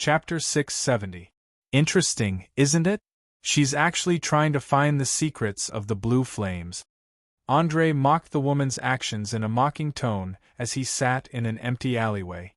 Chapter 670. Interesting, isn't it? She's actually trying to find the secrets of the blue flames. André mocked the woman's actions in a mocking tone as he sat in an empty alleyway.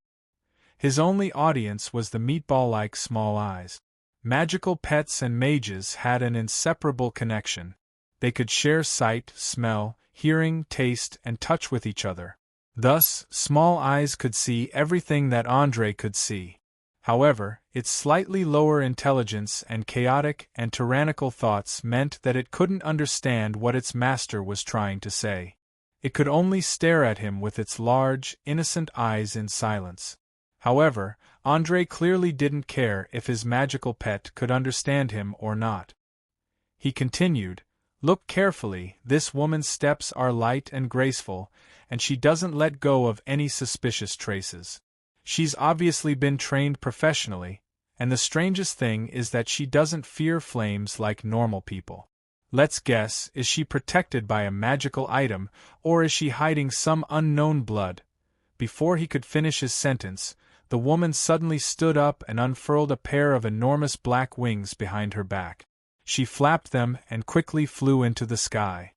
His only audience was the meatball-like small eyes. Magical pets and mages had an inseparable connection. They could share sight, smell, hearing, taste, and touch with each other. Thus, small eyes could see everything that André could see. However, its slightly lower intelligence and chaotic and tyrannical thoughts meant that it couldn't understand what its master was trying to say. It could only stare at him with its large, innocent eyes in silence. However, André clearly didn't care if his magical pet could understand him or not. He continued, "Look carefully, this woman's steps are light and graceful, and she doesn't let go of any suspicious traces. She's obviously been trained professionally, and the strangest thing is that she doesn't fear flames like normal people. Let's guess, is she protected by a magical item, or is she hiding some unknown blood?" Before he could finish his sentence, the woman suddenly stood up and unfurled a pair of enormous black wings behind her back. She flapped them and quickly flew into the sky.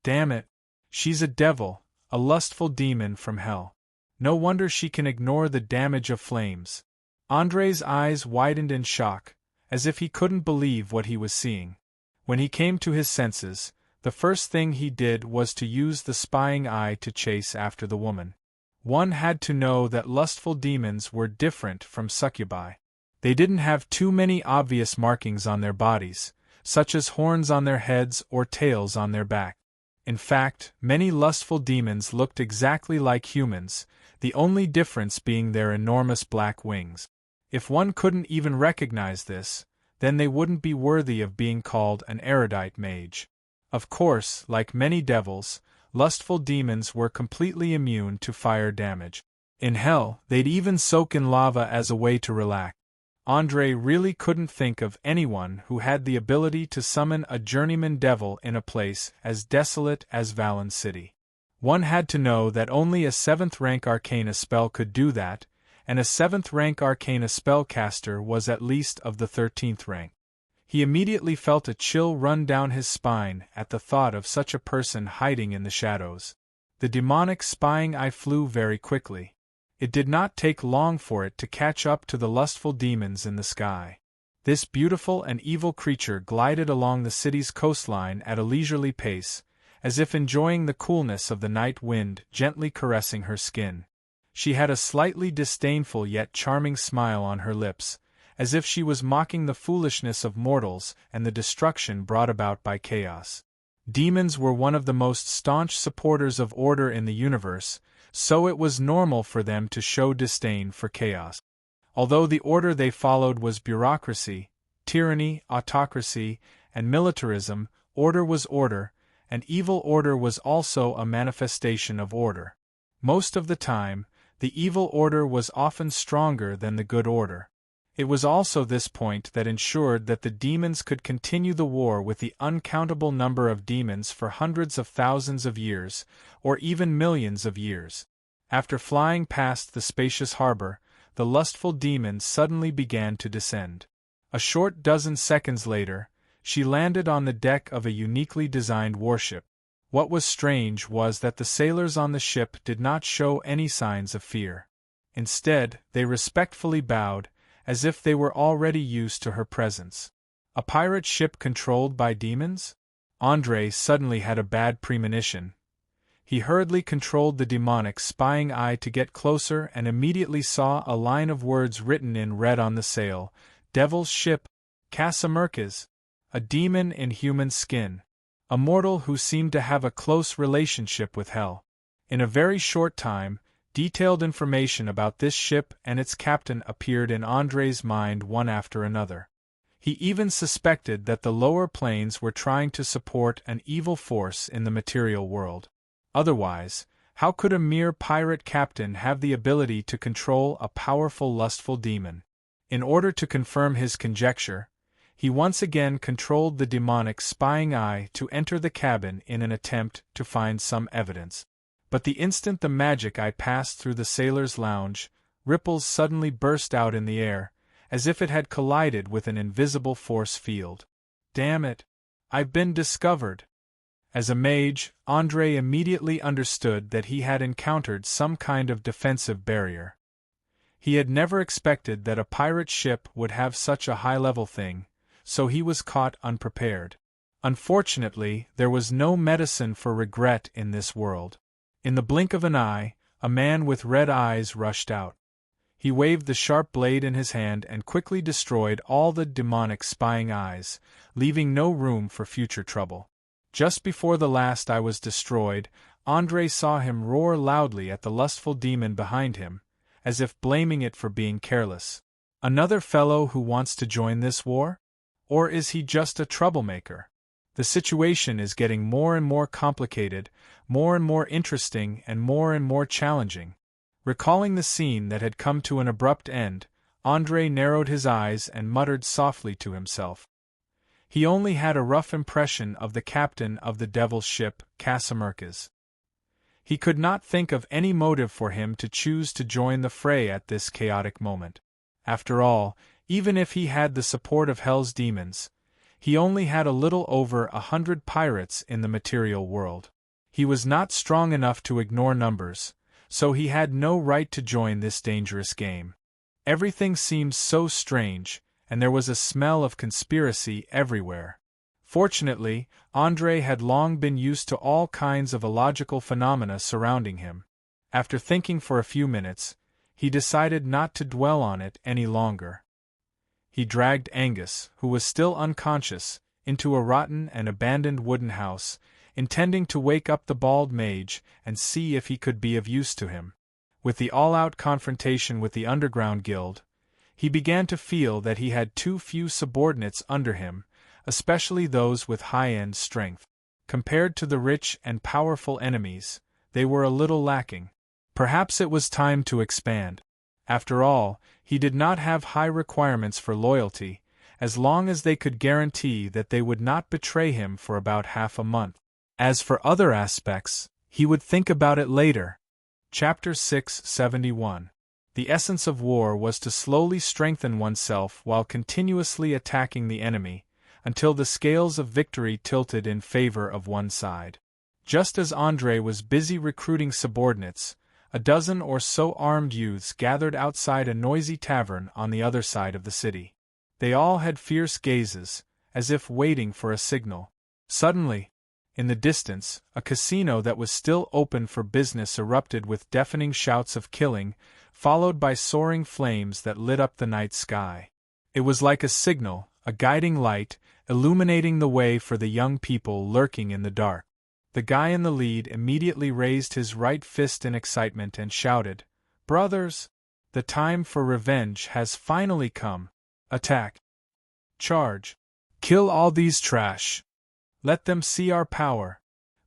Damn it! She's a devil, a lustful demon from hell. No wonder she can ignore the damage of flames. André's eyes widened in shock, as if he couldn't believe what he was seeing. When he came to his senses, the first thing he did was to use the spying eye to chase after the woman. One had to know that lustful demons were different from succubi. They didn't have too many obvious markings on their bodies, such as horns on their heads or tails on their back. In fact, many lustful demons looked exactly like humans, the only difference being their enormous black wings. If one couldn't even recognize this, then they wouldn't be worthy of being called an erudite mage. Of course, like many devils, lustful demons were completely immune to fire damage. In hell, they'd even soak in lava as a way to relax. André really couldn't think of anyone who had the ability to summon a journeyman devil in a place as desolate as Valen City. One had to know that only a 7th-rank arcana spell could do that, and a 7th-rank arcana spellcaster was at least of the 13th rank. He immediately felt a chill run down his spine at the thought of such a person hiding in the shadows. The demonic spying eye flew very quickly. It did not take long for it to catch up to the lustful demons in the sky. This beautiful and evil creature glided along the city's coastline at a leisurely pace, as if enjoying the coolness of the night wind gently caressing her skin. She had a slightly disdainful yet charming smile on her lips, as if she was mocking the foolishness of mortals and the destruction brought about by chaos. Demons were one of the most staunch supporters of order in the universe, so it was normal for them to show disdain for chaos. Although the order they followed was bureaucracy, tyranny, autocracy, and militarism, order was order, and evil order was also a manifestation of order. Most of the time, the evil order was often stronger than the good order. It was also this point that ensured that the demons could continue the war with the uncountable number of demons for hundreds of thousands of years, or even millions of years. After flying past the spacious harbor, the lustful demon suddenly began to descend. A short dozen seconds later, she landed on the deck of a uniquely designed warship. What was strange was that the sailors on the ship did not show any signs of fear. Instead, they respectfully bowed, as if they were already used to her presence. A pirate ship controlled by demons? André suddenly had a bad premonition. He hurriedly controlled the demonic spying eye to get closer and immediately saw a line of words written in red on the sail: "Devil's ship, Casamercas." A demon in human skin. A mortal who seemed to have a close relationship with hell. In a very short time, detailed information about this ship and its captain appeared in André's mind one after another. He even suspected that the lower planes were trying to support an evil force in the material world. Otherwise, how could a mere pirate captain have the ability to control a powerful lustful demon? In order to confirm his conjecture, he once again controlled the demonic spying eye to enter the cabin in an attempt to find some evidence. But the instant the magic eye passed through the sailor's lounge, ripples suddenly burst out in the air, as if it had collided with an invisible force field. Damn it! I've been discovered! As a mage, André immediately understood that he had encountered some kind of defensive barrier. He had never expected that a pirate ship would have such a high-level thing, so he was caught unprepared. Unfortunately, there was no medicine for regret in this world. In the blink of an eye, a man with red eyes rushed out. He waved the sharp blade in his hand and quickly destroyed all the demonic spying eyes, leaving no room for future trouble. Just before the last eye was destroyed, André saw him roar loudly at the lustful demon behind him, as if blaming it for being careless. Another fellow who wants to join this war? Or is he just a troublemaker? The situation is getting more and more complicated, more and more interesting, and more challenging. Recalling the scene that had come to an abrupt end, André narrowed his eyes and muttered softly to himself. He only had a rough impression of the captain of the devil's ship, Casamercas. He could not think of any motive for him to choose to join the fray at this chaotic moment. After all, even if he had the support of Hell's demons, he only had a little over 100 pirates in the material world. He was not strong enough to ignore numbers, so he had no right to join this dangerous game. Everything seemed so strange, and there was a smell of conspiracy everywhere. Fortunately, André had long been used to all kinds of illogical phenomena surrounding him. After thinking for a few minutes, he decided not to dwell on it any longer. He dragged Angus, who was still unconscious, into a rotten and abandoned wooden house, intending to wake up the bald mage and see if he could be of use to him. With the all-out confrontation with the Underground Guild, he began to feel that he had too few subordinates under him, especially those with high-end strength. Compared to the rich and powerful enemies, they were a little lacking. Perhaps it was time to expand. After all, he did not have high requirements for loyalty, as long as they could guarantee that they would not betray him for about half a month. As for other aspects, he would think about it later. Chapter 671. The essence of war was to slowly strengthen oneself while continuously attacking the enemy, until the scales of victory tilted in favor of one side. Just as André was busy recruiting subordinates, a dozen or so armed youths gathered outside a noisy tavern on the other side of the city. They all had fierce gazes, as if waiting for a signal. Suddenly, in the distance, a casino that was still open for business erupted with deafening shouts of killing, followed by soaring flames that lit up the night sky. It was like a signal, a guiding light, illuminating the way for the young people lurking in the dark. The guy in the lead immediately raised his right fist in excitement and shouted, "Brothers! The time for revenge has finally come. Attack! Charge! Kill all these trash! Let them see our power!"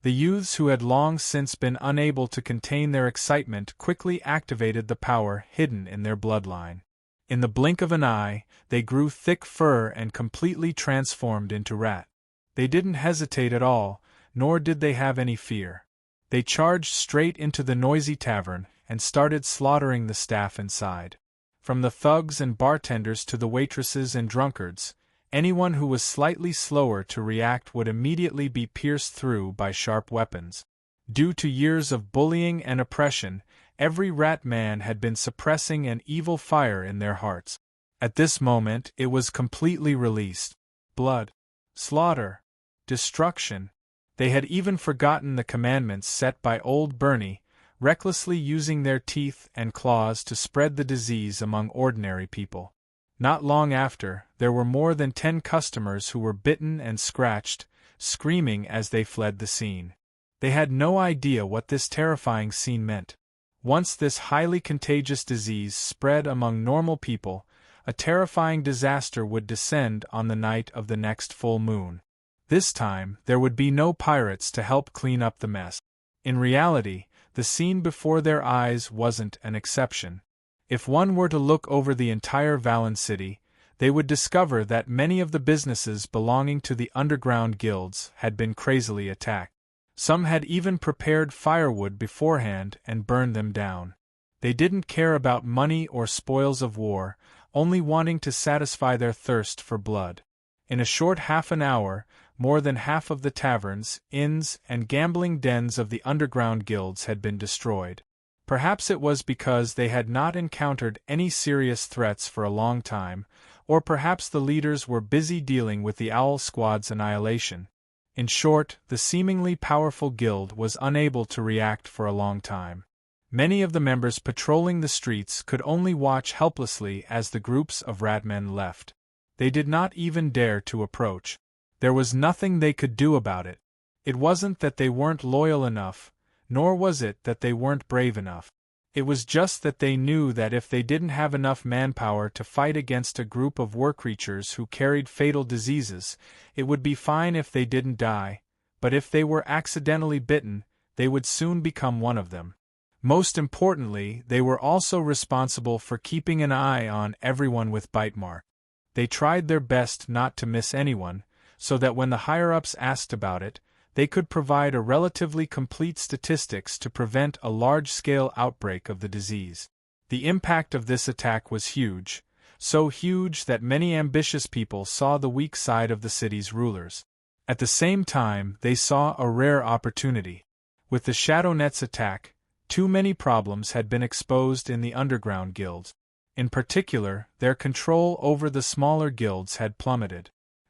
The youths who had long since been unable to contain their excitement quickly activated the power hidden in their bloodline. In the blink of an eye, they grew thick fur and completely transformed into rat. They didn't hesitate at all, nor did they have any fear. They charged straight into the noisy tavern and started slaughtering the staff inside. From the thugs and bartenders to the waitresses and drunkards, anyone who was slightly slower to react would immediately be pierced through by sharp weapons. Due to years of bullying and oppression, every rat man had been suppressing an evil fire in their hearts. At this moment it was completely released. Blood, slaughter, destruction. They had even forgotten the commandments set by old Bernie, recklessly using their teeth and claws to spread the disease among ordinary people. Not long after, there were more than 10 customers who were bitten and scratched, screaming as they fled the scene. They had no idea what this terrifying scene meant. Once this highly contagious disease spread among normal people, a terrifying disaster would descend on the night of the next full moon. This time, there would be no pirates to help clean up the mess. In reality, the scene before their eyes wasn't an exception. If one were to look over the entire Valen city, they would discover that many of the businesses belonging to the underground guilds had been crazily attacked. Some had even prepared firewood beforehand and burned them down. They didn't care about money or spoils of war, only wanting to satisfy their thirst for blood. In a short half an hour, more than half of the taverns, inns, and gambling dens of the underground guilds had been destroyed. Perhaps it was because they had not encountered any serious threats for a long time, or perhaps the leaders were busy dealing with the Owl Squad's annihilation. In short, the seemingly powerful guild was unable to react for a long time. Many of the members patrolling the streets could only watch helplessly as the groups of ratmen left. They did not even dare to approach. There was nothing they could do about it. It wasn't that they weren't loyal enough, nor was it that they weren't brave enough. It was just that they knew that if they didn't have enough manpower to fight against a group of war creatures who carried fatal diseases, it would be fine if they didn't die, but if they were accidentally bitten, they would soon become one of them. Most importantly, they were also responsible for keeping an eye on everyone with bite marks. They tried their best not to miss anyone, so that when the higher-ups asked about it, they could provide a relatively complete statistics to prevent a large-scale outbreak of the disease. The impact of this attack was huge, so huge that many ambitious people saw the weak side of the city's rulers. At the same time, they saw a rare opportunity. With the Shadownet's attack, too many problems had been exposed in the underground guilds. In particular, their control over the smaller guilds had plummeted.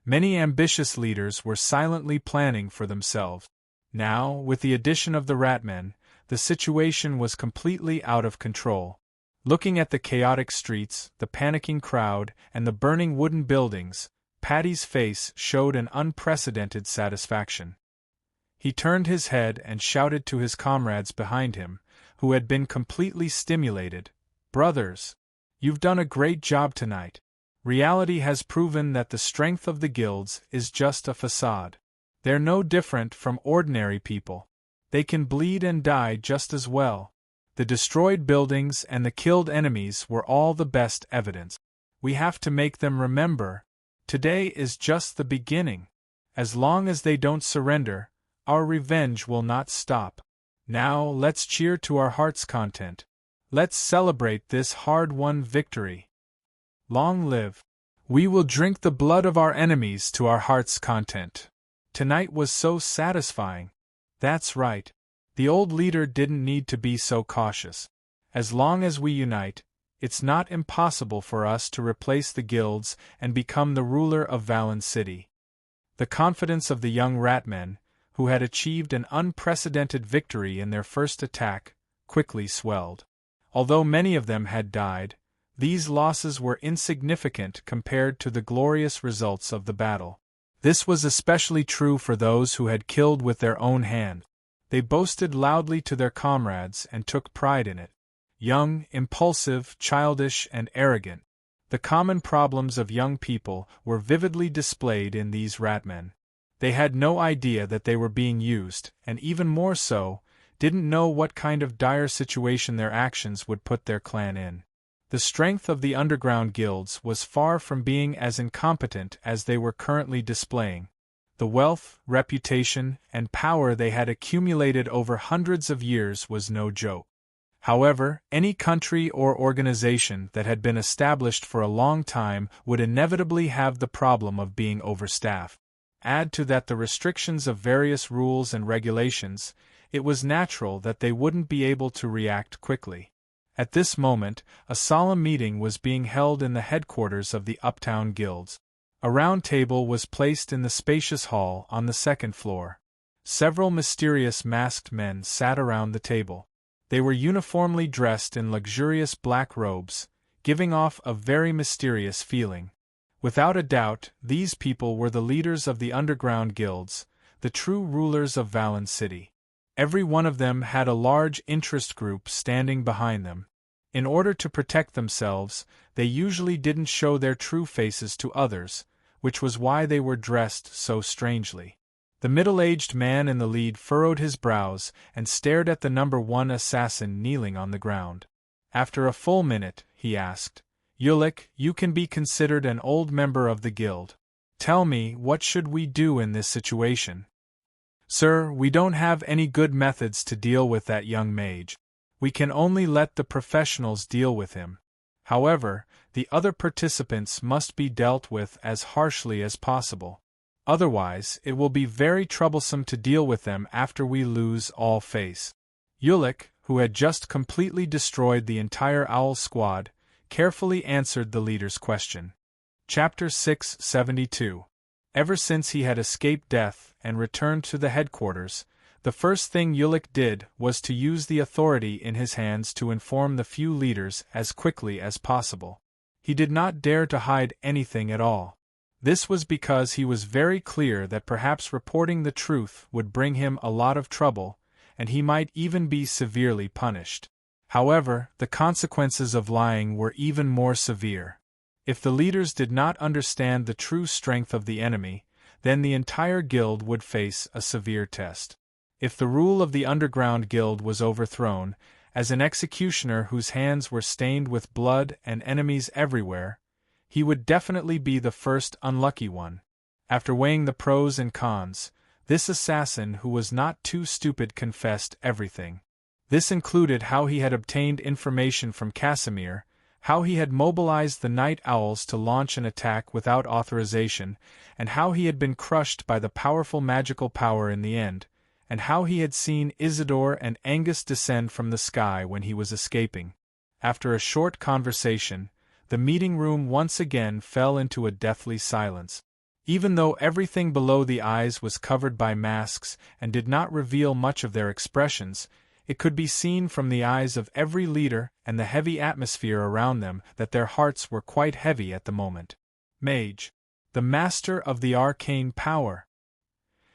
Many ambitious leaders were silently planning for themselves. Now, with the addition of the ratmen, the situation was completely out of control. Looking at the chaotic streets, the panicking crowd, and the burning wooden buildings, Paddy's face showed an unprecedented satisfaction. He turned his head and shouted to his comrades behind him, who had been completely stimulated, "Brothers, you've done a great job tonight. Reality has proven that the strength of the guilds is just a facade. They're no different from ordinary people. They can bleed and die just as well. The destroyed buildings and the killed enemies were all the best evidence. We have to make them remember. Today is just the beginning. As long as they don't surrender, our revenge will not stop. Now let's cheer to our heart's content. Let's celebrate this hard-won victory. Long live. We will drink the blood of our enemies to our heart's content." Tonight was so satisfying. That's right. The old leader didn't need to be so cautious. As long as we unite, it's not impossible for us to replace the guilds and become the ruler of Valen City. The confidence of the young ratmen, who had achieved an unprecedented victory in their first attack, quickly swelled. Although many of them had died, these losses were insignificant compared to the glorious results of the battle. This was especially true for those who had killed with their own hand. They boasted loudly to their comrades and took pride in it. Young, impulsive, childish, and arrogant, the common problems of young people were vividly displayed in these ratmen. They had no idea that they were being used, and even more so, didn't know what kind of dire situation their actions would put their clan in. The strength of the underground guilds was far from being as incompetent as they were currently displaying. The wealth, reputation, and power they had accumulated over hundreds of years was no joke. However, any country or organization that had been established for a long time would inevitably have the problem of being overstaffed. Add to that the restrictions of various rules and regulations, it was natural that they wouldn't be able to react quickly. At this moment, a solemn meeting was being held in the headquarters of the Uptown Guilds. A round table was placed in the spacious hall on the second floor. Several mysterious masked men sat around the table. They were uniformly dressed in luxurious black robes, giving off a very mysterious feeling. Without a doubt, these people were the leaders of the underground guilds, the true rulers of Valen City. Every one of them had a large interest group standing behind them. In order to protect themselves, they usually didn't show their true faces to others, which was why they were dressed so strangely. The middle-aged man in the lead furrowed his brows and stared at the number 1 assassin kneeling on the ground. After a full minute, he asked, "Ulik, you can be considered an old member of the guild. Tell me, what should we do in this situation?" "Sir, we don't have any good methods to deal with that young mage. We can only let the professionals deal with him. However, the other participants must be dealt with as harshly as possible. Otherwise, it will be very troublesome to deal with them after we lose all face." Ulick, who had just completely destroyed the entire owl squad, carefully answered the leader's question. Chapter 672. Ever since he had escaped death and returned to the headquarters, the first thing Ulick did was to use the authority in his hands to inform the few leaders as quickly as possible. He did not dare to hide anything at all. This was because he was very clear that perhaps reporting the truth would bring him a lot of trouble, and he might even be severely punished. However, the consequences of lying were even more severe. If the leaders did not understand the true strength of the enemy, then the entire guild would face a severe test. If the rule of the underground guild was overthrown, as an executioner whose hands were stained with blood and enemies everywhere, he would definitely be the first unlucky one. After weighing the pros and cons, this assassin who was not too stupid confessed everything. This included how he had obtained information from Casimir, how he had mobilized the night owls to launch an attack without authorization, and how he had been crushed by the powerful magical power in the end, and how he had seen Isidore and Angus descend from the sky when he was escaping. After a short conversation, the meeting room once again fell into a deathly silence. Even though everything below the eyes was covered by masks and did not reveal much of their expressions, it could be seen from the eyes of every leader and the heavy atmosphere around them that their hearts were quite heavy at the moment. Mage, the master of the arcane power.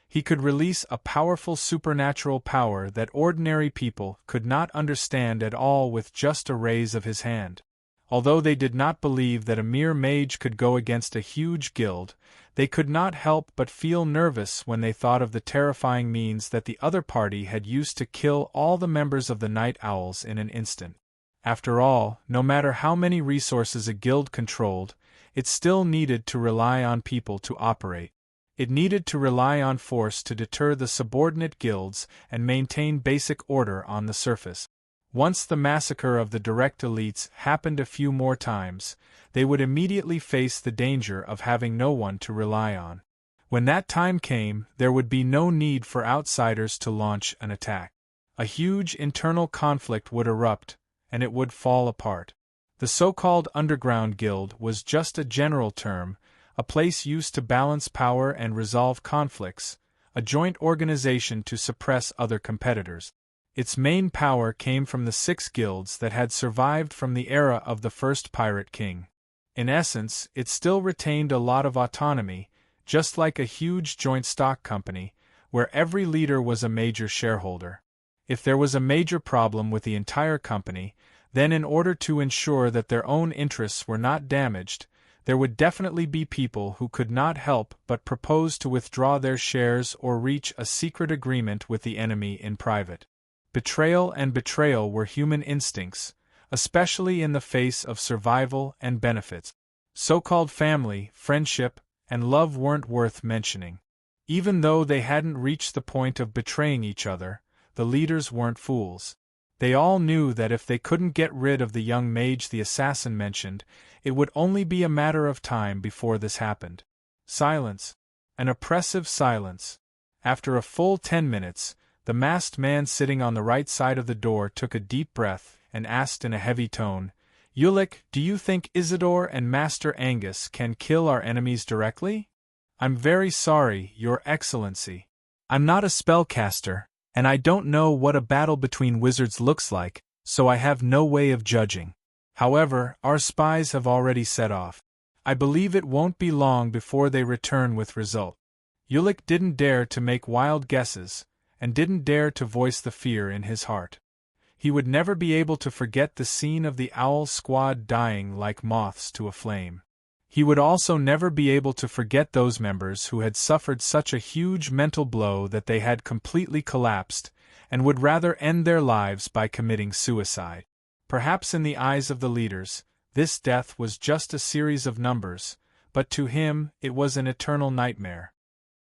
He could release a powerful supernatural power that ordinary people could not understand at all with just a raise of his hand. Although they did not believe that a mere mage could go against a huge guild, they could not help but feel nervous when they thought of the terrifying means that the other party had used to kill all the members of the Night Owls in an instant. After all, no matter how many resources a guild controlled, it still needed to rely on people to operate. It needed to rely on force to deter the subordinate guilds and maintain basic order on the surface. Once the massacre of the direct elites happened a few more times, they would immediately face the danger of having no one to rely on. When that time came, there would be no need for outsiders to launch an attack. A huge internal conflict would erupt, and it would fall apart. The so-called Underground Guild was just a general term, a place used to balance power and resolve conflicts, a joint organization to suppress other competitors. Its main power came from the 6 guilds that had survived from the era of the first Pirate King. In essence, it still retained a lot of autonomy, just like a huge joint stock company, where every leader was a major shareholder. If there was a major problem with the entire company, then in order to ensure that their own interests were not damaged, there would definitely be people who could not help but propose to withdraw their shares or reach a secret agreement with the enemy in private. Betrayal and betrayal were human instincts, especially in the face of survival and benefits. So-called family, friendship, and love weren't worth mentioning. Even though they hadn't reached the point of betraying each other, the leaders weren't fools. They all knew that if they couldn't get rid of the young mage the assassin mentioned, it would only be a matter of time before this happened. Silence. An oppressive silence. After a full 10 minutes, the masked man sitting on the right side of the door took a deep breath and asked in a heavy tone, "Ulick, do you think Isidore and Master Angus can kill our enemies directly?" "I'm very sorry, Your Excellency. I'm not a spellcaster, and I don't know what a battle between wizards looks like, so I have no way of judging. However, our spies have already set off. I believe it won't be long before they return with result." Ulick didn't dare to make wild guesses, and didn't dare to voice the fear in his heart. He would never be able to forget the scene of the owl squad dying like moths to a flame. He would also never be able to forget those members who had suffered such a huge mental blow that they had completely collapsed, and would rather end their lives by committing suicide. Perhaps in the eyes of the leaders, this death was just a series of numbers, but to him it was an eternal nightmare.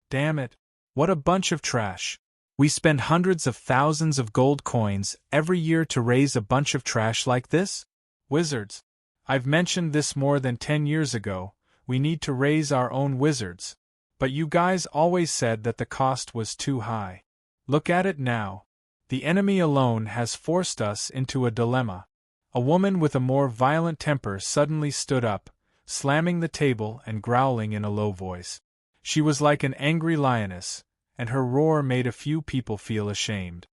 Damn it! What a bunch of trash! We spend hundreds of thousands of gold coins every year to raise a bunch of trash like this? Wizards. I've mentioned this more than 10 years ago, we need to raise our own wizards. But you guys always said that the cost was too high. Look at it now. The enemy alone has forced us into a dilemma. A woman with a more violent temper suddenly stood up, slamming the table and growling in a low voice. She was like an angry lioness, and her roar made a few people feel ashamed.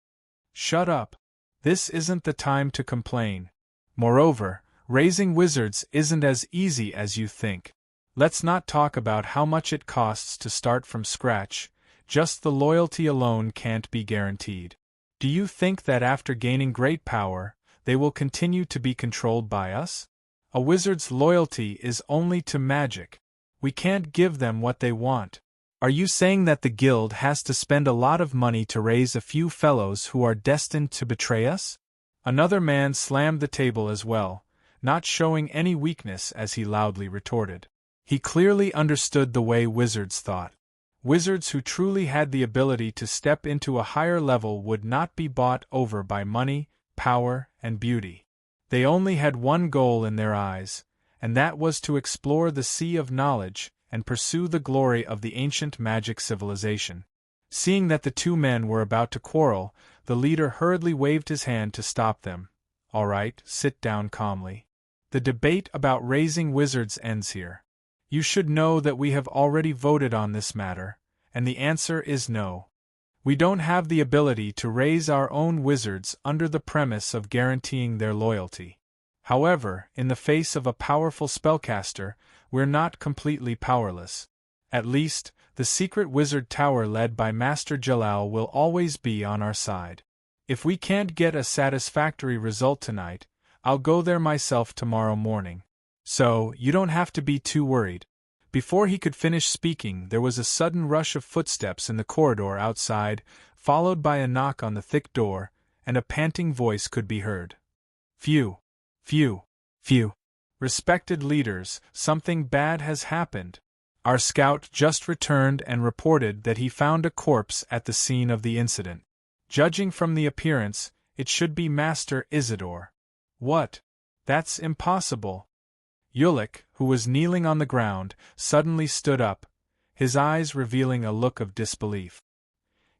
Shut up. This isn't the time to complain. Moreover, raising wizards isn't as easy as you think. Let's not talk about how much it costs to start from scratch, just the loyalty alone can't be guaranteed. Do you think that after gaining great power, they will continue to be controlled by us? A wizard's loyalty is only to magic. We can't give them what they want. Are you saying that the guild has to spend a lot of money to raise a few fellows who are destined to betray us? Another man slammed the table as well, not showing any weakness as he loudly retorted. He clearly understood the way wizards thought. Wizards who truly had the ability to step into a higher level would not be bought over by money, power, and beauty. They only had one goal in their eyes, and that was to explore the sea of knowledge and pursue the glory of the ancient magic civilization. Seeing that the two men were about to quarrel, the leader hurriedly waved his hand to stop them. All right, sit down calmly. The debate about raising wizards ends here. You should know that we have already voted on this matter, and the answer is no. We don't have the ability to raise our own wizards under the premise of guaranteeing their loyalty. However, in the face of a powerful spellcaster, we're not completely powerless. At least, the secret wizard tower led by Master Jalal will always be on our side. If we can't get a satisfactory result tonight, I'll go there myself tomorrow morning. So, you don't have to be too worried. Before he could finish speaking, there was a sudden rush of footsteps in the corridor outside, followed by a knock on the thick door, and a panting voice could be heard. Phew. Phew. Phew. Respected leaders, something bad has happened. Our scout just returned and reported that he found a corpse at the scene of the incident. Judging from the appearance, it should be Master Isidore. What? That's impossible. Ulick, who was kneeling on the ground, suddenly stood up, his eyes revealing a look of disbelief.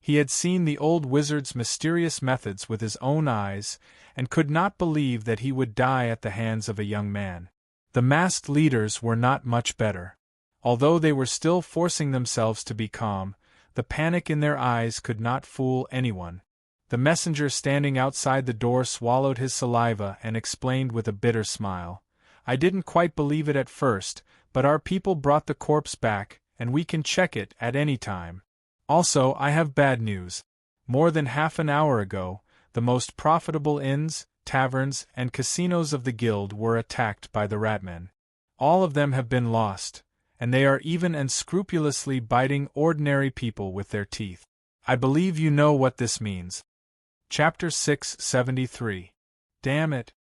He had seen the old wizard's mysterious methods with his own eyes, and could not believe that he would die at the hands of a young man. The masked leaders were not much better. Although they were still forcing themselves to be calm, the panic in their eyes could not fool anyone. The messenger standing outside the door swallowed his saliva and explained with a bitter smile. I didn't quite believe it at first, but our people brought the corpse back, and we can check it at any time. Also, I have bad news. More than half an hour ago, the most profitable inns, taverns, and casinos of the guild were attacked by the ratmen. All of them have been lost, and they are even unscrupulously biting ordinary people with their teeth. I believe you know what this means. Chapter 673. Damn it.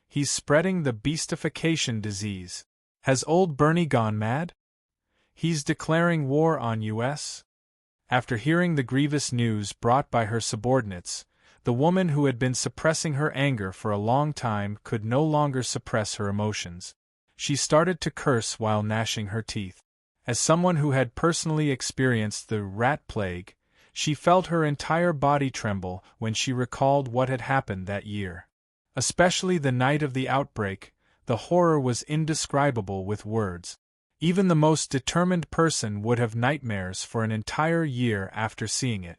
He's spreading the beastification disease. Has old Bernie gone mad? He's declaring war on us? After hearing the grievous news brought by her subordinates, the woman who had been suppressing her anger for a long time could no longer suppress her emotions. She started to curse while gnashing her teeth. As someone who had personally experienced the rat plague, she felt her entire body tremble when she recalled what had happened that year. Especially the night of the outbreak, the horror was indescribable with words. Even the most determined person would have nightmares for an entire year after seeing it.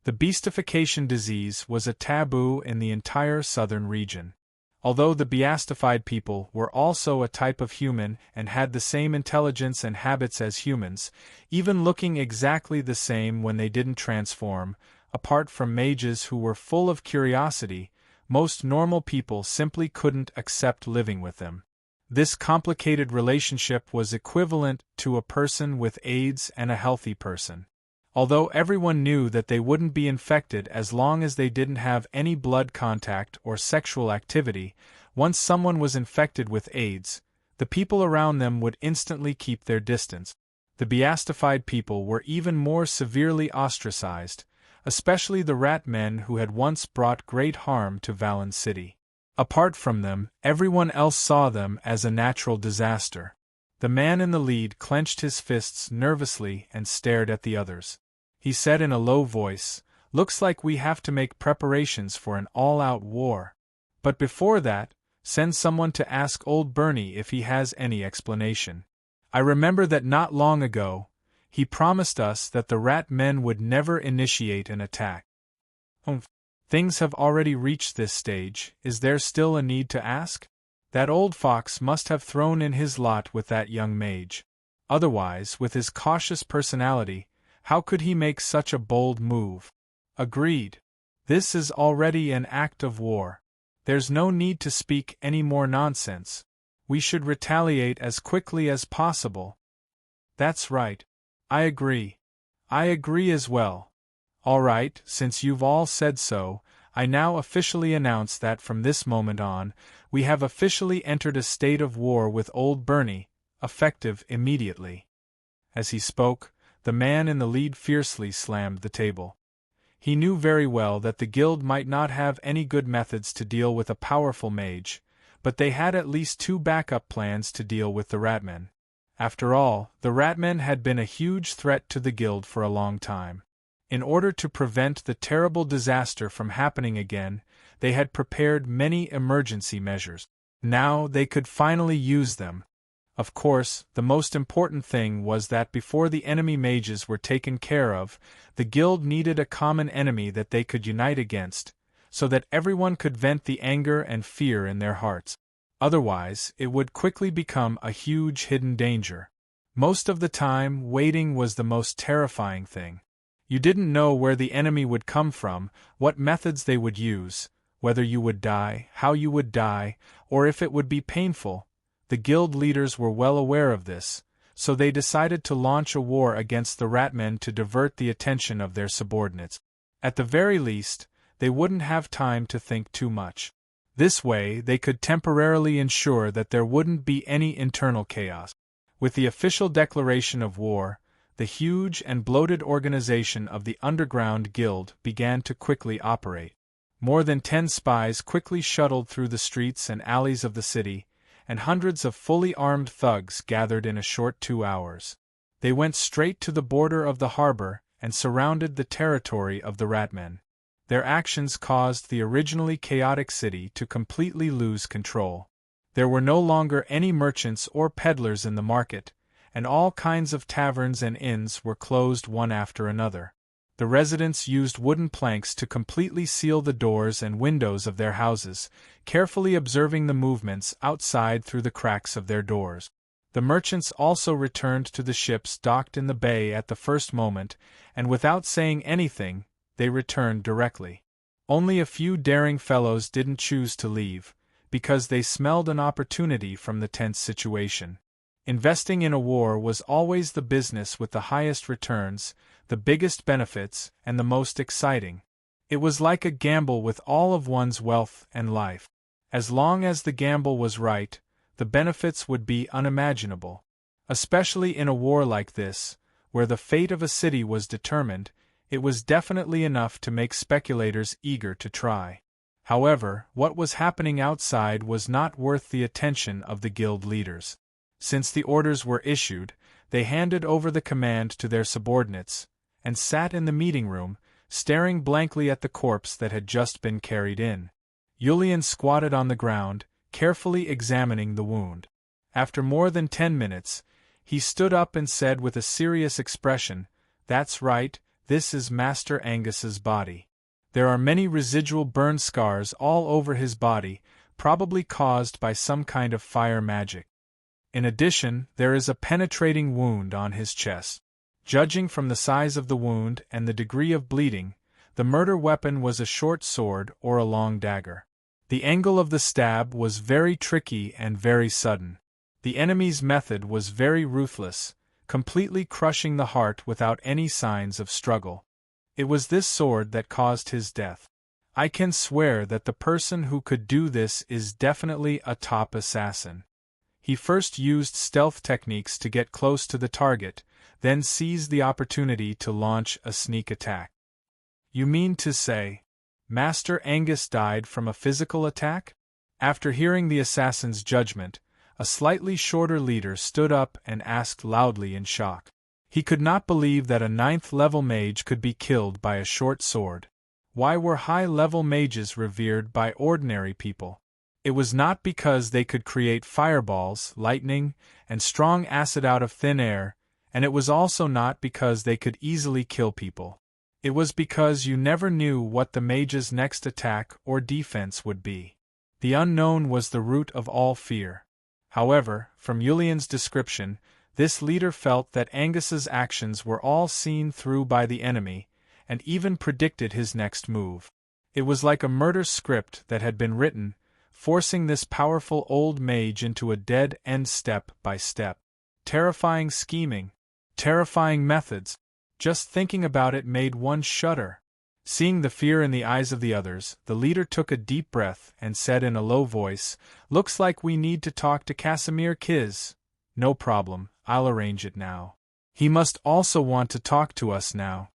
The beastification disease was a taboo in the entire southern region. Although the beastified people were also a type of human and had the same intelligence and habits as humans, even looking exactly the same when they didn't transform, apart from mages who were full of curiosity, most normal people simply couldn't accept living with them. This complicated relationship was equivalent to a person with AIDS and a healthy person. Although everyone knew that they wouldn't be infected as long as they didn't have any blood contact or sexual activity, once someone was infected with AIDS, the people around them would instantly keep their distance. The beastified people were even more severely ostracized, especially the rat men who had once brought great harm to Valen City. Apart from them, everyone else saw them as a natural disaster. The man in the lead clenched his fists nervously and stared at the others. He said in a low voice, "Looks like we have to make preparations for an all-out war. But before that, send someone to ask old Bernie if he has any explanation. I remember that not long ago, he promised us that the rat men would never initiate an attack. Things have already reached this stage, is there still a need to ask? That old fox must have thrown in his lot with that young mage. Otherwise, with his cautious personality, how could he make such a bold move?" Agreed. This is already an act of war. There's no need to speak any more nonsense. We should retaliate as quickly as possible. That's right. I agree. I agree as well. All right, since you've all said so, I now officially announce that from this moment on, we have officially entered a state of war with old Bernie, effective immediately. As he spoke, the man in the lead fiercely slammed the table. He knew very well that the guild might not have any good methods to deal with a powerful mage, but they had at least 2 backup plans to deal with the ratmen. After all, the ratmen had been a huge threat to the guild for a long time. In order to prevent the terrible disaster from happening again, they had prepared many emergency measures. Now they could finally use them. Of course, the most important thing was that before the enemy mages were taken care of, the guild needed a common enemy that they could unite against, so that everyone could vent the anger and fear in their hearts. Otherwise, it would quickly become a huge hidden danger. Most of the time, waiting was the most terrifying thing. You didn't know where the enemy would come from, what methods they would use, whether you would die, how you would die, or if it would be painful. The guild leaders were well aware of this, so they decided to launch a war against the ratmen to divert the attention of their subordinates. At the very least, they wouldn't have time to think too much. This way, they could temporarily ensure that there wouldn't be any internal chaos. With the official declaration of war, the huge and bloated organization of the Underground Guild began to quickly operate. More than 10 spies quickly shuttled through the streets and alleys of the city, and hundreds of fully armed thugs gathered in a short 2 hours. They went straight to the border of the harbor and surrounded the territory of the ratmen. Their actions caused the originally chaotic city to completely lose control. There were no longer any merchants or peddlers in the market, and all kinds of taverns and inns were closed one after another. The residents used wooden planks to completely seal the doors and windows of their houses, carefully observing the movements outside through the cracks of their doors. The merchants also returned to the ships docked in the bay at the first moment, and without saying anything, they returned directly. Only a few daring fellows didn't choose to leave, because they smelled an opportunity from the tense situation. Investing in a war was always the business with the highest returns, the biggest benefits, and the most exciting. It was like a gamble with all of one's wealth and life. As long as the gamble was right, the benefits would be unimaginable. Especially in a war like this, where the fate of a city was determined, it was definitely enough to make speculators eager to try. However, what was happening outside was not worth the attention of the guild leaders. Since the orders were issued, they handed over the command to their subordinates, and sat in the meeting room, staring blankly at the corpse that had just been carried in. Yulian squatted on the ground, carefully examining the wound. After more than 10 minutes, he stood up and said with a serious expression, "That's right, this is Master Angus's body. There are many residual burn scars all over his body, probably caused by some kind of fire magic. In addition, there is a penetrating wound on his chest. Judging from the size of the wound and the degree of bleeding, the murder weapon was a short sword or a long dagger. The angle of the stab was very tricky and very sudden. The enemy's method was very ruthless, completely crushing the heart without any signs of struggle. It was this sword that caused his death. I can swear that the person who could do this is definitely a top assassin. He first used stealth techniques to get close to the target, then seized the opportunity to launch a sneak attack." You mean to say, Master Angus died from a physical attack? After hearing the assassin's judgment, a slightly shorter leader stood up and asked loudly in shock. He could not believe that a 9th-level mage could be killed by a short sword. Why were high-level mages revered by ordinary people? It was not because they could create fireballs, lightning, and strong acid out of thin air, and it was also not because they could easily kill people. It was because you never knew what the mage's next attack or defense would be. The unknown was the root of all fear. However, from Julian's description, this leader felt that Angus's actions were all seen through by the enemy, and even predicted his next move. It was like a murder script that had been written, forcing this powerful old mage into a dead end step by step. Terrifying scheming, terrifying methods. Just thinking about it made one shudder. Seeing the fear in the eyes of the others, the leader took a deep breath and said in a low voice, "Looks like we need to talk to Casimir Kiz." "No problem, I'll arrange it now. He must also want to talk to us now."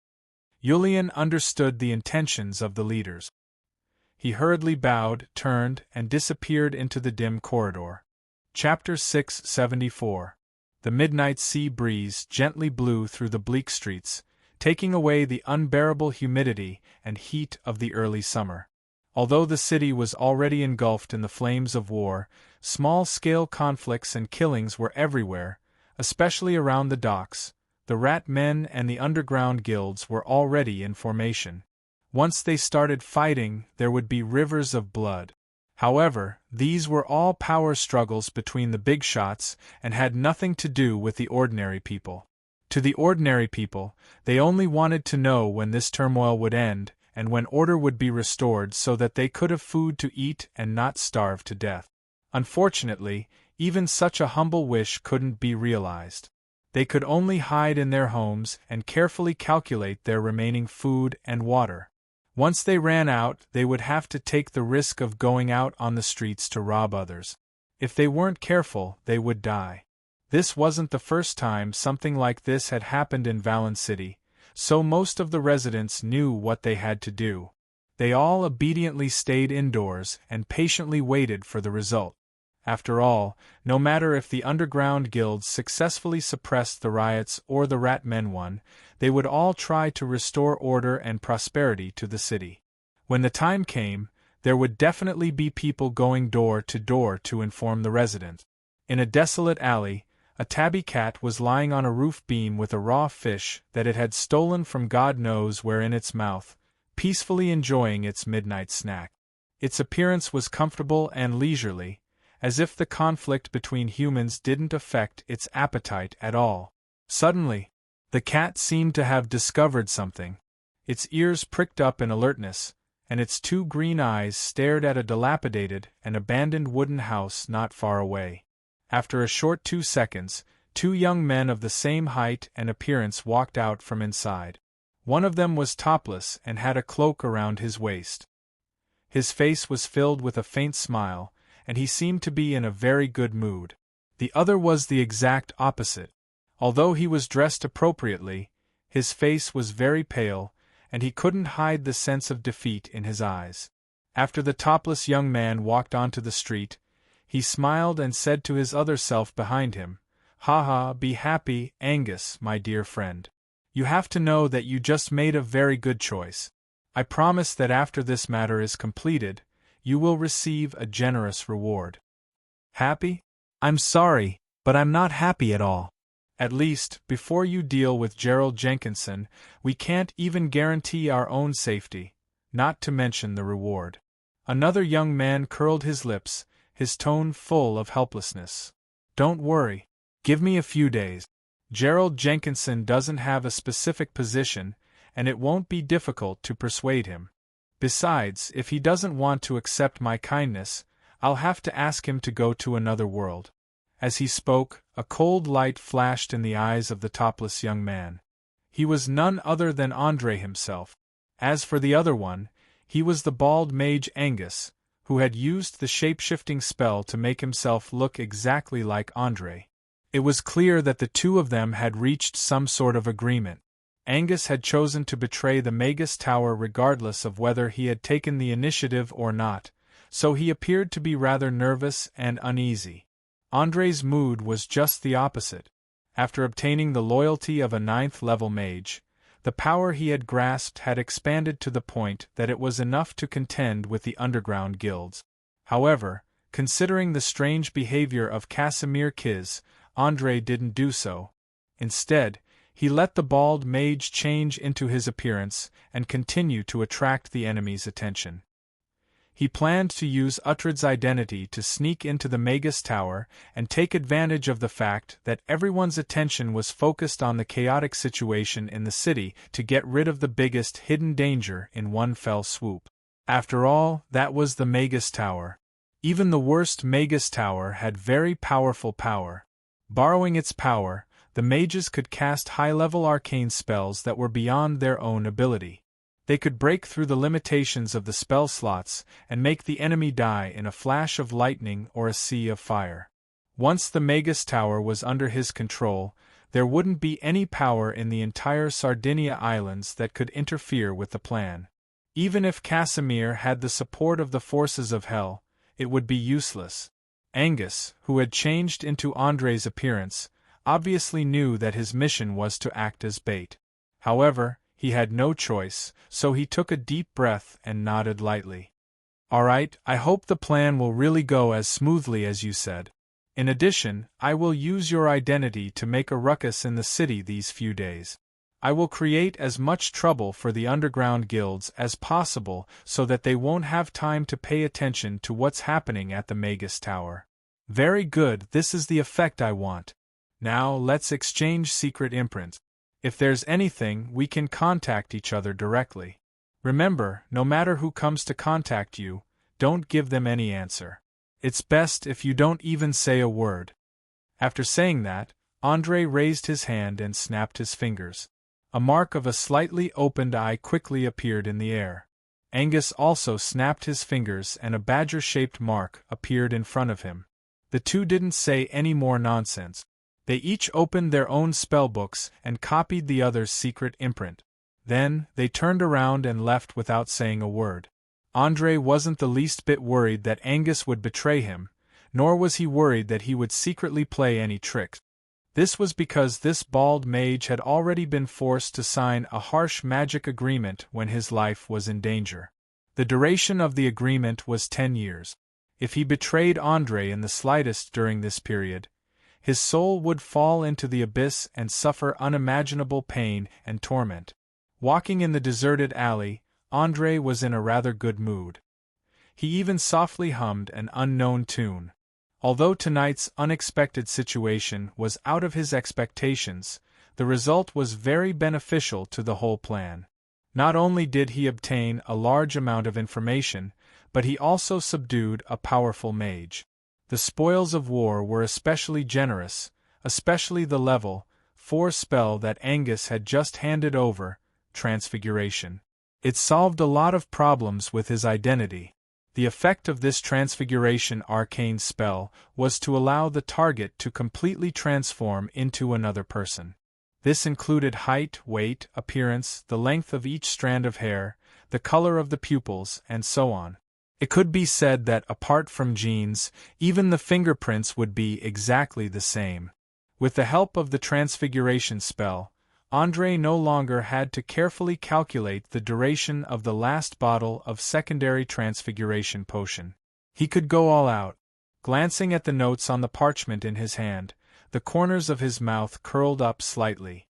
Julian understood the intentions of the leaders. He hurriedly bowed, turned, and disappeared into the dim corridor. Chapter 674. The midnight sea breeze gently blew through the bleak streets, taking away the unbearable humidity and heat of the early summer. Although the city was already engulfed in the flames of war, small-scale conflicts and killings were everywhere, especially around the docks. The rat men and the underground guilds were already in formation. Once they started fighting, there would be rivers of blood. However, these were all power struggles between the big shots and had nothing to do with the ordinary people. To the ordinary people, they only wanted to know when this turmoil would end and when order would be restored so that they could have food to eat and not starve to death. Unfortunately, even such a humble wish couldn't be realized. They could only hide in their homes and carefully calculate their remaining food and water. Once they ran out, they would have to take the risk of going out on the streets to rob others. If they weren't careful, they would die. This wasn't the first time something like this had happened in Valen City, so most of the residents knew what they had to do. They all obediently stayed indoors and patiently waited for the result. After all, no matter if the underground guilds successfully suppressed the riots or the rat men won, they would all try to restore order and prosperity to the city. When the time came, there would definitely be people going door to inform the residents. In a desolate alley, a tabby cat was lying on a roof beam with a raw fish that it had stolen from God knows where in its mouth, peacefully enjoying its midnight snack. Its appearance was comfortable and leisurely, as if the conflict between humans didn't affect its appetite at all. Suddenly, the cat seemed to have discovered something. Its ears pricked up in alertness, and its 2 green eyes stared at a dilapidated and abandoned wooden house not far away. After a short 2 seconds, 2 young men of the same height and appearance walked out from inside. One of them was topless and had a cloak around his waist. His face was filled with a faint smile, and he seemed to be in a very good mood. The other was the exact opposite. Although he was dressed appropriately, his face was very pale, and he couldn't hide the sense of defeat in his eyes. After the topless young man walked onto the street, he smiled and said to his other self behind him, "Ha ha, be happy, Angus, my dear friend. You have to know that you just made a very good choice. I promise that after this matter is completed, you will receive a generous reward." Happy? I'm sorry, but I'm not happy at all. At least, before you deal with Gerald Jenkinson, we can't even guarantee our own safety, not to mention the reward. Another young man curled his lips, his tone full of helplessness. "Don't worry. Give me a few days. Gerald Jenkinson doesn't have a specific position, and it won't be difficult to persuade him. Besides, if he doesn't want to accept my kindness, I'll have to ask him to go to another world." As he spoke, a cold light flashed in the eyes of the topless young man. He was none other than Andre himself. As for the other one, he was the bald mage Angus, who had used the shape-shifting spell to make himself look exactly like Andre. It was clear that the two of them had reached some sort of agreement. Angus had chosen to betray the Magus Tower regardless of whether he had taken the initiative or not, so he appeared to be rather nervous and uneasy. Andre's mood was just the opposite. After obtaining the loyalty of a 9th-level mage, the power he had grasped had expanded to the point that it was enough to contend with the underground guilds. However, considering the strange behavior of Casimir Kiz, Andre didn't do so. Instead, he let the bald mage change into his appearance and continue to attract the enemy's attention. He planned to use Uhtred's identity to sneak into the Magus Tower and take advantage of the fact that everyone's attention was focused on the chaotic situation in the city to get rid of the biggest hidden danger in one fell swoop. After all, that was the Magus Tower. Even the worst Magus Tower had very powerful power. Borrowing its power, the mages could cast high-level arcane spells that were beyond their own ability. They could break through the limitations of the spell slots and make the enemy die in a flash of lightning or a sea of fire. Once the Magus Tower was under his control, there wouldn't be any power in the entire Sardinia Islands that could interfere with the plan. Even if Casimir had the support of the forces of Hell, it would be useless. Angus, who had changed into Andre's appearance, obviously knew that his mission was to act as bait. However, he had no choice, so he took a deep breath and nodded lightly. "All right, I hope the plan will really go as smoothly as you said. In addition, I will use your identity to make a ruckus in the city these few days. I will create as much trouble for the underground guilds as possible so that they won't have time to pay attention to what's happening at the Magus Tower." "Very good, this is the effect I want. Now let's exchange secret imprints. If there's anything, we can contact each other directly. Remember, no matter who comes to contact you, don't give them any answer. It's best if you don't even say a word." After saying that, Andre raised his hand and snapped his fingers. A mark of a slightly opened eye quickly appeared in the air. Angus also snapped his fingers and a badger-shaped mark appeared in front of him. The two didn't say any more nonsense. They each opened their own spellbooks and copied the other's secret imprint. Then, they turned around and left without saying a word. Andre wasn't the least bit worried that Angus would betray him, nor was he worried that he would secretly play any tricks. This was because this bald mage had already been forced to sign a harsh magic agreement when his life was in danger. The duration of the agreement was 10 years. If he betrayed Andre in the slightest during this period, his soul would fall into the abyss and suffer unimaginable pain and torment. Walking in the deserted alley, Andre was in a rather good mood. He even softly hummed an unknown tune. Although tonight's unexpected situation was out of his expectations, the result was very beneficial to the whole plan. Not only did he obtain a large amount of information, but he also subdued a powerful mage. The spoils of war were especially generous, especially the level 4 spell that Angus had just handed over, Transfiguration. It solved a lot of problems with his identity. The effect of this Transfiguration arcane spell was to allow the target to completely transform into another person. This included height, weight, appearance, the length of each strand of hair, the color of the pupils, and so on. It could be said that apart from genes, even the fingerprints would be exactly the same. With the help of the Transfiguration spell, Andre no longer had to carefully calculate the duration of the last bottle of secondary Transfiguration potion. He could go all out. Glancing at the notes on the parchment in his hand, the corners of his mouth curled up slightly.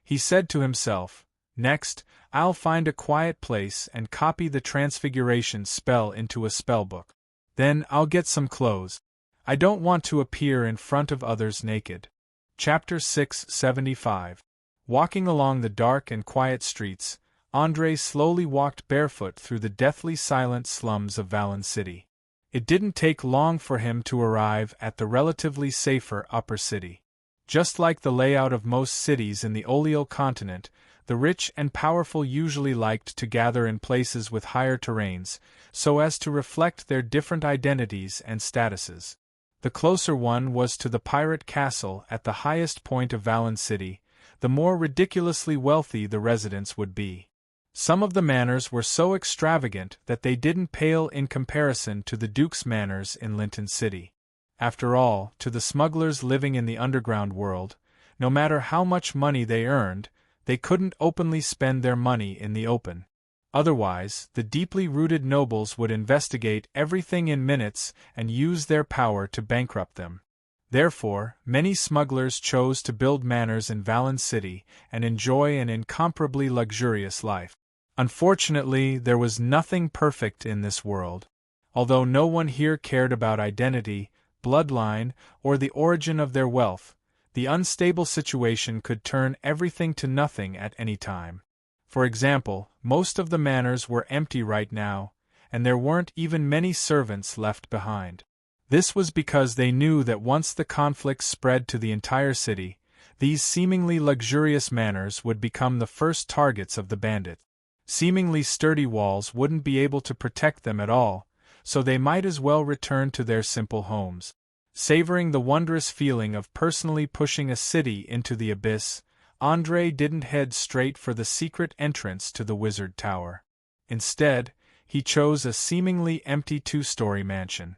He said to himself, "Next, I'll find a quiet place and copy the Transfiguration spell into a spellbook. Then I'll get some clothes. I don't want to appear in front of others naked." Chapter 675. Walking along the dark and quiet streets, Andre slowly walked barefoot through the deathly silent slums of Valen City. It didn't take long for him to arrive at the relatively safer upper city. Just like the layout of most cities in the Oleal continent, the rich and powerful usually liked to gather in places with higher terrains, so as to reflect their different identities and statuses. The closer one was to the pirate castle at the highest point of Valen City, the more ridiculously wealthy the residents would be. Some of the manors were so extravagant that they didn't pale in comparison to the Duke's manors in Linton City. After all, to the smugglers living in the underground world, no matter how much money they earned, they couldn't openly spend their money in the open. Otherwise, the deeply rooted nobles would investigate everything in minutes and use their power to bankrupt them. Therefore, many smugglers chose to build manors in Valen City and enjoy an incomparably luxurious life. Unfortunately, there was nothing perfect in this world. Although no one here cared about identity, bloodline, or the origin of their wealth, the unstable situation could turn everything to nothing at any time. For example, most of the manors were empty right now, and there weren't even many servants left behind. This was because they knew that once the conflict spread to the entire city, these seemingly luxurious manors would become the first targets of the bandits. Seemingly sturdy walls wouldn't be able to protect them at all, so they might as well return to their simple homes. Savoring the wondrous feeling of personally pushing a city into the abyss, André didn't head straight for the secret entrance to the Wizard Tower. Instead, he chose a seemingly empty two-story mansion.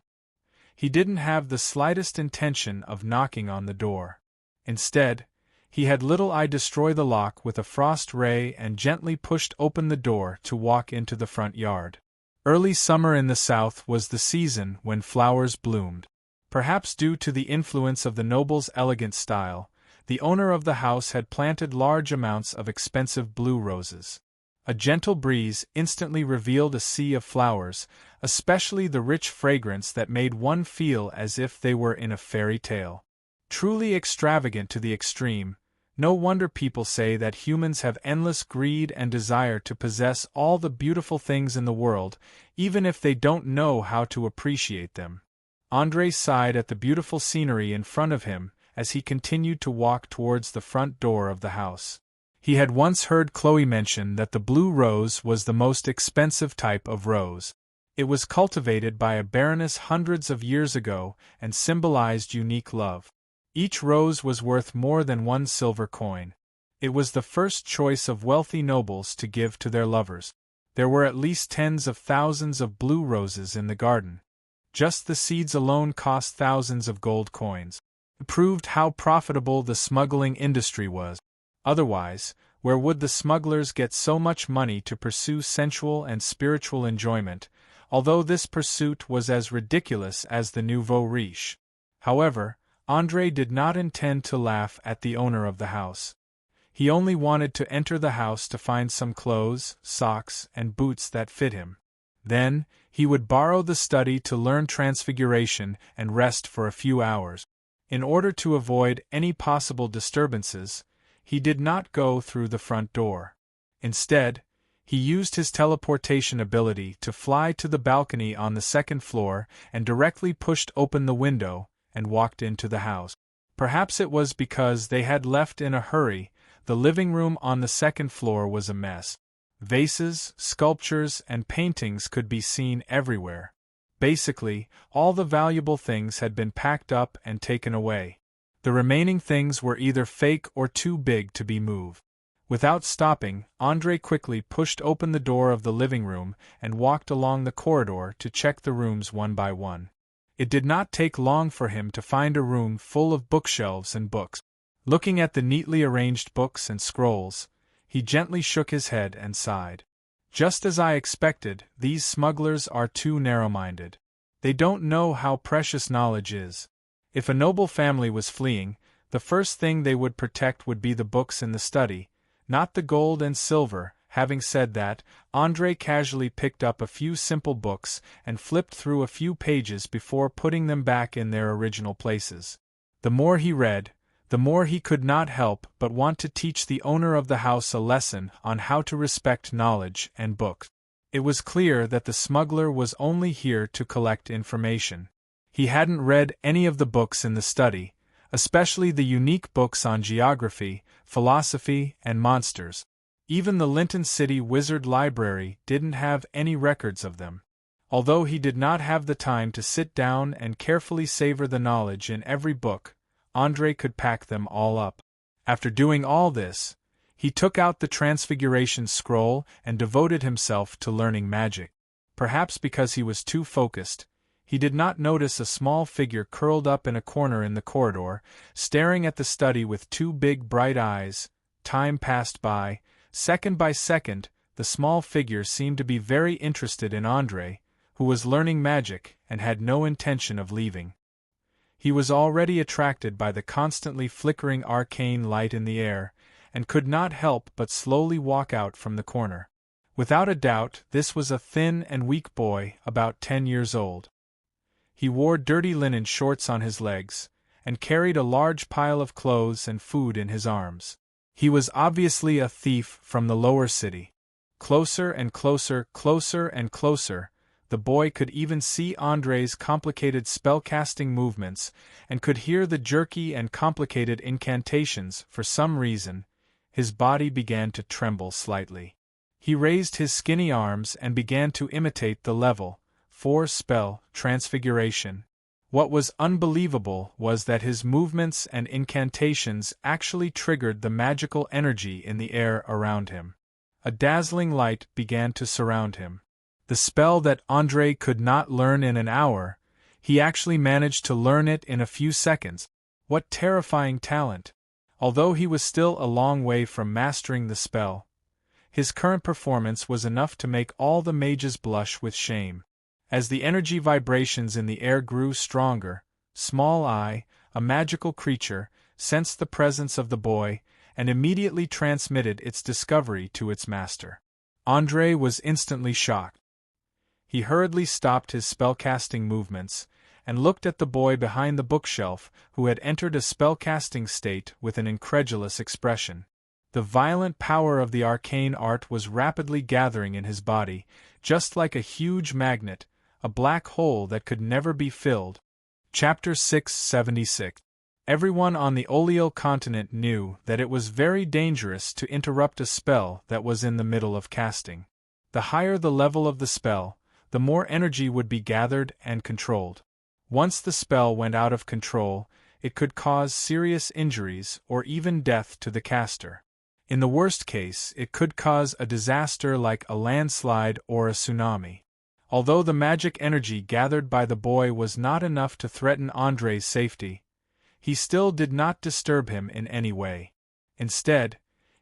He didn't have the slightest intention of knocking on the door. Instead, he had Little Eye destroy the lock with a frost ray and gently pushed open the door to walk into the front yard. Early summer in the south was the season when flowers bloomed. Perhaps due to the influence of the noble's elegant style, the owner of the house had planted large amounts of expensive blue roses. A gentle breeze instantly revealed a sea of flowers, especially the rich fragrance that made one feel as if they were in a fairy tale. Truly extravagant to the extreme, no wonder people say that humans have endless greed and desire to possess all the beautiful things in the world, even if they don't know how to appreciate them. André sighed at the beautiful scenery in front of him as he continued to walk towards the front door of the house. He had once heard Chloe mention that the blue rose was the most expensive type of rose. It was cultivated by a baroness hundreds of years ago and symbolized unique love. Each rose was worth more than 1 silver coin. It was the first choice of wealthy nobles to give to their lovers. There were at least tens of thousands of blue roses in the garden. Just the seeds alone cost thousands of gold coins. It proved how profitable the smuggling industry was. Otherwise, where would the smugglers get so much money to pursue sensual and spiritual enjoyment, although this pursuit was as ridiculous as the nouveau riche? However, André did not intend to laugh at the owner of the house. He only wanted to enter the house to find some clothes, socks, and boots that fit him. Then, he would borrow the study to learn transfiguration and rest for a few hours. In order to avoid any possible disturbances, he did not go through the front door. Instead, he used his teleportation ability to fly to the balcony on the second floor and directly pushed open the window and walked into the house. Perhaps it was because they had left in a hurry, the living room on the second floor was a mess. Vases, sculptures, and paintings could be seen everywhere. Basically, all the valuable things had been packed up and taken away. The remaining things were either fake or too big to be moved. Without stopping, André quickly pushed open the door of the living room and walked along the corridor to check the rooms one by one. It did not take long for him to find a room full of bookshelves and books. Looking at the neatly arranged books and scrolls, he gently shook his head and sighed. Just as I expected, these smugglers are too narrow-minded. They don't know how precious knowledge is. If a noble family was fleeing, the first thing they would protect would be the books in the study, not the gold and silver. Having said that, André casually picked up a few simple books and flipped through a few pages before putting them back in their original places. The more he read, the more he could not help but want to teach the owner of the house a lesson on how to respect knowledge and books. It was clear that the smuggler was only here to collect information. He hadn't read any of the books in the study, especially the unique books on geography, philosophy, and monsters. Even the Linton City Wizard Library didn't have any records of them. Although he did not have the time to sit down and carefully savor the knowledge in every book, André could pack them all up. After doing all this, he took out the Transfiguration scroll and devoted himself to learning magic. Perhaps because he was too focused, he did not notice a small figure curled up in a corner in the corridor, staring at the study with two big bright eyes. Time passed by. Second by second, the small figure seemed to be very interested in Andrei, who was learning magic and had no intention of leaving. He was already attracted by the constantly flickering arcane light in the air, and could not help but slowly walk out from the corner. Without a doubt, this was a thin and weak boy about 10 years old. He wore dirty linen shorts on his legs, and carried a large pile of clothes and food in his arms. He was obviously a thief from the lower city. Closer and closer, closer and closer, the boy could even see Andrei's complicated spellcasting movements, and could hear the jerky and complicated incantations. For some reason, his body began to tremble slightly. He raised his skinny arms and began to imitate the level 4 spell, Transfiguration. What was unbelievable was that his movements and incantations actually triggered the magical energy in the air around him. A dazzling light began to surround him. The spell that Andrei could not learn in an hour, he actually managed to learn it in a few seconds. What terrifying talent! Although he was still a long way from mastering the spell, his current performance was enough to make all the mages blush with shame. As the energy vibrations in the air grew stronger, Small Eye, a magical creature, sensed the presence of the boy, and immediately transmitted its discovery to its master. Andrei was instantly shocked. He hurriedly stopped his spellcasting movements, and looked at the boy behind the bookshelf, who had entered a spellcasting state with an incredulous expression. The violent power of the arcane art was rapidly gathering in his body, just like a huge magnet, a black hole that could never be filled. Chapter 676. Everyone on the Olio continent knew that it was very dangerous to interrupt a spell that was in the middle of casting. The higher the level of the spell, the more energy would be gathered and controlled. Once the spell went out of control, it could cause serious injuries or even death to the caster. In the worst case, it could cause a disaster like a landslide or a tsunami. Although the magic energy gathered by the boy was not enough to threaten Andrei's safety, he still did not disturb him in any way. Instead,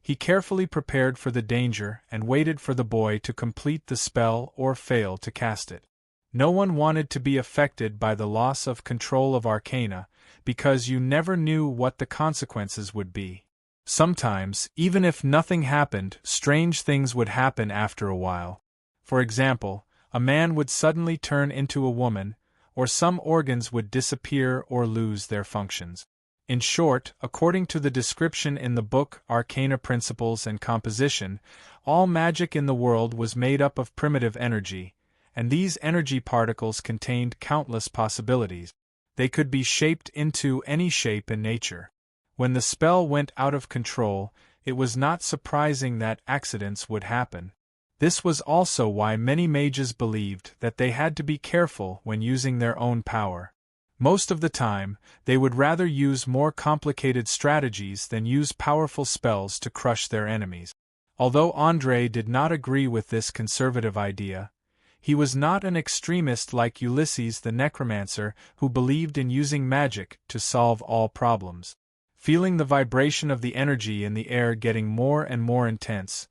he carefully prepared for the danger and waited for the boy to complete the spell or fail to cast it. No one wanted to be affected by the loss of control of Arcana, because you never knew what the consequences would be. Sometimes, even if nothing happened, strange things would happen after a while. For example, a man would suddenly turn into a woman, or some organs would disappear or lose their functions. In short, according to the description in the book Arcana Principles and Composition, all magic in the world was made up of primitive energy, and these energy particles contained countless possibilities. They could be shaped into any shape in nature. When the spell went out of control, it was not surprising that accidents would happen. This was also why many mages believed that they had to be careful when using their own power. Most of the time, they would rather use more complicated strategies than use powerful spells to crush their enemies. Although Andrei did not agree with this conservative idea, he was not an extremist like Ulysses the necromancer who believed in using magic to solve all problems. Feeling the vibration of the energy in the air getting more and more intense,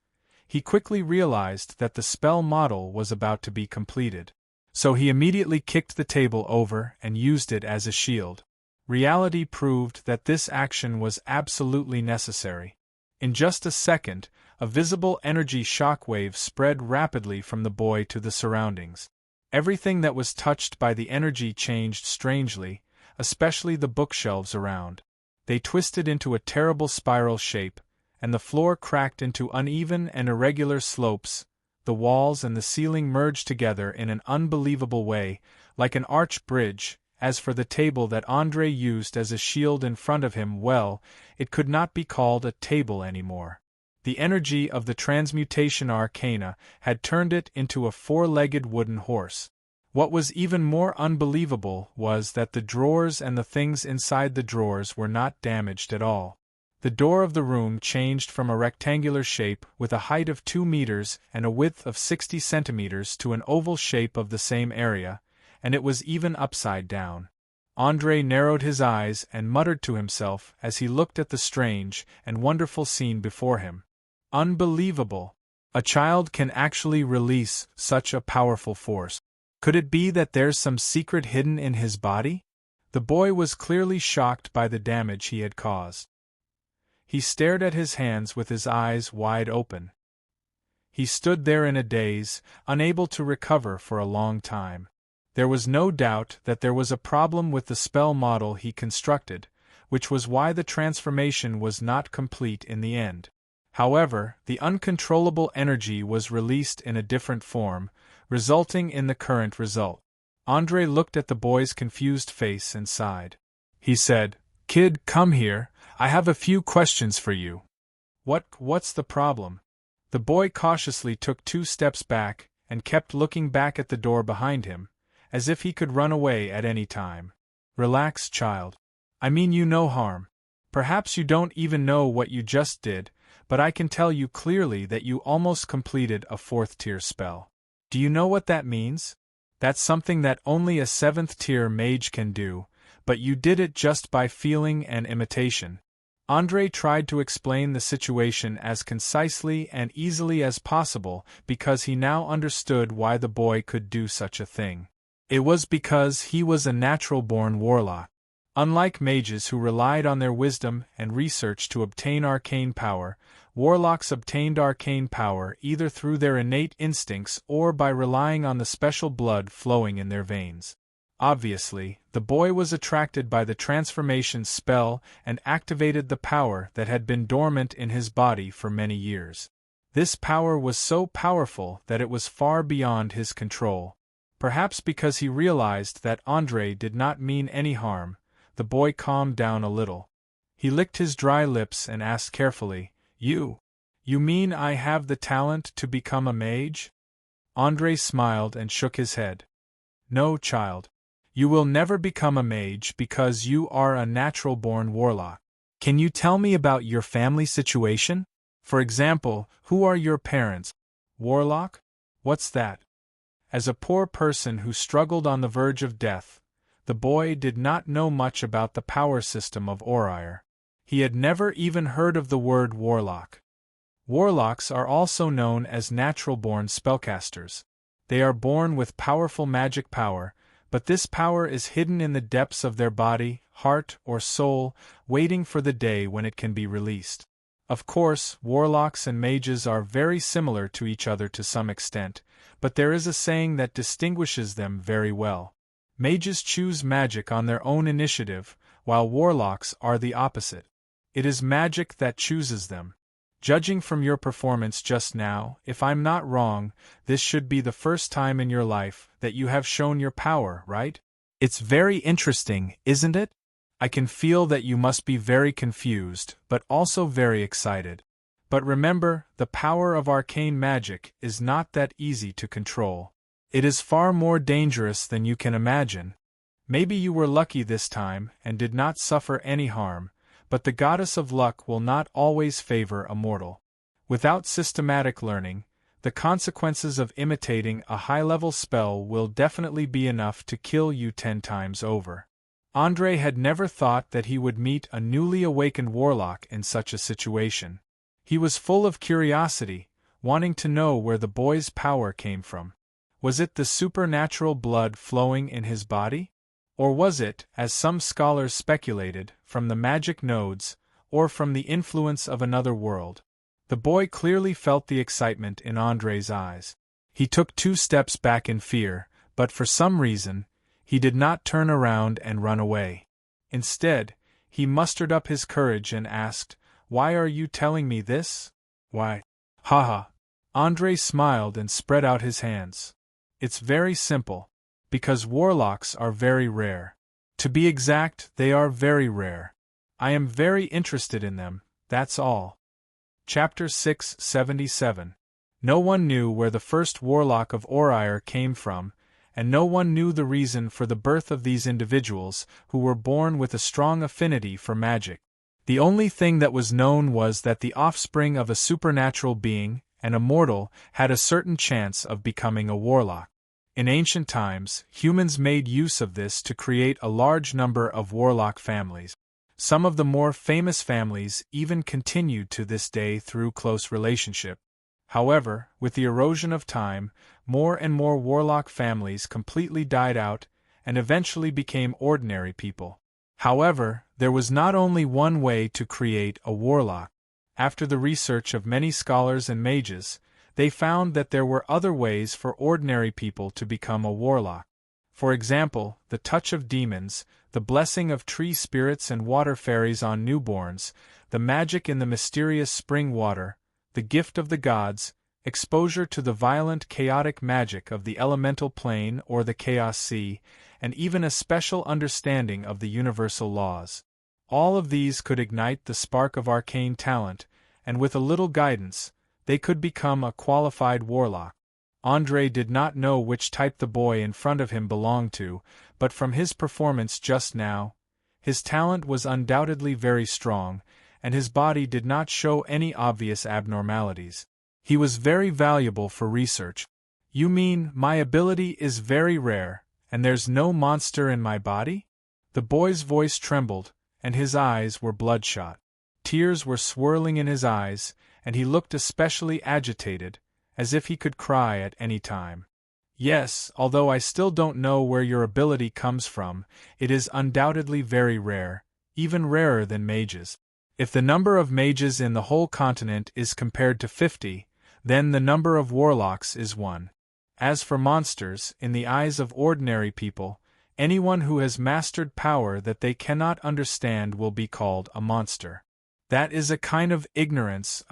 he quickly realized that the spell model was about to be completed. So he immediately kicked the table over and used it as a shield. Reality proved that this action was absolutely necessary. In just a second, a visible energy shockwave spread rapidly from the boy to the surroundings. Everything that was touched by the energy changed strangely, especially the bookshelves around. They twisted into a terrible spiral shape, and the floor cracked into uneven and irregular slopes. The walls and the ceiling merged together in an unbelievable way, like an arched bridge. As for the table that Andrei used as a shield in front of him, well, it could not be called a table anymore. The energy of the transmutation arcana had turned it into a four-legged wooden horse. What was even more unbelievable was that the drawers and the things inside the drawers were not damaged at all. The door of the room changed from a rectangular shape with a height of 2 meters and a width of 60 centimeters to an oval shape of the same area, and it was even upside down. André narrowed his eyes and muttered to himself as he looked at the strange and wonderful scene before him. Unbelievable! A child can actually release such a powerful force. Could it be that there's some secret hidden in his body? The boy was clearly shocked by the damage he had caused. He stared at his hands with his eyes wide open. He stood there in a daze, unable to recover for a long time. There was no doubt that there was a problem with the spell model he constructed, which was why the transformation was not complete in the end. However, the uncontrollable energy was released in a different form, resulting in the current result. André looked at the boy's confused face and sighed. He said, "Kid, come here. I have a few questions for you." What's the problem?" The boy cautiously took 2 steps back and kept looking back at the door behind him, as if he could run away at any time. "Relax, child. I mean you no harm. Perhaps you don't even know what you just did, but I can tell you clearly that you almost completed a 4th-tier spell. Do you know what that means? That's something that only a 7th-tier mage can do, but you did it just by feeling and imitation." André tried to explain the situation as concisely and easily as possible because he now understood why the boy could do such a thing. It was because he was a natural-born warlock. Unlike mages who relied on their wisdom and research to obtain arcane power, warlocks obtained arcane power either through their innate instincts or by relying on the special blood flowing in their veins. Obviously, the boy was attracted by the transformation spell and activated the power that had been dormant in his body for many years. This power was so powerful that it was far beyond his control. Perhaps because he realized that André did not mean any harm, the boy calmed down a little. He licked his dry lips and asked carefully, You mean I have the talent to become a mage?" André smiled and shook his head. "No, child. You will never become a mage because you are a natural-born warlock. Can you tell me about your family situation? For example, who are your parents?" "Warlock? What's that?" As a poor person who struggled on the verge of death, the boy did not know much about the power system of Audiobook. He had never even heard of the word warlock. Warlocks are also known as natural-born spellcasters. They are born with powerful magic power, but this power is hidden in the depths of their body, heart, or soul, waiting for the day when it can be released. Of course, warlocks and mages are very similar to each other to some extent, but there is a saying that distinguishes them very well. Mages choose magic on their own initiative, while warlocks are the opposite. It is magic that chooses them. Judging from your performance just now, if I'm not wrong, this should be the first time in your life that you have shown your power, right? It's very interesting, isn't it? I can feel that you must be very confused, but also very excited. But remember, the power of arcane magic is not that easy to control. It is far more dangerous than you can imagine. Maybe you were lucky this time and did not suffer any harm, but the goddess of luck will not always favor a mortal. Without systematic learning, the consequences of imitating a high-level spell will definitely be enough to kill you 10 times over. André had never thought that he would meet a newly awakened warlock in such a situation. He was full of curiosity, wanting to know where the boy's power came from. Was it the supernatural blood flowing in his body? Or was it, as some scholars speculated, from the magic nodes, or from the influence of another world? The boy clearly felt the excitement in André's eyes. He took 2 steps back in fear, but for some reason, he did not turn around and run away. Instead, he mustered up his courage and asked, "Why are you telling me this?" "Why? Haha." André smiled and spread out his hands. "It's very simple. Because warlocks are very rare. To be exact, they are very rare. I am very interested in them, that's all." Chapter 677. No one knew where the first warlock of Audiobook came from, and no one knew the reason for the birth of these individuals, who were born with a strong affinity for magic. The only thing that was known was that the offspring of a supernatural being, an immortal, had a certain chance of becoming a warlock. In ancient times, humans made use of this to create a large number of warlock families. Some of the more famous families even continued to this day through close relationship. However, with the erosion of time, more and more warlock families completely died out and eventually became ordinary people. However, there was not only one way to create a warlock. After the research of many scholars and mages, they found that there were other ways for ordinary people to become a warlock. For example, the touch of demons, the blessing of tree spirits and water fairies on newborns, the magic in the mysterious spring water, the gift of the gods, exposure to the violent chaotic magic of the elemental plane or the chaos sea, and even a special understanding of the universal laws. All of these could ignite the spark of arcane talent, and with a little guidance, they could become a qualified warlock. André did not know which type the boy in front of him belonged to, but from his performance just now, his talent was undoubtedly very strong, and his body did not show any obvious abnormalities. He was very valuable for research. You mean, my ability is very rare, and there's no monster in my body? The boy's voice trembled, and his eyes were bloodshot. Tears were swirling in his eyes, and he looked especially agitated, as if he could cry at any time. Yes, although I still don't know where your ability comes from, it is undoubtedly very rare, even rarer than mages. If the number of mages in the whole continent is compared to 50, then the number of warlocks is 1. As for monsters, in the eyes of ordinary people, anyone who has mastered power that they cannot understand will be called a monster. That is a kind of ignorance,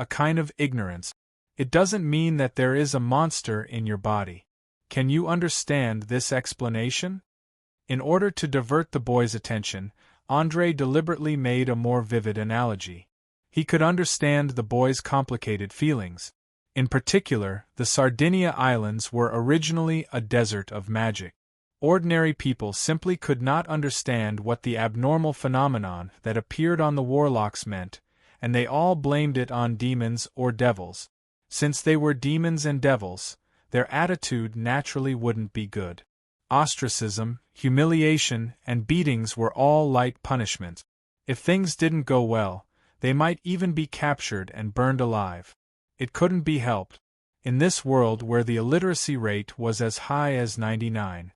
It doesn't mean that there is a monster in your body. Can you understand this explanation? In order to divert the boy's attention, André deliberately made a more vivid analogy. He could understand the boy's complicated feelings. In particular, the Sardinia Islands were originally a desert of magic. Ordinary people simply could not understand what the abnormal phenomenon that appeared on the warlocks meant, and they all blamed it on demons or devils. Since they were demons and devils, their attitude naturally wouldn't be good. Ostracism, humiliation, and beatings were all light punishment. If things didn't go well, they might even be captured and burned alive. It couldn't be helped. In this world where the illiteracy rate was as high as 99%,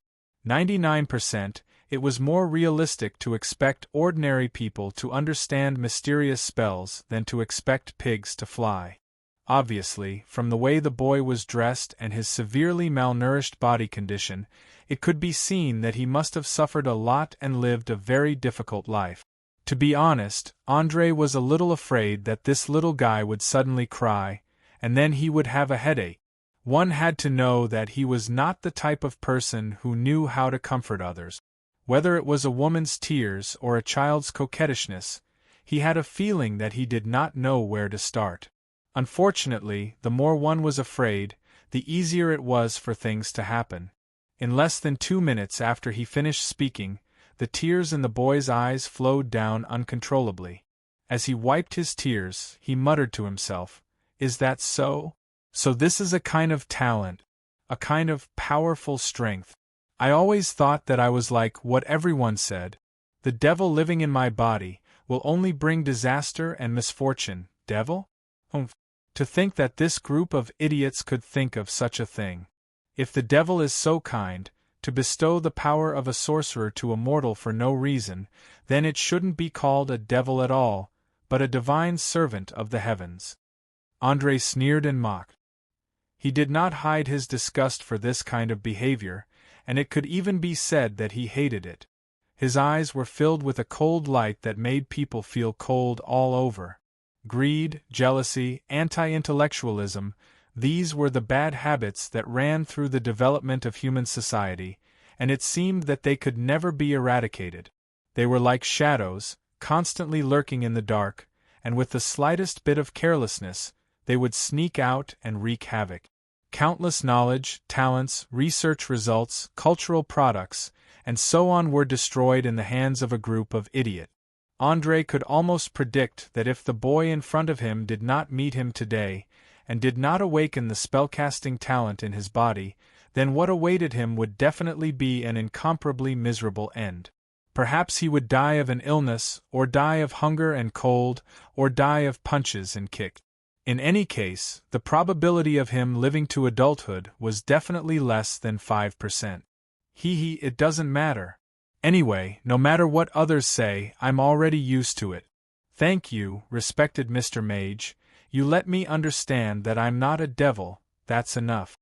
it was more realistic to expect ordinary people to understand mysterious spells than to expect pigs to fly. Obviously, from the way the boy was dressed and his severely malnourished body condition, it could be seen that he must have suffered a lot and lived a very difficult life. To be honest, André was a little afraid that this little guy would suddenly cry, and then he would have a headache. One had to know that he was not the type of person who knew how to comfort others. Whether it was a woman's tears or a child's coquettishness, he had a feeling that he did not know where to start. Unfortunately, the more one was afraid, the easier it was for things to happen. In less than 2 minutes after he finished speaking, the tears in the boy's eyes flowed down uncontrollably. As he wiped his tears, he muttered to himself, "Is that so? So this is a kind of talent, a kind of powerful strength. I always thought that I was like what everyone said. The devil living in my body will only bring disaster and misfortune. Devil? Humph. To think that this group of idiots could think of such a thing. If the devil is so kind, to bestow the power of a sorcerer to a mortal for no reason, then it shouldn't be called a devil at all, but a divine servant of the heavens." André sneered and mocked. He did not hide his disgust for this kind of behavior, and it could even be said that he hated it. His eyes were filled with a cold light that made people feel cold all over. Greed, jealousy, anti-intellectualism, these were the bad habits that ran through the development of human society, and it seemed that they could never be eradicated. They were like shadows, constantly lurking in the dark, and with the slightest bit of carelessness, they would sneak out and wreak havoc. Countless knowledge, talents, research results, cultural products, and so on were destroyed in the hands of a group of idiots. André could almost predict that if the boy in front of him did not meet him today, and did not awaken the spellcasting talent in his body, then what awaited him would definitely be an incomparably miserable end. Perhaps he would die of an illness, or die of hunger and cold, or die of punches and kicks. In any case, the probability of him living to adulthood was definitely less than 5%. It doesn't matter. Anyway, no matter what others say, I'm already used to it. Thank you, respected Mr. Mage. You let me understand that I'm not a devil, that's enough.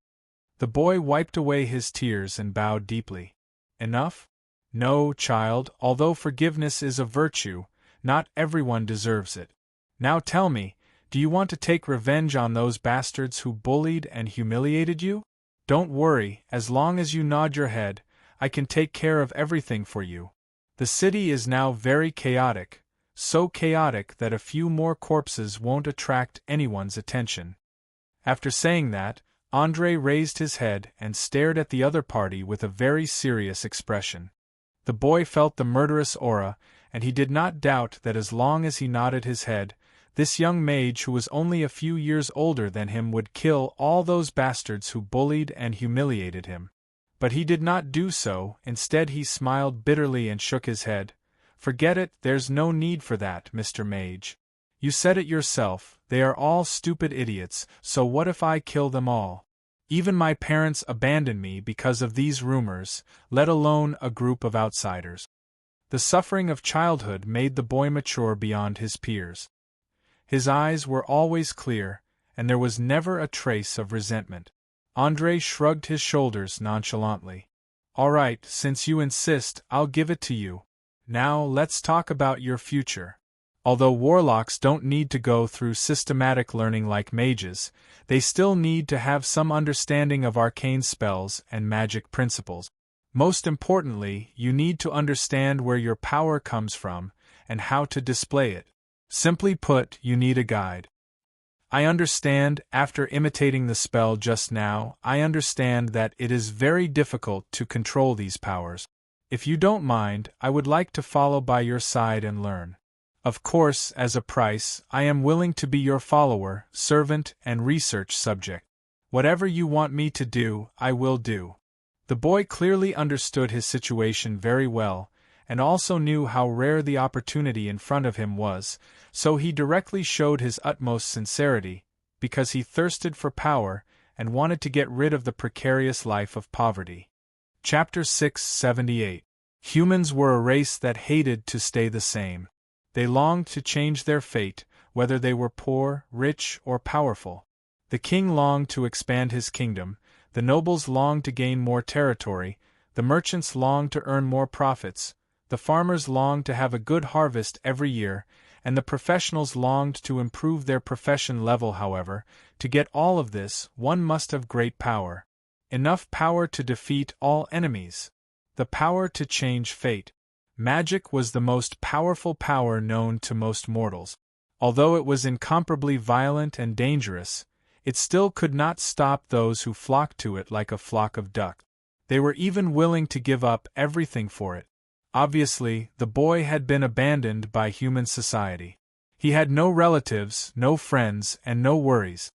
The boy wiped away his tears and bowed deeply. Enough? No, child, although forgiveness is a virtue, not everyone deserves it. Now tell me, do you want to take revenge on those bastards who bullied and humiliated you? Don't worry, as long as you nod your head, I can take care of everything for you. The city is now very chaotic, so chaotic that a few more corpses won't attract anyone's attention. After saying that, André raised his head and stared at the other party with a very serious expression. The boy felt the murderous aura, and he did not doubt that as long as he nodded his head, this young mage who was only a few years older than him would kill all those bastards who bullied and humiliated him. But he did not do so, instead he smiled bitterly and shook his head. Forget it, there's no need for that, Mr. Mage. You said it yourself, they are all stupid idiots, so what if I kill them all? Even my parents abandoned me because of these rumors, let alone a group of outsiders. The suffering of childhood made the boy mature beyond his peers. His eyes were always clear, and there was never a trace of resentment. André shrugged his shoulders nonchalantly. All right, since you insist, I'll give it to you. Now let's talk about your future. Although warlocks don't need to go through systematic learning like mages, they still need to have some understanding of arcane spells and magic principles. Most importantly, you need to understand where your power comes from and how to display it. Simply put, you need a guide. I understand, after imitating the spell just now, I understand that it is very difficult to control these powers. If you don't mind, I would like to follow by your side and learn. Of course, as a price, I am willing to be your follower, servant, and research subject. Whatever you want me to do, I will do. The boy clearly understood his situation very well, and also knew how rare the opportunity in front of him was, so he directly showed his utmost sincerity, because he thirsted for power and wanted to get rid of the precarious life of poverty. Chapter 678. Humans were a race that hated to stay the same. They longed to change their fate, whether they were poor, rich, or powerful. The king longed to expand his kingdom, the nobles longed to gain more territory, the merchants longed to earn more profits, the farmers longed to have a good harvest every year, and the professionals longed to improve their profession level. However, to get all of this, one must have great power. Enough power to defeat all enemies. The power to change fate. Magic was the most powerful power known to most mortals. Although it was incomparably violent and dangerous, it still could not stop those who flocked to it like a flock of ducks. They were even willing to give up everything for it. Obviously, the boy had been abandoned by human society. He had no relatives, no friends, and no worries.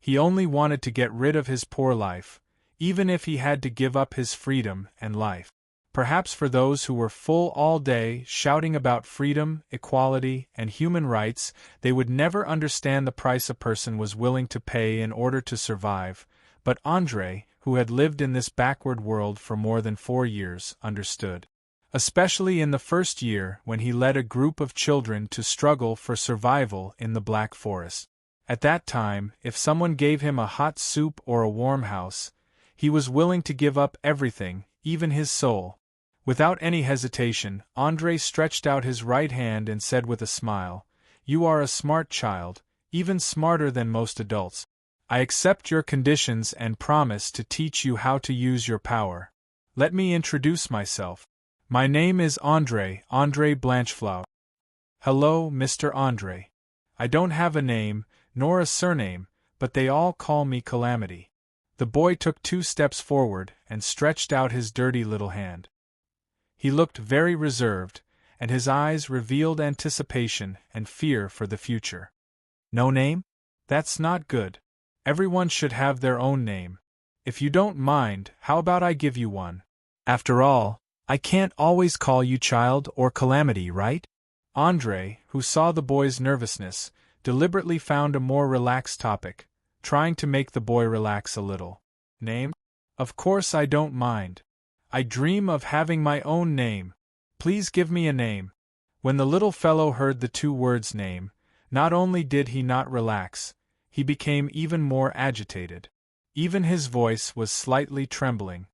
He only wanted to get rid of his poor life, even if he had to give up his freedom and life. Perhaps for those who were full all day shouting about freedom, equality, and human rights, they would never understand the price a person was willing to pay in order to survive, but André, who had lived in this backward world for more than 4 years, understood. Especially in the first year when he led a group of children to struggle for survival in the Black Forest. At that time, if someone gave him a hot soup or a warm house, he was willing to give up everything, even his soul. Without any hesitation, André stretched out his right hand and said with a smile, "You are a smart child, even smarter than most adults. I accept your conditions and promise to teach you how to use your power. Let me introduce myself. My name is André Blanchefleur. Hello, Mr. André. I don't have a name, nor a surname, but they all call me Calamity." The boy took 2 steps forward and stretched out his dirty little hand. He looked very reserved, and his eyes revealed anticipation and fear for the future. No name? That's not good. Everyone should have their own name. If you don't mind, how about I give you one? After all, I can't always call you Child or Calamity, right? Andre, who saw the boy's nervousness, deliberately found a more relaxed topic, trying to make the boy relax a little. Name? Of course I don't mind. I dream of having my own name. Please give me a name. When the little fellow heard the two words name, not only did he not relax, he became even more agitated. Even his voice was slightly trembling.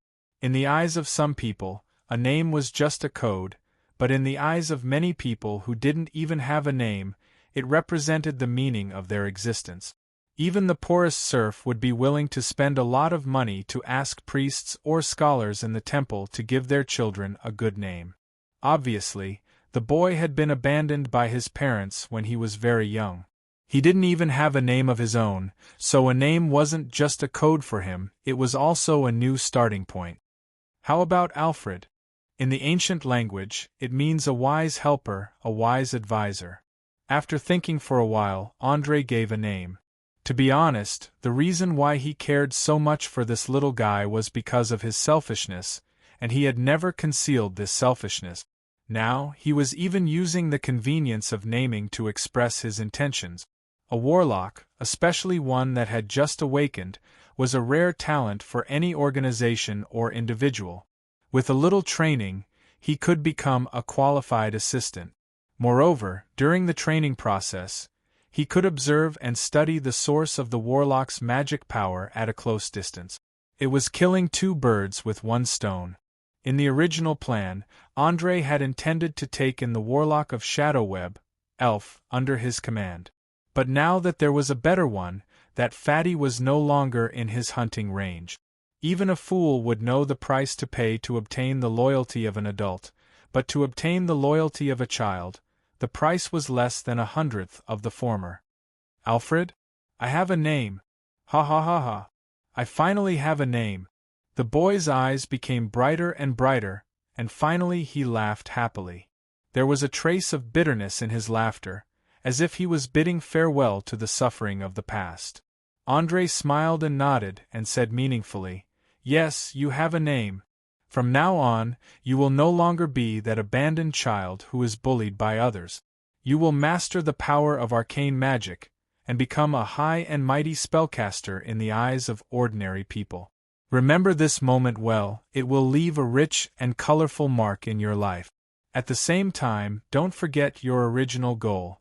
In the eyes of some people, a name was just a code, but in the eyes of many people who didn't even have a name, it represented the meaning of their existence. Even the poorest serf would be willing to spend a lot of money to ask priests or scholars in the temple to give their children a good name. Obviously, the boy had been abandoned by his parents when he was very young. He didn't even have a name of his own, so a name wasn't just a code for him, it was also a new starting point. How about Alfred? In the ancient language, it means a wise helper, a wise advisor. After thinking for a while, Andre gave a name. To be honest, the reason why he cared so much for this little guy was because of his selfishness, and he had never concealed this selfishness. Now, he was even using the convenience of naming to express his intentions. A warlock, especially one that had just awakened, was a rare talent for any organization or individual. With a little training, he could become a qualified assistant. Moreover, during the training process, he could observe and study the source of the warlock's magic power at a close distance. It was killing two birds with one stone. In the original plan, Andre had intended to take in the warlock of Shadowweb, Elf, under his command. But now that there was a better one, that fatty was no longer in his hunting range. Even a fool would know the price to pay to obtain the loyalty of an adult, but to obtain the loyalty of a child, the price was less than 1/100th of the former. Alfred? I have a name. Ha ha ha ha. I finally have a name. The boy's eyes became brighter and brighter, and finally he laughed happily. There was a trace of bitterness in his laughter, as if he was bidding farewell to the suffering of the past. Andre smiled and nodded and said meaningfully, "Yes, you have a name. From now on, you will no longer be that abandoned child who is bullied by others. You will master the power of arcane magic, and become a high and mighty spellcaster in the eyes of ordinary people. Remember this moment well, it will leave a rich and colorful mark in your life. At the same time, don't forget your original goal.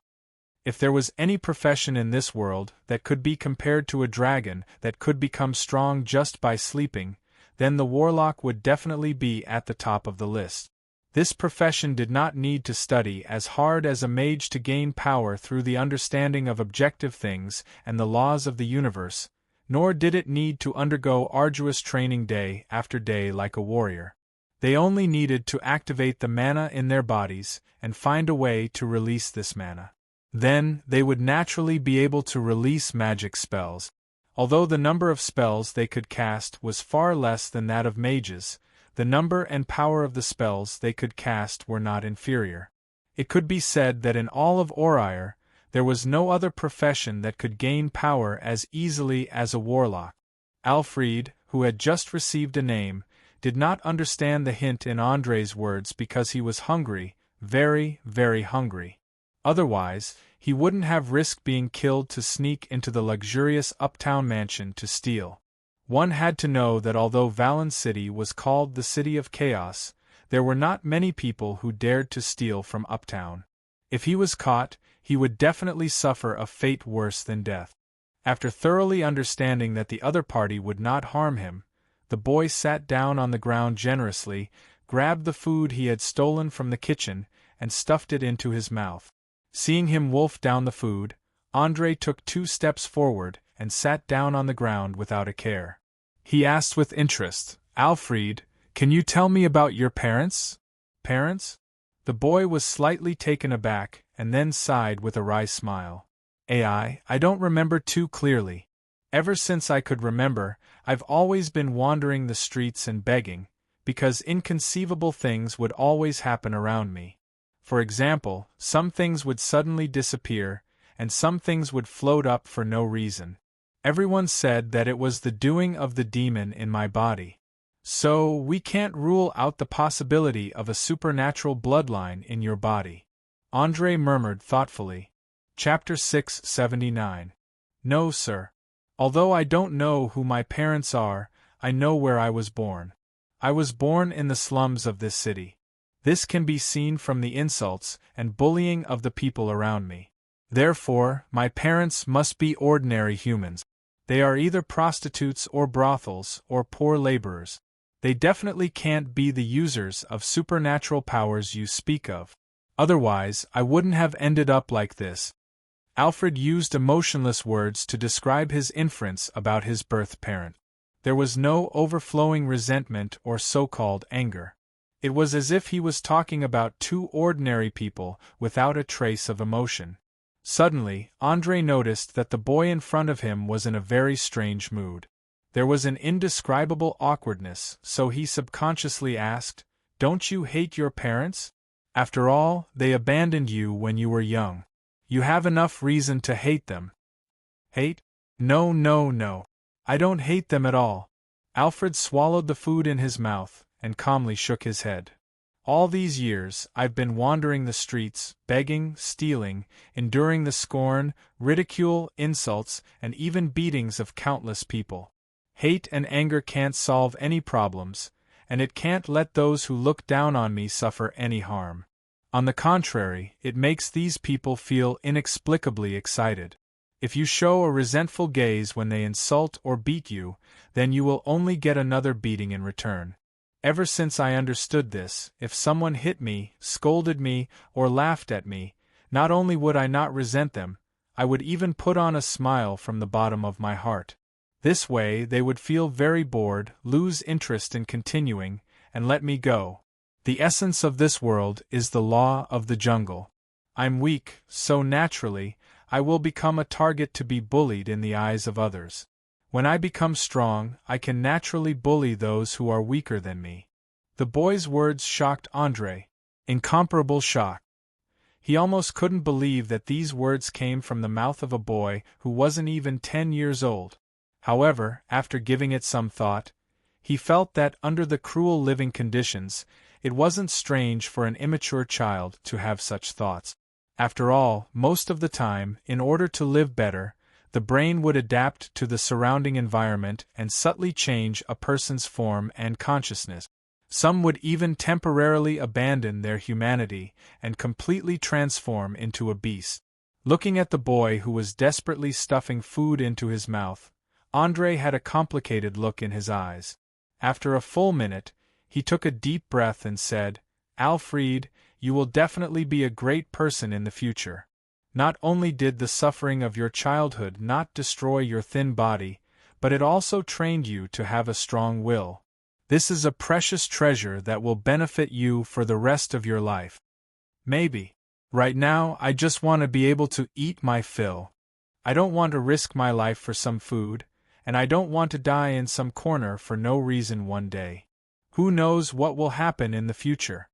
If there was any profession in this world that could be compared to a dragon that could become strong just by sleeping, then the warlock would definitely be at the top of the list. This profession did not need to study as hard as a mage to gain power through the understanding of objective things and the laws of the universe, nor did it need to undergo arduous training day after day like a warrior. They only needed to activate the mana in their bodies and find a way to release this mana. Then, they would naturally be able to release magic spells. Although the number of spells they could cast was far less than that of mages, the number and power of the spells they could cast were not inferior. It could be said that in all of Orire, there was no other profession that could gain power as easily as a warlock. Alfred, who had just received a name, did not understand the hint in Andre's words because he was hungry, very, very hungry. Otherwise, he wouldn't have risked being killed to sneak into the luxurious uptown mansion to steal. One had to know that although Valen City was called the City of Chaos, there were not many people who dared to steal from uptown. If he was caught, he would definitely suffer a fate worse than death. After thoroughly understanding that the other party would not harm him, the boy sat down on the ground generously, grabbed the food he had stolen from the kitchen, and stuffed it into his mouth. Seeing him wolf down the food, Andre took 2 steps forward and sat down on the ground without a care. He asked with interest, "Alfred, can you tell me about your parents?" "Parents?" The boy was slightly taken aback and then sighed with a wry smile. I don't remember too clearly. Ever since I could remember, I've always been wandering the streets and begging, because inconceivable things would always happen around me. For example, some things would suddenly disappear, and some things would float up for no reason. Everyone said that it was the doing of the demon in my body. So, we can't rule out the possibility of a supernatural bloodline in your body. Andre murmured thoughtfully. Chapter 679. No, sir. Although I don't know who my parents are, I know where I was born. I was born in the slums of this city. This can be seen from the insults and bullying of the people around me. Therefore, my parents must be ordinary humans. They are either prostitutes or brothels or poor laborers. They definitely can't be the users of supernatural powers you speak of. Otherwise, I wouldn't have ended up like this. Alfred used emotionless words to describe his inference about his birth parent. There was no overflowing resentment or so-called anger. It was as if he was talking about two ordinary people without a trace of emotion. Suddenly, Andre noticed that the boy in front of him was in a very strange mood. There was an indescribable awkwardness, so he subconsciously asked, "Don't you hate your parents? After all, they abandoned you when you were young. You have enough reason to hate them." Hate? No, no, no. I don't hate them at all. Alfred swallowed the food in his mouth and calmly shook his head. All these years, I've been wandering the streets, begging, stealing, enduring the scorn, ridicule, insults, and even beatings of countless people. Hate and anger can't solve any problems, and it can't let those who look down on me suffer any harm. On the contrary, it makes these people feel inexplicably excited. If you show a resentful gaze when they insult or beat you, then you will only get another beating in return. Ever since I understood this, if someone hit me, scolded me, or laughed at me, not only would I not resent them, I would even put on a smile from the bottom of my heart. This way they would feel very bored, lose interest in continuing, and let me go. The essence of this world is the law of the jungle. I'm weak, so naturally, I will become a target to be bullied in the eyes of others. When I become strong, I can naturally bully those who are weaker than me. The boy's words shocked Andre. Incomparable shock. He almost couldn't believe that these words came from the mouth of a boy who wasn't even 10 years old. However, after giving it some thought, he felt that under the cruel living conditions, it wasn't strange for an immature child to have such thoughts. After all, most of the time, in order to live better, the brain would adapt to the surrounding environment and subtly change a person's form and consciousness. Some would even temporarily abandon their humanity and completely transform into a beast. Looking at the boy who was desperately stuffing food into his mouth, Andre had a complicated look in his eyes. After a full minute, he took a deep breath and said, "Alfred, you will definitely be a great person in the future. Not only did the suffering of your childhood not destroy your thin body, but it also trained you to have a strong will. This is a precious treasure that will benefit you for the rest of your life. Maybe. Right now, I just want to be able to eat my fill. I don't want to risk my life for some food, and I don't want to die in some corner for no reason one day. Who knows what will happen in the future?"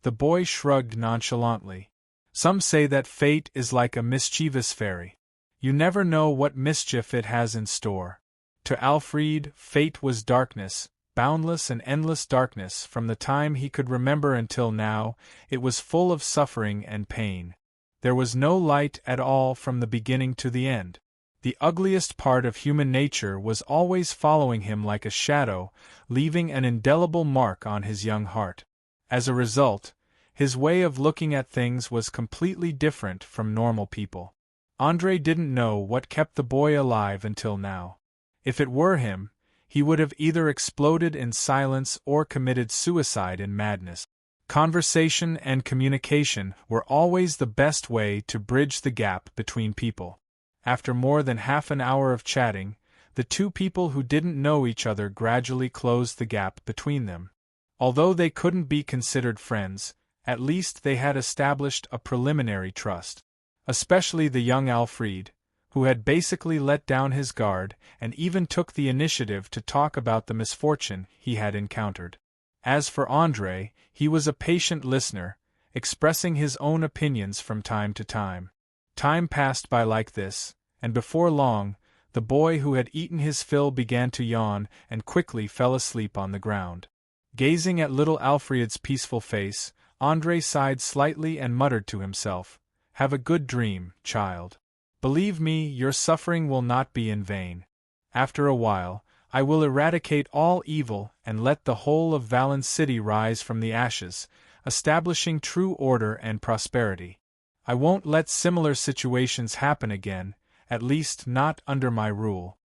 The boy shrugged nonchalantly. Some say that fate is like a mischievous fairy. You never know what mischief it has in store. To Alfred, fate was darkness, boundless and endless darkness from the time he could remember until now. It was full of suffering and pain. There was no light at all from the beginning to the end. The ugliest part of human nature was always following him like a shadow, leaving an indelible mark on his young heart. As a result, his way of looking at things was completely different from normal people. Andre didn't know what kept the boy alive until now. If it were him, he would have either exploded in silence or committed suicide in madness. Conversation and communication were always the best way to bridge the gap between people. After more than half an hour of chatting, the two people who didn't know each other gradually closed the gap between them. Although they couldn't be considered friends, at least they had established a preliminary trust. Especially the young Alfred, who had basically let down his guard and even took the initiative to talk about the misfortune he had encountered. As for Andre, he was a patient listener, expressing his own opinions from time to time. Time passed by like this, and before long, the boy who had eaten his fill began to yawn and quickly fell asleep on the ground. Gazing at little Alfred's peaceful face, André sighed slightly and muttered to himself, "Have a good dream, child. Believe me, your suffering will not be in vain. After a while, I will eradicate all evil and let the whole of Valence City rise from the ashes, establishing true order and prosperity. I won't let similar situations happen again, at least not under my rule."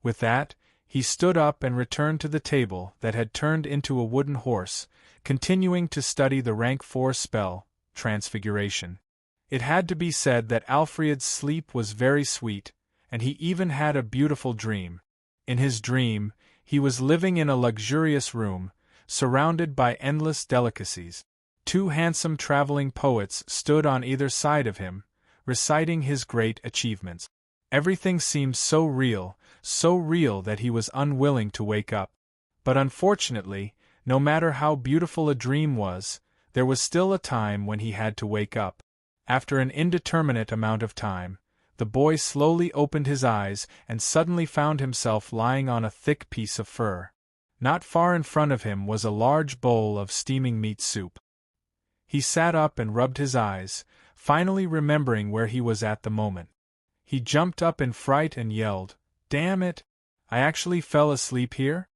With that, he stood up and returned to the table that had turned into a wooden horse, continuing to study the rank 4 spell, Transfiguration. It had to be said that Alfred's sleep was very sweet, and he even had a beautiful dream. In his dream, he was living in a luxurious room, surrounded by endless delicacies. 2 handsome traveling poets stood on either side of him, reciting his great achievements. Everything seemed so real that he was unwilling to wake up. But unfortunately, no matter how beautiful a dream was, there was still a time when he had to wake up. After an indeterminate amount of time, the boy slowly opened his eyes and suddenly found himself lying on a thick piece of fur. Not far in front of him was a large bowl of steaming meat soup. He sat up and rubbed his eyes, finally remembering where he was at the moment. He jumped up in fright and yelled, "Damn it! I actually fell asleep here?"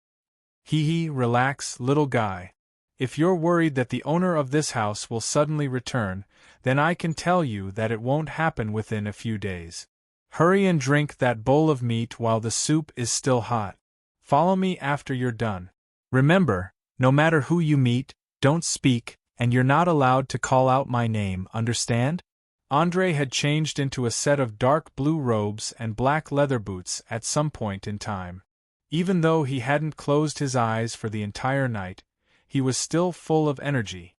"Hee, relax, little guy. If you're worried that the owner of this house will suddenly return, then I can tell you that it won't happen within a few days. Hurry and drink that bowl of meat while the soup is still hot. Follow me after you're done. Remember, no matter who you meet, don't speak, and you're not allowed to call out my name, understand?" André had changed into a set of dark blue robes and black leather boots at some point in time. Even though he hadn't closed his eyes for the entire night, he was still full of energy.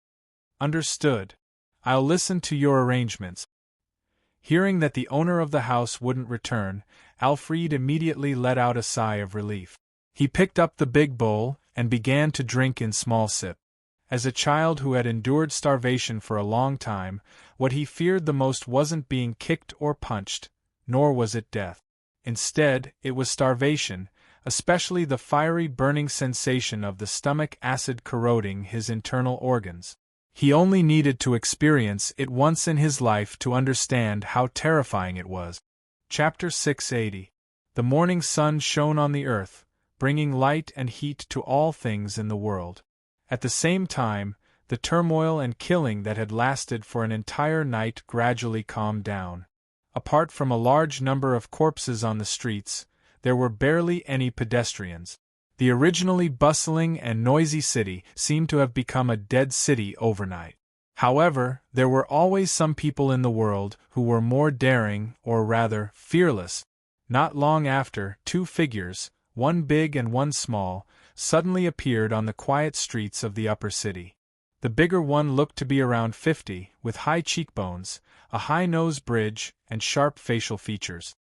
"Understood. I'll listen to your arrangements." Hearing that the owner of the house wouldn't return, Alfred immediately let out a sigh of relief. He picked up the big bowl and began to drink in small sips. As a child who had endured starvation for a long time, what he feared the most wasn't being kicked or punched, nor was it death. Instead, it was starvation, especially the fiery burning sensation of the stomach acid corroding his internal organs. He only needed to experience it once in his life to understand how terrifying it was. Chapter 680. The morning sun shone on the earth, bringing light and heat to all things in the world. At the same time, the turmoil and killing that had lasted for an entire night gradually calmed down. Apart from a large number of corpses on the streets, there were barely any pedestrians. The originally bustling and noisy city seemed to have become a dead city overnight. However, there were always some people in the world who were more daring, or rather, fearless. Not long after, 2 figures, one big and one small, suddenly appeared on the quiet streets of the upper city. The bigger one looked to be around 50, with high cheekbones, a high nose bridge, and sharp facial features.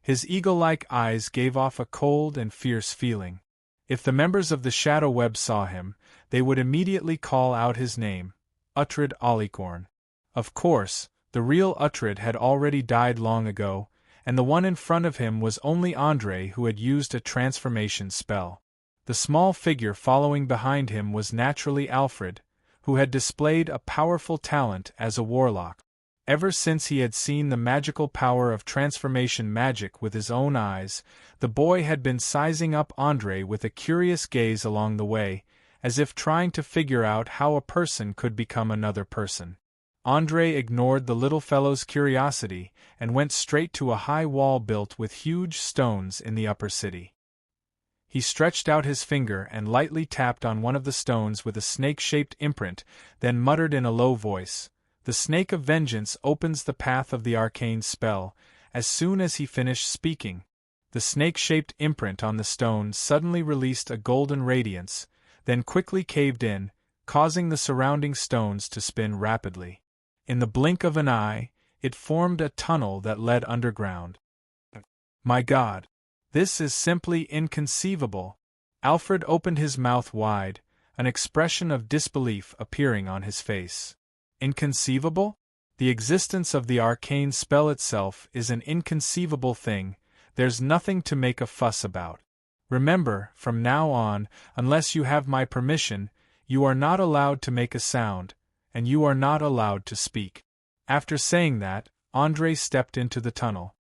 His eagle-like eyes gave off a cold and fierce feeling. If the members of the Shadow Web saw him, they would immediately call out his name, Uhtred Alicorn. Of course, the real Uhtred had already died long ago, and the one in front of him was only André, who had used a transformation spell. The small figure following behind him was naturally Alfred, who had displayed a powerful talent as a warlock. Ever since he had seen the magical power of transformation magic with his own eyes, the boy had been sizing up André with a curious gaze along the way, as if trying to figure out how a person could become another person. André ignored the little fellow's curiosity and went straight to a high wall built with huge stones in the upper city. He stretched out his finger and lightly tapped on one of the stones with a snake-shaped imprint, then muttered in a low voice, "The Snake of Vengeance opens the path of the arcane spell." As soon as he finished speaking, the snake-shaped imprint on the stone suddenly released a golden radiance, then quickly caved in, causing the surrounding stones to spin rapidly. In the blink of an eye, it formed a tunnel that led underground. "My God! This is simply inconceivable!" Alfred opened his mouth wide, an expression of disbelief appearing on his face. Inconceivable? The existence of the arcane spell itself is an inconceivable thing, there's nothing to make a fuss about. Remember, from now on, unless you have my permission, you are not allowed to make a sound, and you are not allowed to speak. After saying that, André stepped into the tunnel.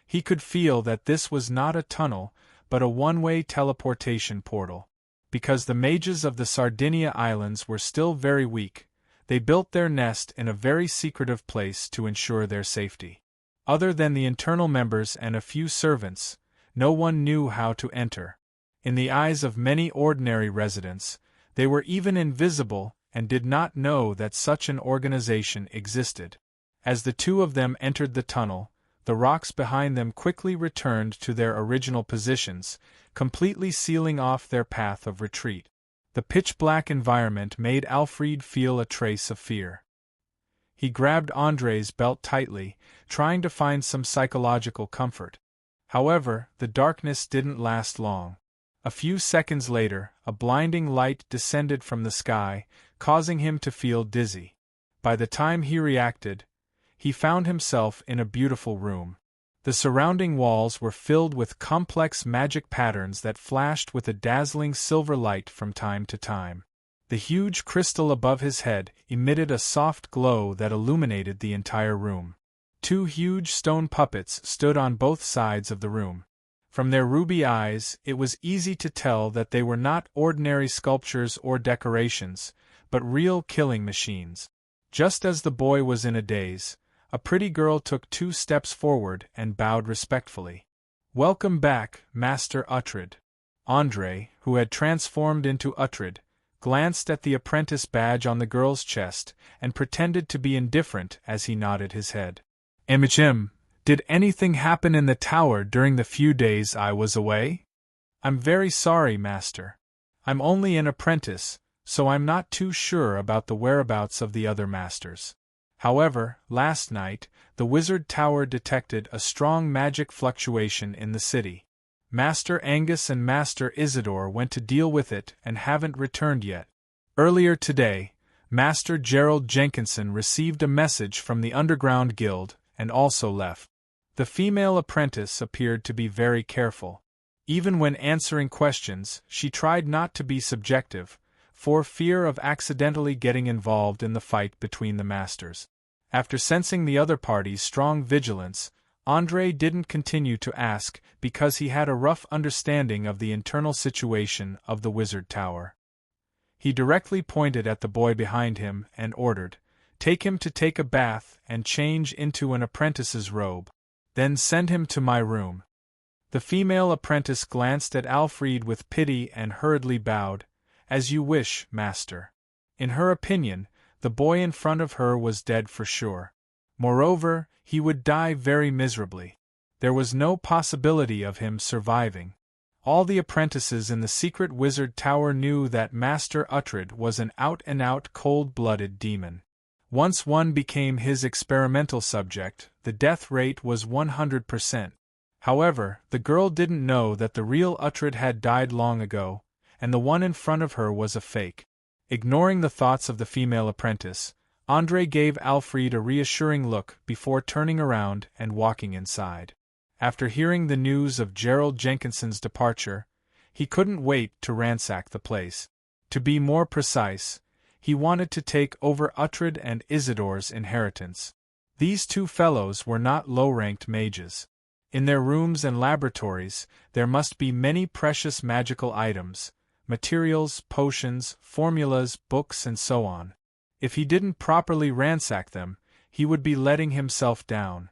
He could feel that this was not a tunnel, but a one-way teleportation portal. Because the mages of the Sardinia Islands were still very weak, they built their nest in a very secretive place to ensure their safety. Other than the internal members and a few servants, no one knew how to enter. In the eyes of many ordinary residents, they were even invisible and did not know that such an organization existed. As the two of them entered the tunnel, the rocks behind them quickly returned to their original positions, completely sealing off their path of retreat. The pitch-black environment made Alfred feel a trace of fear. He grabbed André's belt tightly, trying to find some psychological comfort. However, the darkness didn't last long. A few seconds later, a blinding light descended from the sky, causing him to feel dizzy. By the time he reacted, he found himself in a beautiful room. The surrounding walls were filled with complex magic patterns that flashed with a dazzling silver light from time to time. The huge crystal above his head emitted a soft glow that illuminated the entire room. Two huge stone puppets stood on both sides of the room. From their ruby eyes, it was easy to tell that they were not ordinary sculptures or decorations, but real killing machines. Just as the boy was in a daze, a pretty girl took 2 steps forward and bowed respectfully. "Welcome back, Master Uhtred." André, who had transformed into Uhtred, glanced at the apprentice badge on the girl's chest and pretended to be indifferent as he nodded his head. Did anything happen in the tower during the few days I was away?" "I'm very sorry, Master. I'm only an apprentice, so I'm not too sure about the whereabouts of the other masters. However, last night, the wizard tower detected a strong magic fluctuation in the city. Master Angus and Master Isidore went to deal with it and haven't returned yet. Earlier today, Master Gerald Jenkinson received a message from the Underground Guild and also left." The female apprentice appeared to be very careful. Even when answering questions, she tried not to be subjective, for fear of accidentally getting involved in the fight between the masters. After sensing the other party's strong vigilance, André didn't continue to ask because he had a rough understanding of the internal situation of the wizard tower. He directly pointed at the boy behind him and ordered, "Take him to take a bath and change into an apprentice's robe. Then send him to my room." The female apprentice glanced at Alfred with pity and hurriedly bowed, "As you wish, master." In her opinion, the boy in front of her was dead for sure. Moreover, he would die very miserably. There was no possibility of him surviving. All the apprentices in the secret wizard tower knew that Master Uhtred was an out-and-out cold-blooded demon. Once one became his experimental subject, the death rate was 100%. However, the girl didn't know that the real Uhtred had died long ago, and the one in front of her was a fake. Ignoring the thoughts of the female apprentice, André gave Alfred a reassuring look before turning around and walking inside. After hearing the news of Gerald Jenkinson's departure, he couldn't wait to ransack the place. To be more precise, he wanted to take over Uhtred and Isidore's inheritance. These two fellows were not low-ranked mages. In their rooms and laboratories, there must be many precious magical items, materials, potions, formulas, books, and so on. If he didn't properly ransack them, he would be letting himself down.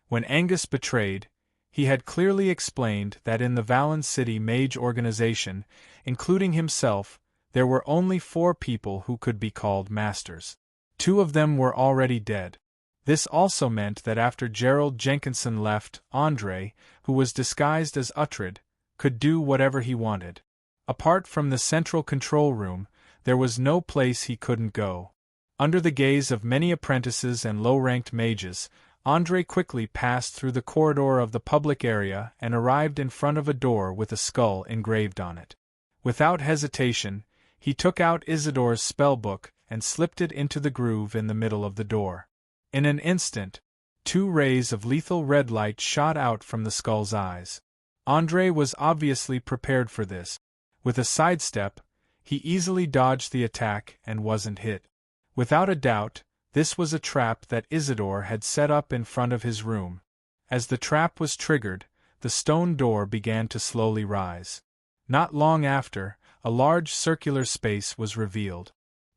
When Angus betrayed, he had clearly explained that in the Valen City Mage organization, including himself, there were only 4 people who could be called masters. 2 of them were already dead. This also meant that after Gerald Jenkinson left, André, who was disguised as Uhtred, could do whatever he wanted. Apart from the central control room, there was no place he couldn't go. Under the gaze of many apprentices and low-ranked mages, André quickly passed through the corridor of the public area and arrived in front of a door with a skull engraved on it. Without hesitation, he took out Isidore's spellbook and slipped it into the groove in the middle of the door. In an instant, 2 rays of lethal red light shot out from the skull's eyes. André was obviously prepared for this. With a sidestep, he easily dodged the attack and wasn't hit. Without a doubt, this was a trap that Isidore had set up in front of his room. As the trap was triggered, the stone door began to slowly rise. Not long after, a large circular space was revealed.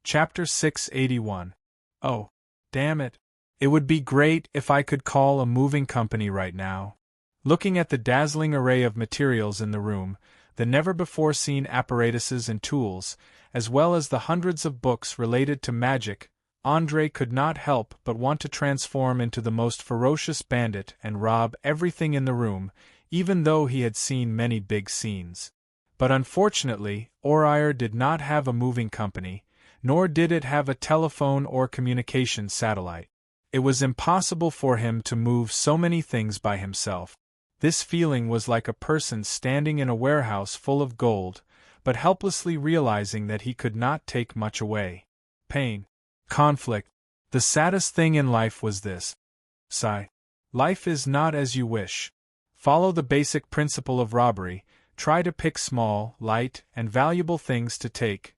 Chapter 681. Oh, damn it. It would be great if I could call a moving company right now. Looking at the dazzling array of materials in the room, the never-before-seen apparatuses and tools, as well as the hundreds of books related to magic, André could not help but want to transform into the most ferocious bandit and rob everything in the room, even though he had seen many big scenes. But unfortunately, Aurier did not have a moving company, nor did it have a telephone or communication satellite. It was impossible for him to move so many things by himself. This feeling was like a person standing in a warehouse full of gold, but helplessly realizing that he could not take much away. Pain. Conflict. The saddest thing in life was this. Sigh. Life is not as you wish. Follow the basic principle of robbery, try to pick small, light, and valuable things to take.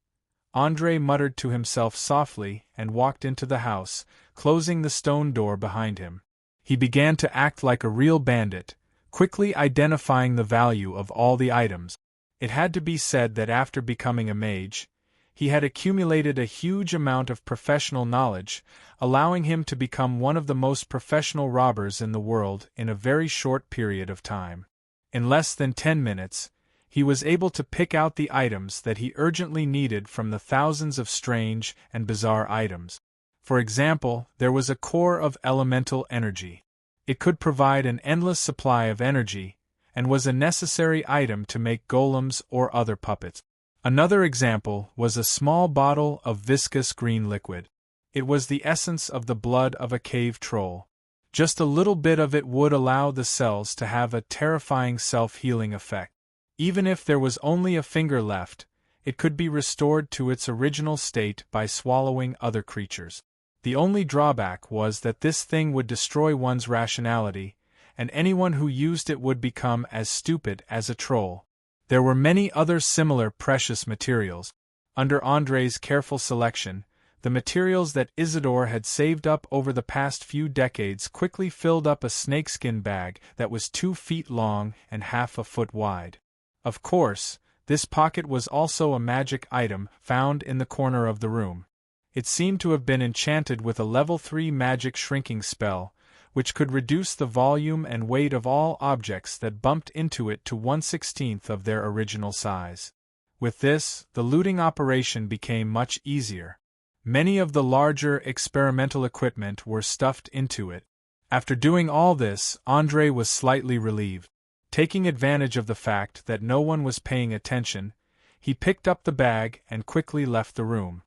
André muttered to himself softly and walked into the house, closing the stone door behind him. He began to act like a real bandit, quickly identifying the value of all the items. It had to be said that after becoming a mage, he had accumulated a huge amount of professional knowledge, allowing him to become one of the most professional robbers in the world in a very short period of time. In less than 10 minutes, he was able to pick out the items that he urgently needed from the thousands of strange and bizarre items. For example, there was a core of elemental energy. It could provide an endless supply of energy, and was a necessary item to make golems or other puppets. Another example was a small bottle of viscous green liquid. It was the essence of the blood of a cave troll. Just a little bit of it would allow the cells to have a terrifying self-healing effect. Even if there was only a finger left, it could be restored to its original state by swallowing other creatures. The only drawback was that this thing would destroy one's rationality, and anyone who used it would become as stupid as a troll. There were many other similar precious materials. Under André's careful selection, the materials that Isidore had saved up over the past few decades quickly filled up a snakeskin bag that was 2 feet long and half a foot wide. Of course, this pocket was also a magic item found in the corner of the room. It seemed to have been enchanted with a level 3 magic shrinking spell, which could reduce the volume and weight of all objects that bumped into it to 1/16 of their original size. With this, the looting operation became much easier. Many of the larger experimental equipment were stuffed into it. After doing all this, André was slightly relieved. Taking advantage of the fact that no one was paying attention, he picked up the bag and quickly left the room.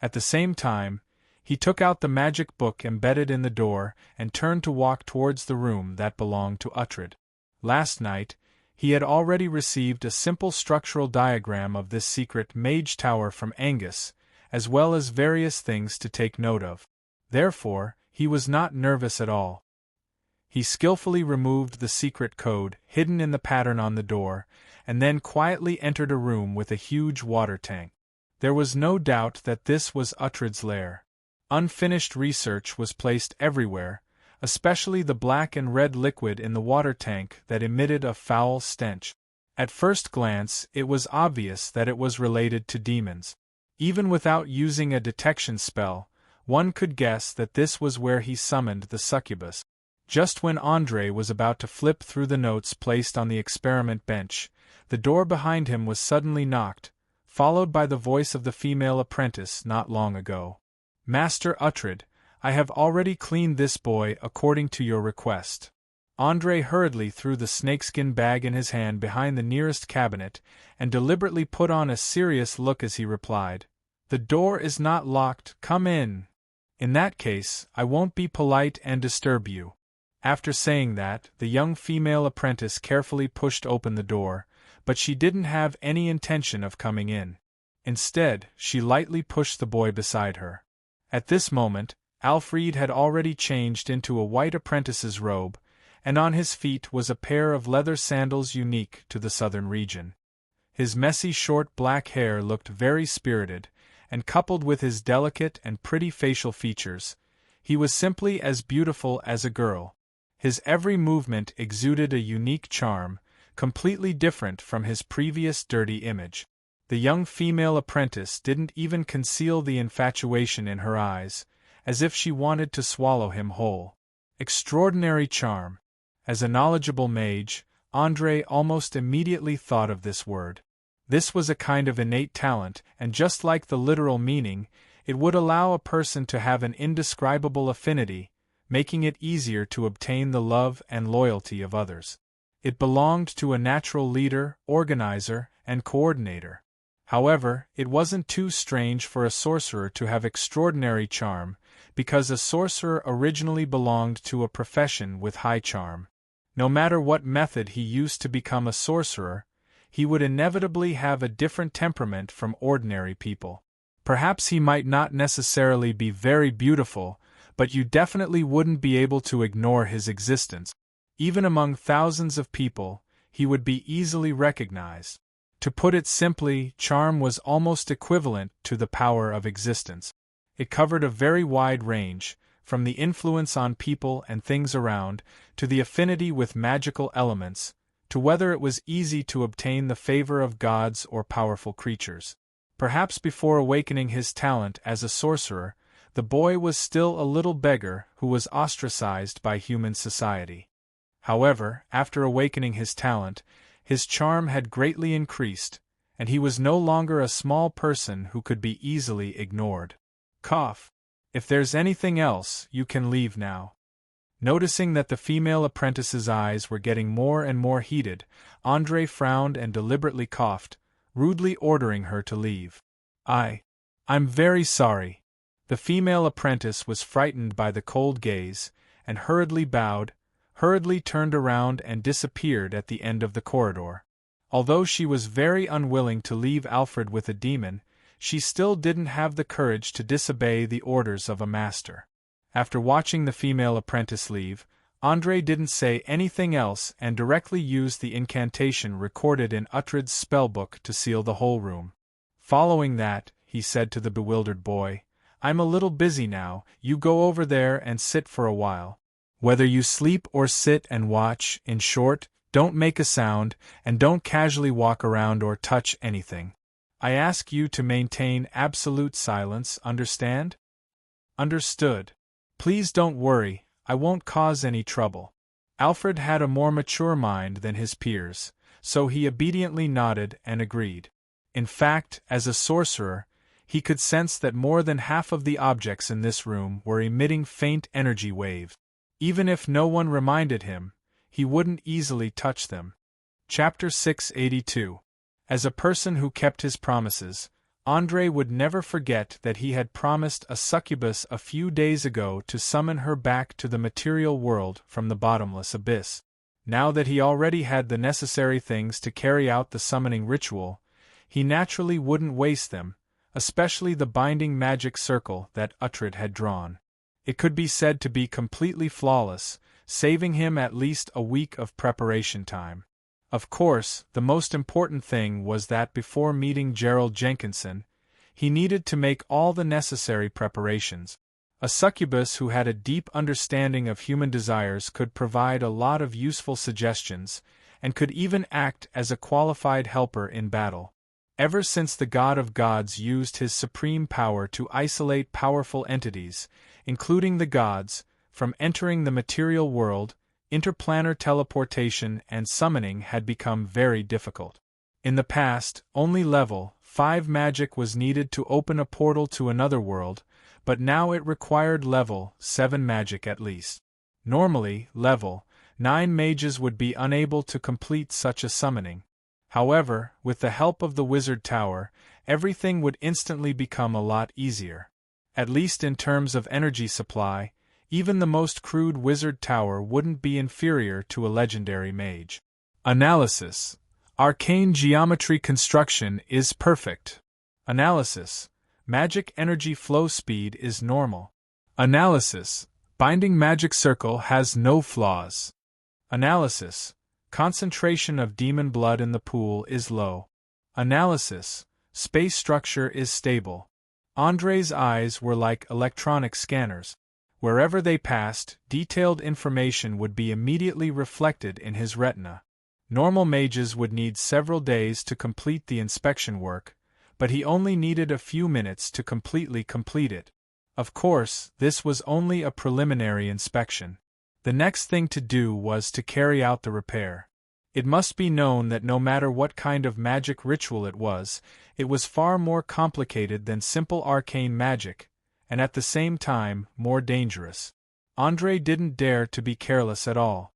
At the same time, he took out the magic book embedded in the door and turned to walk towards the room that belonged to Uhtred. Last night, he had already received a simple structural diagram of this secret mage tower from Angus, as well as various things to take note of. Therefore, he was not nervous at all. He skillfully removed the secret code hidden in the pattern on the door, and then quietly entered a room with a huge water tank. There was no doubt that this was Uhtred's lair. Unfinished research was placed everywhere, especially the black and red liquid in the water tank that emitted a foul stench. At first glance, it was obvious that it was related to demons. Even without using a detection spell, one could guess that this was where he summoned the succubus. Just when André was about to flip through the notes placed on the experiment bench, the door behind him was suddenly knocked, followed by the voice of the female apprentice not long ago. "Master Uhtred, I have already cleaned this boy according to your request." André hurriedly threw the snakeskin bag in his hand behind the nearest cabinet, and deliberately put on a serious look as he replied, "The door is not locked, come in. In that case, I won't be polite and disturb you." After saying that, the young female apprentice carefully pushed open the door, but she didn't have any intention of coming in. Instead, she lightly pushed the boy beside her. At this moment, Alfred had already changed into a white apprentice's robe, and on his feet was a pair of leather sandals unique to the southern region. His messy short black hair looked very spirited, and coupled with his delicate and pretty facial features, he was simply as beautiful as a girl. His every movement exuded a unique charm, completely different from his previous dirty image. The young female apprentice didn't even conceal the infatuation in her eyes, as if she wanted to swallow him whole. Extraordinary charm. As a knowledgeable mage, André almost immediately thought of this word. This was a kind of innate talent, and just like the literal meaning, it would allow a person to have an indescribable affinity, making it easier to obtain the love and loyalty of others. It belonged to a natural leader, organizer, and coordinator. However, it wasn't too strange for a sorcerer to have extraordinary charm, because a sorcerer originally belonged to a profession with high charm. No matter what method he used to become a sorcerer, he would inevitably have a different temperament from ordinary people. Perhaps he might not necessarily be very beautiful, but you definitely wouldn't be able to ignore his existence. Even among thousands of people, he would be easily recognized. To put it simply, charm was almost equivalent to the power of existence. It covered a very wide range, from the influence on people and things around, to the affinity with magical elements, to whether it was easy to obtain the favor of gods or powerful creatures. Perhaps before awakening his talent as a sorcerer, the boy was still a little beggar who was ostracized by human society. However, after awakening his talent, his charm had greatly increased, and he was no longer a small person who could be easily ignored. Cough. If there's anything else, you can leave now. Noticing that the female apprentice's eyes were getting more and more heated, André frowned and deliberately coughed, rudely ordering her to leave. I'm very sorry. The female apprentice was frightened by the cold gaze, and hurriedly bowed, hurriedly turned around and disappeared at the end of the corridor. Although she was very unwilling to leave Alfred with a demon, she still didn't have the courage to disobey the orders of a master. After watching the female apprentice leave, André didn't say anything else and directly used the incantation recorded in Uhtred's spellbook to seal the whole room. Following that, he said to the bewildered boy, "I'm a little busy now, you go over there and sit for a while. Whether you sleep or sit and watch, in short, don't make a sound, and don't casually walk around or touch anything. I ask you to maintain absolute silence, understand?" "Understood. Please don't worry, I won't cause any trouble." Alfred had a more mature mind than his peers, so he obediently nodded and agreed. In fact, as a sorcerer, he could sense that more than half of the objects in this room were emitting faint energy waves. Even if no one reminded him, he wouldn't easily touch them. Chapter 682. As a person who kept his promises, André would never forget that he had promised a succubus a few days ago to summon her back to the material world from the bottomless abyss. Now that he already had the necessary things to carry out the summoning ritual, he naturally wouldn't waste them, especially the binding magic circle that Uhtred had drawn. It could be said to be completely flawless, saving him at least a week of preparation time. Of course, the most important thing was that before meeting Gerald Jenkinson, he needed to make all the necessary preparations. A succubus who had a deep understanding of human desires could provide a lot of useful suggestions, and could even act as a qualified helper in battle. Ever since the God of Gods used his supreme power to isolate powerful entities, including the gods, from entering the material world, interplanar teleportation and summoning had become very difficult. In the past, only level 5 magic was needed to open a portal to another world, but now it required level 7 magic at least. Normally, level 9 mages would be unable to complete such a summoning. However, with the help of the Wizard Tower, everything would instantly become a lot easier. At least in terms of energy supply, even the most crude Wizard Tower wouldn't be inferior to a legendary mage. Analysis. Arcane geometry construction is perfect. Analysis. Magic energy flow speed is normal. Analysis. Binding magic circle has no flaws. Analysis. Concentration of demon blood in the pool is low. Analysis. Space structure is stable. Andre's eyes were like electronic scanners. Wherever they passed, detailed information would be immediately reflected in his retina. Normal mages would need several days to complete the inspection work, but he only needed a few minutes to completely complete it. Of course, this was only a preliminary inspection. The next thing to do was to carry out the repair. It must be known that no matter what kind of magic ritual it was far more complicated than simple arcane magic, and at the same time, more dangerous. Andre didn't dare to be careless at all.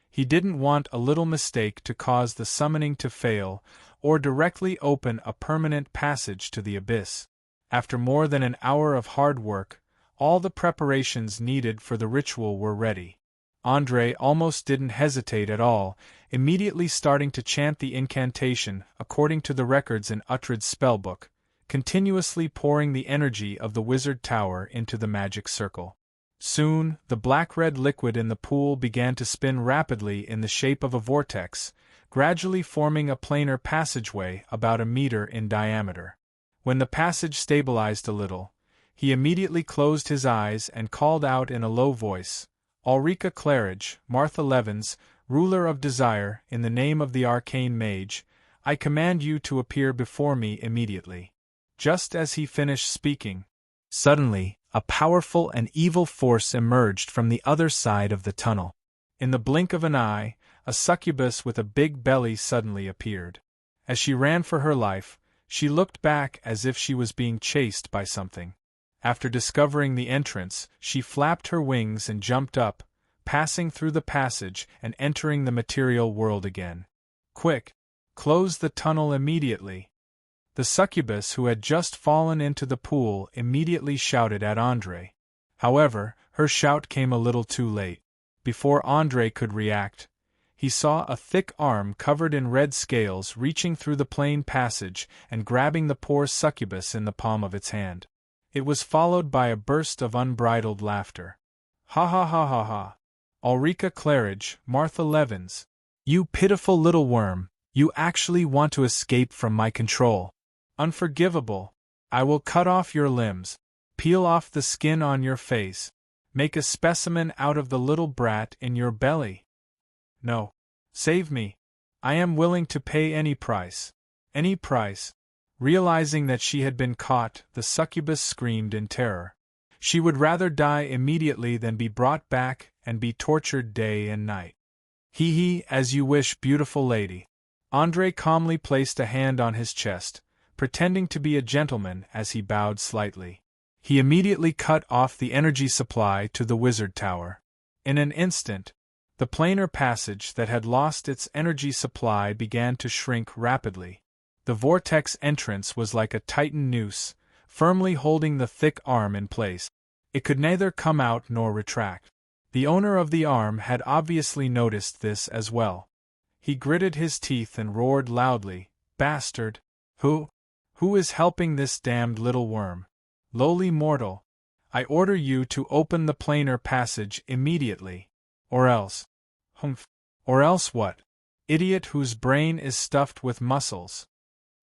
He didn't want a little mistake to cause the summoning to fail, or directly open a permanent passage to the abyss. After more than an hour of hard work, all the preparations needed for the ritual were ready. Andre almost didn't hesitate at all, immediately starting to chant the incantation according to the records in Uhtred's spellbook, continuously pouring the energy of the wizard tower into the magic circle. Soon, the black-red liquid in the pool began to spin rapidly in the shape of a vortex, gradually forming a planar passageway about a meter in diameter. When the passage stabilized a little, he immediately closed his eyes and called out in a low voice, "Ulrika Claridge, Martha Levens, ruler of desire, in the name of the arcane mage, I command you to appear before me immediately." Just as he finished speaking, suddenly, a powerful and evil force emerged from the other side of the tunnel. In the blink of an eye, a succubus with a big belly suddenly appeared. As she ran for her life, she looked back as if she was being chased by something. After discovering the entrance, she flapped her wings and jumped up, passing through the passage and entering the material world again. "Quick! Close the tunnel immediately!" The succubus who had just fallen into the pool immediately shouted at Andre. However, her shout came a little too late. Before Andre could react, he saw a thick arm covered in red scales reaching through the plain passage and grabbing the poor succubus in the palm of its hand. It was followed by a burst of unbridled laughter. "Ha ha ha ha ha! Ulrika Claridge, Martha Levens! You pitiful little worm, you actually want to escape from my control! Unforgivable! I will cut off your limbs, peel off the skin on your face, make a specimen out of the little brat in your belly. No. Save me. I am willing to pay any price. Any price." Realizing that she had been caught, the succubus screamed in terror. She would rather die immediately than be brought back and be tortured day and night. "Hee, as you wish, beautiful lady." Andre calmly placed a hand on his chest, pretending to be a gentleman as he bowed slightly. He immediately cut off the energy supply to the wizard tower. In an instant, the planar passage that had lost its energy supply began to shrink rapidly. The vortex entrance was like a tightened noose, firmly holding the thick arm in place. It could neither come out nor retract. The owner of the arm had obviously noticed this as well. He gritted his teeth and roared loudly, "Bastard! Who is helping this damned little worm? Lowly mortal! I order you to open the planar passage immediately. Or else..." "Humph! Or else what? Idiot whose brain is stuffed with muscles."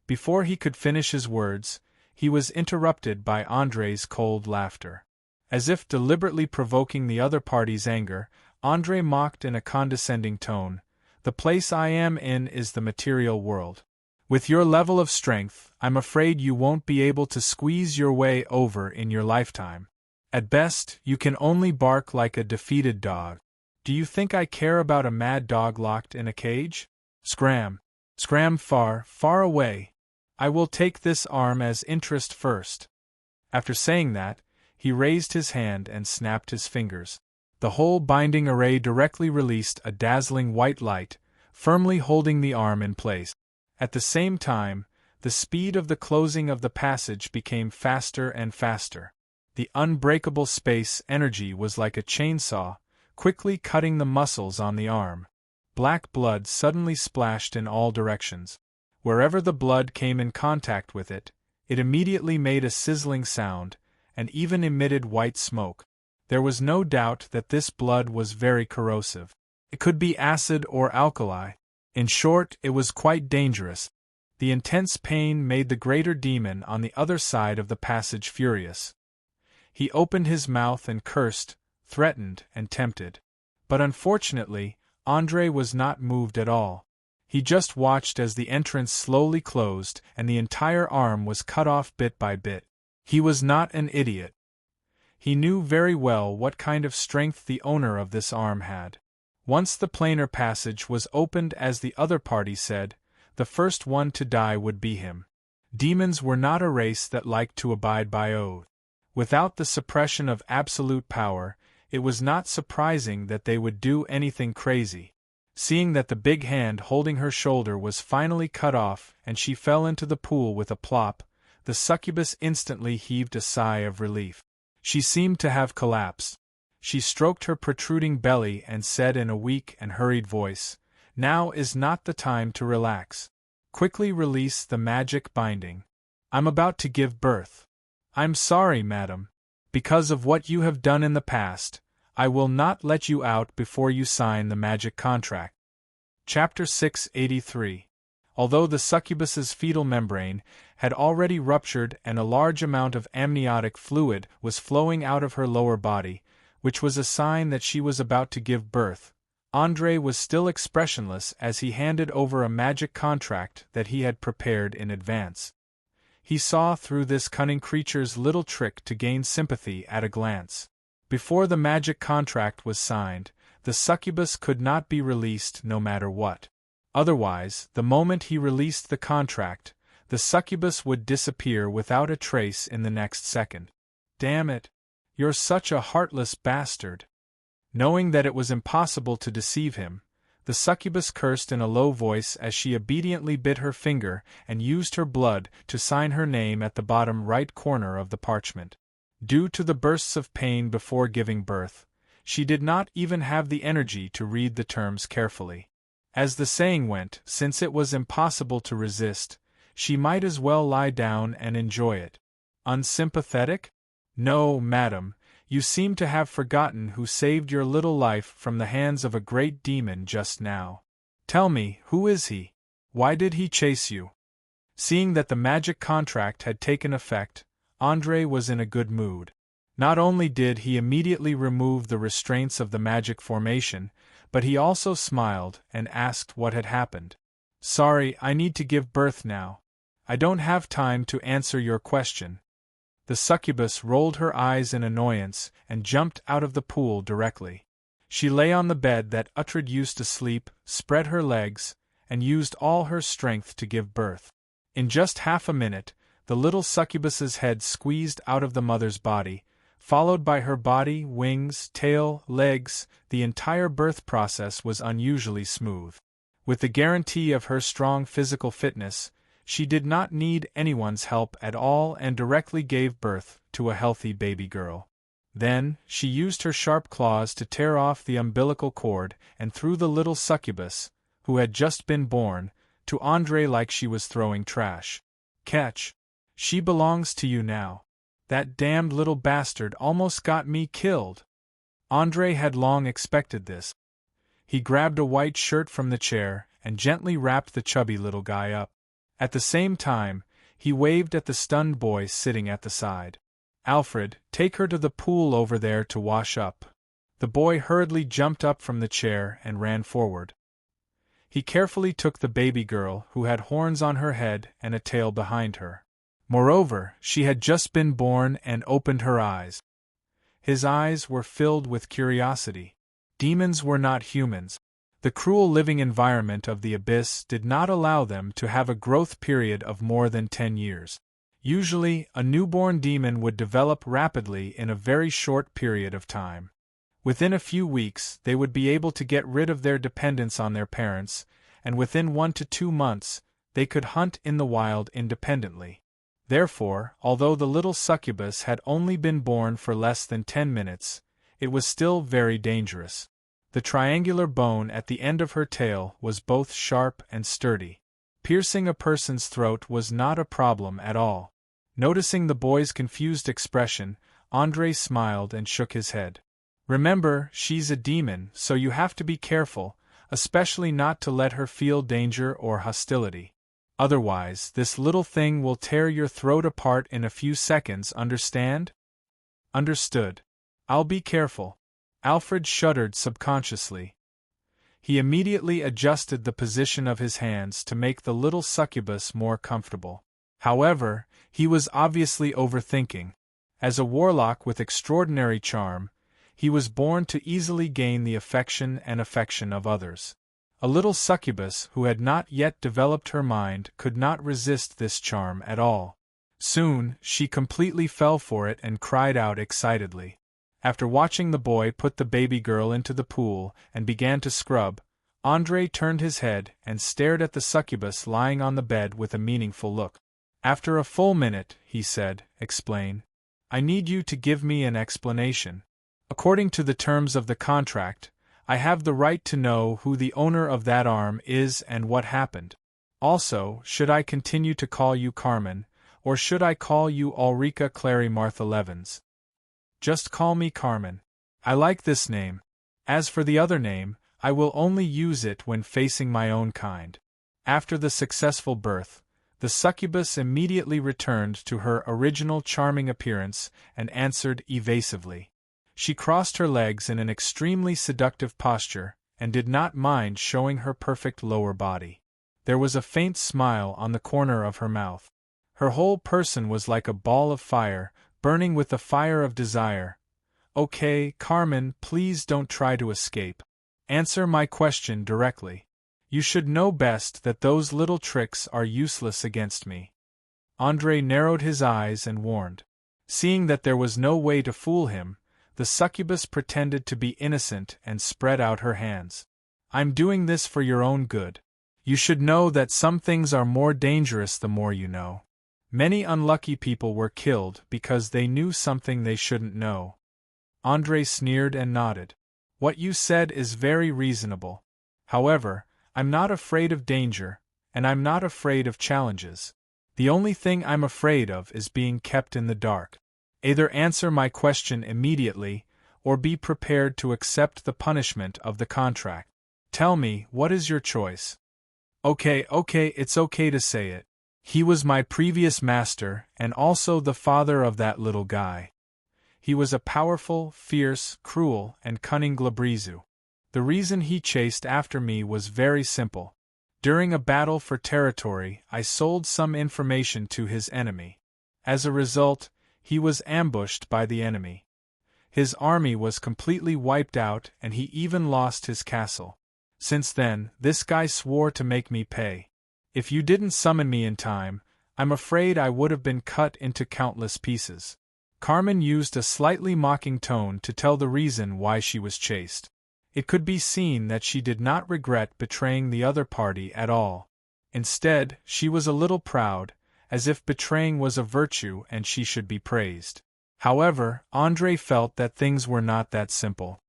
Before he could finish his words, he was interrupted by Andre's cold laughter. As if deliberately provoking the other party's anger, Andre mocked in a condescending tone, "The place I am in is the material world. With your level of strength, I'm afraid you won't be able to squeeze your way over in your lifetime. At best, you can only bark like a defeated dog. Do you think I care about a mad dog locked in a cage? Scram! Scram far, far away! I will take this arm as interest first." After saying that, he raised his hand and snapped his fingers. The whole binding array directly released a dazzling white light, firmly holding the arm in place. At the same time, the speed of the closing of the passage became faster and faster. The unbreakable space energy was like a chainsaw, quickly cutting the muscles on the arm. Black blood suddenly splashed in all directions. Wherever the blood came in contact with it, It immediately made a sizzling sound, and even emitted white smoke. There was no doubt that this blood was very corrosive. It could be acid or alkali. In short, it was quite dangerous. The intense pain made the greater demon on the other side of the passage furious. He opened his mouth and cursed, threatened, and tempted. But unfortunately, André was not moved at all. He just watched as the entrance slowly closed and the entire arm was cut off bit by bit. He was not an idiot. He knew very well what kind of strength the owner of this arm had. Once the planar passage was opened, as the other party said, the first one to die would be him. Demons were not a race that liked to abide by oath. Without the suppression of absolute power, it was not surprising that they would do anything crazy. Seeing that the big hand holding her shoulder was finally cut off and she fell into the pool with a plop, the succubus instantly heaved a sigh of relief. She seemed to have collapsed. She stroked her protruding belly and said in a weak and hurried voice, "Now is not the time to relax. Quickly release the magic binding. I'm about to give birth. I'm sorry, madam. Because of what you have done in the past, I will not let you out before you sign the magic contract." Chapter 683. Although the succubus's fetal membrane had already ruptured and a large amount of amniotic fluid was flowing out of her lower body, which was a sign that she was about to give birth, André was still expressionless as he handed over a magic contract that he had prepared in advance. He saw through this cunning creature's little trick to gain sympathy at a glance. Before the magic contract was signed, the succubus could not be released no matter what. Otherwise, the moment he released the contract, the succubus would disappear without a trace in the next second. "Damn it! You're such a heartless bastard!" Knowing that it was impossible to deceive him, the succubus cursed in a low voice as she obediently bit her finger and used her blood to sign her name at the bottom right corner of the parchment. Due to the bursts of pain before giving birth, she did not even have the energy to read the terms carefully. As the saying went, since it was impossible to resist, she might as well lie down and enjoy it. Unsympathetic? No, madam, you seem to have forgotten who saved your little life from the hands of a great demon just now. Tell me, who is he? Why did he chase you? Seeing that the magic contract had taken effect, André was in a good mood. Not only did he immediately remove the restraints of the magic formation, but he also smiled and asked what had happened. "Sorry, I need to give birth now. I don't have time to answer your question." The succubus rolled her eyes in annoyance and jumped out of the pool directly. She lay on the bed that Uhtred used to sleep, spread her legs, and used all her strength to give birth. In just half a minute, the little succubus's head squeezed out of the mother's body, followed by her body, wings, tail, legs. The entire birth process was unusually smooth. With the guarantee of her strong physical fitness, she did not need anyone's help at all and directly gave birth to a healthy baby girl. Then, she used her sharp claws to tear off the umbilical cord and threw the little succubus, who had just been born, to André like she was throwing trash. "Catch! She belongs to you now. That damned little bastard almost got me killed." André had long expected this. He grabbed a white shirt from the chair and gently wrapped the chubby little guy up. At the same time, he waved at the stunned boy sitting at the side. "Alfred, take her to the pool over there to wash up." The boy hurriedly jumped up from the chair and ran forward. He carefully took the baby girl, who had horns on her head and a tail behind her. Moreover, she had just been born and opened her eyes. His eyes were filled with curiosity. Demons were not humans. The cruel living environment of the abyss did not allow them to have a growth period of more than 10 years. Usually, a newborn demon would develop rapidly in a very short period of time. Within a few weeks, they would be able to get rid of their dependence on their parents, and within 1 to 2 months, they could hunt in the wild independently. Therefore, although the little succubus had only been born for less than 10 minutes, it was still very dangerous. The triangular bone at the end of her tail was both sharp and sturdy. Piercing a person's throat was not a problem at all. Noticing the boy's confused expression, Andre smiled and shook his head. Remember, she's a demon, so you have to be careful, especially not to let her feel danger or hostility. Otherwise, this little thing will tear your throat apart in a few seconds, understand? Understood. I'll be careful. Alfred shuddered subconsciously. He immediately adjusted the position of his hands to make the little succubus more comfortable. However, he was obviously overthinking. As a warlock with extraordinary charm, he was born to easily gain the affection of others. A little succubus who had not yet developed her mind could not resist this charm at all. Soon, she completely fell for it and cried out excitedly. After watching the boy put the baby girl into the pool and began to scrub, Andre turned his head and stared at the succubus lying on the bed with a meaningful look. After a full minute, he said, "Explain. I need you to give me an explanation. According to the terms of the contract, I have the right to know who the owner of that arm is and what happened. Also, should I continue to call you Carmen, or should I call you Ulrika Clary Martha Levens?" "Just call me Carmen. I like this name. As for the other name, I will only use it when facing my own kind." After the successful birth, the succubus immediately returned to her original charming appearance and answered evasively. She crossed her legs in an extremely seductive posture, and did not mind showing her perfect lower body. There was a faint smile on the corner of her mouth. Her whole person was like a ball of fire, burning with the fire of desire. "Okay, Carmen, please don't try to escape. Answer my question directly. You should know best that those little tricks are useless against me." Andre narrowed his eyes and warned. Seeing that there was no way to fool him, the succubus pretended to be innocent and spread out her hands. "I'm doing this for your own good. You should know that some things are more dangerous the more you know. Many unlucky people were killed because they knew something they shouldn't know." Andre sneered and nodded. "What you said is very reasonable. However, I'm not afraid of danger, and I'm not afraid of challenges. The only thing I'm afraid of is being kept in the dark. Either answer my question immediately, or be prepared to accept the punishment of the contract. Tell me, what is your choice?" Okay, it's okay to say it. He was my previous master, and also the father of that little guy. He was a powerful, fierce, cruel, and cunning Glabrizu. The reason he chased after me was very simple. During a battle for territory, I sold some information to his enemy. As a result, he was ambushed by the enemy. His army was completely wiped out, and he even lost his castle. Since then, this guy swore to make me pay. If you didn't summon me in time, I'm afraid I would have been cut into countless pieces. Carmen used a slightly mocking tone to tell the reason why she was chased. It could be seen that she did not regret betraying the other party at all. Instead, she was a little proud, as if betraying was a virtue and she should be praised. However, Andre felt that things were not that simple.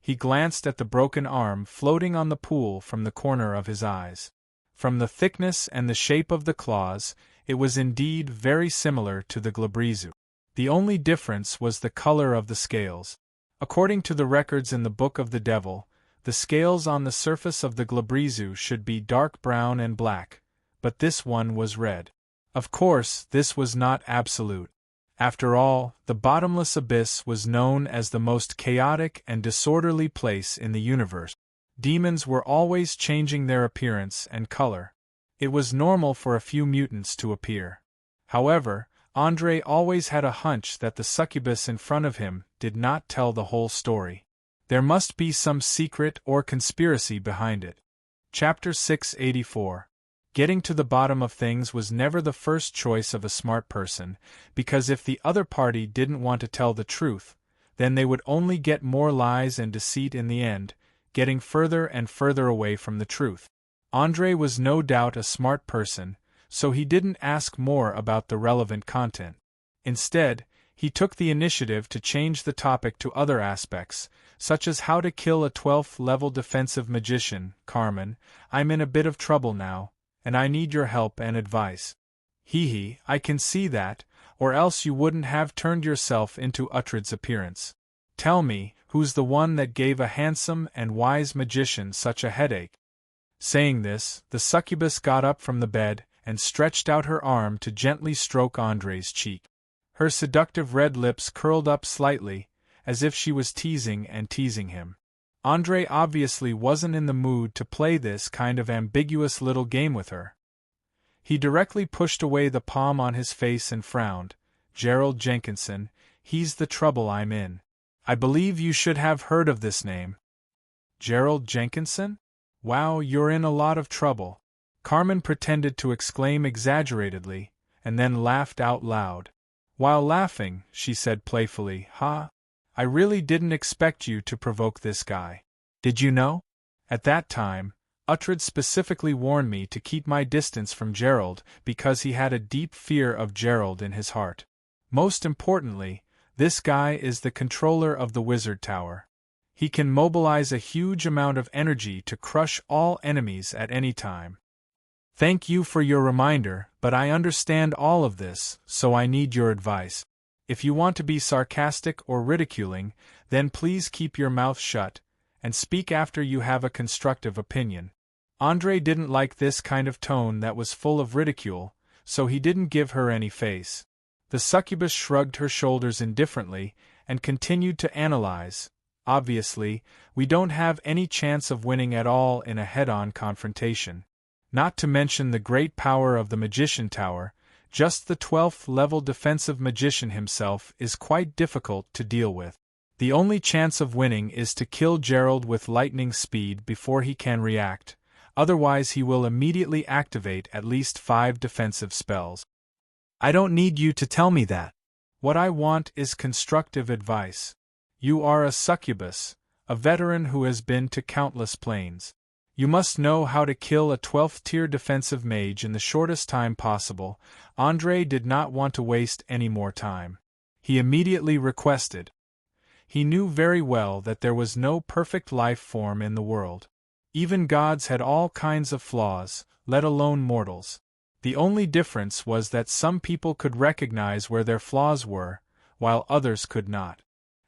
He glanced at the broken arm floating on the pool from the corner of his eyes. From the thickness and the shape of the claws, it was indeed very similar to the Glabrizu. The only difference was the color of the scales. According to the records in the Book of the Devil, the scales on the surface of the Glabrizu should be dark brown and black, but this one was red. Of course, this was not absolute. After all, the bottomless abyss was known as the most chaotic and disorderly place in the universe. Demons were always changing their appearance and color. It was normal for a few mutants to appear. However, Andre always had a hunch that the succubus in front of him did not tell the whole story. There must be some secret or conspiracy behind it. Chapter 684. Getting to the bottom of things was never the first choice of a smart person, because if the other party didn't want to tell the truth, then they would only get more lies and deceit in the end, getting further and further away from the truth. Andre was no doubt a smart person, so he didn't ask more about the relevant content. Instead, he took the initiative to change the topic to other aspects, such as how to kill a 12th-level defensive magician. "Carmen, I'm in a bit of trouble now, and I need your help and advice." Hee, I can see that, or else you wouldn't have turned yourself into Uhtred's appearance. Tell me, who's the one that gave a handsome and wise magician such a headache? Saying this, the succubus got up from the bed and stretched out her arm to gently stroke Andre's cheek. Her seductive red lips curled up slightly, as if she was teasing him. Andre obviously wasn't in the mood to play this kind of ambiguous little game with her. He directly pushed away the palm on his face and frowned. Gerald Jenkinson, he's the trouble I'm in. I believe you should have heard of this name. Gerald Jenkinson? Wow, you're in a lot of trouble. Carmen pretended to exclaim exaggeratedly, and then laughed out loud. While laughing, she said playfully, "Ha! I really didn't expect you to provoke this guy. Did you know? At that time, Uhtred specifically warned me to keep my distance from Gerald because he had a deep fear of Gerald in his heart. Most importantly, this guy is the controller of the Wizard Tower. He can mobilize a huge amount of energy to crush all enemies at any time. Thank you for your reminder, but I understand all of this, so I need your advice. If you want to be sarcastic or ridiculing, then please keep your mouth shut, and speak after you have a constructive opinion." Andre didn't like this kind of tone that was full of ridicule, so he didn't give her any face. The succubus shrugged her shoulders indifferently and continued to analyze. Obviously, we don't have any chance of winning at all in a head-on confrontation. Not to mention the great power of the Magician Tower, just the 12th level defensive magician himself is quite difficult to deal with. The only chance of winning is to kill Gerald with lightning speed before he can react, otherwise he will immediately activate at least 5 defensive spells. I don't need you to tell me that. What I want is constructive advice. You are a succubus, a veteran who has been to countless planes. You must know how to kill a 12th-tier defensive mage in the shortest time possible. Andre did not want to waste any more time. He immediately requested. He knew very well that there was no perfect life form in the world. Even gods had all kinds of flaws, let alone mortals. The only difference was that some people could recognize where their flaws were, while others could not.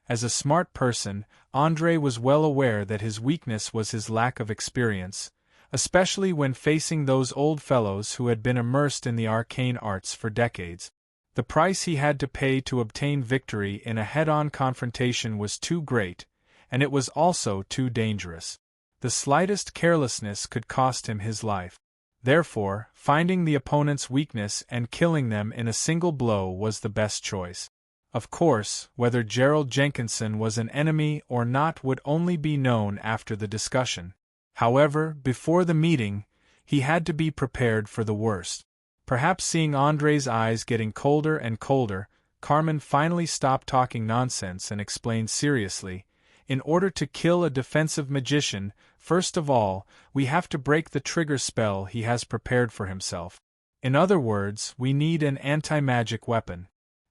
As a smart person, Andre was well aware that his weakness was his lack of experience, especially when facing those old fellows who had been immersed in the arcane arts for decades. The price he had to pay to obtain victory in a head-on confrontation was too great, and it was also too dangerous. The slightest carelessness could cost him his life. Therefore, finding the opponent's weakness and killing them in a single blow was the best choice. Of course, whether Gerald Jenkinson was an enemy or not would only be known after the discussion. However, before the meeting, he had to be prepared for the worst. Perhaps seeing Andre's eyes getting colder and colder, Carmen finally stopped talking nonsense and explained seriously, "In order to kill a defensive magician, first of all, we have to break the trigger spell he has prepared for himself. In other words, we need an anti-magic weapon.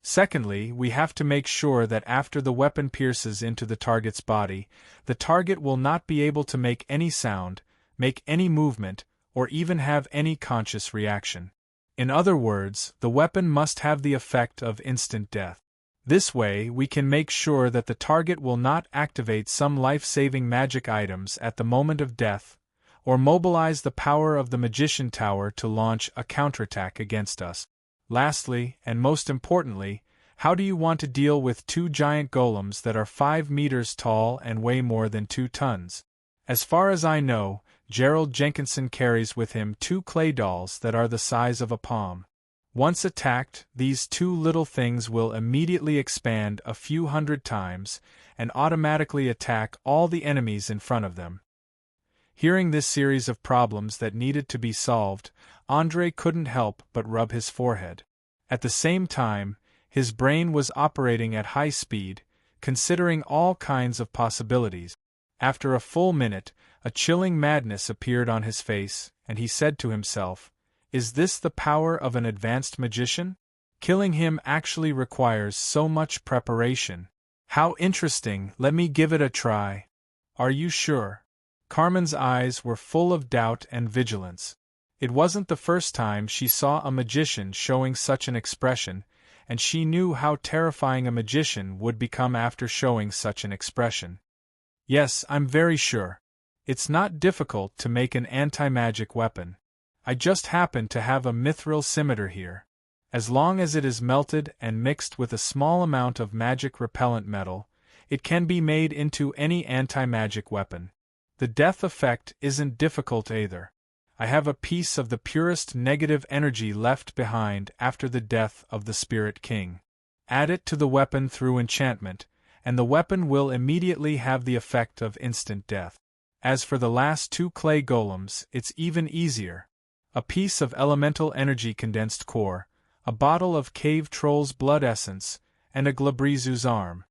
Secondly, we have to make sure that after the weapon pierces into the target's body, the target will not be able to make any sound, make any movement, or even have any conscious reaction. In other words, the weapon must have the effect of instant death. This way, we can make sure that the target will not activate some life-saving magic items at the moment of death, or mobilize the power of the Magician Tower to launch a counterattack against us. Lastly, and most importantly, how do you want to deal with 2 giant golems that are 5 meters tall and weigh more than 2 tons? As far as I know, Gerald Jenkinson carries with him 2 clay dolls that are the size of a palm. Once attacked, these 2 little things will immediately expand a few hundred times and automatically attack all the enemies in front of them." Hearing this series of problems that needed to be solved, Andre couldn't help but rub his forehead. At the same time, his brain was operating at high speed, considering all kinds of possibilities. After a full minute, a chilling madness appeared on his face, and he said to himself, "Is this the power of an advanced magician? Killing him actually requires so much preparation. How interesting, let me give it a try." "Are you sure?" Carmen's eyes were full of doubt and vigilance. It wasn't the first time she saw a magician showing such an expression, and she knew how terrifying a magician would become after showing such an expression. Yes, I'm very sure. It's not difficult to make an anti-magic weapon. I just happen to have a mithril scimitar here. As long as it is melted and mixed with a small amount of magic repellent metal, it can be made into any anti-magic weapon. The death effect isn't difficult either. I have a piece of the purest negative energy left behind after the death of the Spirit King. Add it to the weapon through enchantment, and the weapon will immediately have the effect of instant death. As for the last 2 clay golems, it's even easier. A piece of elemental energy condensed core, a bottle of cave troll's blood essence, and a Glabrizu's arm.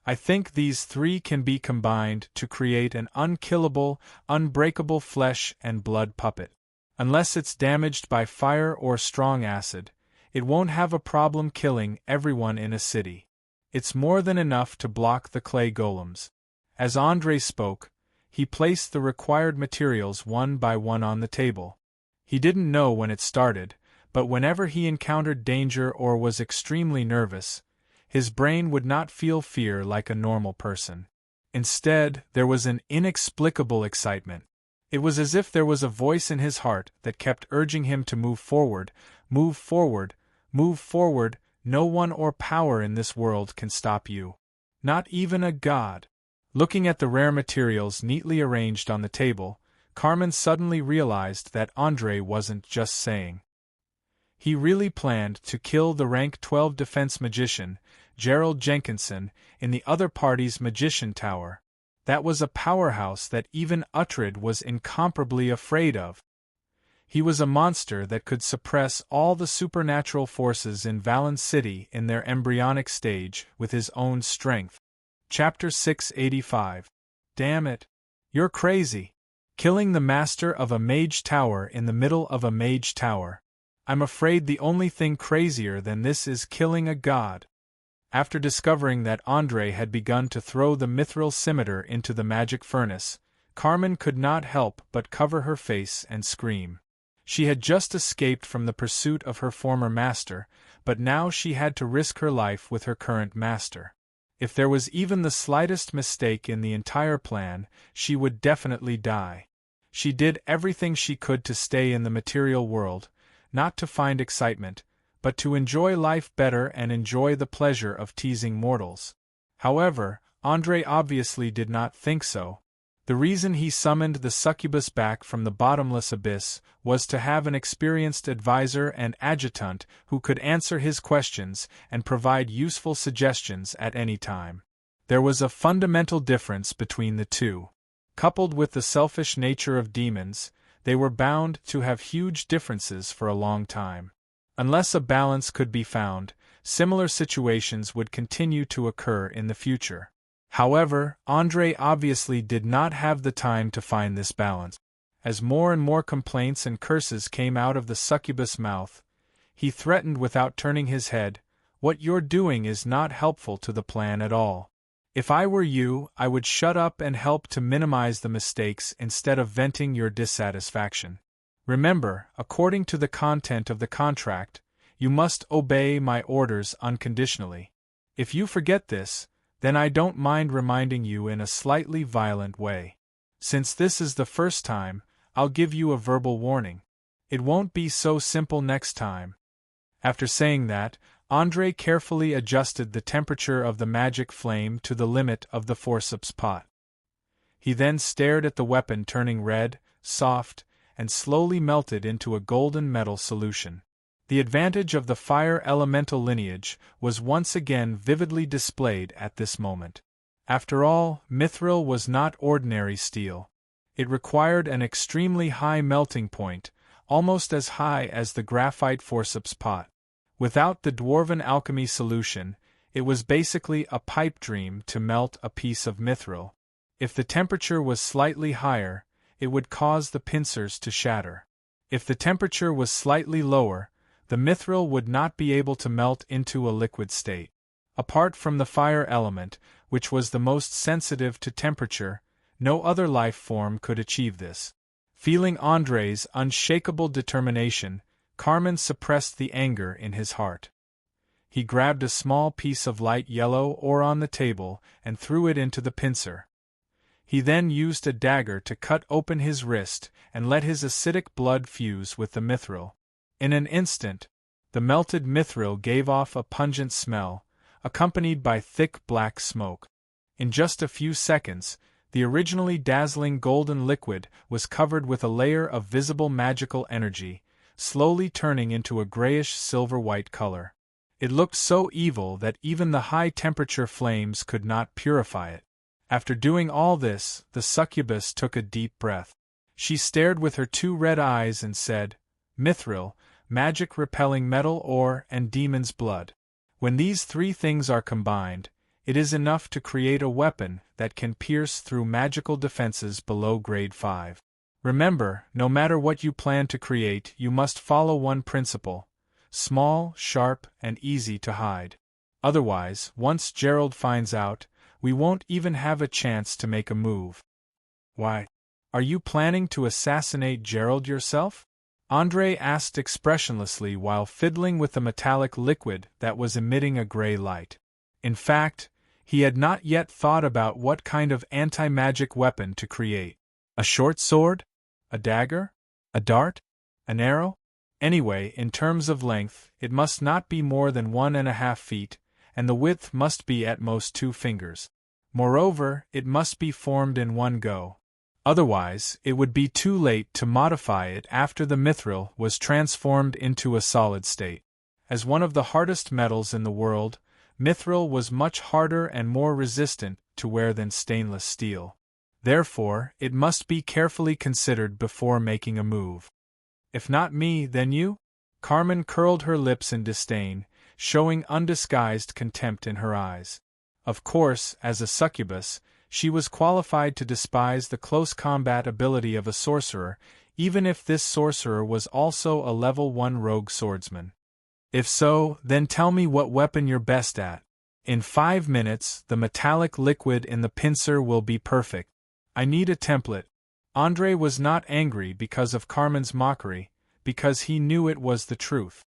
I think these 3 can be combined to create an unkillable, unbreakable flesh and blood puppet. Unless it's damaged by fire or strong acid, it won't have a problem killing everyone in a city. It's more than enough to block the clay golems. As André spoke, he placed the required materials one by one on the table. He didn't know when it started, but whenever he encountered danger or was extremely nervous, his brain would not feel fear like a normal person. Instead, there was an inexplicable excitement. It was as if there was a voice in his heart that kept urging him to move forward, move forward, move forward. No one or power in this world can stop you. Not even a god. Looking at the rare materials neatly arranged on the table, Carmen suddenly realized that André wasn't just saying. He really planned to kill the rank 12 defense magician, Gerald Jenkinson, in the other party's magician tower. That was a powerhouse that even Uhtred was incomparably afraid of. He was a monster that could suppress all the supernatural forces in Valen City in their embryonic stage with his own strength. Chapter 685. Damn it. You're crazy. Killing the master of a mage tower in the middle of a mage tower. I'm afraid the only thing crazier than this is killing a god. After discovering that André had begun to throw the mithril scimitar into the magic furnace, Carmen could not help but cover her face and scream. She had just escaped from the pursuit of her former master, but now she had to risk her life with her current master. If there was even the slightest mistake in the entire plan, she would definitely die. She did everything she could to stay in the material world, not to find excitement, but to enjoy life better and enjoy the pleasure of teasing mortals. However, André obviously did not think so. The reason he summoned the succubus back from the bottomless abyss was to have an experienced advisor and adjutant who could answer his questions and provide useful suggestions at any time. There was a fundamental difference between the two. Coupled with the selfish nature of demons, they were bound to have huge differences for a long time. Unless a balance could be found, similar situations would continue to occur in the future. However, André obviously did not have the time to find this balance. As more and more complaints and curses came out of the succubus' mouth, he threatened without turning his head, "What you're doing is not helpful to the plan at all. If I were you, I would shut up and help to minimize the mistakes instead of venting your dissatisfaction. Remember, according to the content of the contract, you must obey my orders unconditionally. If you forget this, then I don't mind reminding you in a slightly violent way. Since this is the first time, I'll give you a verbal warning. It won't be so simple next time." After saying that, André carefully adjusted the temperature of the magic flame to the limit of the forceps pot. He then stared at the weapon turning red, soft, and slowly melted into a golden metal solution. The advantage of the fire elemental lineage was once again vividly displayed at this moment. After all, mithril was not ordinary steel. It required an extremely high melting point, almost as high as the graphite forceps pot. Without the dwarven alchemy solution, it was basically a pipe dream to melt a piece of mithril. If the temperature was slightly higher, it would cause the pincers to shatter. If the temperature was slightly lower, the mithril would not be able to melt into a liquid state. Apart from the fire element, which was the most sensitive to temperature, no other life form could achieve this. Feeling Andre's unshakable determination, Carmen suppressed the anger in his heart. He grabbed a small piece of light yellow ore on the table and threw it into the pincer. He then used a dagger to cut open his wrist and let his acidic blood fuse with the mithril. In an instant, the melted mithril gave off a pungent smell, accompanied by thick black smoke. In just a few seconds, the originally dazzling golden liquid was covered with a layer of visible magical energy, slowly turning into a grayish silver-white color. It looked so evil that even the high-temperature flames could not purify it. After doing all this, the succubus took a deep breath. She stared with her 2 red eyes and said, "Mithril, magic-repelling metal ore, and demon's blood. When these 3 things are combined, it is enough to create a weapon that can pierce through magical defenses below grade 5. Remember, no matter what you plan to create, you must follow one principle: small, sharp, and easy to hide. Otherwise, once Gerald finds out, we won't even have a chance to make a move." "Why? Are you planning to assassinate Gerald yourself?" Andre asked expressionlessly while fiddling with the metallic liquid that was emitting a gray light. In fact, he had not yet thought about what kind of anti-magic weapon to create. A short sword? A dagger? A dart? An arrow? Anyway, in terms of length, it must not be more than 1.5 feet, and the width must be at most 2 fingers. Moreover, it must be formed in one go. Otherwise, it would be too late to modify it after the mithril was transformed into a solid state. As one of the hardest metals in the world, mithril was much harder and more resistant to wear than stainless steel. Therefore, it must be carefully considered before making a move. "If not me, then you?" Carmen curled her lips in disdain, showing undisguised contempt in her eyes. Of course, as a succubus, she was qualified to despise the close combat ability of a sorcerer, even if this sorcerer was also a level 1 rogue swordsman. "If so, then tell me what weapon you're best at. In 5 minutes, the metallic liquid in the pincer will be perfect. I need a template." Andre was not angry because of Carmen's mockery, because he knew it was the truth.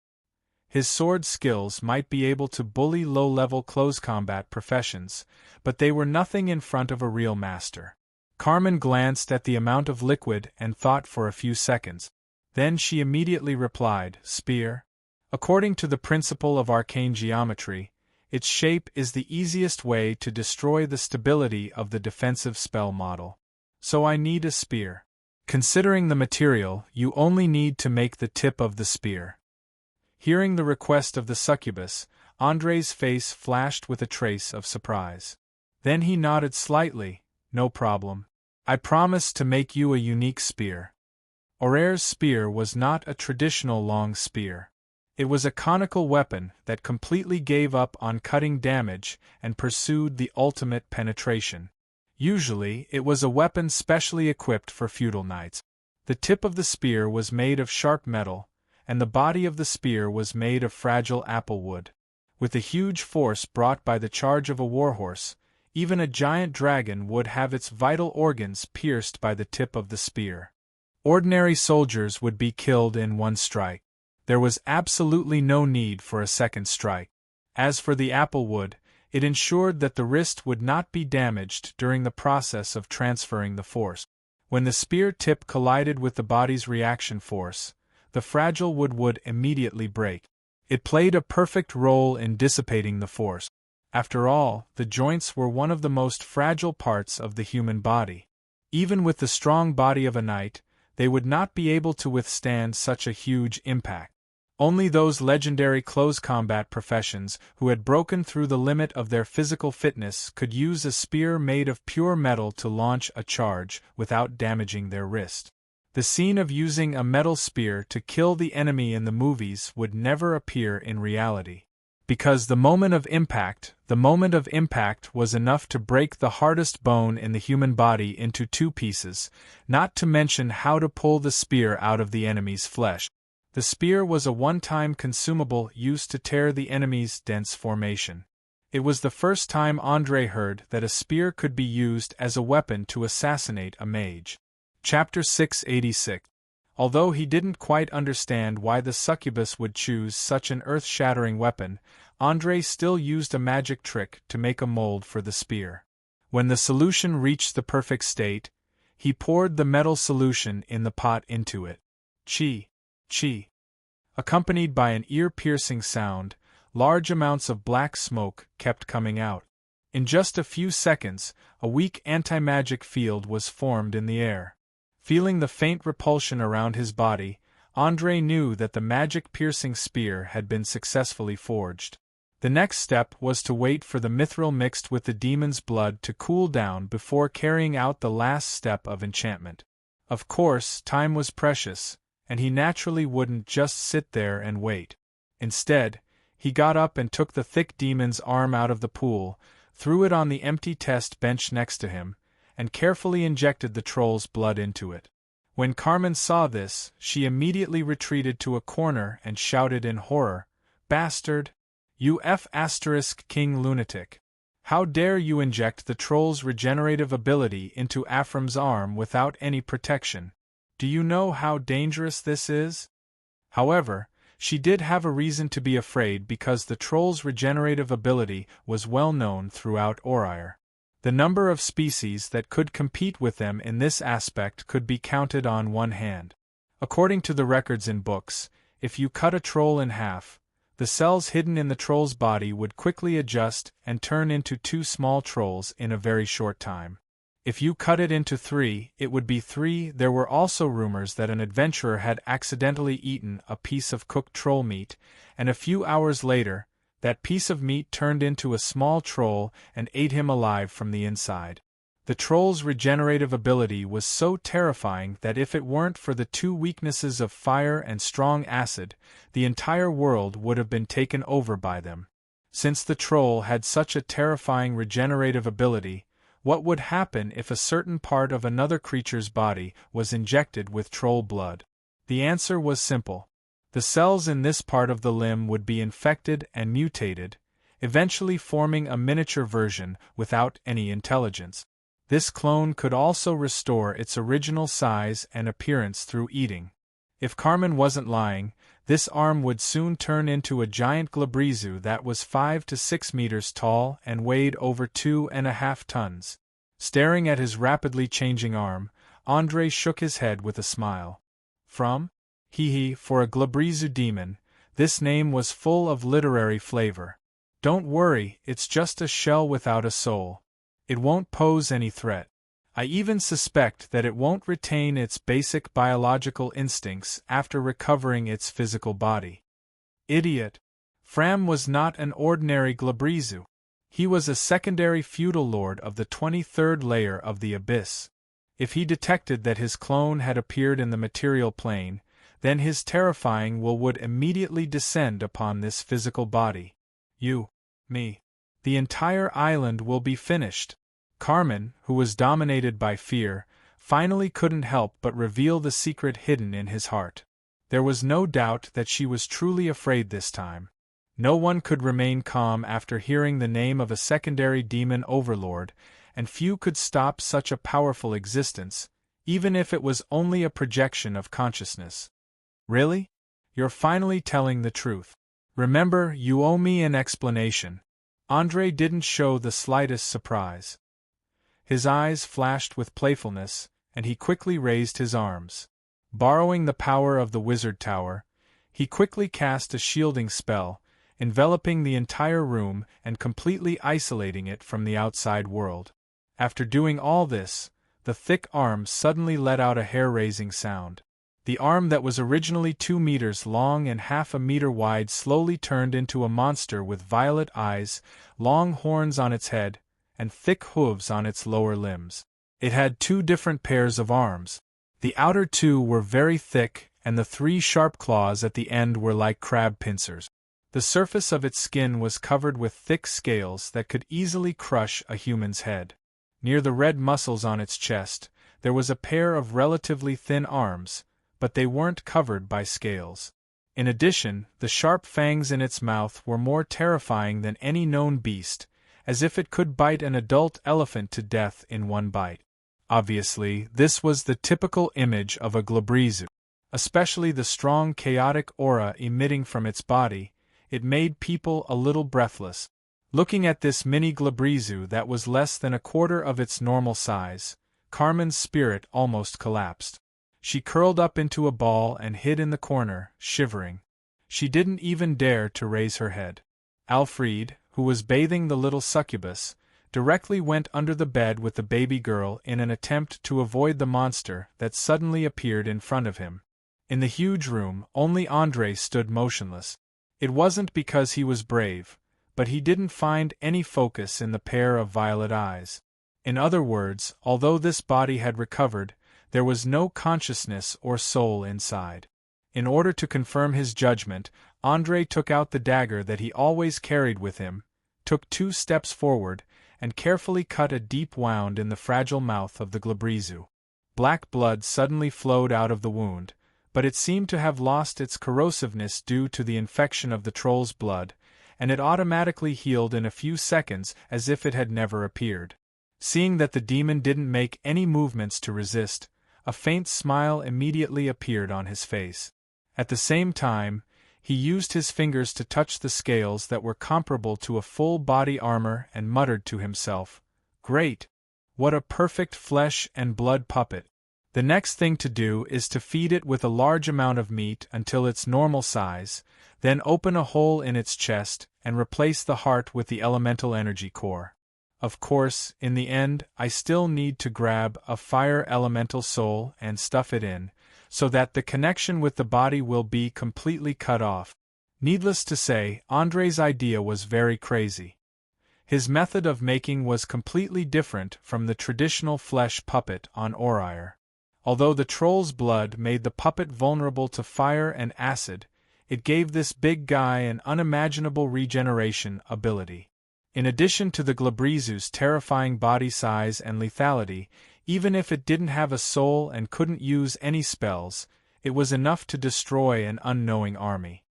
His sword skills might be able to bully low-level close combat professions, but they were nothing in front of a real master. Carmen glanced at the amount of liquid and thought for a few seconds. Then she immediately replied, "Spear. According to the principle of arcane geometry, its shape is the easiest way to destroy the stability of the defensive spell model. So I need a spear. Considering the material, you only need to make the tip of the spear." Hearing the request of the succubus, Andre's face flashed with a trace of surprise. Then he nodded slightly. "No problem. I promise to make you a unique spear." Aurère's spear was not a traditional long spear. It was a conical weapon that completely gave up on cutting damage and pursued the ultimate penetration. Usually, it was a weapon specially equipped for feudal knights. The tip of the spear was made of sharp metal, and the body of the spear was made of fragile apple wood. With the huge force brought by the charge of a warhorse, even a giant dragon would have its vital organs pierced by the tip of the spear. Ordinary soldiers would be killed in one strike. There was absolutely no need for a second strike. As for the apple wood, it ensured that the wrist would not be damaged during the process of transferring the force. When the spear tip collided with the body's reaction force, the fragile wood would immediately break. It played a perfect role in dissipating the force. After all, the joints were one of the most fragile parts of the human body. Even with the strong body of a knight, they would not be able to withstand such a huge impact. Only those legendary close combat professions who had broken through the limit of their physical fitness could use a spear made of pure metal to launch a charge without damaging their wrist. The scene of using a metal spear to kill the enemy in the movies would never appear in reality. Because the moment of impact was enough to break the hardest bone in the human body into 2 pieces, not to mention how to pull the spear out of the enemy's flesh. The spear was a one-time consumable used to tear the enemy's dense formation. It was the first time Andre heard that a spear could be used as a weapon to assassinate a mage. Chapter 686. Although he didn't quite understand why the succubus would choose such an earth-shattering weapon, André still used a magic trick to make a mold for the spear. When the solution reached the perfect state, he poured the metal solution in the pot into it. Chi, chi. Accompanied by an ear-piercing sound, large amounts of black smoke kept coming out. In just a few seconds, a weak anti-magic field was formed in the air. Feeling the faint repulsion around his body, André knew that the magic-piercing spear had been successfully forged. The next step was to wait for the mithril mixed with the demon's blood to cool down before carrying out the last step of enchantment. Of course, time was precious, and he naturally wouldn't just sit there and wait. Instead, he got up and took the thick demon's arm out of the pool, threw it on the empty test bench next to him, and carefully injected the troll's blood into it. When Carmen saw this, she immediately retreated to a corner and shouted in horror, "Bastard! You King lunatic! How dare you inject the troll's regenerative ability into Afram's arm without any protection? Do you know how dangerous this is?" However, she did have a reason to be afraid because the troll's regenerative ability was well known throughout Orire. The number of species that could compete with them in this aspect could be counted on one hand. According to the records in books, if you cut a troll in half, the cells hidden in the troll's body would quickly adjust and turn into 2 small trolls in a very short time. If you cut it into 3, it would be 3. There were also rumors that an adventurer had accidentally eaten a piece of cooked troll meat, and a few hours later, that piece of meat turned into a small troll and ate him alive from the inside. The troll's regenerative ability was so terrifying that if it weren't for the 2 weaknesses of fire and strong acid, the entire world would have been taken over by them. Since the troll had such a terrifying regenerative ability, what would happen if a certain part of another creature's body was injected with troll blood? The answer was simple. The cells in this part of the limb would be infected and mutated, eventually forming a miniature version without any intelligence. This clone could also restore its original size and appearance through eating. If Carmen wasn't lying, this arm would soon turn into a giant Glabrizu that was 5 to 6 meters tall and weighed over 2.5 tons. Staring at his rapidly changing arm, André shook his head with a smile. For a Glabrizu demon, this name was full of literary flavor. Don't worry, it's just a shell without a soul. It won't pose any threat. I even suspect that it won't retain its basic biological instincts after recovering its physical body. Idiot! Fram was not an ordinary Glabrizu. He was a secondary feudal lord of the 23rd layer of the Abyss. If he detected that his clone had appeared in the material plane, then his terrifying will would immediately descend upon this physical body. You, me. The entire island will be finished. Carmen, who was dominated by fear, finally couldn't help but reveal the secret hidden in his heart. There was no doubt that she was truly afraid this time. No one could remain calm after hearing the name of a secondary demon overlord, and few could stop such a powerful existence, even if it was only a projection of consciousness. Really? You're finally telling the truth. Remember, you owe me an explanation. André didn't show the slightest surprise. His eyes flashed with playfulness, and he quickly raised his arms. Borrowing the power of the wizard tower, he quickly cast a shielding spell, enveloping the entire room and completely isolating it from the outside world. After doing all this, the thick arm suddenly let out a hair-raising sound. The arm that was originally 2 meters long and half a meter wide slowly turned into a monster with violet eyes, long horns on its head, and thick hooves on its lower limbs. It had 2 different pairs of arms. The outer 2 were very thick, and the 3 sharp claws at the end were like crab pincers. The surface of its skin was covered with thick scales that could easily crush a human's head. Near the red muscles on its chest, there was a pair of relatively thin arms, but they weren't covered by scales. In addition, the sharp fangs in its mouth were more terrifying than any known beast, as if it could bite an adult elephant to death in one bite. Obviously, this was the typical image of a Glabrezu. Especially the strong chaotic aura emitting from its body, it made people a little breathless. Looking at this mini Glabrezu that was less than a quarter of its normal size, Carmen's spirit almost collapsed. She curled up into a ball and hid in the corner, shivering. She didn't even dare to raise her head. Alfred, who was bathing the little succubus, directly went under the bed with the baby girl in an attempt to avoid the monster that suddenly appeared in front of him. In the huge room, only André stood motionless. It wasn't because he was brave, but he didn't find any focus in the pair of violet eyes. In other words, although this body had recovered, there was no consciousness or soul inside. In order to confirm his judgment, André took out the dagger that he always carried with him, took 2 steps forward, and carefully cut a deep wound in the fragile mouth of the Glabrezu. Black blood suddenly flowed out of the wound, but it seemed to have lost its corrosiveness due to the infection of the troll's blood, and it automatically healed in a few seconds as if it had never appeared. Seeing that the demon didn't make any movements to resist, a faint smile immediately appeared on his face. At the same time, he used his fingers to touch the scales that were comparable to a full body armor and muttered to himself, "Great! What a perfect flesh and blood puppet! The next thing to do is to feed it with a large amount of meat until its normal size, then open a hole in its chest and replace the heart with the elemental energy core. Of course, in the end, I still need to grab a fire elemental soul and stuff it in, so that the connection with the body will be completely cut off." Needless to say, André's idea was very crazy. His method of making was completely different from the traditional flesh puppet on Aurier. Although the troll's blood made the puppet vulnerable to fire and acid, it gave this big guy an unimaginable regeneration ability. In addition to the Glabrezu's terrifying body size and lethality, even if it didn't have a soul and couldn't use any spells, it was enough to destroy an unknowing army.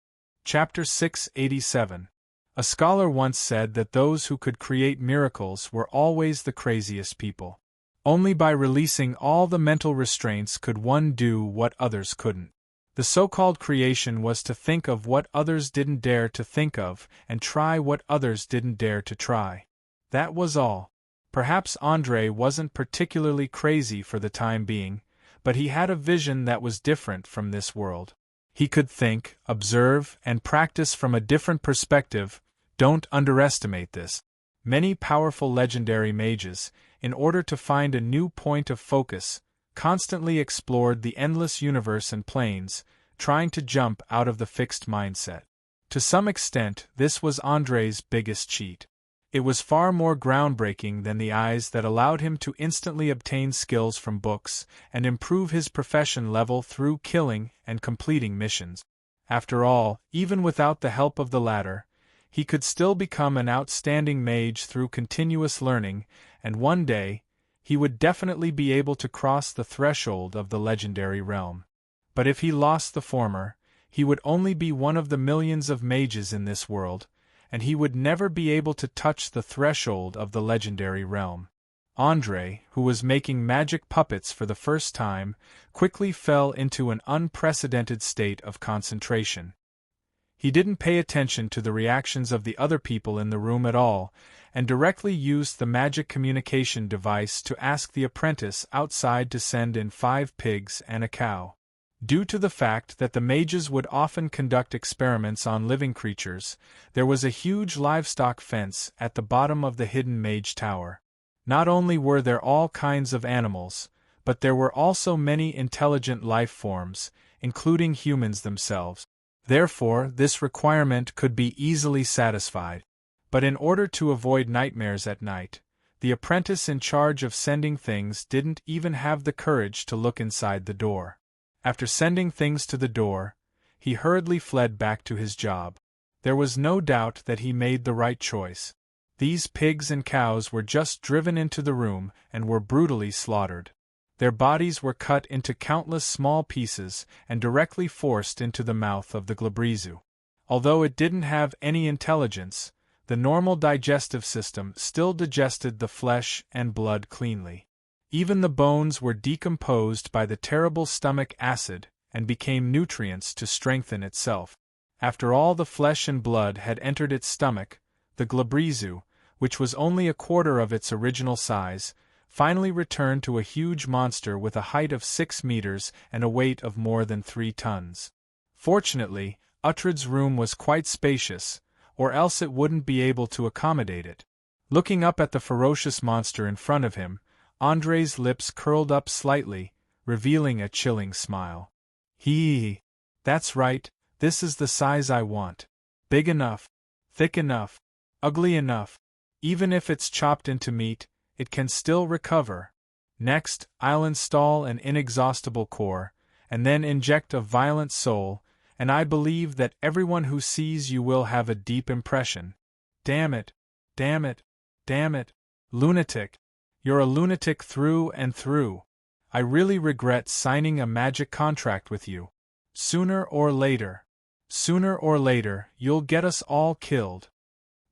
Chapter 687. A scholar once said that those who could create miracles were always the craziest people. Only by releasing all the mental restraints could one do what others couldn't. The so-called creation was to think of what others didn't dare to think of and try what others didn't dare to try. That was all. Perhaps André wasn't particularly crazy for the time being, but he had a vision that was different from this world. He could think, observe, and practice from a different perspective. Don't underestimate this. Many powerful legendary mages, in order to find a new point of focus, constantly explored the endless universe and planes, trying to jump out of the fixed mindset. To some extent, this was André's biggest cheat. It was far more groundbreaking than the eyes that allowed him to instantly obtain skills from books and improve his profession level through killing and completing missions. After all, even without the help of the latter, he could still become an outstanding mage through continuous learning, and one day, he would definitely be able to cross the threshold of the legendary realm. But if he lost the former, he would only be one of the millions of mages in this world, and he would never be able to touch the threshold of the legendary realm. André, who was making magic puppets for the first time, quickly fell into an unprecedented state of concentration. He didn't pay attention to the reactions of the other people in the room at all, and directly used the magic communication device to ask the apprentice outside to send in 5 pigs and a cow. Due to the fact that the mages would often conduct experiments on living creatures, there was a huge livestock fence at the bottom of the hidden mage tower. Not only were there all kinds of animals, but there were also many intelligent life forms, including humans themselves. Therefore, this requirement could be easily satisfied. But in order to avoid nightmares at night, the apprentice in charge of sending things didn't even have the courage to look inside the door. After sending things to the door, he hurriedly fled back to his job. There was no doubt that he made the right choice. These pigs and cows were just driven into the room and were brutally slaughtered. Their bodies were cut into countless small pieces and directly forced into the mouth of the Glabrezu. Although it didn't have any intelligence, the normal digestive system still digested the flesh and blood cleanly. Even the bones were decomposed by the terrible stomach acid and became nutrients to strengthen itself. After all the flesh and blood had entered its stomach, the Glabrezu, which was only a quarter of its original size, finally returned to a huge monster with a height of 6 meters and a weight of more than 3 tons. Fortunately, Uhtred's room was quite spacious, or else it wouldn't be able to accommodate it. Looking up at the ferocious monster in front of him, Andrei's lips curled up slightly, revealing a chilling smile. Hee. That's right, this is the size I want. Big enough, thick enough, ugly enough. Even if it's chopped into meat, it can still recover. Next, I'll install an inexhaustible core, and then inject a violent soul, and I believe that everyone who sees you will have a deep impression. Damn it, damn it, damn it. Lunatic. You're a lunatic through and through. I really regret signing a magic contract with you. Sooner or later, you'll get us all killed.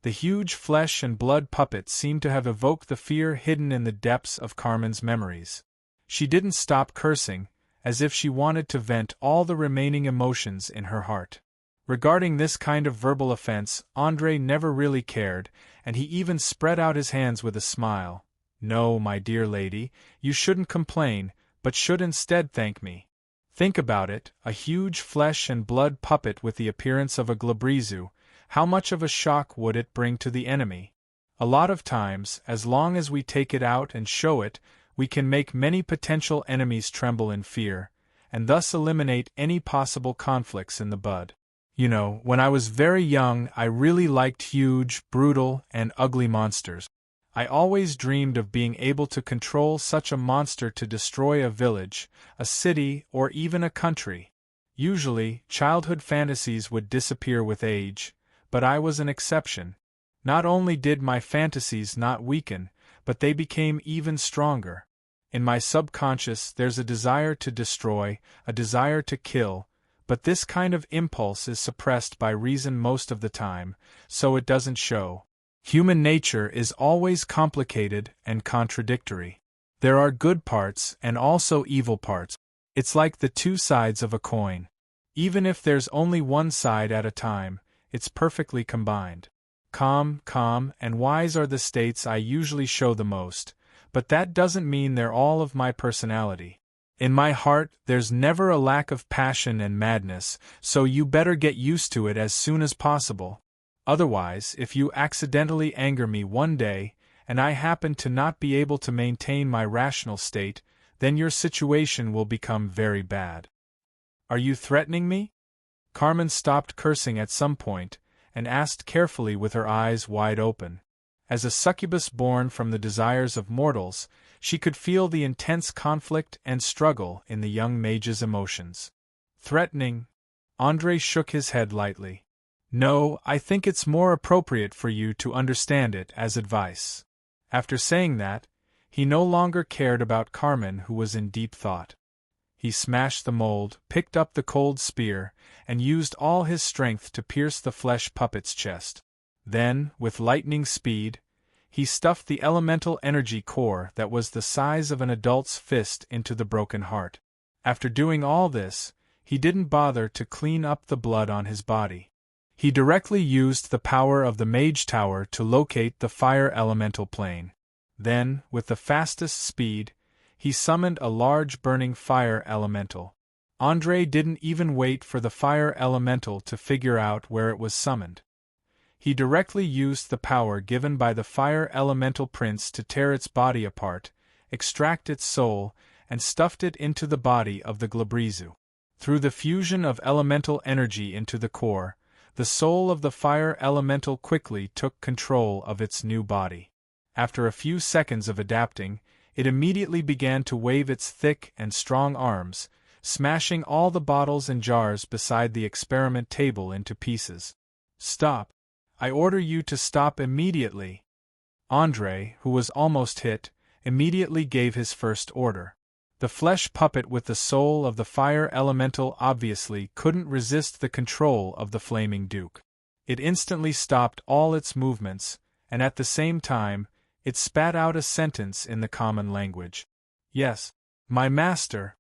The huge flesh and blood puppet seemed to have evoked the fear hidden in the depths of Carmen's memories. She didn't stop cursing, as if she wanted to vent all the remaining emotions in her heart. Regarding this kind of verbal offense, Andrei never really cared, and he even spread out his hands with a smile. No, my dear lady, you shouldn't complain, but should instead thank me. Think about it, a huge flesh and blood puppet with the appearance of a Glabrezu. How much of a shock would it bring to the enemy? A lot of times, as long as we take it out and show it, we can make many potential enemies tremble in fear, and thus eliminate any possible conflicts in the bud. You know, when I was very young, I really liked huge, brutal, and ugly monsters. I always dreamed of being able to control such a monster to destroy a village, a city, or even a country. Usually, childhood fantasies would disappear with age, but I was an exception. Not only did my fantasies not weaken, but they became even stronger. In my subconscious there's a desire to destroy, a desire to kill, but this kind of impulse is suppressed by reason most of the time, so it doesn't show. Human nature is always complicated and contradictory. There are good parts and also evil parts. It's like the two sides of a coin. Even if there's only one side at a time, it's perfectly combined. Calm, and wise are the states I usually show the most, but that doesn't mean they're all of my personality. In my heart, there's never a lack of passion and madness, so you better get used to it as soon as possible. Otherwise, if you accidentally anger me one day, and I happen to not be able to maintain my rational state, then your situation will become very bad. Are you threatening me? Carmen stopped cursing at some point, and asked carefully with her eyes wide open. As a succubus born from the desires of mortals, she could feel the intense conflict and struggle in the young mage's emotions. Threatening? Andrei shook his head lightly. No, I think it's more appropriate for you to understand it as advice. After saying that, he no longer cared about Carmen, who was in deep thought. He smashed the mold, picked up the cold spear, and used all his strength to pierce the flesh puppet's chest. Then, with lightning speed, he stuffed the elemental energy core that was the size of an adult's fist into the broken heart. After doing all this, he didn't bother to clean up the blood on his body. He directly used the power of the Mage Tower to locate the fire elemental plane. Then, with the fastest speed, he summoned a large burning fire elemental. Andrei didn't even wait for the fire elemental to figure out where it was summoned. He directly used the power given by the fire elemental prince to tear its body apart, extract its soul, and stuffed it into the body of the Glabrezu. Through the fusion of elemental energy into the core, the soul of the fire elemental quickly took control of its new body. After a few seconds of adapting, it immediately began to wave its thick and strong arms, smashing all the bottles and jars beside the experiment table into pieces. Stop! I order you to stop immediately! Andrei, who was almost hit, immediately gave his first order. The flesh puppet with the soul of the fire elemental obviously couldn't resist the control of the flaming duke. It instantly stopped all its movements, and at the same time, it spat out a sentence in the common language. Yes, my master.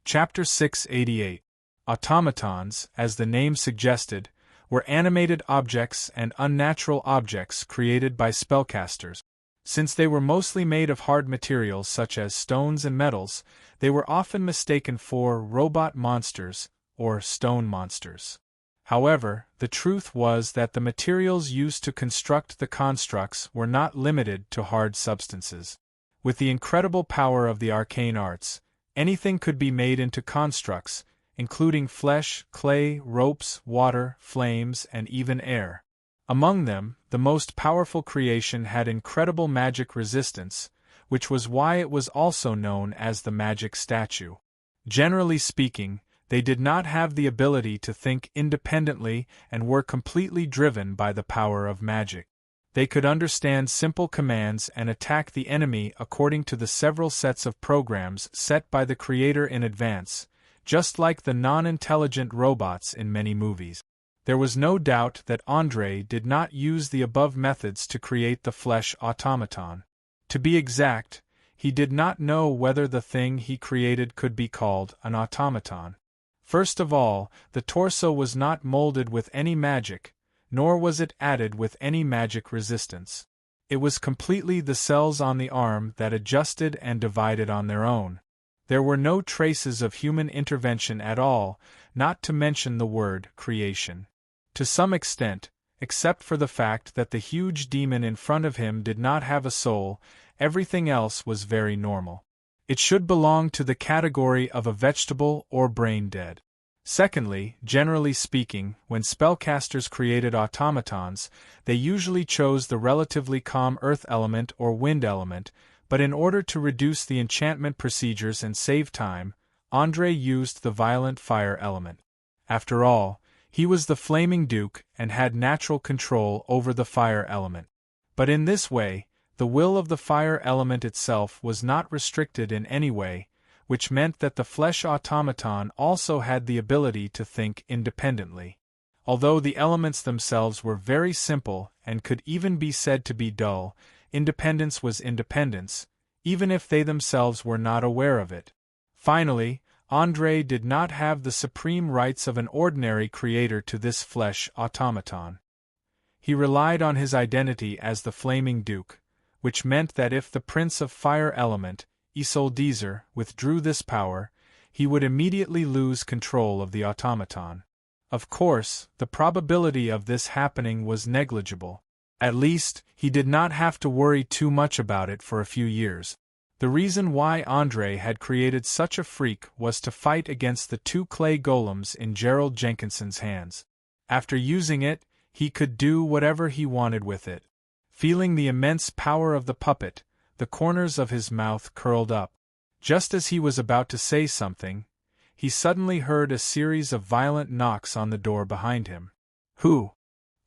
Chapter 688. Automatons, as the name suggested, were animated objects and unnatural objects created by spellcasters. Since they were mostly made of hard materials such as stones and metals, they were often mistaken for robot monsters, or stone monsters. However, the truth was that the materials used to construct the constructs were not limited to hard substances. With the incredible power of the arcane arts, anything could be made into constructs, including flesh, clay, ropes, water, flames, and even air. Among them, the most powerful creation had incredible magic resistance, which was why it was also known as the magic statue. Generally speaking, they did not have the ability to think independently and were completely driven by the power of magic. They could understand simple commands and attack the enemy according to the several sets of programs set by the creator in advance, just like the non-intelligent robots in many movies. There was no doubt that André did not use the above methods to create the flesh automaton. To be exact, he did not know whether the thing he created could be called an automaton. First of all, the torso was not molded with any magic, nor was it added with any magic resistance. It was completely the cells on the arm that adjusted and divided on their own. There were no traces of human intervention at all, not to mention the word creation. To some extent, except for the fact that the huge demon in front of him did not have a soul, everything else was very normal. It should belong to the category of a vegetable or brain dead. Secondly, generally speaking, when spellcasters created automatons, they usually chose the relatively calm earth element or wind element, but in order to reduce the enchantment procedures and save time, André used the violent fire element. After all, he was the Flaming Duke and had natural control over the fire element. But in this way, the will of the fire element itself was not restricted in any way, which meant that the flesh automaton also had the ability to think independently. Although the elements themselves were very simple and could even be said to be dull, independence was independence, even if they themselves were not aware of it. Finally, André did not have the supreme rights of an ordinary creator to this flesh automaton. He relied on his identity as the Flaming Duke, which meant that if the Prince of Fire Element, Isoldezer, withdrew this power, he would immediately lose control of the automaton. Of course, the probability of this happening was negligible. At least, he did not have to worry too much about it for a few years. The reason why André had created such a freak was to fight against the 2 clay golems in Gerald Jenkinson's hands. After using it, he could do whatever he wanted with it. Feeling the immense power of the puppet, the corners of his mouth curled up. Just as he was about to say something, he suddenly heard a series of violent knocks on the door behind him. Who?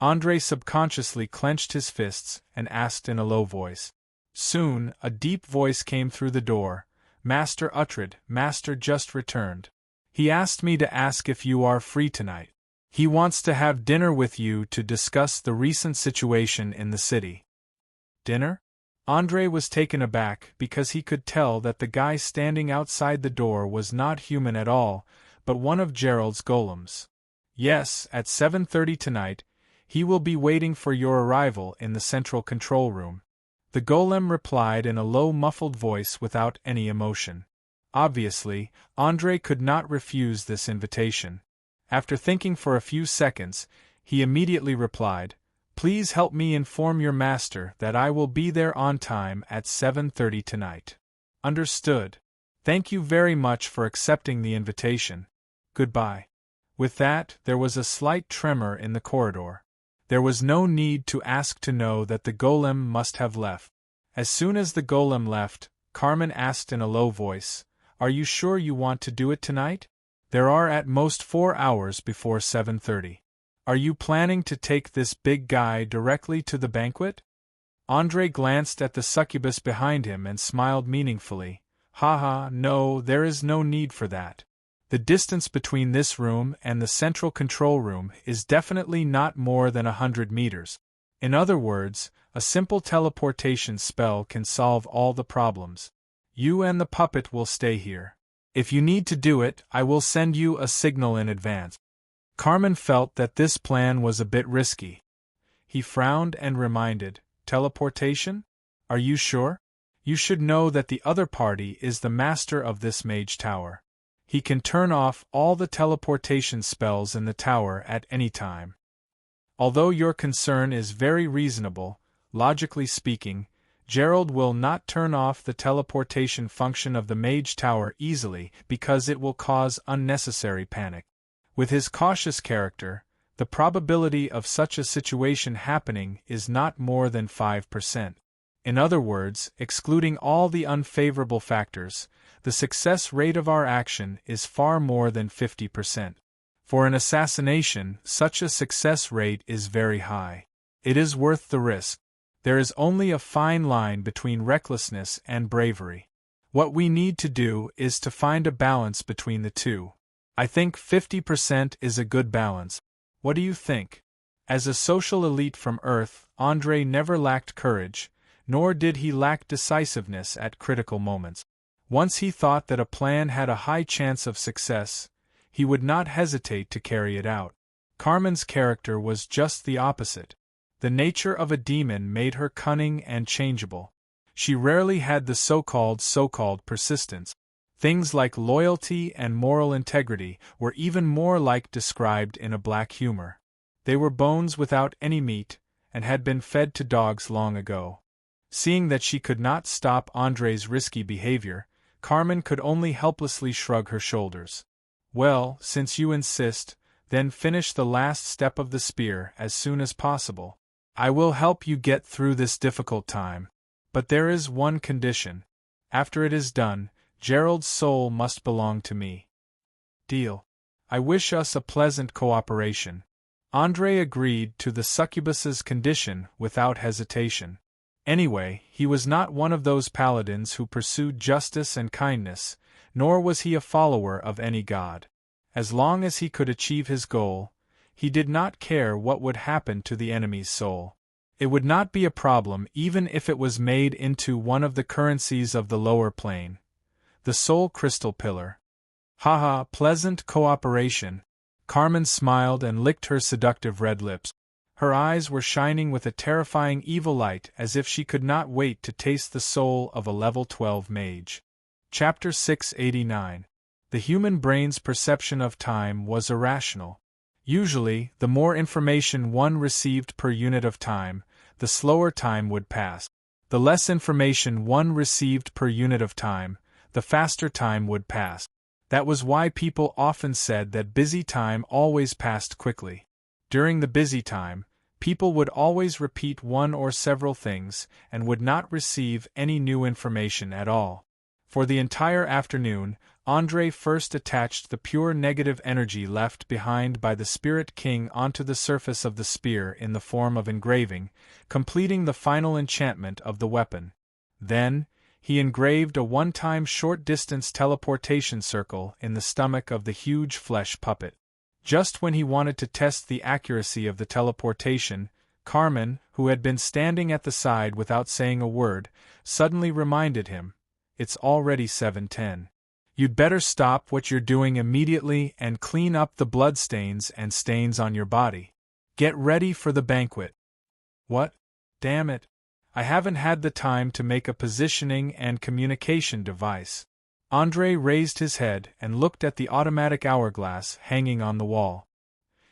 André subconsciously clenched his fists and asked in a low voice. Soon, a deep voice came through the door. Master Uhtred, Master just returned. He asked me to ask if you are free tonight. He wants to have dinner with you to discuss the recent situation in the city. Dinner? André was taken aback because he could tell that the guy standing outside the door was not human at all, but one of Gerald's golems. Yes, at 7:30 tonight, he will be waiting for your arrival in the central control room. The golem replied in a low muffled voice without any emotion. Obviously, André could not refuse this invitation. After thinking for a few seconds, he immediately replied, Please help me inform your master that I will be there on time at 7:30 tonight. Understood. Thank you very much for accepting the invitation. Goodbye. With that, there was a slight tremor in the corridor. There was no need to ask to know that the golem must have left. As soon as the golem left, Carmen asked in a low voice, Are you sure you want to do it tonight? There are at most 4 hours before 7:30. Are you planning to take this big guy directly to the banquet? André glanced at the succubus behind him and smiled meaningfully. Haha, no, there is no need for that. The distance between this room and the central control room is definitely not more than 100 meters. In other words, a simple teleportation spell can solve all the problems. You and the puppet will stay here. If you need to do it, I will send you a signal in advance. Carmen felt that this plan was a bit risky. He frowned and reminded, teleportation? Are you sure? You should know that the other party is the master of this mage tower. He can turn off all the teleportation spells in the tower at any time. Although your concern is very reasonable, logically speaking, Gerald will not turn off the teleportation function of the mage tower easily because it will cause unnecessary panic. With his cautious character, the probability of such a situation happening is not more than 5%. In other words, excluding all the unfavorable factors, the success rate of our action is far more than 50%. For an assassination, such a success rate is very high. It is worth the risk. There is only a fine line between recklessness and bravery. What we need to do is to find a balance between the two. I think 50% is a good balance. What do you think? As a social elite from Earth, Andrei never lacked courage, nor did he lack decisiveness at critical moments. Once he thought that a plan had a high chance of success, he would not hesitate to carry it out. Carmen's character was just the opposite. The nature of a demon made her cunning and changeable. She rarely had the so-called persistence. Things like loyalty and moral integrity were even more like described in a black humor. They were bones without any meat, and had been fed to dogs long ago. Seeing that she could not stop Andrei's risky behavior, Carmen could only helplessly shrug her shoulders. Well, since you insist, then finish the last step of the spear as soon as possible. I will help you get through this difficult time. But there is one condition. After it is done, Gerald's soul must belong to me. Deal. I wish us a pleasant cooperation. Andrei agreed to the succubus's condition without hesitation. Anyway, he was not one of those paladins who pursued justice and kindness, nor was he a follower of any god. As long as he could achieve his goal, he did not care what would happen to the enemy's soul. It would not be a problem even if it was made into one of the currencies of the lower plane. The soul crystal pillar. Haha, pleasant cooperation. Carmen smiled and licked her seductive red lips. Her eyes were shining with a terrifying evil light as if she could not wait to taste the soul of a level 12 mage. Chapter 689. The human brain's perception of time was irrational. Usually, the more information one received per unit of time, the slower time would pass. The less information one received per unit of time, the faster time would pass. That was why people often said that busy time always passed quickly. During the busy time, people would always repeat one or several things and would not receive any new information at all. For the entire afternoon, Andrei first attached the pure negative energy left behind by the Spirit King onto the surface of the spear in the form of engraving, completing the final enchantment of the weapon. Then, he engraved a one-time short-distance teleportation circle in the stomach of the huge flesh puppet. Just when he wanted to test the accuracy of the teleportation, Carmen, who had been standing at the side without saying a word, suddenly reminded him, "It's already 7:10. You'd better stop what you're doing immediately and clean up the bloodstains and stains on your body. Get ready for the banquet." What? Damn it. I haven't had the time to make a positioning and communication device. Andrei raised his head and looked at the automatic hourglass hanging on the wall.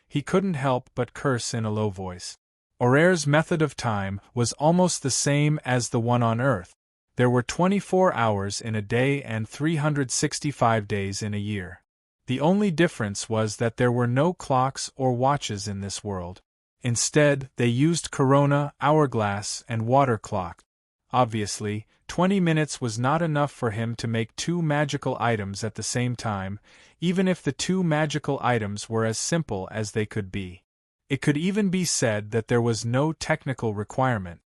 He couldn't help but curse in a low voice. Aurère's method of time was almost the same as the one on Earth. There were 24 hours in a day and 365 days in a year. The only difference was that there were no clocks or watches in this world. Instead, they used corona, hourglass, and water clock. Obviously, 20 minutes was not enough for him to make two magical items at the same time, even if the two magical items were as simple as they could be. It could even be said that there was no technical requirement.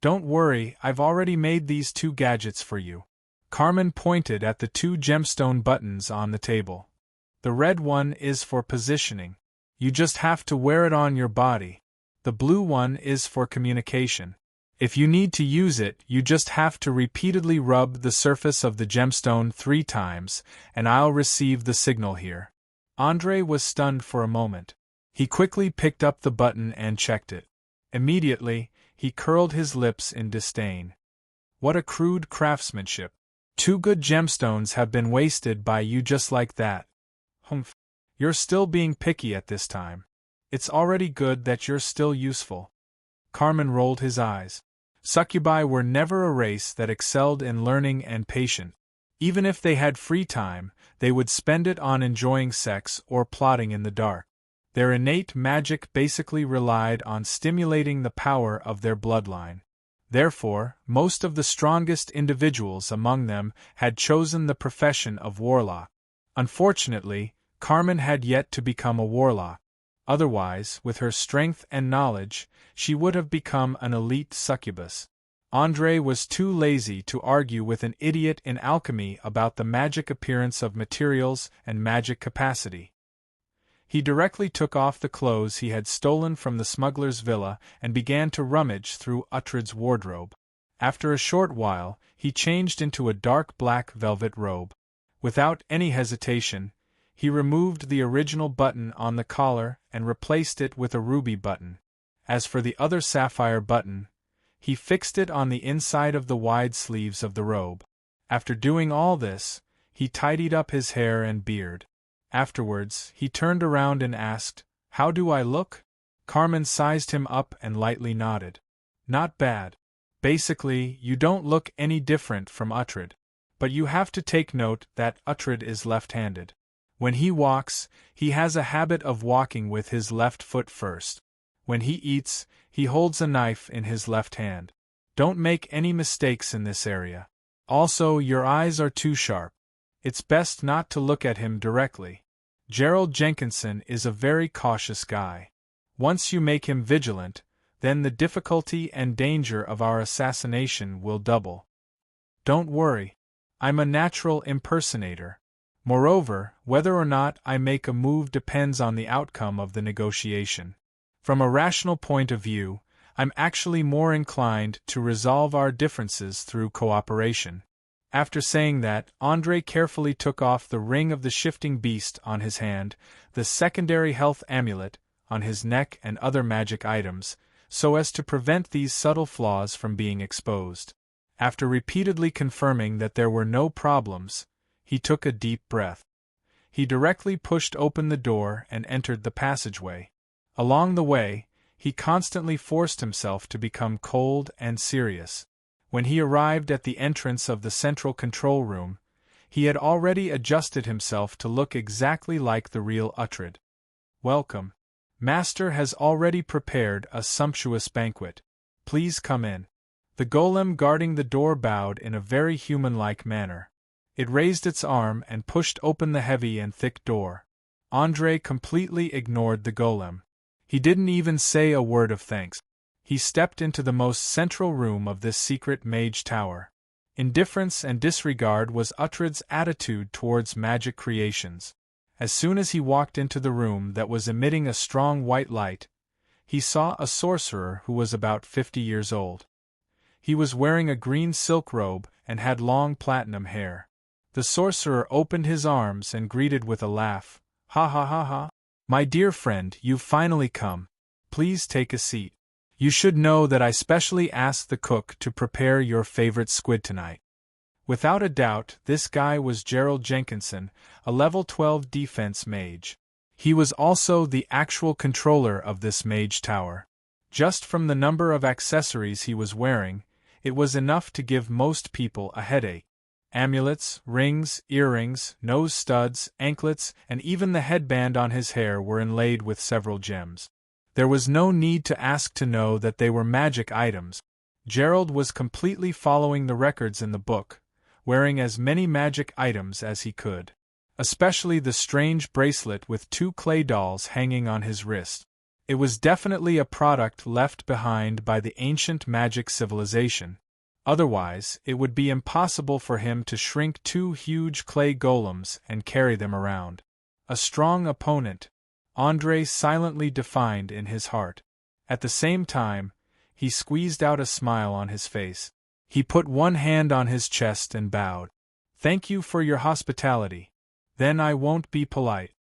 Don't worry, I've already made these two gadgets for you. Carmen pointed at the two gemstone buttons on the table. The red one is for positioning. You just have to wear it on your body. The blue one is for communication. If you need to use it, you just have to repeatedly rub the surface of the gemstone 3 times, and I'll receive the signal here. Andre was stunned for a moment. He quickly picked up the button and checked it. Immediately, he curled his lips in disdain. What a crude craftsmanship. 2 good gemstones have been wasted by you just like that. Humph. You're still being picky at this time. It's already good that you're still useful. Carmen rolled his eyes. Succubi were never a race that excelled in learning and patience. Even if they had free time, they would spend it on enjoying sex or plotting in the dark. Their innate magic basically relied on stimulating the power of their bloodline. Therefore, most of the strongest individuals among them had chosen the profession of warlock. Unfortunately, Carmen had yet to become a warlock. Otherwise, with her strength and knowledge, she would have become an elite succubus. Andre was too lazy to argue with an idiot in alchemy about the magic appearance of materials and magic capacity. He directly took off the clothes he had stolen from the smuggler's villa and began to rummage through Uhtred's wardrobe. After a short while, he changed into a dark black velvet robe. Without any hesitation, he removed the original button on the collar and replaced it with a ruby button. As for the other sapphire button, he fixed it on the inside of the wide sleeves of the robe. After doing all this, he tidied up his hair and beard. Afterwards, he turned around and asked, "How do I look?" Carmen sized him up and lightly nodded. "Not bad. Basically, you don't look any different from Uhtred. But you have to take note that Uhtred is left-handed. When he walks, he has a habit of walking with his left foot first. When he eats, he holds a knife in his left hand. Don't make any mistakes in this area. Also, your eyes are too sharp. It's best not to look at him directly. Gerald Jenkinson is a very cautious guy. Once you make him vigilant, then the difficulty and danger of our assassination will double. Don't worry. I'm a natural impersonator. Moreover, whether or not I make a move depends on the outcome of the negotiation. From a rational point of view, I'm actually more inclined to resolve our differences through cooperation." After saying that, Andre carefully took off the ring of the shifting beast on his hand, the secondary health amulet on his neck and other magic items, so as to prevent these subtle flaws from being exposed. After repeatedly confirming that there were no problems, he took a deep breath. He directly pushed open the door and entered the passageway. Along the way, he constantly forced himself to become cold and serious. When he arrived at the entrance of the central control room, he had already adjusted himself to look exactly like the real Uhtred. "Welcome. Master has already prepared a sumptuous banquet. Please come in." The golem guarding the door bowed in a very human-like manner. It raised its arm and pushed open the heavy and thick door. Andre completely ignored the golem. He didn't even say a word of thanks. He stepped into the most central room of this secret mage tower. Indifference and disregard was Uhtred's attitude towards magic creations. As soon as he walked into the room that was emitting a strong white light, he saw a sorcerer who was about 50 years old. He was wearing a green silk robe and had long platinum hair. The sorcerer opened his arms and greeted with a laugh. "Ha ha ha ha. My dear friend, you've finally come. Please take a seat. You should know that I specially asked the cook to prepare your favorite squid tonight." Without a doubt, this guy was Gerald Jenkinson, a level 12 defense mage. He was also the actual controller of this mage tower. Just from the number of accessories he was wearing, it was enough to give most people a headache. Amulets, rings, earrings, nose studs, anklets, and even the headband on his hair were inlaid with several gems. There was no need to ask to know that they were magic items. Gerald was completely following the records in the book, wearing as many magic items as he could. Especially the strange bracelet with 2 clay dolls hanging on his wrist. It was definitely a product left behind by the ancient magic civilization. Otherwise, it would be impossible for him to shrink 2 huge clay golems and carry them around. A strong opponent, Andre silently defined in his heart. At the same time, He squeezed out a smile on his face. He put one hand on his chest and bowed. "Thank you for your hospitality. Then I won't be polite.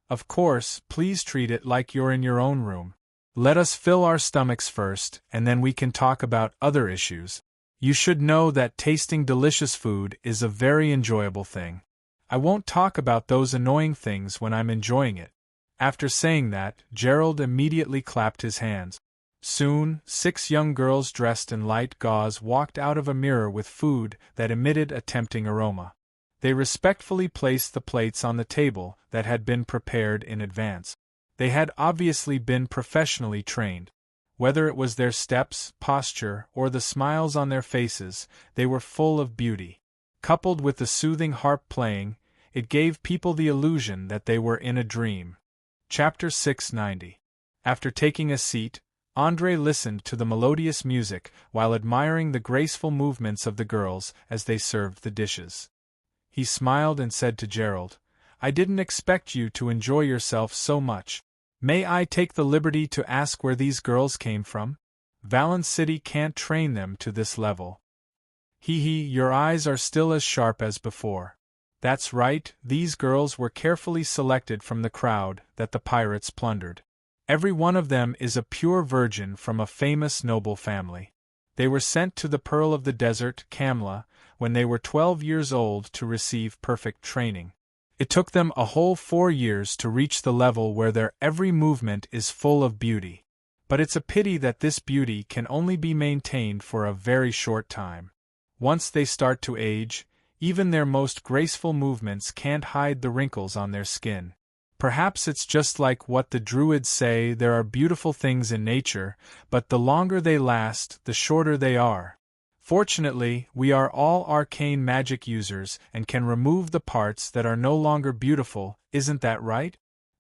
Of course, please treat it like you're in your own room. Let us fill our stomachs first, and then we can talk about other issues. You should know that tasting delicious food is a very enjoyable thing. I won't talk about those annoying things when I'm enjoying it." After saying that, Gerald immediately clapped his hands. Soon, 6 young girls dressed in light gauze walked out of a mirror with food that emitted a tempting aroma. They respectfully placed the plates on the table that had been prepared in advance. They had obviously been professionally trained. Whether it was their steps, posture, or the smiles on their faces, they were full of beauty. Coupled with the soothing harp playing, it gave people the illusion that they were in a dream. Chapter 690. After taking a seat, André listened to the melodious music while admiring the graceful movements of the girls as they served the dishes. He smiled and said to Gerald, "I didn't expect you to enjoy yourself so much. May I take the liberty to ask where these girls came from? Valence City can't train them to this level." Your eyes are still as sharp as before. That's right, these girls were carefully selected from the crowd that the pirates plundered. Every one of them is a pure virgin from a famous noble family. They were sent to the Pearl of the Desert, Kamla, when they were 12 years old to receive perfect training. It took them a whole 4 years to reach the level where their every movement is full of beauty. But it's a pity that this beauty can only be maintained for a very short time. Once they start to age, even their most graceful movements can't hide the wrinkles on their skin. Perhaps it's just like what the Druids say: there are beautiful things in nature, but the longer they last, the shorter they are. Fortunately, we are all arcane magic users and can remove the parts that are no longer beautiful, isn't that right?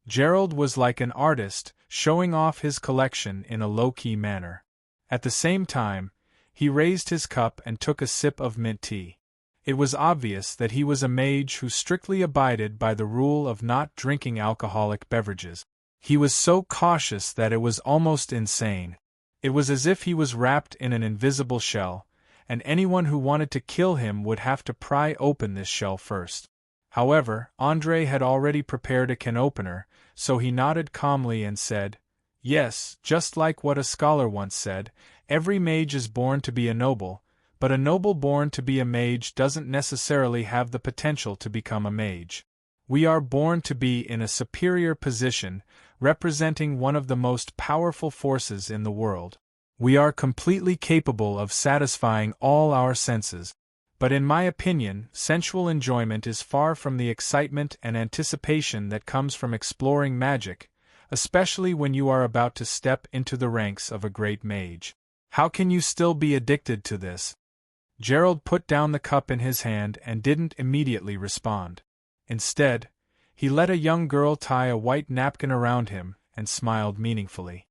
Gerald was like an artist, showing off his collection in a low-key manner. At the same time, he raised his cup and took a sip of mint tea. It was obvious that he was a mage who strictly abided by the rule of not drinking alcoholic beverages. He was so cautious that it was almost insane. It was as if he was wrapped in an invisible shell, and anyone who wanted to kill him would have to pry open this shell first. However, André had already prepared a can opener, so he nodded calmly and said, "Yes, just like what a scholar once said, every mage is born to be a noble, but a noble born to be a mage doesn't necessarily have the potential to become a mage. We are born to be in a superior position, representing one of the most powerful forces in the world. We are completely capable of satisfying all our senses. But in my opinion, sensual enjoyment is far from the excitement and anticipation that comes from exploring magic, especially when you are about to step into the ranks of a great mage. How can you still be addicted to this?" Gerald put down the cup in his hand and didn't immediately respond. Instead, he let a young girl tie a white napkin around him and smiled meaningfully.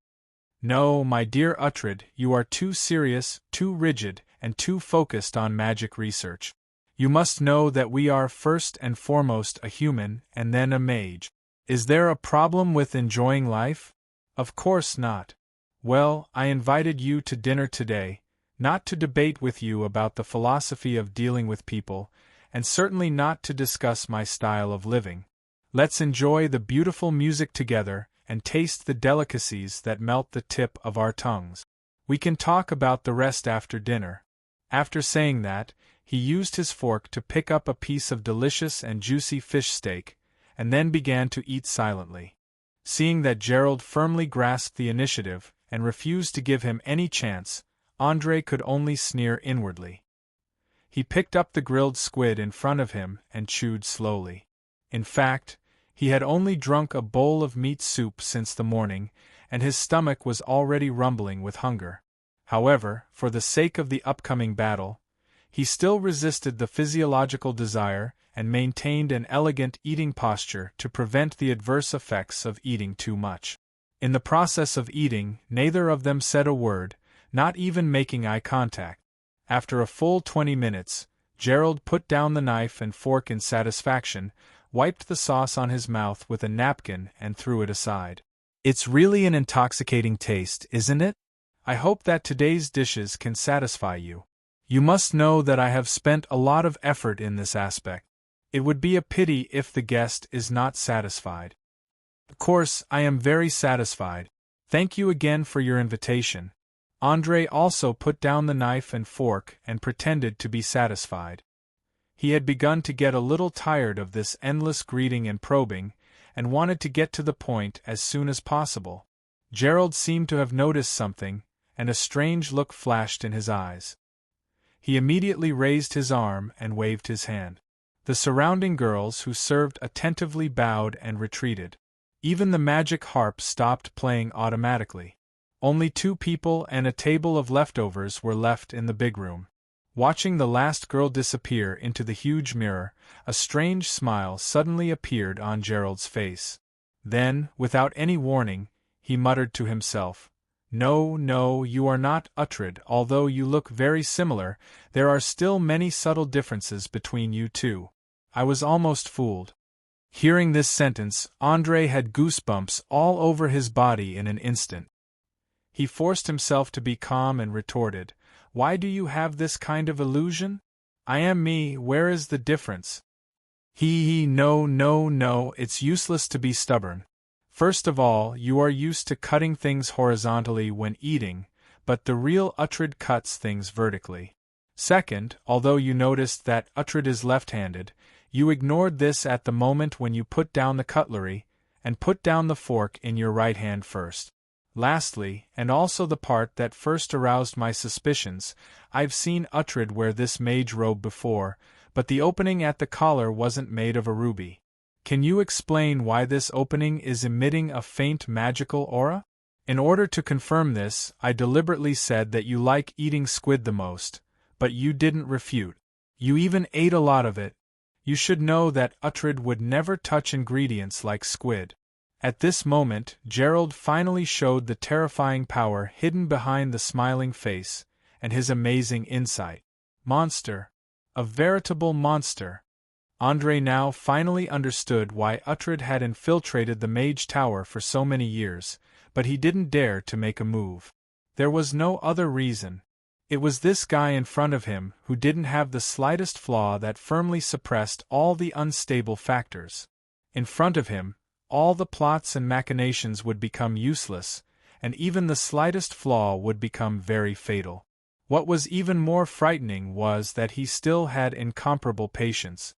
"No, my dear Uhtred, you are too serious, too rigid, and too focused on magic research. You must know that we are first and foremost a human and then a mage. Is there a problem with enjoying life? Of course not. Well, I invited you to dinner today, not to debate with you about the philosophy of dealing with people, and certainly not to discuss my style of living. Let's enjoy the beautiful music together and taste the delicacies that melt the tip of our tongues. We can talk about the rest after dinner." After saying that, he used his fork to pick up a piece of delicious and juicy fish steak, and then began to eat silently. Seeing that Gerald firmly grasped the initiative and refused to give him any chance, André could only sneer inwardly. He picked up the grilled squid in front of him and chewed slowly. In fact, he had only drunk a bowl of meat soup since the morning, and his stomach was already rumbling with hunger. However, for the sake of the upcoming battle, he still resisted the physiological desire and maintained an elegant eating posture to prevent the adverse effects of eating too much. In the process of eating, neither of them said a word, not even making eye contact. After a full 20 minutes, Gerald put down the knife and fork in satisfaction, wiped the sauce on his mouth with a napkin and threw it aside. "It's really an intoxicating taste, isn't it? I hope that today's dishes can satisfy you. You must know that I have spent a lot of effort in this aspect. It would be a pity if the guest is not satisfied. Of course, I am very satisfied. Thank you again for your invitation. Andrei also put down the knife and fork and pretended to be satisfied. He had begun to get a little tired of this endless greeting and probing, and wanted to get to the point as soon as possible. Gerald seemed to have noticed something, and a strange look flashed in his eyes. He immediately raised his arm and waved his hand. The surrounding girls who served attentively bowed and retreated. Even the magic harp stopped playing automatically. Only 2 people and a table of leftovers were left in the big room. Watching the last girl disappear into the huge mirror, a strange smile suddenly appeared on Gerald's face. Then, without any warning, he muttered to himself, "No, no, you are not Uhtred. Although you look very similar, there are still many subtle differences between you two. I was almost fooled." Hearing this sentence, Andrei had goosebumps all over his body in an instant. He forced himself to be calm and retorted, "Why do you have this kind of illusion? I am me, where is the difference?" No, no, no, it's useless to be stubborn. First of all, you are used to cutting things horizontally when eating, but the real Uhtred cuts things vertically. Second, although you noticed that Uhtred is left-handed, you ignored this at the moment when you put down the cutlery, and put down the fork in your right hand first. Lastly, and also the part that first aroused my suspicions, I've seen Uhtred wear this mage robe before, but the opening at the collar wasn't made of a ruby. Can you explain why this opening is emitting a faint magical aura? In order to confirm this, I deliberately said that you like eating squid the most, but you didn't refute. You even ate a lot of it. You should know that Uhtred would never touch ingredients like squid. At this moment, Gerald finally showed the terrifying power hidden behind the smiling face, and his amazing insight. Monster. A veritable monster. Andrei now finally understood why Uhtred had infiltrated the Mage Tower for so many years, but he didn't dare to make a move. There was no other reason. It was this guy in front of him who didn't have the slightest flaw that firmly suppressed all the unstable factors. In front of him, all the plots and machinations would become useless, and even the slightest flaw would become very fatal. What was even more frightening was that he still had incomparable patience.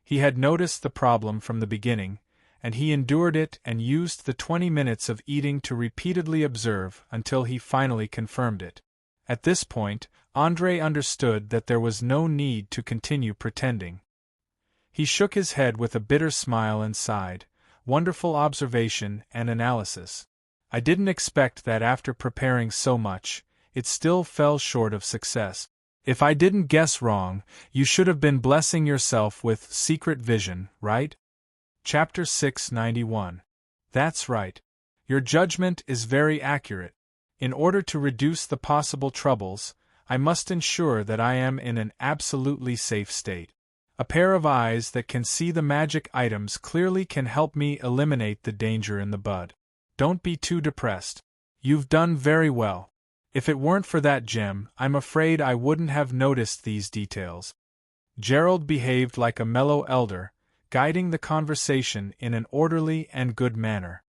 He had noticed the problem from the beginning, and he endured it and used the 20 minutes of eating to repeatedly observe until he finally confirmed it. At this point, Andrei understood that there was no need to continue pretending. He shook his head with a bitter smile and sighed, "Wonderful observation and analysis. I didn't expect that after preparing so much, it still fell short of success. If I didn't guess wrong, you should have been blessing yourself with secret vision, right?" Chapter 691. That's right. Your judgment is very accurate. In order to reduce the possible troubles, I must ensure that I am in an absolutely safe state. A pair of eyes that can see the magic items clearly can help me eliminate the danger in the bud. Don't be too depressed. You've done very well. If it weren't for that gem, I'm afraid I wouldn't have noticed these details. Gerald behaved like a mellow elder, guiding the conversation in an orderly and good manner.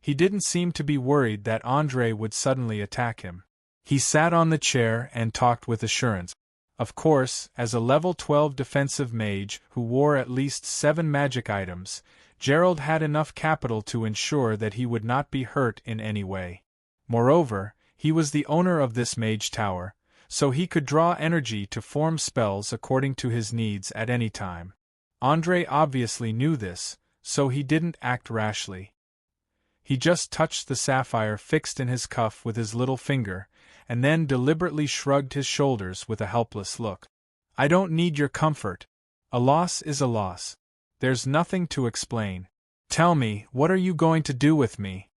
He didn't seem to be worried that Andrei would suddenly attack him. He sat on the chair and talked with assurance. Of course, as a level 12 defensive mage who wore at least 7 magic items, Gerald had enough capital to ensure that he would not be hurt in any way. Moreover, he was the owner of this mage tower, so he could draw energy to form spells according to his needs at any time. Andrei obviously knew this, so he didn't act rashly. He just touched the sapphire fixed in his cuff with his little finger, and then deliberately shrugged his shoulders with a helpless look. "I don't need your comfort. A loss is a loss. There's nothing to explain. Tell me, what are you going to do with me?"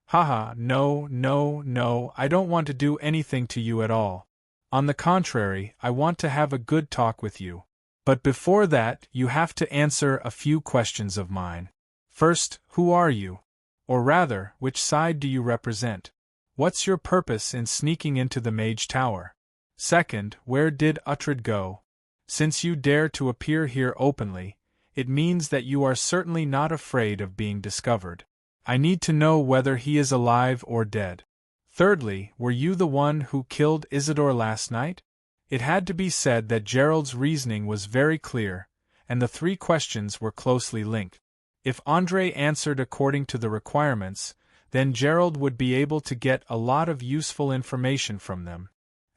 "Haha, no, no, no, I don't want to do anything to you at all. On the contrary, I want to have a good talk with you. But before that, you have to answer a few questions of mine. First, who are you? Or rather, which side do you represent? What's your purpose in sneaking into the Mage Tower? Second, where did Uhtred go? Since you dare to appear here openly, it means that you are certainly not afraid of being discovered. I need to know whether he is alive or dead. Thirdly, were you the one who killed Isidore last night? It had to be said that Gerald's reasoning was very clear, and the three questions were closely linked. If Andre answered according to the requirements, then Gerald would be able to get a lot of useful information from them.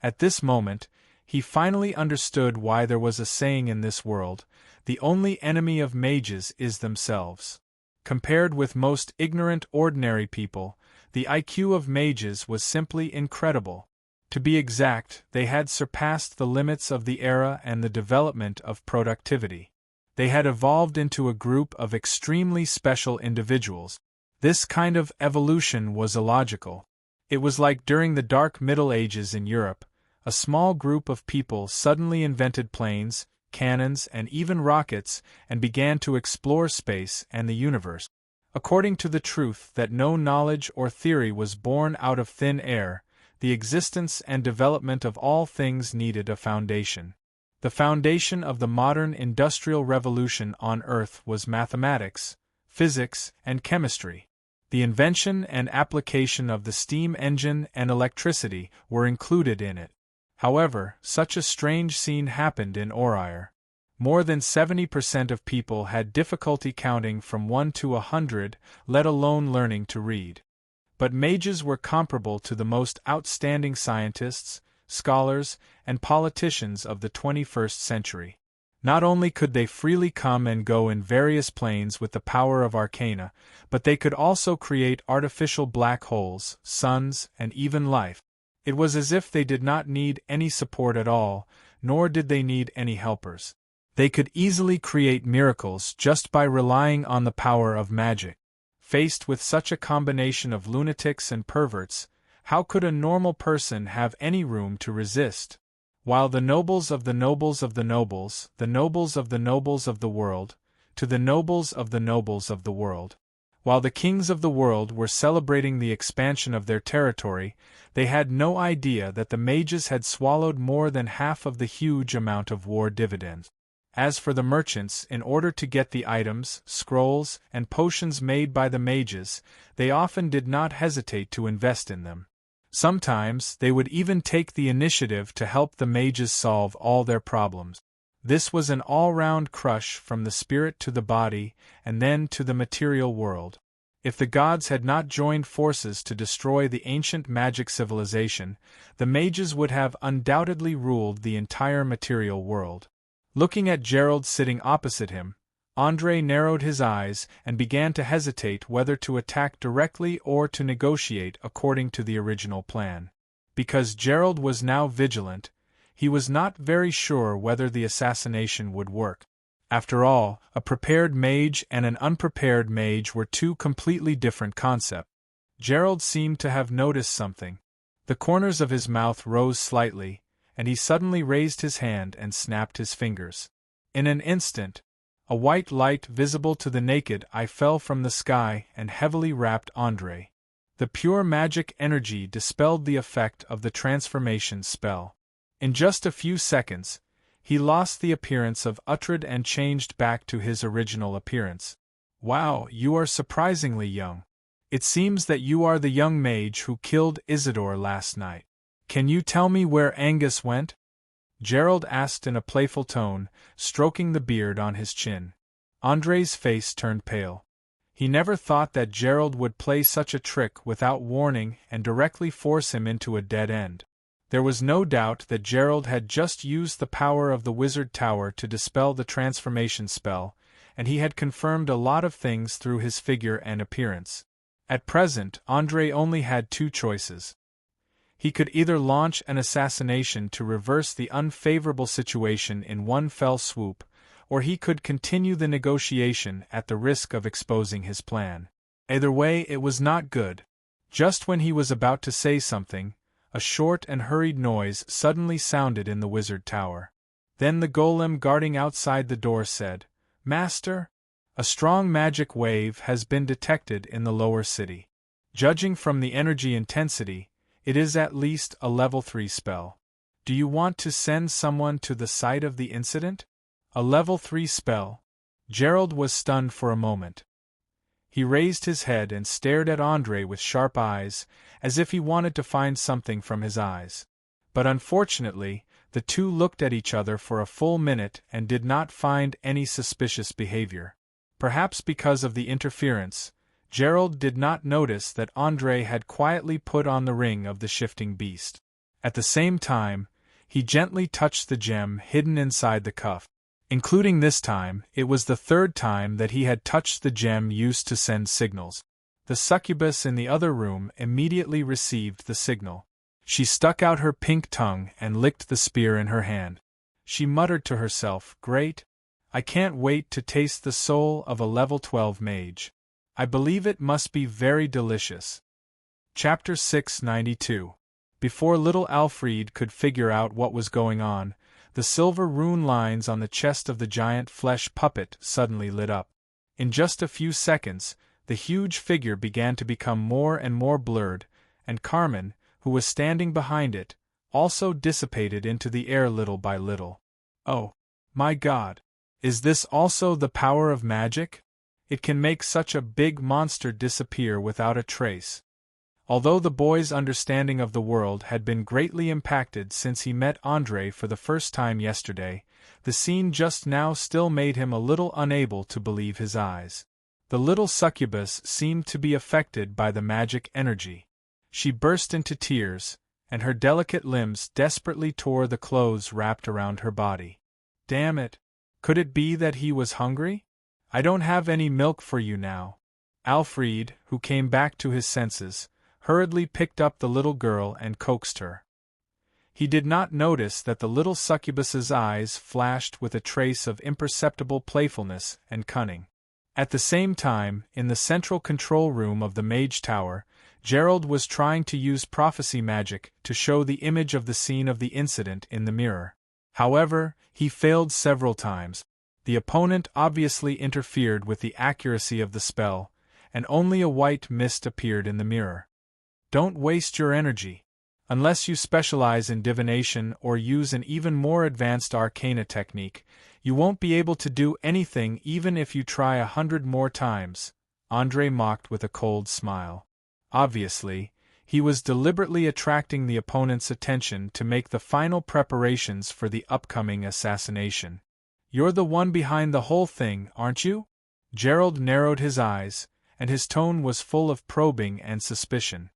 At this moment, he finally understood why there was a saying in this world, the only enemy of mages is themselves. Compared with most ignorant ordinary people, the IQ of mages was simply incredible. To be exact, they had surpassed the limits of the era and the development of productivity. They had evolved into a group of extremely special individuals. This kind of evolution was illogical. It was like during the Dark Middle Ages in Europe, a small group of people suddenly invented planes, cannons, and even rockets, and began to explore space and the universe. According to the truth that no knowledge or theory was born out of thin air, the existence and development of all things needed a foundation. The foundation of the modern industrial revolution on Earth was mathematics, physics, and chemistry. The invention and application of the steam engine and electricity were included in it. However, such a strange scene happened in Oriir. More than 70% of people had difficulty counting from 1 to 100, let alone learning to read. But mages were comparable to the most outstanding scientists, scholars, and politicians of the 21st century. Not only could they freely come and go in various planes with the power of Arcana, but they could also create artificial black holes, suns, and even life. It was as if they did not need any support at all, nor did they need any helpers. They could easily create miracles just by relying on the power of magic. Faced with such a combination of lunatics and perverts, how could a normal person have any room to resist? While the nobles of the nobles of the nobles, the nobles of the nobles of the world, to the nobles of the nobles of the world, while the kings of the world were celebrating the expansion of their territory, they had no idea that the mages had swallowed more than half of the huge amount of war dividends. As for the merchants, in order to get the items, scrolls, and potions made by the mages, they often did not hesitate to invest in them. Sometimes, they would even take the initiative to help the mages solve all their problems. This was an all-round crush from the spirit to the body, and then to the material world. If the gods had not joined forces to destroy the ancient magic civilization, the mages would have undoubtedly ruled the entire material world. Looking at Gerald sitting opposite him, Andre narrowed his eyes and began to hesitate whether to attack directly or to negotiate according to the original plan. Because Gerald was now vigilant, he was not very sure whether the assassination would work. After all, a prepared mage and an unprepared mage were two completely different concepts. Gerald seemed to have noticed something. The corners of his mouth rose slightly, and he suddenly raised his hand and snapped his fingers. In an instant, a white light visible to the naked eye fell from the sky and heavily wrapped Andre. The pure magic energy dispelled the effect of the transformation spell. In just a few seconds, he lost the appearance of Uhtred and changed back to his original appearance. Wow, you are surprisingly young. It seems that you are the young mage who killed Isidore last night. Can you tell me where Angus went? Gerald asked in a playful tone, stroking the beard on his chin. Andre's face turned pale. He never thought that Gerald would play such a trick without warning and directly force him into a dead end. There was no doubt that Gerald had just used the power of the Wizard Tower to dispel the transformation spell, and he had confirmed a lot of things through his figure and appearance. At present, Andre only had two choices. He could either launch an assassination to reverse the unfavorable situation in one fell swoop, or he could continue the negotiation at the risk of exposing his plan. Either way, it was not good. Just when he was about to say something, a short and hurried noise suddenly sounded in the Wizard Tower. Then the golem guarding outside the door said, "Master, a strong magic wave has been detected in the lower city. Judging from the energy intensity, It is at least a level 3 spell. Do you want to send someone to the site of the incident? A level 3 spell? Gerald was stunned for a moment. He raised his head and stared at Andre with sharp eyes, as if he wanted to find something from his eyes. But unfortunately, the two looked at each other for a full minute and did not find any suspicious behavior. Perhaps because of the interference, Gerald did not notice that Andre had quietly put on the ring of the shifting beast. At the same time, he gently touched the gem hidden inside the cuff. Including this time, it was the third time that he had touched the gem used to send signals. The succubus in the other room immediately received the signal. She stuck out her pink tongue and licked the spear in her hand. She muttered to herself, "Great! I can't wait to taste the soul of a level 12 mage. I believe it must be very delicious." Chapter 692. Before little Alfred could figure out what was going on, the silver rune lines on the chest of the giant flesh puppet suddenly lit up. In just a few seconds, the huge figure began to become more and more blurred, and Carmen, who was standing behind it, also dissipated into the air little by little. Oh, my God! Is this also the power of magic? It can make such a big monster disappear without a trace. Although the boy's understanding of the world had been greatly impacted since he met Andre for the first time yesterday, the scene just now still made him a little unable to believe his eyes. The little succubus seemed to be affected by the magic energy. She burst into tears, and her delicate limbs desperately tore the clothes wrapped around her body. Damn it! Could it be that he was hungry? "I don't have any milk for you now." Alfred, who came back to his senses, hurriedly picked up the little girl and coaxed her. He did not notice that the little succubus's eyes flashed with a trace of imperceptible playfulness and cunning. At the same time, in the central control room of the Mage Tower, Gerald was trying to use prophecy magic to show the image of the scene of the incident in the mirror. However, he failed several times. The opponent obviously interfered with the accuracy of the spell, and only a white mist appeared in the mirror. Don't waste your energy. Unless you specialize in divination or use an even more advanced arcana technique, you won't be able to do anything even if you try 100 more times, Andre mocked with a cold smile. Obviously, he was deliberately attracting the opponent's attention to make the final preparations for the upcoming assassination. "You're the one behind the whole thing, aren't you?" Gerald narrowed his eyes, and his tone was full of probing and suspicion.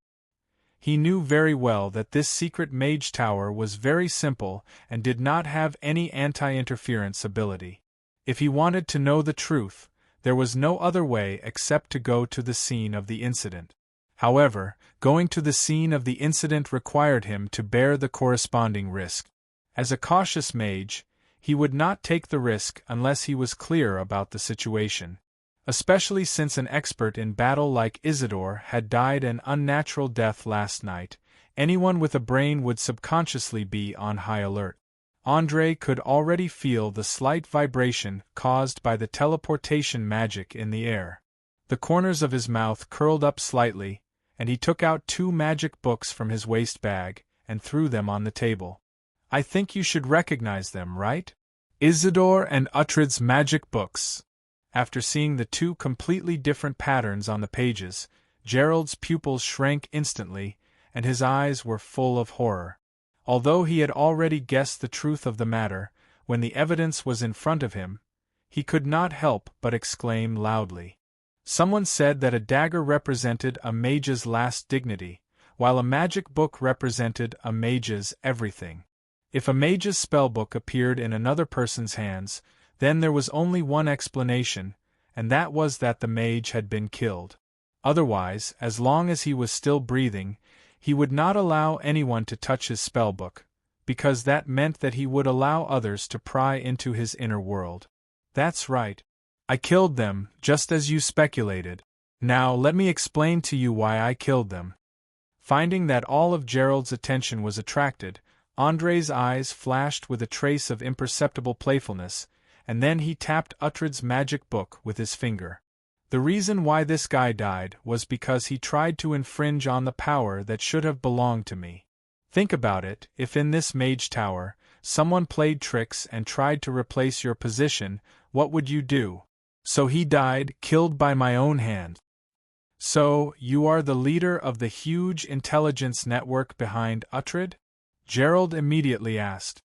He knew very well that this secret mage tower was very simple and did not have any anti-interference ability. If he wanted to know the truth, there was no other way except to go to the scene of the incident. However, going to the scene of the incident required him to bear the corresponding risk. As a cautious mage, he would not take the risk unless he was clear about the situation. Especially since an expert in battle like Isidore had died an unnatural death last night, anyone with a brain would subconsciously be on high alert. Andre could already feel the slight vibration caused by the teleportation magic in the air. The corners of his mouth curled up slightly, and he took out 2 magic books from his waist bag and threw them on the table. "I think you should recognize them, right? Isidore and Uhtred's magic books." After seeing the 2 completely different patterns on the pages, Gerald's pupils shrank instantly, and his eyes were full of horror. Although he had already guessed the truth of the matter, when the evidence was in front of him, he could not help but exclaim loudly. Someone said that a dagger represented a mage's last dignity, while a magic book represented a mage's everything. If a mage's spellbook appeared in another person's hands, then there was only one explanation, and that was that the mage had been killed. Otherwise, as long as he was still breathing, he would not allow anyone to touch his spellbook, because that meant that he would allow others to pry into his inner world. "That's right. I killed them, just as you speculated. Now let me explain to you why I killed them." Finding that all of Gerald's attention was attracted, Andre's eyes flashed with a trace of imperceptible playfulness, and then he tapped Uhtred's magic book with his finger. The reason why this guy died was because he tried to infringe on the power that should have belonged to me. Think about it, if in this mage tower, someone played tricks and tried to replace your position, what would you do? So he died, killed by my own hand. So, you are the leader of the huge intelligence network behind Uhtred? Gerald immediately asked.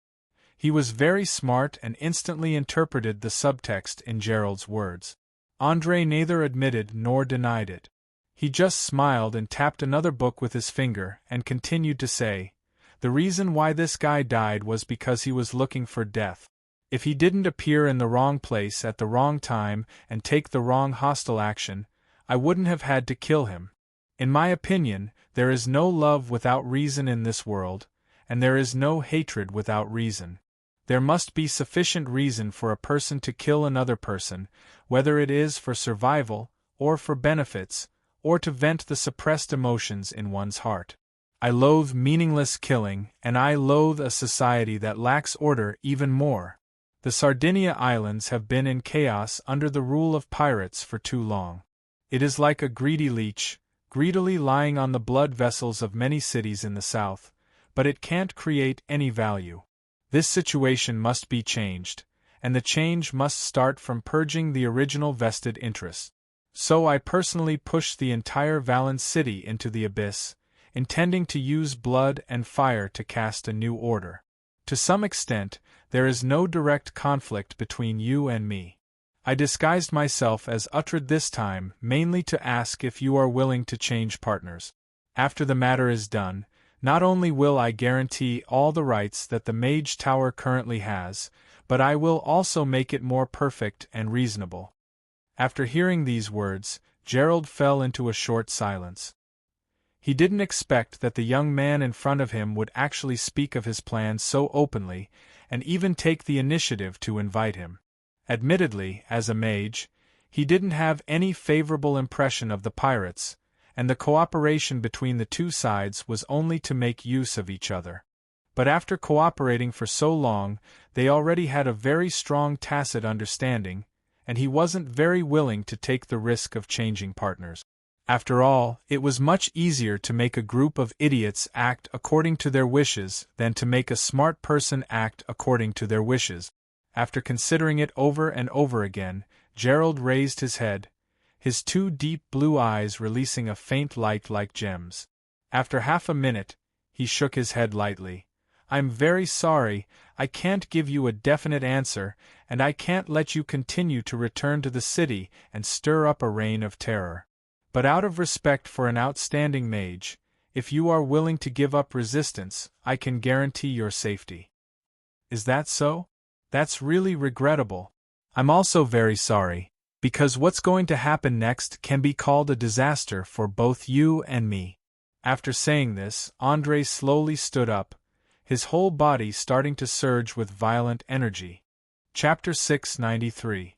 He was very smart and instantly interpreted the subtext in Gerald's words. Andre neither admitted nor denied it. He just smiled and tapped another book with his finger and continued to say, "The reason why this guy died was because he was looking for death. If he didn't appear in the wrong place at the wrong time and take the wrong hostile action, I wouldn't have had to kill him. In my opinion, there is no love without reason in this world, and there is no hatred without reason. There must be sufficient reason for a person to kill another person, whether it is for survival, or for benefits, or to vent the suppressed emotions in one's heart. I loathe meaningless killing, and I loathe a society that lacks order even more. The Sardinia Islands have been in chaos under the rule of pirates for too long. It is like a greedy leech, greedily lying on the blood vessels of many cities in the south, but it can't create any value. This situation must be changed, and the change must start from purging the original vested interests. So I personally pushed the entire Valence city into the abyss, intending to use blood and fire to cast a new order. To some extent, there is no direct conflict between you and me. I disguised myself as Uhtred this time mainly to ask if you are willing to change partners. After the matter is done, not only will I guarantee all the rights that the Mage Tower currently has, but I will also make it more perfect and reasonable." After hearing these words, Gerald fell into a short silence. He didn't expect that the young man in front of him would actually speak of his plans so openly, and even take the initiative to invite him. Admittedly, as a mage, he didn't have any favorable impression of the pirates, and the cooperation between the two sides was only to make use of each other. But after cooperating for so long, they already had a very strong tacit understanding, and he wasn't very willing to take the risk of changing partners. After all, it was much easier to make a group of idiots act according to their wishes than to make a smart person act according to their wishes. After considering it over and over again, Gerald raised his head, his two deep blue eyes releasing a faint light like gems. After half a minute, he shook his head lightly. "I'm very sorry, I can't give you a definite answer, and I can't let you continue to return to the city and stir up a reign of terror. But out of respect for an outstanding mage, if you are willing to give up resistance, I can guarantee your safety." "Is that so? That's really regrettable. I'm also very sorry, because what's going to happen next can be called a disaster for both you and me." After saying this, Andre slowly stood up, his whole body starting to surge with violent energy. Chapter 693.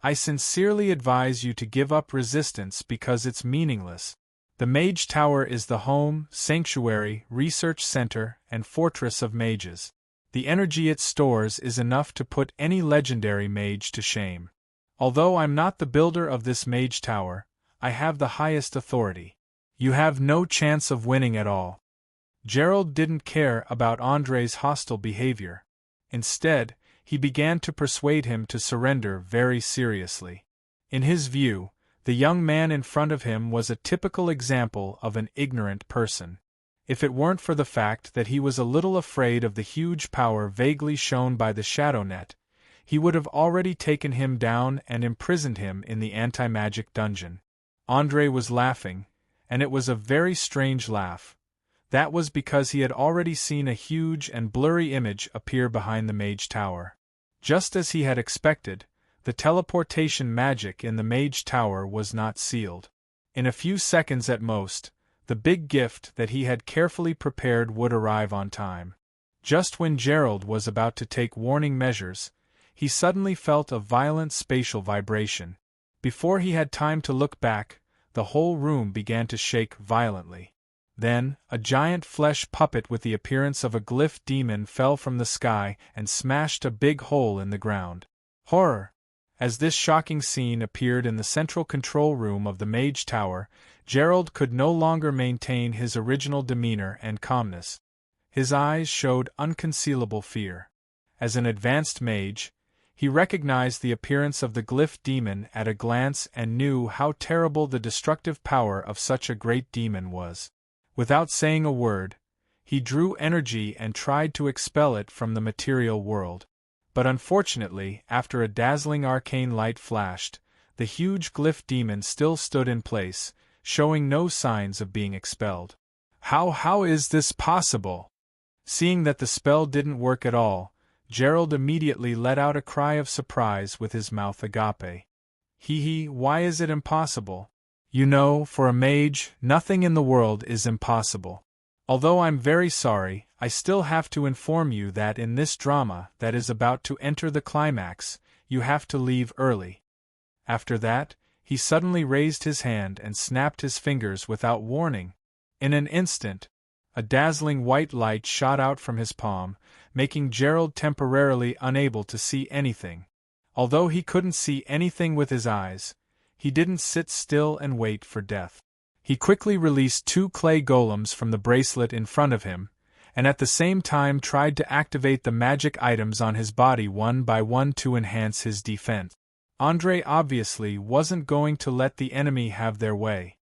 I sincerely advise you to give up resistance because it's meaningless. The Mage Tower is the home, sanctuary, research center, and fortress of mages. The energy it stores is enough to put any legendary mage to shame. Although I'm not the builder of this Mage Tower, I have the highest authority. You have no chance of winning at all. Gerald didn't care about Andre's hostile behavior. Instead, he began to persuade him to surrender very seriously. In his view, the young man in front of him was a typical example of an ignorant person. If it weren't for the fact that he was a little afraid of the huge power vaguely shown by the shadow net, he would have already taken him down and imprisoned him in the anti-magic dungeon. Andre was laughing, and it was a very strange laugh. That was because he had already seen a huge and blurry image appear behind the Mage Tower. Just as he had expected, the teleportation magic in the Mage Tower was not sealed. In a few seconds at most, the big gift that he had carefully prepared would arrive on time. Just when Gerald was about to take warning measures, he suddenly felt a violent spatial vibration. Before he had time to look back, the whole room began to shake violently. Then, a giant flesh puppet with the appearance of a glyph demon fell from the sky and smashed a big hole in the ground. Horror! As this shocking scene appeared in the central control room of the Mage Tower, Gerald could no longer maintain his original demeanor and calmness. His eyes showed unconcealable fear. As an advanced mage, he recognized the appearance of the glyph demon at a glance and knew how terrible the destructive power of such a great demon was. Without saying a word, he drew energy and tried to expel it from the material world. But unfortunately, after a dazzling arcane light flashed, the huge glyph demon still stood in place, showing no signs of being expelled. How is this possible? Seeing that the spell didn't work at all, Gerald immediately let out a cry of surprise with his mouth agape. Why is it impossible? You know, for a mage, nothing in the world is impossible. Although I'm very sorry, I still have to inform you that in this drama that is about to enter the climax, you have to leave early. After that, he suddenly raised his hand and snapped his fingers without warning. In an instant, a dazzling white light shot out from his palm, making Gerald temporarily unable to see anything. Although he couldn't see anything with his eyes, he didn't sit still and wait for death. He quickly released 2 clay golems from the bracelet in front of him, and at the same time tried to activate the magic items on his body one by one to enhance his defense. Andre obviously wasn't going to let the enemy have their way.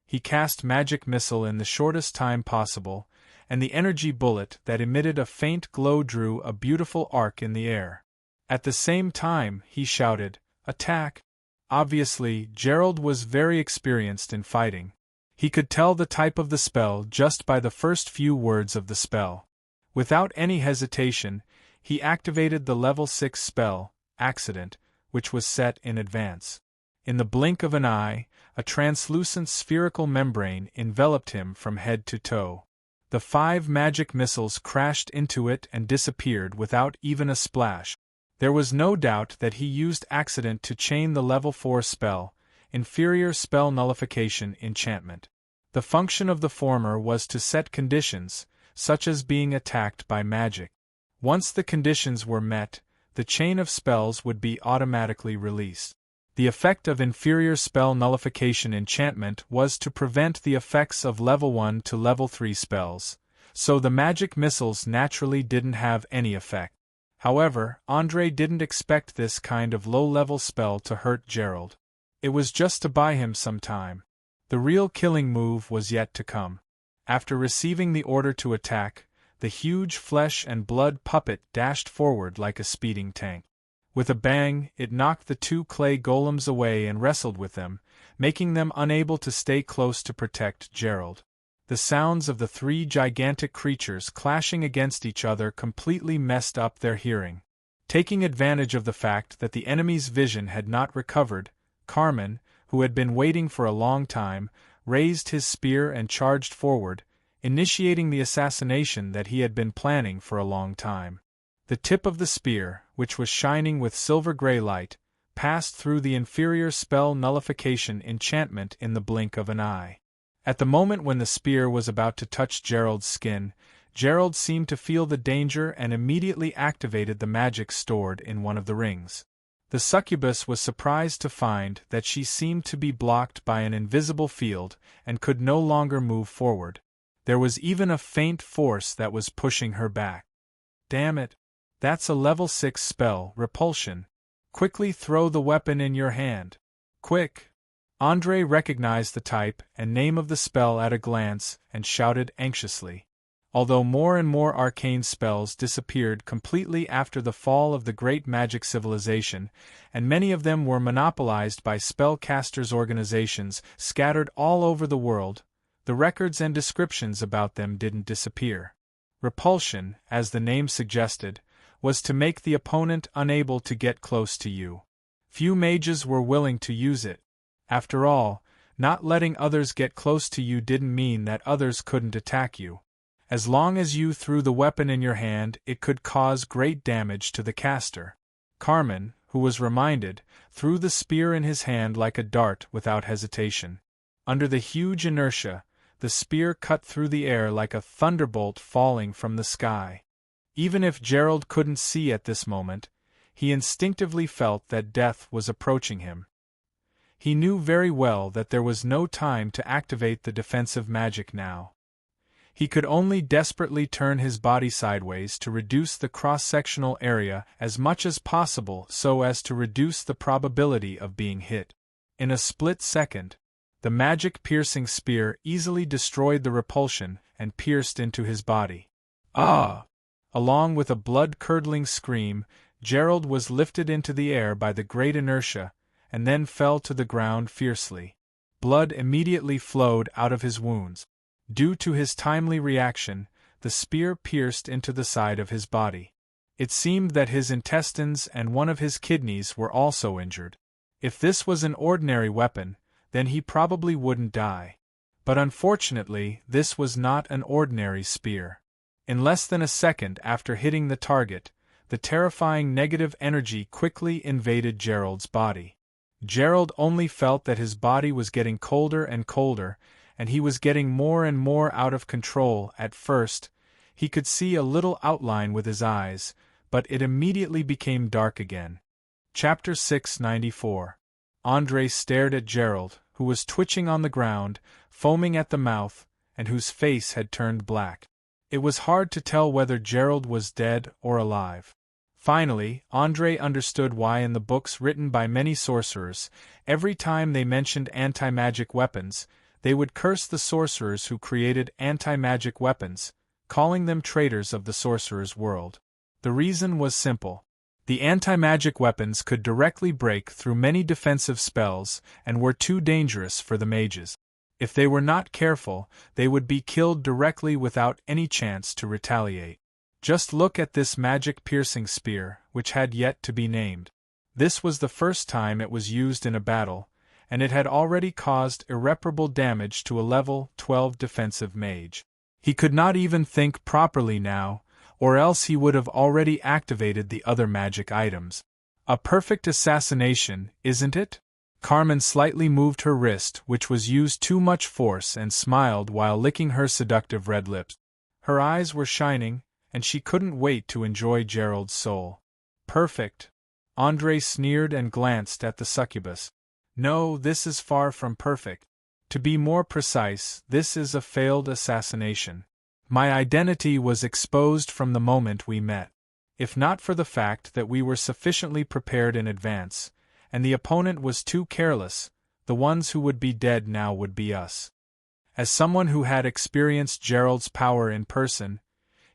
He cast magic missile in the shortest time possible, and the energy bullet that emitted a faint glow drew a beautiful arc in the air. At the same time, he shouted, "Attack!" Obviously, Gerald was very experienced in fighting. He could tell the type of the spell just by the first few words of the spell. Without any hesitation, he activated the level 6 spell, Accident, which was set in advance. In the blink of an eye, a translucent spherical membrane enveloped him from head to toe. The 5 magic missiles crashed into it and disappeared without even a splash. There was no doubt that he used Accident to chain the level 4 spell, Inferior Spell Nullification Enchantment. The function of the former was to set conditions, such as being attacked by magic. Once the conditions were met, the chain of spells would be automatically released. The effect of Inferior Spell Nullification Enchantment was to prevent the effects of level 1 to level 3 spells, so the magic missiles naturally didn't have any effect. However, Andre didn't expect this kind of low-level spell to hurt Gerald. It was just to buy him some time. The real killing move was yet to come. After receiving the order to attack, the huge flesh and blood puppet dashed forward like a speeding tank. With a bang, it knocked the 2 clay golems away and wrestled with them, making them unable to stay close to protect Gerald. The sounds of the 3 gigantic creatures clashing against each other completely messed up their hearing. Taking advantage of the fact that the enemy's vision had not recovered, Carmen, who had been waiting for a long time, raised his spear and charged forward, initiating the assassination that he had been planning for a long time. The tip of the spear, which was shining with silver-gray light, passed through the Inferior Spell Nullification Enchantment in the blink of an eye. At the moment when the spear was about to touch Gerald's skin, Gerald seemed to feel the danger and immediately activated the magic stored in one of the rings. The succubus was surprised to find that she seemed to be blocked by an invisible field and could no longer move forward. There was even a faint force that was pushing her back. Damn it! That's a level 6 spell, Repulsion. Quickly throw the weapon in your hand. Quick! Andre recognized the type and name of the spell at a glance and shouted anxiously. Although more and more arcane spells disappeared completely after the fall of the great magic civilization, and many of them were monopolized by spellcasters' organizations scattered all over the world, the records and descriptions about them didn't disappear. Repulsion, as the name suggested, was to make the opponent unable to get close to you. Few mages were willing to use it. After all, not letting others get close to you didn't mean that others couldn't attack you. As long as you threw the weapon in your hand, it could cause great damage to the caster. Carmen, who was reminded, threw the spear in his hand like a dart without hesitation. Under the huge inertia, the spear cut through the air like a thunderbolt falling from the sky. Even if Gerald couldn't see at this moment, he instinctively felt that death was approaching him. He knew very well that there was no time to activate the defensive magic now. He could only desperately turn his body sideways to reduce the cross-sectional area as much as possible so as to reduce the probability of being hit. In a split second, the magic-piercing spear easily destroyed the repulsion and pierced into his body. Ah! Along with a blood-curdling scream, Gerald was lifted into the air by the great inertia, and then fell to the ground fiercely. Blood immediately flowed out of his wounds. Due to his timely reaction, the spear pierced into the side of his body. It seemed that his intestines and one of his kidneys were also injured. If this was an ordinary weapon, then he probably wouldn't die. But unfortunately, this was not an ordinary spear. In less than a second after hitting the target, the terrifying negative energy quickly invaded Gerald's body. Gerald only felt that his body was getting colder and colder, and he was getting more and more out of control. At first, he could see a little outline with his eyes, but it immediately became dark again. Chapter 694. Andre stared at Gerald, who was twitching on the ground, foaming at the mouth, and whose face had turned black. It was hard to tell whether Gerald was dead or alive. Finally, Andre understood why in the books written by many sorcerers, every time they mentioned anti-magic weapons, they would curse the sorcerers who created anti-magic weapons, calling them traitors of the sorcerer's world. The reason was simple. The anti-magic weapons could directly break through many defensive spells and were too dangerous for the mages. If they were not careful, they would be killed directly without any chance to retaliate. Just look at this magic-piercing spear, which had yet to be named. This was the first time it was used in a battle, and it had already caused irreparable damage to a level 12 defensive mage. He could not even think properly now, or else he would have already activated the other magic items. A perfect assassination, isn't it? Carmen slightly moved her wrist, which was used too much force, and smiled while licking her seductive red lips. Her eyes were shining, and she couldn't wait to enjoy Gerald's soul. Perfect. Andre sneered and glanced at the succubus. No, this is far from perfect. To be more precise, this is a failed assassination. My identity was exposed from the moment we met. If not for the fact that we were sufficiently prepared in advance, and the opponent was too careless, the ones who would be dead now would be us. As someone who had experienced Gerald's power in person,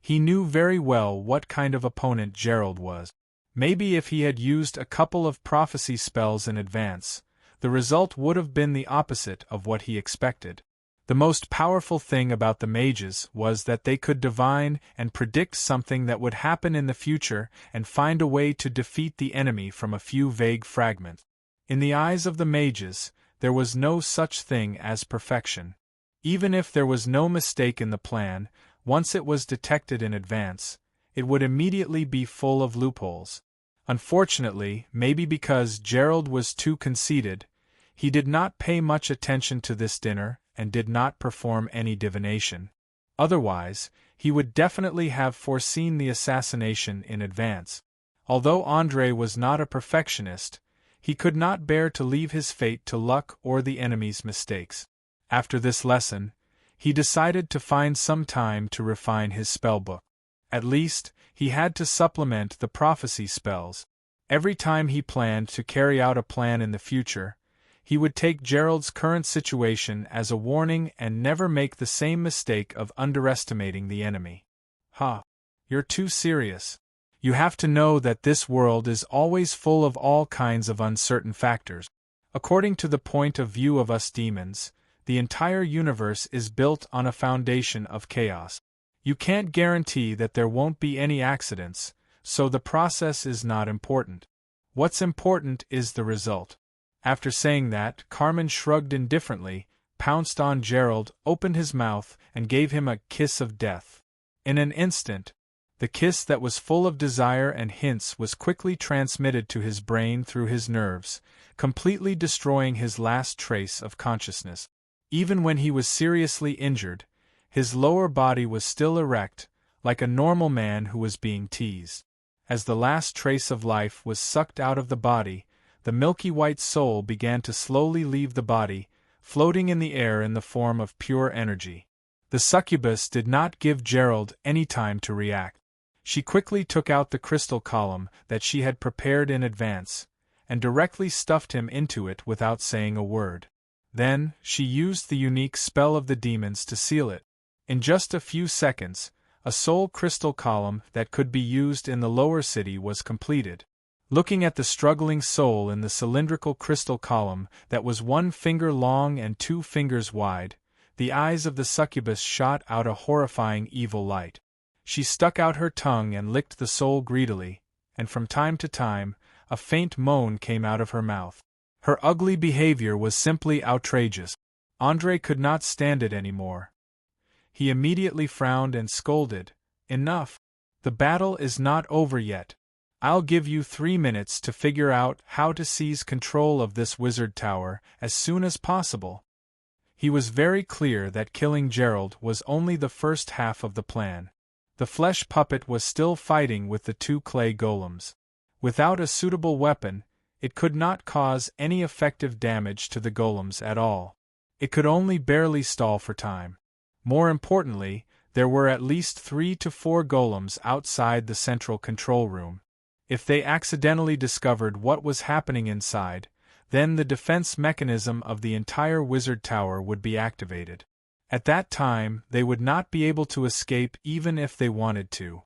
he knew very well what kind of opponent Gerald was. Maybe if he had used a couple of prophecy spells in advance, the result would have been the opposite of what he expected. The most powerful thing about the mages was that they could divine and predict something that would happen in the future and find a way to defeat the enemy from a few vague fragments. In the eyes of the mages, there was no such thing as perfection. Even if there was no mistake in the plan, once it was detected in advance, it would immediately be full of loopholes. Unfortunately, maybe because Gerald was too conceited, he did not pay much attention to this dinner and did not perform any divination. Otherwise, he would definitely have foreseen the assassination in advance. Although Andre was not a perfectionist, he could not bear to leave his fate to luck or the enemy's mistakes. After this lesson, he decided to find some time to refine his spellbook. At least, he had to supplement the prophecy spells. Every time he planned to carry out a plan in the future, he would take Gerald's current situation as a warning and never make the same mistake of underestimating the enemy. You're too serious. You have to know that this world is always full of all kinds of uncertain factors. According to the point of view of us demons, the entire universe is built on a foundation of chaos. You can't guarantee that there won't be any accidents, so the process is not important. What's important is the result. After saying that, Carmen shrugged indifferently, pounced on Gerald, opened his mouth, and gave him a kiss of death. In an instant, the kiss that was full of desire and hints was quickly transmitted to his brain through his nerves, completely destroying his last trace of consciousness. Even when he was seriously injured, his lower body was still erect, like a normal man who was being teased. As the last trace of life was sucked out of the body, the milky white soul began to slowly leave the body, floating in the air in the form of pure energy. The succubus did not give Gerald any time to react. She quickly took out the crystal column that she had prepared in advance, and directly stuffed him into it without saying a word. Then, she used the unique spell of the demons to seal it. In just a few seconds, a soul crystal column that could be used in the lower city was completed. Looking at the struggling soul in the cylindrical crystal column that was 1 finger long and 2 fingers wide, the eyes of the succubus shot out a horrifying evil light. She stuck out her tongue and licked the soul greedily, and from time to time, a faint moan came out of her mouth. Her ugly behavior was simply outrageous. Andrei could not stand it anymore. He immediately frowned and scolded, "Enough! The battle is not over yet. I'll give you 3 minutes to figure out how to seize control of this wizard tower as soon as possible." He was very clear that killing Gerald was only the first half of the plan. The flesh puppet was still fighting with the 2 clay golems. Without a suitable weapon, it could not cause any effective damage to the golems at all. It could only barely stall for time. More importantly, there were at least 3 to 4 golems outside the central control room. If they accidentally discovered what was happening inside, then the defense mechanism of the entire wizard tower would be activated. At that time, they would not be able to escape even if they wanted to.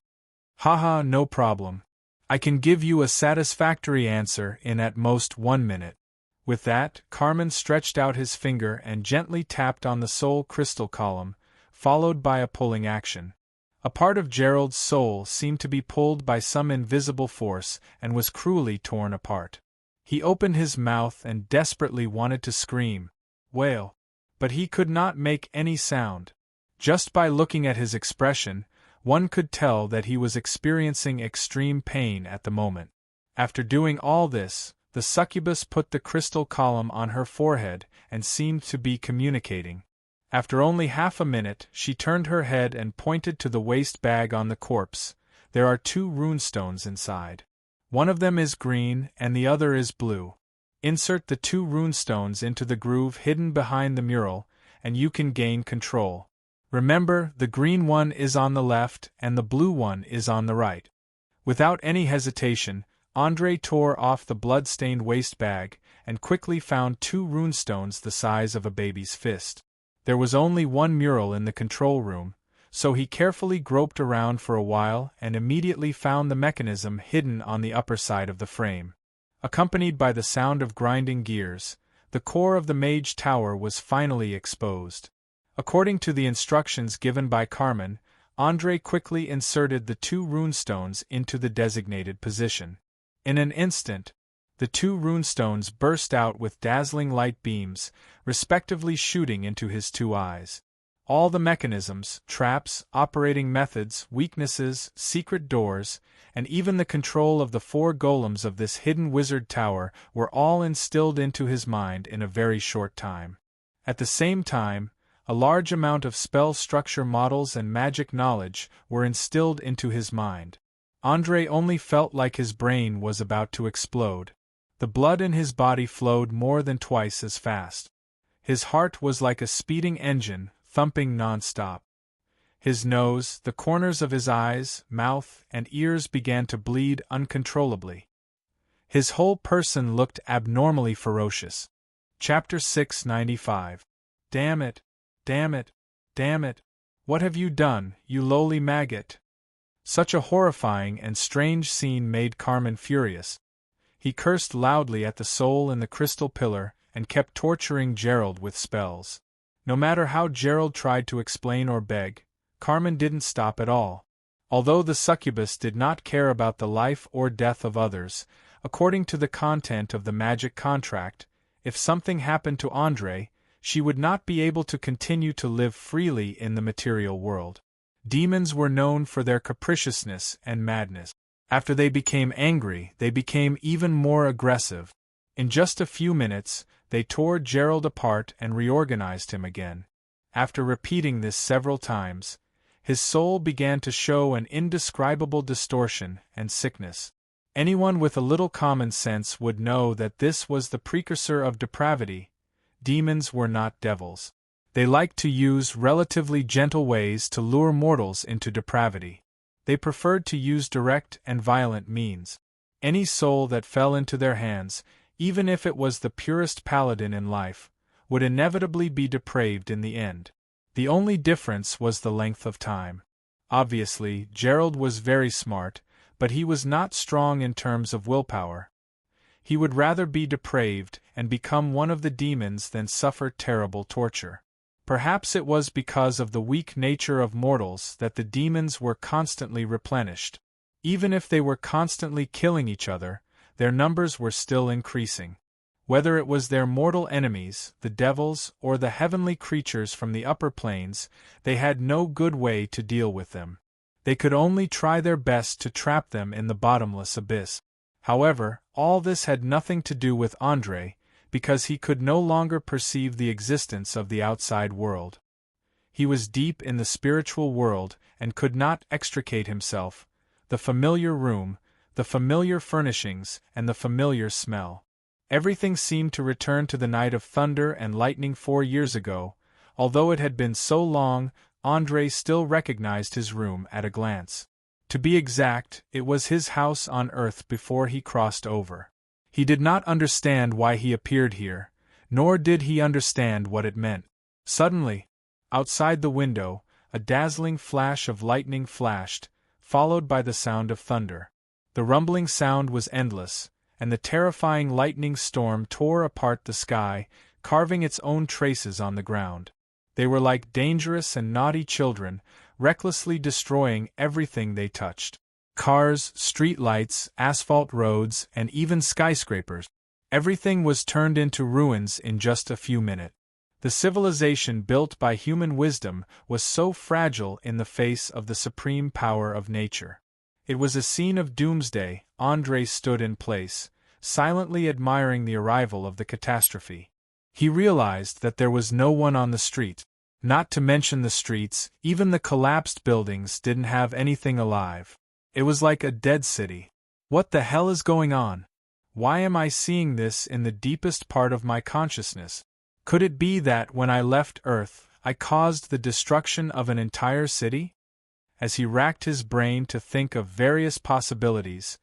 "Haha, no problem. I can give you a satisfactory answer in at most 1 minute." With that, Carmen stretched out his finger and gently tapped on the soul crystal column, followed by a pulling action. A part of Gerald's soul seemed to be pulled by some invisible force and was cruelly torn apart. He opened his mouth and desperately wanted to scream, wail, but he could not make any sound. Just by looking at his expression, one could tell that he was experiencing extreme pain at the moment. After doing all this, the succubus put the crystal column on her forehead and seemed to be communicating. After only half a minute, she turned her head and pointed to the waste bag on the corpse. "There are 2 runestones inside. One of them is green and the other is blue. Insert the 2 runestones into the groove hidden behind the mural, and you can gain control. Remember, the green one is on the left and the blue one is on the right." Without any hesitation, Andrei tore off the blood-stained waste bag and quickly found 2 runestones the size of a baby's fist. There was only 1 mural in the control room, so he carefully groped around for a while and immediately found the mechanism hidden on the upper side of the frame. Accompanied by the sound of grinding gears, the core of the mage tower was finally exposed. According to the instructions given by Carmen, Andrei quickly inserted the 2 runestones into the designated position. In an instant, the 2 runestones burst out with dazzling light beams, respectively shooting into his 2 eyes. All the mechanisms, traps, operating methods, weaknesses, secret doors, and even the control of the 4 golems of this hidden wizard tower were all instilled into his mind in a very short time. At the same time, a large amount of spell structure models and magic knowledge were instilled into his mind. Andrei only felt like his brain was about to explode. The blood in his body flowed more than twice as fast. His heart was like a speeding engine, thumping non-stop. His nose, the corners of his eyes, mouth, and ears began to bleed uncontrollably. His whole person looked abnormally ferocious. Chapter 695. Damn it! Damn it! Damn it! What have you done, you lowly maggot? Such a horrifying and strange scene made Carmen furious. He cursed loudly at the soul in the crystal pillar and kept torturing Gerald with spells. No matter how Gerald tried to explain or beg, Carmen didn't stop at all. Although the succubus did not care about the life or death of others, according to the content of the magic contract, if something happened to Andrei, she would not be able to continue to live freely in the material world. Demons were known for their capriciousness and madness. After they became angry, they became even more aggressive. In just a few minutes, they tore Gerald apart and reorganized him again. After repeating this several times, His soul began to show an indescribable distortion and sickness. Anyone with a little common sense would know that this was the precursor of depravity. Demons were not devils. They liked to use relatively gentle ways to lure mortals into depravity. They preferred to use direct and violent means. Any soul that fell into their hands, even if it was the purest paladin in life, would inevitably be depraved in the end. The only difference was the length of time. Obviously, Gerald was very smart, but he was not strong in terms of willpower. He would rather be depraved and become one of the demons than suffer terrible torture. Perhaps it was because of the weak nature of mortals that the demons were constantly replenished. Even if they were constantly killing each other, their numbers were still increasing. Whether it was their mortal enemies, the devils, or the heavenly creatures from the upper planes, they had no good way to deal with them. They could only try their best to trap them in the bottomless abyss. However, all this had nothing to do with André, because he could no longer perceive the existence of the outside world. He was deep in the spiritual world and could not extricate himself. The familiar room, the familiar furnishings, and the familiar smell. Everything seemed to return to the night of thunder and lightning 4 years ago. Although it had been so long, André still recognized his room at a glance. To be exact, it was his house on earth before he crossed over. He did not understand why he appeared here, nor did he understand what it meant. Suddenly, outside the window, a dazzling flash of lightning flashed, followed by the sound of thunder. The rumbling sound was endless, and the terrifying lightning storm tore apart the sky, carving its own traces on the ground. They were like dangerous and naughty children, recklessly destroying everything they touched. Cars, street lights, asphalt roads, and even skyscrapers. Everything was turned into ruins in just a few minutes. The civilization built by human wisdom was so fragile in the face of the supreme power of nature. It was a scene of doomsday. André stood in place, silently admiring the arrival of the catastrophe. He realized that there was no one on the street. Not to mention the streets, even the collapsed buildings didn't have anything alive. It was like a dead city. What the hell is going on? Why am I seeing this in the deepest part of my consciousness? Could it be that when I left Earth, I caused the destruction of an entire city? As he racked his brain to think of various possibilities,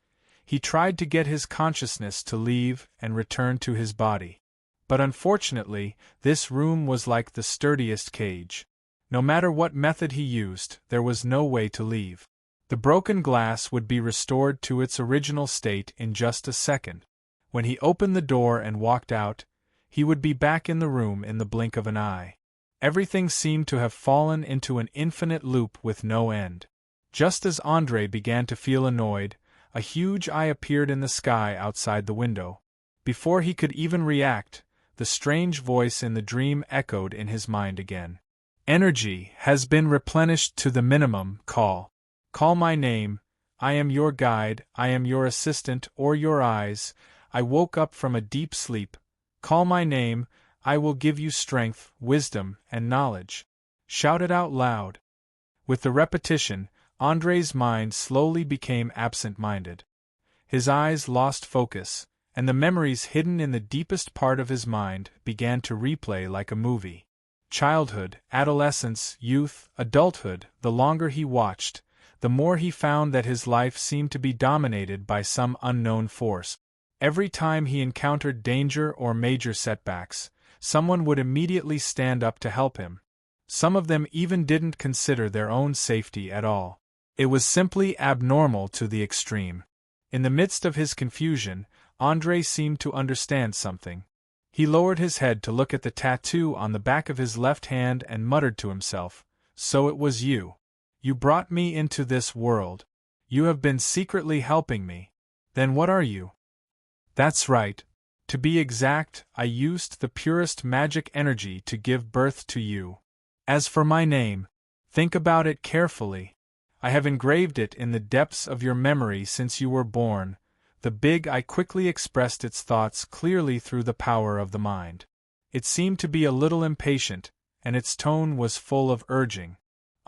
he tried to get his consciousness to leave and return to his body. But unfortunately, this room was like the sturdiest cage. No matter what method he used, there was no way to leave. The broken glass would be restored to its original state in just a second. When he opened the door and walked out, he would be back in the room in the blink of an eye. Everything seemed to have fallen into an infinite loop with no end. Just as André began to feel annoyed, a huge eye appeared in the sky outside the window. Before he could even react, the strange voice in the dream echoed in his mind again. Energy has been replenished to the minimum. Call my name. I am your guide, I am your assistant or your eyes. I woke up from a deep sleep. Call my name, I will give you strength, wisdom, and knowledge. Shout it out loud. With the repetition, André's mind slowly became absent-minded. His eyes lost focus, and the memories hidden in the deepest part of his mind began to replay like a movie. Childhood, adolescence, youth, adulthood. The longer he watched, the more he found that his life seemed to be dominated by some unknown force. Every time he encountered danger or major setbacks, someone would immediately stand up to help him. Some of them even didn't consider their own safety at all. It was simply abnormal to the extreme. In the midst of his confusion, André seemed to understand something. He lowered his head to look at the tattoo on the back of his left hand and muttered to himself, "So it was you. You brought me into this world. You have been secretly helping me. Then what are you?" "That's right. To be exact, I used the purest magic energy to give birth to you. As for my name, think about it carefully. I have engraved it in the depths of your memory since you were born." The big eye quickly expressed its thoughts clearly through the power of the mind. It seemed to be a little impatient, and its tone was full of urging.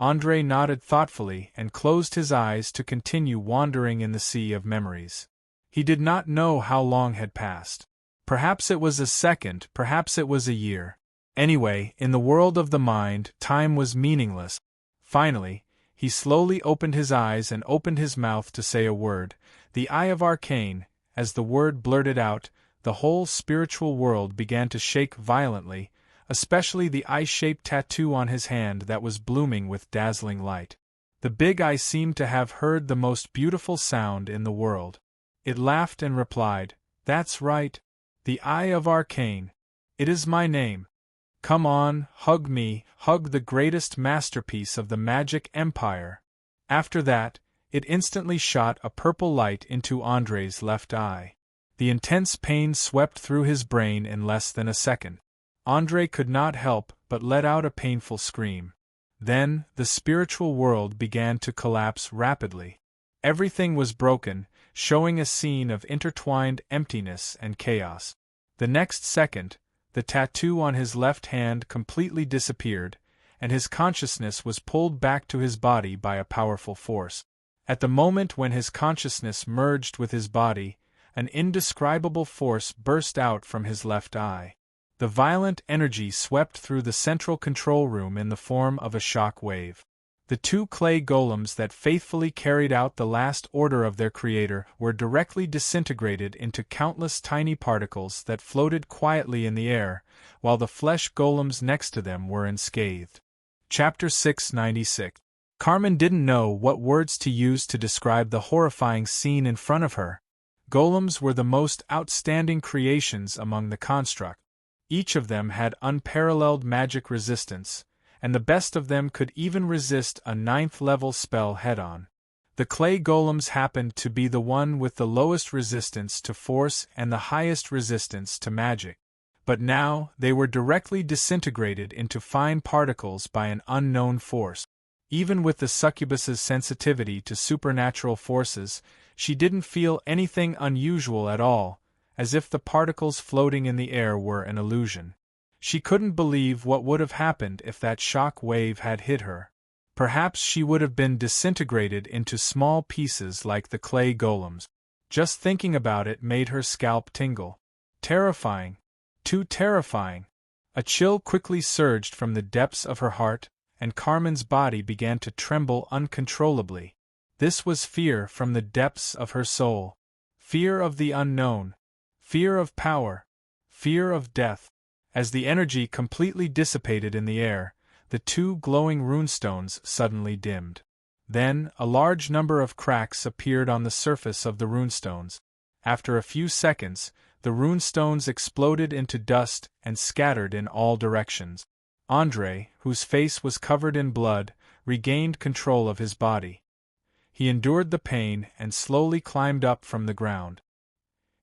Andre nodded thoughtfully and closed his eyes to continue wandering in the sea of memories. He did not know how long had passed. Perhaps it was a second, perhaps it was a year. Anyway, in the world of the mind, time was meaningless. Finally, he slowly opened his eyes and opened his mouth to say a word, the Eye of Arcane. As the word blurted out, the whole spiritual world began to shake violently, especially the eye-shaped tattoo on his hand that was blooming with dazzling light. The big eye seemed to have heard the most beautiful sound in the world. It laughed and replied, "That's right. The Eye of Arcane. It is my name. Come on, hug me, hug the greatest masterpiece of the magic empire." After that, it instantly shot a purple light into Andre's left eye. The intense pain swept through his brain in less than a second. Andre could not help but let out a painful scream. Then, the spiritual world began to collapse rapidly. Everything was broken, showing a scene of intertwined emptiness and chaos. The next second, the tattoo on his left hand completely disappeared, and his consciousness was pulled back to his body by a powerful force. At the moment when his consciousness merged with his body, an indescribable force burst out from his left eye. The violent energy swept through the central control room in the form of a shock wave. The two clay golems that faithfully carried out the last order of their creator were directly disintegrated into countless tiny particles that floated quietly in the air, while the flesh golems next to them were unscathed. Chapter 696. Carmen didn't know what words to use to describe the horrifying scene in front of her. Golems were the most outstanding creations among the construct. Each of them had unparalleled magic resistance, and the best of them could even resist a 9th-level spell head-on. The clay golems happened to be the one with the lowest resistance to force and the highest resistance to magic. But now, they were directly disintegrated into fine particles by an unknown force. Even with the succubus's sensitivity to supernatural forces, she didn't feel anything unusual at all, as if the particles floating in the air were an illusion. She couldn't believe what would have happened if that shock wave had hit her. Perhaps she would have been disintegrated into small pieces like the clay golems. Just thinking about it made her scalp tingle. Terrifying. Too terrifying. A chill quickly surged from the depths of her heart, and Carmen's body began to tremble uncontrollably. This was fear from the depths of her soul. Fear of the unknown. Fear of power. Fear of death. As the energy completely dissipated in the air, the two glowing runestones suddenly dimmed. Then, a large number of cracks appeared on the surface of the runestones. After a few seconds, the runestones exploded into dust and scattered in all directions. Andre, whose face was covered in blood, regained control of his body. He endured the pain and slowly climbed up from the ground.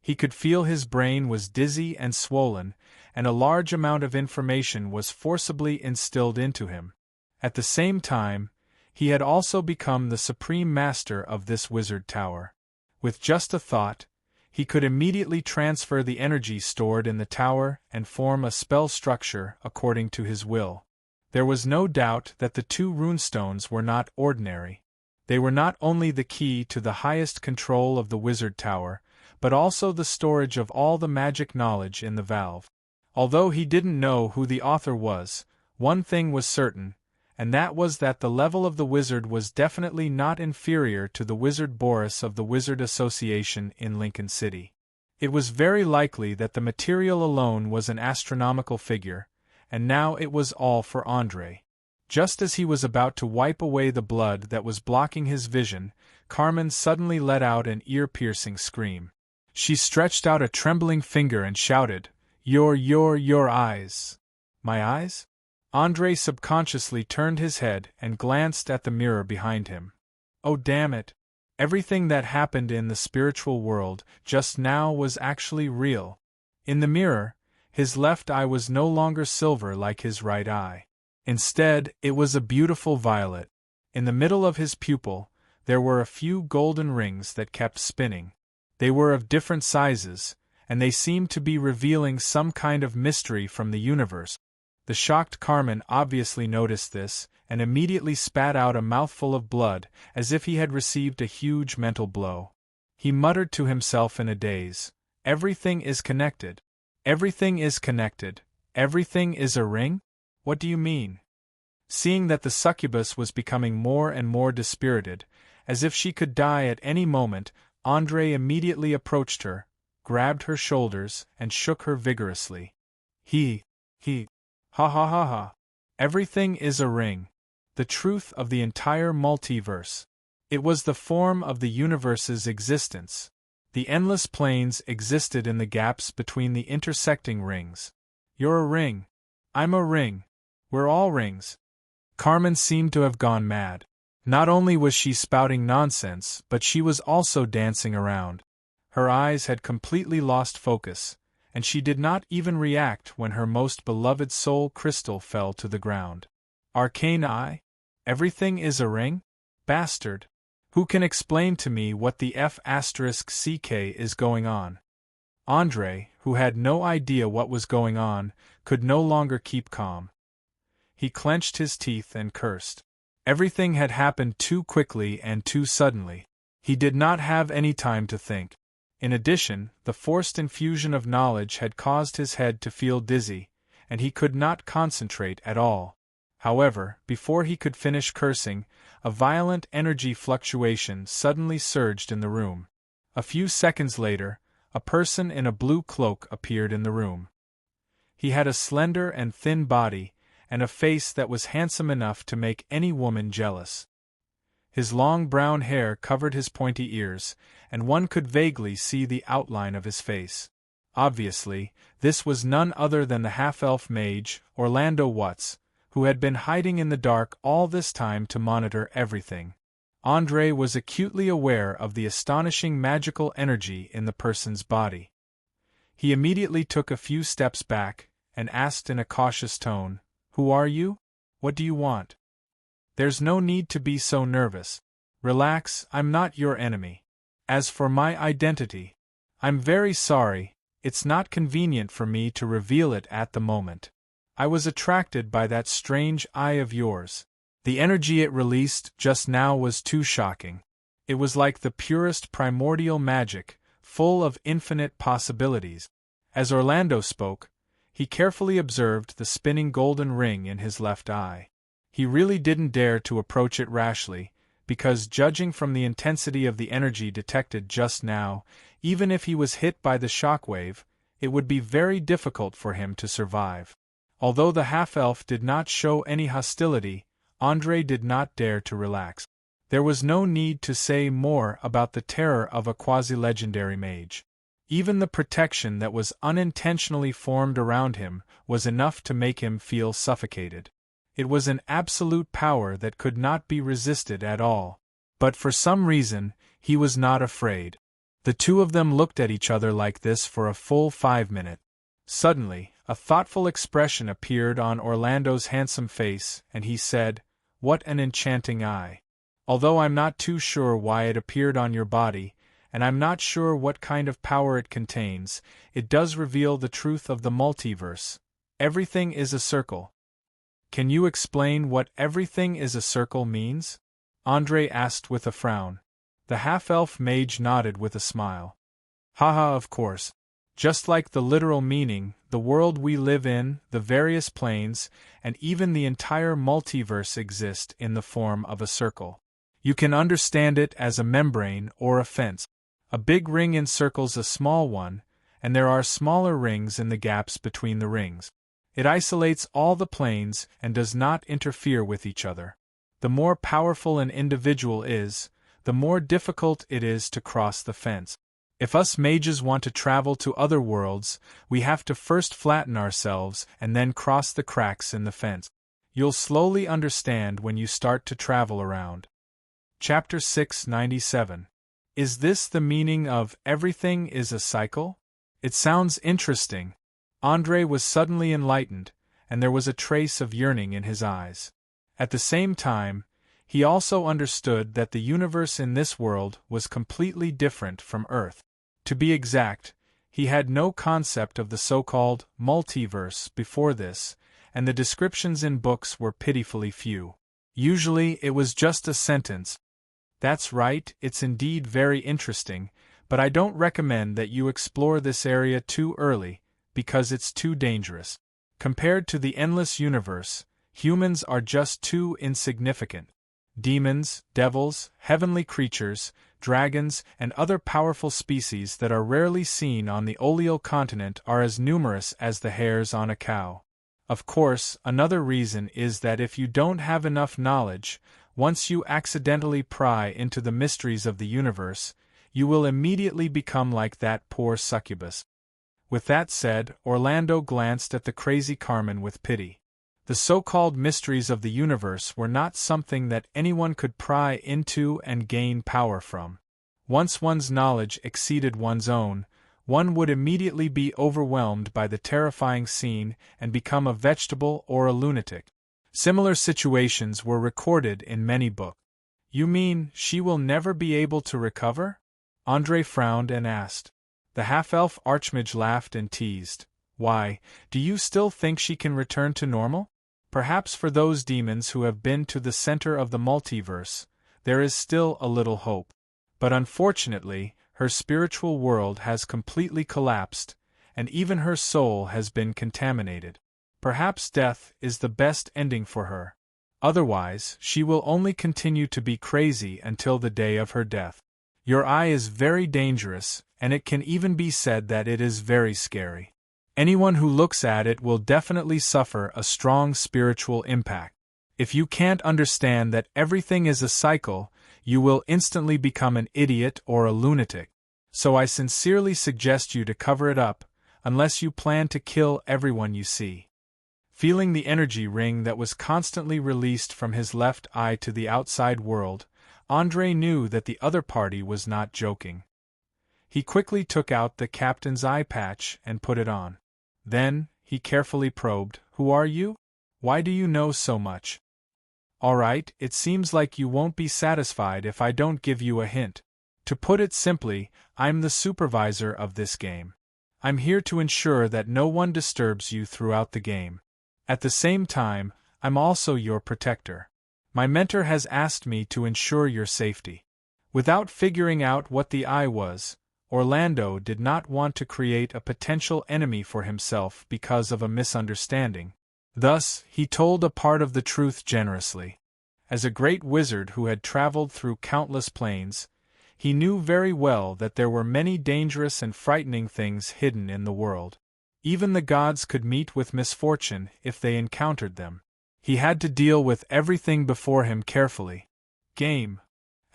He could feel his brain was dizzy and swollen, and a large amount of information was forcibly instilled into him. At the same time, he had also become the supreme master of this wizard tower. With just a thought, he could immediately transfer the energy stored in the tower and form a spell structure according to his will. There was no doubt that the two runestones were not ordinary. They were not only the key to the highest control of the wizard tower, but also the storage of all the magic knowledge in the valve. Although he didn't know who the author was, one thing was certain, and that was that the level of the wizard was definitely not inferior to the wizard Boris of the Wizard Association in Lincoln City. It was very likely that the material alone was an astronomical figure, and now it was all for Andre. Just as he was about to wipe away the blood that was blocking his vision, Carmen suddenly let out an ear-piercing scream. She stretched out a trembling finger and shouted, Your eyes." "My eyes?" Andre subconsciously turned his head and glanced at the mirror behind him. Oh damn it! Everything that happened in the spiritual world just now was actually real. In the mirror, his left eye was no longer silver like his right eye. Instead, it was a beautiful violet. In the middle of his pupil, there were a few golden rings that kept spinning. They were of different sizes, and they seemed to be revealing some kind of mystery from the universe. The shocked Carmen obviously noticed this, and immediately spat out a mouthful of blood, as if he had received a huge mental blow. He muttered to himself in a daze, "Everything is connected. Everything is connected. Everything is a ring? What do you mean?" Seeing that the succubus was becoming more and more dispirited, as if she could die at any moment, Andre immediately approached her, grabbed her shoulders, and shook her vigorously. He, ha ha ha ha. Everything is a ring. The truth of the entire multiverse. It was the form of the universe's existence. The endless planes existed in the gaps between the intersecting rings. You're a ring. I'm a ring. We're all rings. Carmen seemed to have gone mad. Not only was she spouting nonsense, but she was also dancing around. Her eyes had completely lost focus, and she did not even react when her most beloved soul crystal fell to the ground. Arcane eye? Everything is a ring? Bastard! Who can explain to me what the F***ck is going on? Andre, who had no idea what was going on, could no longer keep calm. He clenched his teeth and cursed. Everything had happened too quickly and too suddenly. He did not have any time to think. In addition, the forced infusion of knowledge had caused his head to feel dizzy, and he could not concentrate at all. However, before he could finish cursing, a violent energy fluctuation suddenly surged in the room. A few seconds later, a person in a blue cloak appeared in the room. He had a slender and thin body, and a face that was handsome enough to make any woman jealous. His long brown hair covered his pointy ears, and one could vaguely see the outline of his face. Obviously, this was none other than the half-elf mage, Orlando Watts, who had been hiding in the dark all this time to monitor everything. Andre was acutely aware of the astonishing magical energy in the person's body. He immediately took a few steps back, and asked in a cautious tone, "Who are you? What do you want?" "There's no need to be so nervous. Relax, I'm not your enemy. As for my identity, I'm very sorry, it's not convenient for me to reveal it at the moment. I was attracted by that strange eye of yours. The energy it released just now was too shocking. It was like the purest primordial magic, full of infinite possibilities." As Orlando spoke, he carefully observed the spinning golden ring in his left eye. He really didn't dare to approach it rashly, because judging from the intensity of the energy detected just now, even if he was hit by the shockwave, it would be very difficult for him to survive. Although the half-elf did not show any hostility, Andre did not dare to relax. There was no need to say more about the terror of a quasi-legendary mage. Even the protection that was unintentionally formed around him was enough to make him feel suffocated. It was an absolute power that could not be resisted at all. But for some reason, he was not afraid. The two of them looked at each other like this for a full 5 minutes. Suddenly, a thoughtful expression appeared on Orlando's handsome face, and he said, "What an enchanting eye. Although I'm not too sure why it appeared on your body, and I'm not sure what kind of power it contains, it does reveal the truth of the multiverse. Everything is a circle." "Can you explain what everything is a circle means?" Andre asked with a frown. The half-elf mage nodded with a smile. "Haha, of course. Just like the literal meaning, the world we live in, the various planes, and even the entire multiverse exist in the form of a circle. You can understand it as a membrane or a fence. A big ring encircles a small one, and there are smaller rings in the gaps between the rings. It isolates all the planes and does not interfere with each other. The more powerful an individual is, the more difficult it is to cross the fence. If us mages want to travel to other worlds, we have to first flatten ourselves and then cross the cracks in the fence. You'll slowly understand when you start to travel around." Chapter 697. Is this the meaning of "everything is a cycle"? It sounds interesting. Andre was suddenly enlightened, and there was a trace of yearning in his eyes. At the same time, he also understood that the universe in this world was completely different from Earth. To be exact, he had no concept of the so-called multiverse before this, and the descriptions in books were pitifully few. Usually it was just a sentence. That's right, it's indeed very interesting, but I don't recommend that you explore this area too early, because it's too dangerous. Compared to the endless universe, humans are just too insignificant. Demons, devils, heavenly creatures, dragons, and other powerful species that are rarely seen on the Oleal continent are as numerous as the hairs on a cow. Of course, another reason is that if you don't have enough knowledge, once you accidentally pry into the mysteries of the universe, you will immediately become like that poor succubus. With that said, Orlando glanced at the crazy Carmen with pity. The so-called mysteries of the universe were not something that anyone could pry into and gain power from. Once one's knowledge exceeded one's own, one would immediately be overwhelmed by the terrifying scene and become a vegetable or a lunatic. Similar situations were recorded in many books. You mean she will never be able to recover? Andre frowned and asked. The half-elf archmage laughed and teased. Why, do you still think she can return to normal? Perhaps for those demons who have been to the center of the multiverse, there is still a little hope. But unfortunately, her spiritual world has completely collapsed, and even her soul has been contaminated. Perhaps death is the best ending for her. Otherwise, she will only continue to be crazy until the day of her death. Your eye is very dangerous, and it can even be said that it is very scary. Anyone who looks at it will definitely suffer a strong spiritual impact. If you can't understand that everything is a cycle, you will instantly become an idiot or a lunatic. So I sincerely suggest you to cover it up, unless you plan to kill everyone you see. Feeling the energy ring that was constantly released from his left eye to the outside world, Andre knew that the other party was not joking. He quickly took out the captain's eye patch and put it on. Then, he carefully probed, "Who are you? Why do you know so much?" "All right, it seems like you won't be satisfied if I don't give you a hint. To put it simply, I'm the supervisor of this game. I'm here to ensure that no one disturbs you throughout the game. At the same time, I'm also your protector. My mentor has asked me to ensure your safety." Without figuring out what the eye was, Orlando did not want to create a potential enemy for himself because of a misunderstanding. Thus, he told a part of the truth generously. As a great wizard who had traveled through countless planes, he knew very well that there were many dangerous and frightening things hidden in the world. Even the gods could meet with misfortune if they encountered them. He had to deal with everything before him carefully. Game.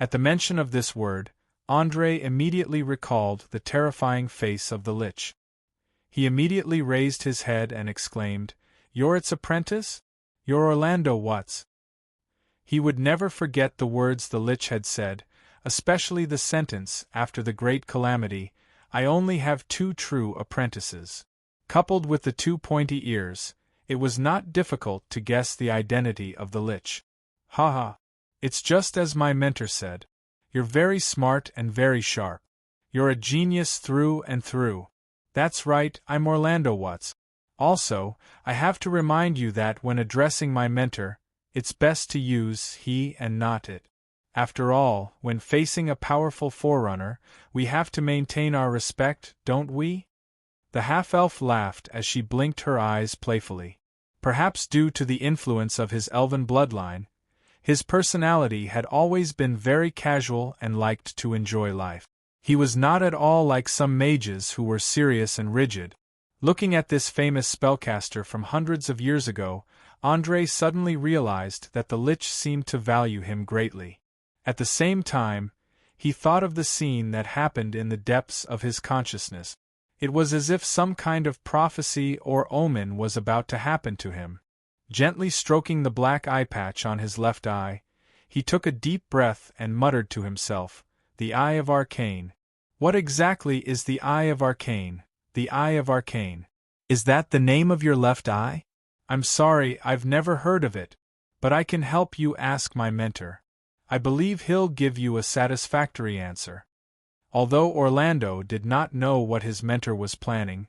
At the mention of this word, Andre immediately recalled the terrifying face of the Lich. He immediately raised his head and exclaimed, "You're its apprentice? You're Orlando Watts?" He would never forget the words the Lich had said, especially the sentence after the great calamity, "I only have 2 true apprentices." Coupled with the 2 pointy ears, it was not difficult to guess the identity of the Lich. "Haha. It's just as my mentor said. You're very smart and very sharp. You're a genius through and through." "That's right, I'm Orlando Watts. Also, I have to remind you that when addressing my mentor, it's best to use he and not it. After all, when facing a powerful forerunner, we have to maintain our respect, don't we?" The half-elf laughed as she blinked her eyes playfully. Perhaps due to the influence of his elven bloodline, his personality had always been very casual and liked to enjoy life. He was not at all like some mages who were serious and rigid. Looking at this famous spellcaster from hundreds of years ago, Andre suddenly realized that the Lich seemed to value him greatly. At the same time, he thought of the scene that happened in the depths of his consciousness. It was as if some kind of prophecy or omen was about to happen to him. Gently stroking the black eye patch on his left eye, he took a deep breath and muttered to himself, "The Eye of Arcane. What exactly is the Eye of Arcane? The Eye of Arcane. Is that the name of your left eye? I'm sorry, I've never heard of it, but I can help you ask my mentor. I believe he'll give you a satisfactory answer." Although Orlando did not know what his mentor was planning,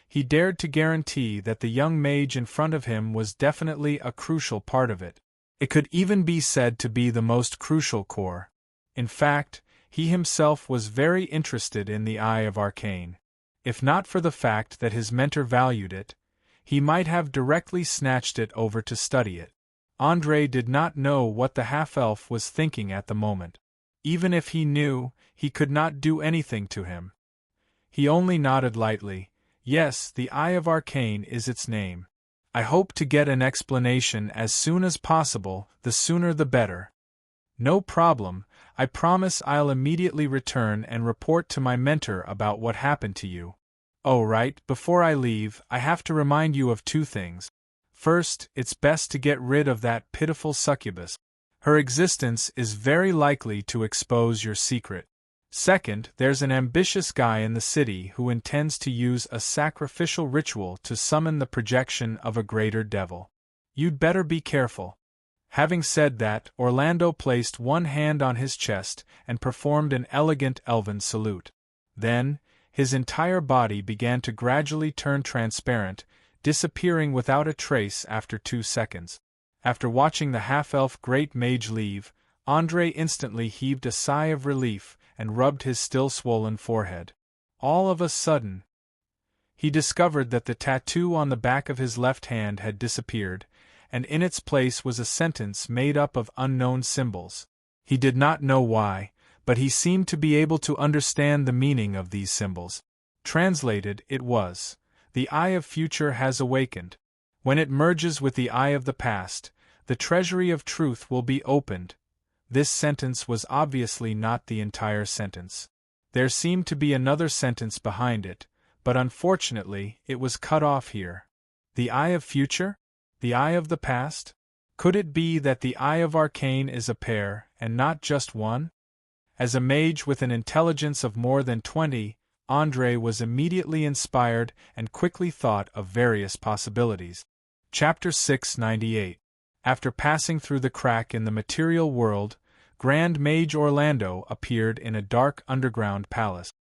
he dared to guarantee that the young mage in front of him was definitely a crucial part of it. It could even be said to be the most crucial core. In fact, he himself was very interested in the Eye of Arcane. If not for the fact that his mentor valued it, he might have directly snatched it over to study it. André did not know what the half-elf was thinking at the moment. Even if he knew, he could not do anything to him. He only nodded lightly. Yes, the Eye of Arcane is its name. I hope to get an explanation as soon as possible, the sooner the better. No problem, I promise I'll immediately return and report to my mentor about what happened to you. Oh right, before I leave, I have to remind you of two things. First, it's best to get rid of that pitiful succubus. Her existence is very likely to expose your secret. Second, there's an ambitious guy in the city who intends to use a sacrificial ritual to summon the projection of a greater devil. You'd better be careful. Having said that, Orlando placed one hand on his chest and performed an elegant elven salute. Then, his entire body began to gradually turn transparent, disappearing without a trace after 2 seconds. After watching the half-elf great mage leave, André instantly heaved a sigh of relief and rubbed his still swollen forehead. All of a sudden, he discovered that the tattoo on the back of his left hand had disappeared, and in its place was a sentence made up of unknown symbols. He did not know why, but he seemed to be able to understand the meaning of these symbols. Translated, it was, "The Eye of Future has awakened. When it merges with the Eye of the Past, the treasury of truth will be opened." This sentence was obviously not the entire sentence. There seemed to be another sentence behind it, but unfortunately, it was cut off here. The Eye of Future? The Eye of the Past? Could it be that the Eye of Arcane is a pair, and not just one? As a mage with an intelligence of more than 20, André was immediately inspired and quickly thought of various possibilities. Chapter 698. After passing through the crack in the material world, Grand Mage Orlando appeared in a dark underground palace.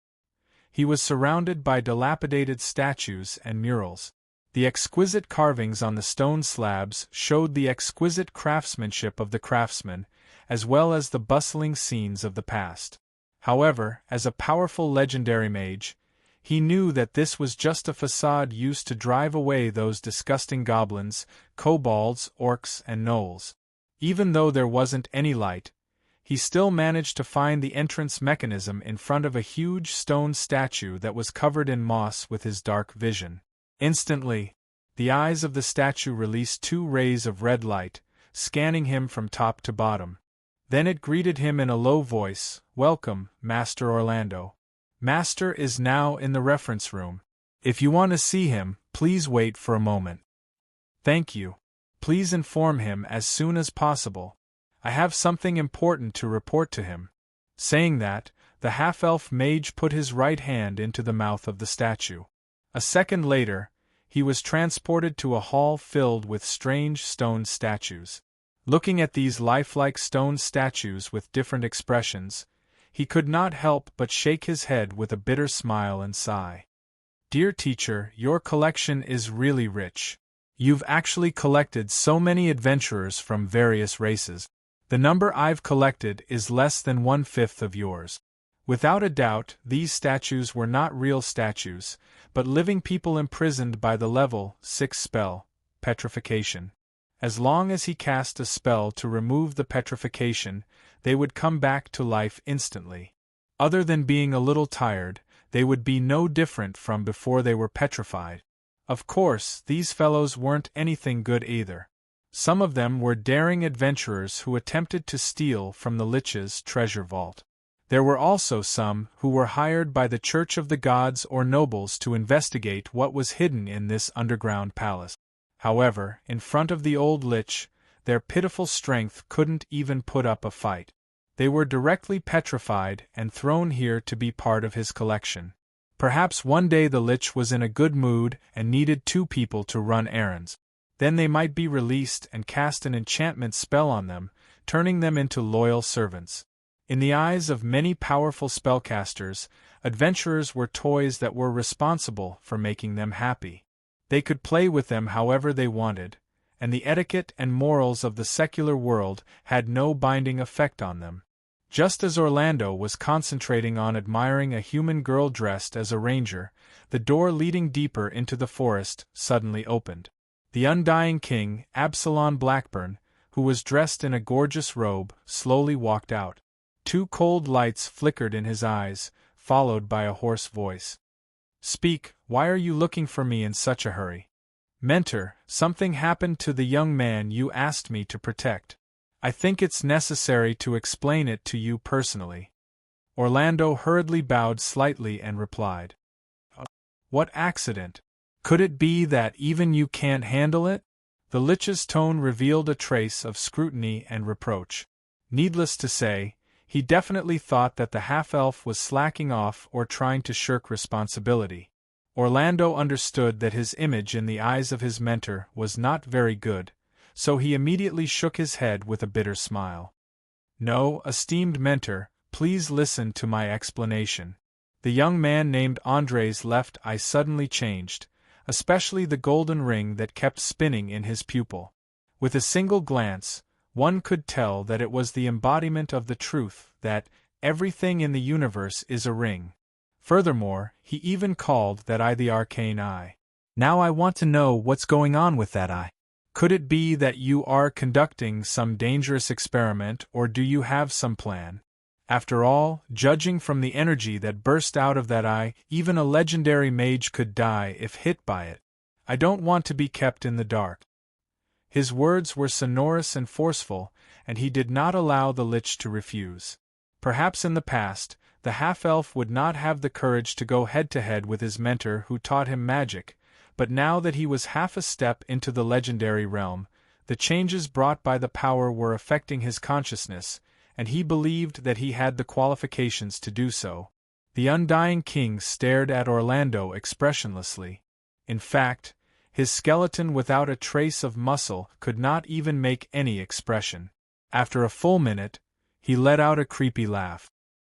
He was surrounded by dilapidated statues and murals. The exquisite carvings on the stone slabs showed the exquisite craftsmanship of the craftsman, as well as the bustling scenes of the past. However, as a powerful legendary mage, he knew that this was just a facade used to drive away those disgusting goblins, kobolds, orcs, and gnolls. Even though there wasn't any light, he still managed to find the entrance mechanism in front of a huge stone statue that was covered in moss with his dark vision. Instantly, the eyes of the statue released 2 rays of red light, scanning him from top to bottom. Then it greeted him in a low voice, "Welcome, Master Orlando. Master is now in the reference room. If you want to see him, please wait for a moment." "Thank you. Please inform him as soon as possible. I have something important to report to him." Saying that, the half-elf mage put his right hand into the mouth of the statue. A second later, he was transported to a hall filled with strange stone statues. Looking at these lifelike stone statues with different expressions, he could not help but shake his head with a bitter smile and sigh. "Dear teacher, your collection is really rich. You've actually collected so many adventurers from various races. The number I've collected is less than 1/5 of yours." Without a doubt, these statues were not real statues, but living people imprisoned by the level 6 spell, petrification. As long as he cast a spell to remove the petrification, they would come back to life instantly. Other than being a little tired, they would be no different from before they were petrified. Of course, these fellows weren't anything good either. Some of them were daring adventurers who attempted to steal from the Lich's treasure vault. There were also some who were hired by the Church of the Gods or nobles to investigate what was hidden in this underground palace. However, in front of the old Lich, their pitiful strength couldn't even put up a fight. They were directly petrified and thrown here to be part of his collection. Perhaps one day the Lich was in a good mood and needed 2 people to run errands. Then they might be released and cast an enchantment spell on them, turning them into loyal servants. In the eyes of many powerful spellcasters, adventurers were toys that were responsible for making them happy. They could play with them however they wanted, and the etiquette and morals of the secular world had no binding effect on them. Just as Orlando was concentrating on admiring a human girl dressed as a ranger, the door leading deeper into the forest suddenly opened. The undying king, Absalom Blackburn, who was dressed in a gorgeous robe, slowly walked out. 2 cold lights flickered in his eyes, followed by a hoarse voice. "Speak, why are you looking for me in such a hurry?" "Mentor, something happened to the young man you asked me to protect. I think it's necessary to explain it to you personally." Orlando hurriedly bowed slightly and replied, "What accident? Could it be that even you can't handle it?" The Lich's tone revealed a trace of scrutiny and reproach. Needless to say, he definitely thought that the half-elf was slacking off or trying to shirk responsibility. Orlando understood that his image in the eyes of his mentor was not very good, so he immediately shook his head with a bitter smile. "No, esteemed mentor, please listen to my explanation." The young man named Andre's left eye suddenly changed, especially the golden ring that kept spinning in his pupil. With a single glance, one could tell that it was the embodiment of the truth that everything in the universe is a ring. Furthermore, he even called that eye the Arcane eye. "Now I want to know what's going on with that eye. Could it be that you are conducting some dangerous experiment, or do you have some plan? After all, judging from the energy that burst out of that eye, even a legendary mage could die if hit by it. I don't want to be kept in the dark." His words were sonorous and forceful, and he did not allow the Lich to refuse. Perhaps in the past, the half-elf would not have the courage to go head-to-head with his mentor who taught him magic, but now that he was half a step into the legendary realm, the changes brought by the power were affecting his consciousness, and he believed that he had the qualifications to do so. The undying king stared at Orlando expressionlessly. In fact, his skeleton without a trace of muscle could not even make any expression. After a full minute, he let out a creepy laugh.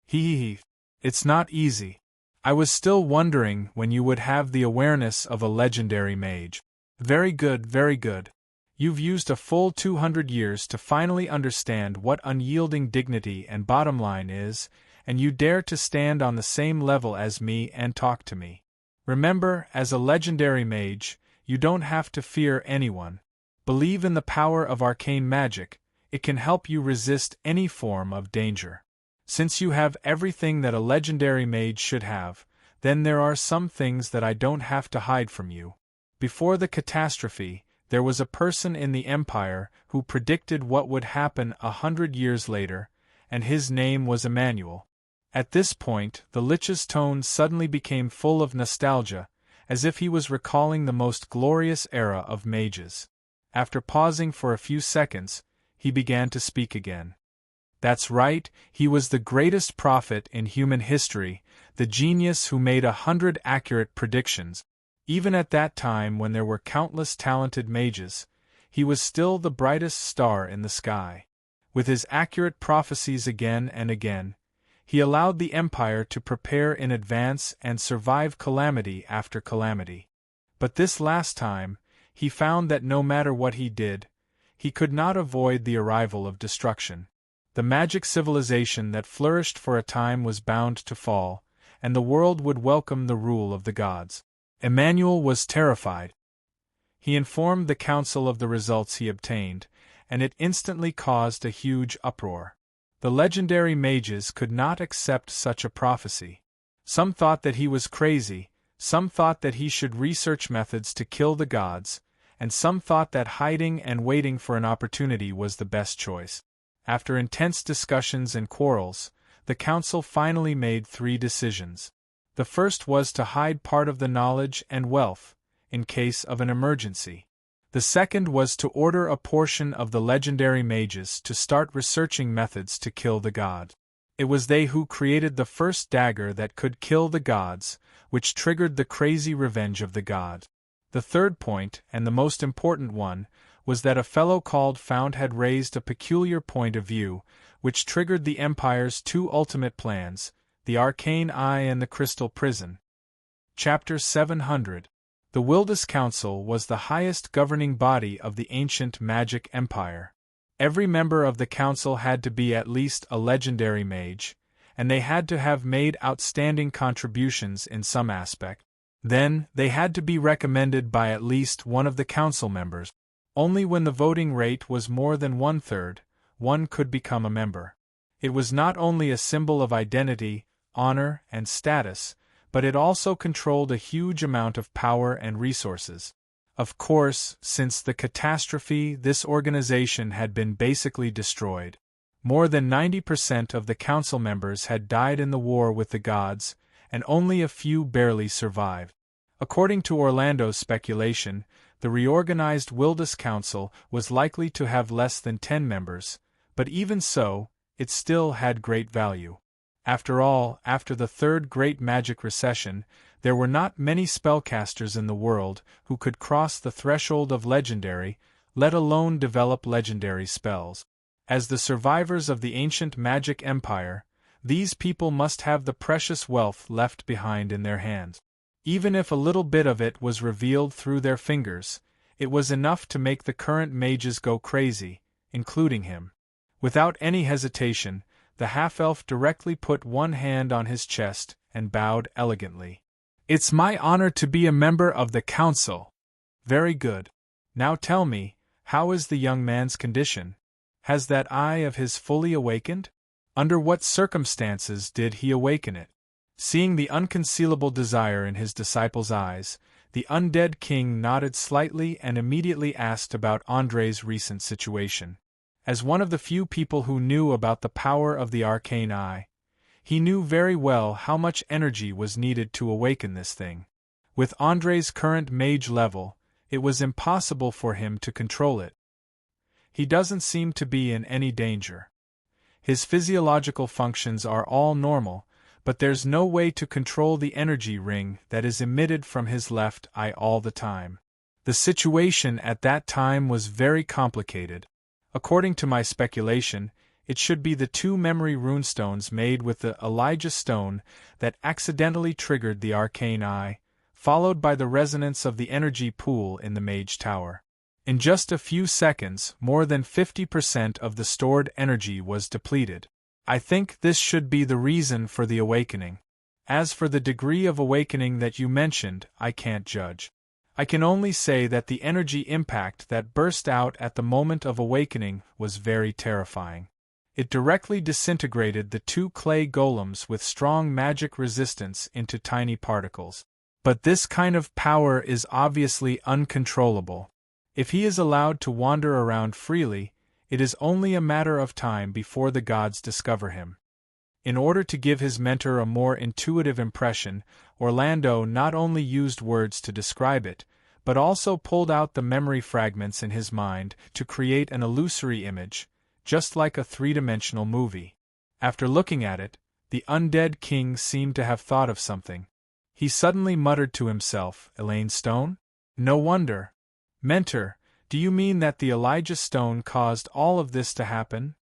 "Hee. It's not easy. I was still wondering when you would have the awareness of a legendary mage. Very good, very good. You've used a full 200 years to finally understand what unyielding dignity and bottom line is, and you dare to stand on the same level as me and talk to me. Remember, as a legendary mage, you don't have to fear anyone. Believe in the power of arcane magic. It can help you resist any form of danger. Since you have everything that a legendary mage should have, then there are some things that I don't have to hide from you. Before the catastrophe, there was a person in the Empire who predicted what would happen 100 years later, and his name was Emmanuel." At this point, the Lich's tone suddenly became full of nostalgia, as if he was recalling the most glorious era of mages. After pausing for a few seconds, he began to speak again. "That's right, he was the greatest prophet in human history, the genius who made 100 accurate predictions. Even at that time when there were countless talented mages, he was still the brightest star in the sky. With his accurate prophecies again and again, he allowed the Empire to prepare in advance and survive calamity after calamity. But this last time, he found that no matter what he did, he could not avoid the arrival of destruction. The magic civilization that flourished for a time was bound to fall, and the world would welcome the rule of the gods. Emmanuel was terrified. He informed the council of the results he obtained, and it instantly caused a huge uproar. The legendary mages could not accept such a prophecy. Some thought that he was crazy, some thought that he should research methods to kill the gods, and some thought that hiding and waiting for an opportunity was the best choice. After intense discussions and quarrels, the council finally made 3 decisions. The first was to hide part of the knowledge and wealth, in case of an emergency. The second was to order a portion of the legendary mages to start researching methods to kill the god. It was they who created the first dagger that could kill the gods, which triggered the crazy revenge of the god. The third point, and the most important one, was that a fellow called Found had raised a peculiar point of view, which triggered the Empire's 2 ultimate plans, the Arcane Eye and the Crystal Prison. Chapter 700. The Wildest Council was the highest governing body of the ancient magic empire. Every member of the council had to be at least a legendary mage, and they had to have made outstanding contributions in some aspect. Then, they had to be recommended by at least one of the council members. Only when the voting rate was more than 1/3, one could become a member. It was not only a symbol of identity, honor, and status, but it also controlled a huge amount of power and resources. Of course, since the catastrophe, this organization had been basically destroyed. More than 90% of the council members had died in the war with the gods, and only a few barely survived. According to Orlando's speculation, the reorganized Wildest Council was likely to have less than 10 members, but even so, it still had great value. After all, after the Third Great Magic Recession, there were not many spellcasters in the world who could cross the threshold of legendary, let alone develop legendary spells. As the survivors of the ancient magic empire, these people must have the precious wealth left behind in their hands. Even if a little bit of it was revealed through their fingers, it was enough to make the current mages go crazy, including him. Without any hesitation, the half-elf directly put one hand on his chest and bowed elegantly. "It's my honor to be a member of the council." "Very good. Now tell me, how is the young man's condition? Has that eye of his fully awakened? Under what circumstances did he awaken it?" Seeing the unconcealable desire in his disciple's eyes, the undead king nodded slightly and immediately asked about Andre's recent situation. As one of the few people who knew about the power of the arcane eye, he knew very well how much energy was needed to awaken this thing. With Andre's current mage level, it was impossible for him to control it. He doesn't seem to be in any danger. His physiological functions are all normal, but there's no way to control the energy ring that is emitted from his left eye all the time. The situation at that time was very complicated. According to my speculation, it should be the 2 memory runestones made with the Elijah stone that accidentally triggered the arcane eye, followed by the resonance of the energy pool in the mage tower. In just a few seconds, more than 50% of the stored energy was depleted. I think this should be the reason for the awakening. As for the degree of awakening that you mentioned, I can't judge. I can only say that the energy impact that burst out at the moment of awakening was very terrifying. It directly disintegrated the 2 clay golems with strong magic resistance into tiny particles. But this kind of power is obviously uncontrollable. If he is allowed to wander around freely, it is only a matter of time before the gods discover him. In order to give his mentor a more intuitive impression, Orlando not only used words to describe it, but also pulled out the memory fragments in his mind to create an illusory image, just like a 3-dimensional movie. After looking at it, the undead king seemed to have thought of something. He suddenly muttered to himself, "Elaine Stone? No wonder. Mentor, do you mean that the Elijah stone caused all of this to happen?"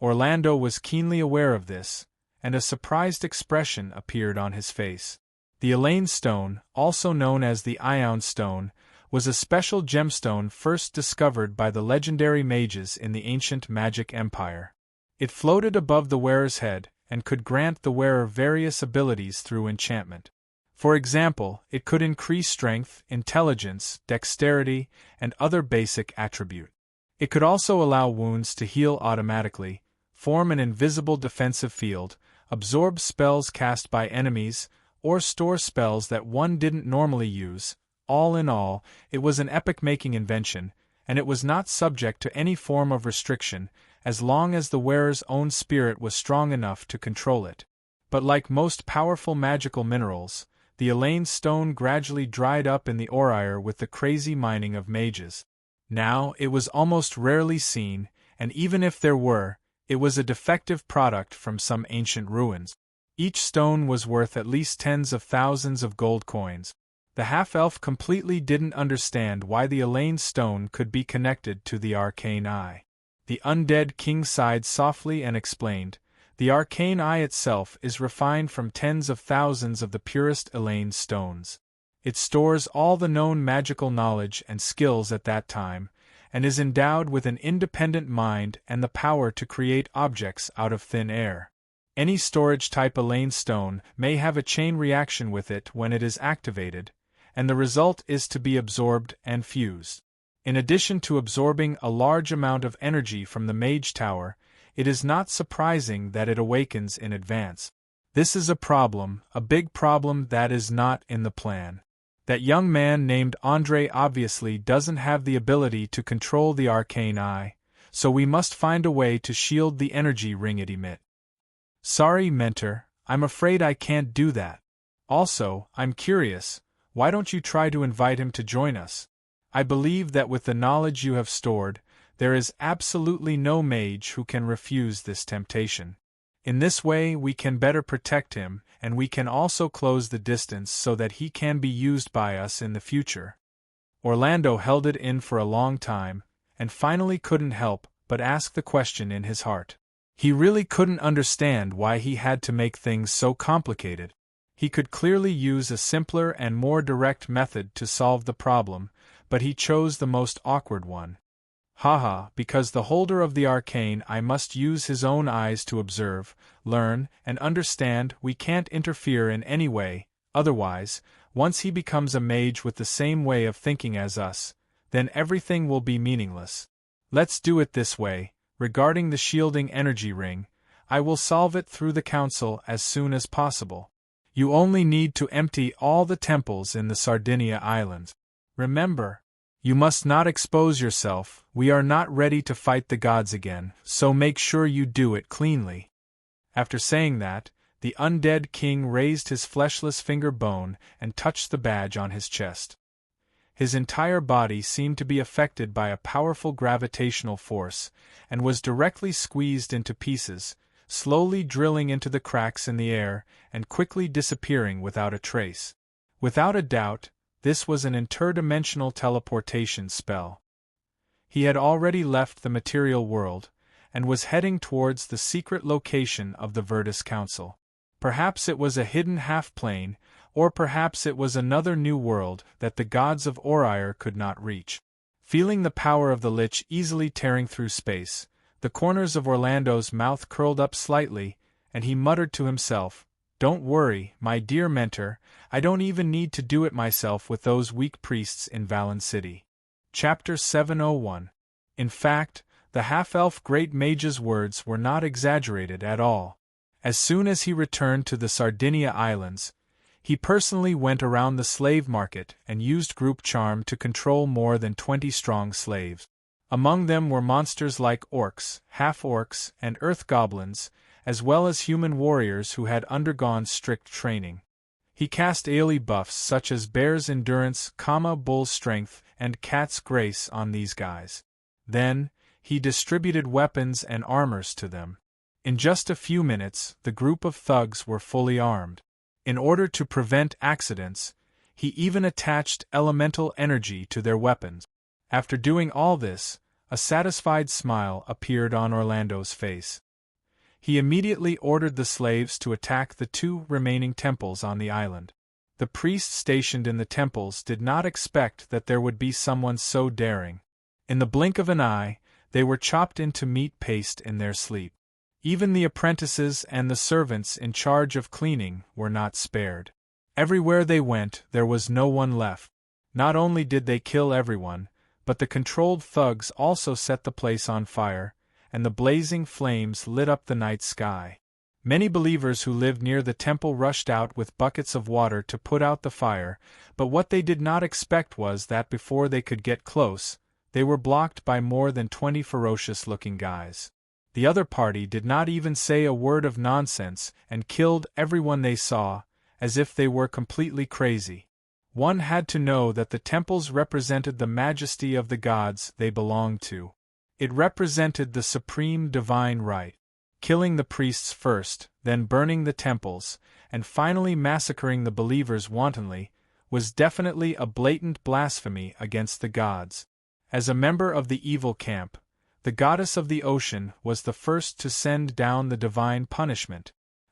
Orlando was keenly aware of this, and a surprised expression appeared on his face. The Elaine stone, also known as the Ion stone, was a special gemstone first discovered by the legendary mages in the ancient magic empire. It floated above the wearer's head and could grant the wearer various abilities through enchantment. For example, it could increase strength, intelligence, dexterity, and other basic attributes. It could also allow wounds to heal automatically, form an invisible defensive field, absorb spells cast by enemies, or store spells that one didn't normally use. All in all, it was an epoch-making invention, and it was not subject to any form of restriction, as long as the wearer's own spirit was strong enough to control it. But like most powerful magical minerals, the Elaine stone gradually dried up in the Orier with the crazy mining of mages. Now, it was almost rarely seen, and even if there were, it was a defective product from some ancient ruins. Each stone was worth at least tens of thousands of gold coins. The half-elf completely didn't understand why the Elaine stone could be connected to the arcane eye. The undead king sighed softly and explained, "The arcane eye itself is refined from tens of thousands of the purest Elaine stones. It stores all the known magical knowledge and skills at that time, and is endowed with an independent mind and the power to create objects out of thin air. Any storage-type Elaine stone may have a chain reaction with it when it is activated, and the result is to be absorbed and fused. In addition to absorbing a large amount of energy from the Mage Tower, it is not surprising that it awakens in advance. This is a problem, a big problem that is not in the plan. That young man named Andre obviously doesn't have the ability to control the arcane eye, so we must find a way to shield the energy ring it emits. Sorry, Mentor, I'm afraid I can't do that. Also, I'm curious, why don't you try to invite him to join us? I believe that with the knowledge you have stored, there is absolutely no mage who can refuse this temptation. In this way we can better protect him, and we can also close the distance so that he can be used by us in the future. Orlando held it in for a long time, and finally couldn't help but ask the question in his heart. He really couldn't understand why he had to make things so complicated. He could clearly use a simpler and more direct method to solve the problem, but he chose the most awkward one. Haha, because the holder of the arcane eye must use his own eyes to observe, learn, and understand. We can't interfere in any way, otherwise, once he becomes a mage with the same way of thinking as us, then everything will be meaningless. Let's do it this way. Regarding the shielding energy ring, I will solve it through the council as soon as possible. You only need to empty all the temples in the Sardinia Islands. Remember, you must not expose yourself. We are not ready to fight the gods again, so make sure you do it cleanly. After saying that, the undead king raised his fleshless finger bone and touched the badge on his chest. His entire body seemed to be affected by a powerful gravitational force, and was directly squeezed into pieces, slowly drilling into the cracks in the air and quickly disappearing without a trace. Without a doubt, this was an interdimensional teleportation spell. He had already left the material world, and was heading towards the secret location of the Virtus Council. Perhaps it was a hidden half-plane, or perhaps it was another new world that the gods of Oriar could not reach. Feeling the power of the Lich easily tearing through space, the corners of Orlando's mouth curled up slightly, and he muttered to himself, "Don't worry, my dear Mentor, I don't even need to do it myself with those weak priests in Valen City." Chapter 701. In fact, the half-elf Great Mage's words were not exaggerated at all. As soon as he returned to the Sardinia Islands, he personally went around the slave market and used group charm to control more than 20 strong slaves. Among them were monsters like orcs, half-orcs, and earth goblins, as well as human warriors who had undergone strict training. He cast aioli buffs such as bear's endurance, bull's strength, and cat's grace on these guys. Then, he distributed weapons and armors to them. In just a few minutes, the group of thugs were fully armed. In order to prevent accidents, he even attached elemental energy to their weapons. After doing all this, a satisfied smile appeared on Orlando's face. He immediately ordered the slaves to attack the 2 remaining temples on the island. The priests stationed in the temples did not expect that there would be someone so daring. In the blink of an eye, they were chopped into meat paste in their sleep. Even the apprentices and the servants in charge of cleaning were not spared. Everywhere they went, there was no one left. Not only did they kill everyone, but the controlled thugs also set the place on fire, and the blazing flames lit up the night sky. Many believers who lived near the temple rushed out with buckets of water to put out the fire, but what they did not expect was that before they could get close, they were blocked by more than 20 ferocious-looking guys. The other party did not even say a word of nonsense and killed everyone they saw, as if they were completely crazy. One had to know that the temples represented the majesty of the gods they belonged to. It represented the supreme divine right. Killing the priests first, then burning the temples, and finally massacring the believers wantonly, was definitely a blatant blasphemy against the gods. As a member of the evil camp, the goddess of the ocean was the first to send down the divine punishment.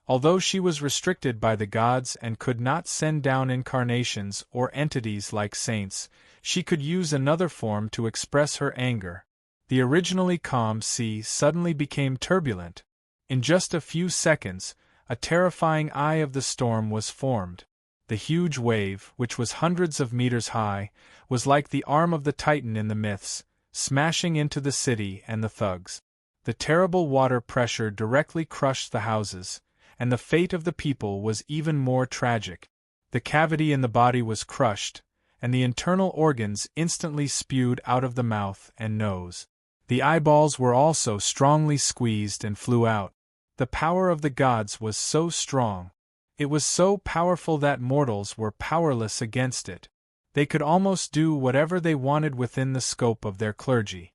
Although she was restricted by the gods and could not send down incarnations or entities like saints, she could use another form to express her anger. The originally calm sea suddenly became turbulent. In just a few seconds, a terrifying eye of the storm was formed. The huge wave, which was hundreds of meters high, was like the arm of the Titan in the myths, smashing into the city and the thugs. The terrible water pressure directly crushed the houses, and the fate of the people was even more tragic. The cavity in the body was crushed, and the internal organs instantly spewed out of the mouth and nose. The eyeballs were also strongly squeezed and flew out. The power of the gods was so strong. It was so powerful that mortals were powerless against it. They could almost do whatever they wanted within the scope of their clergy.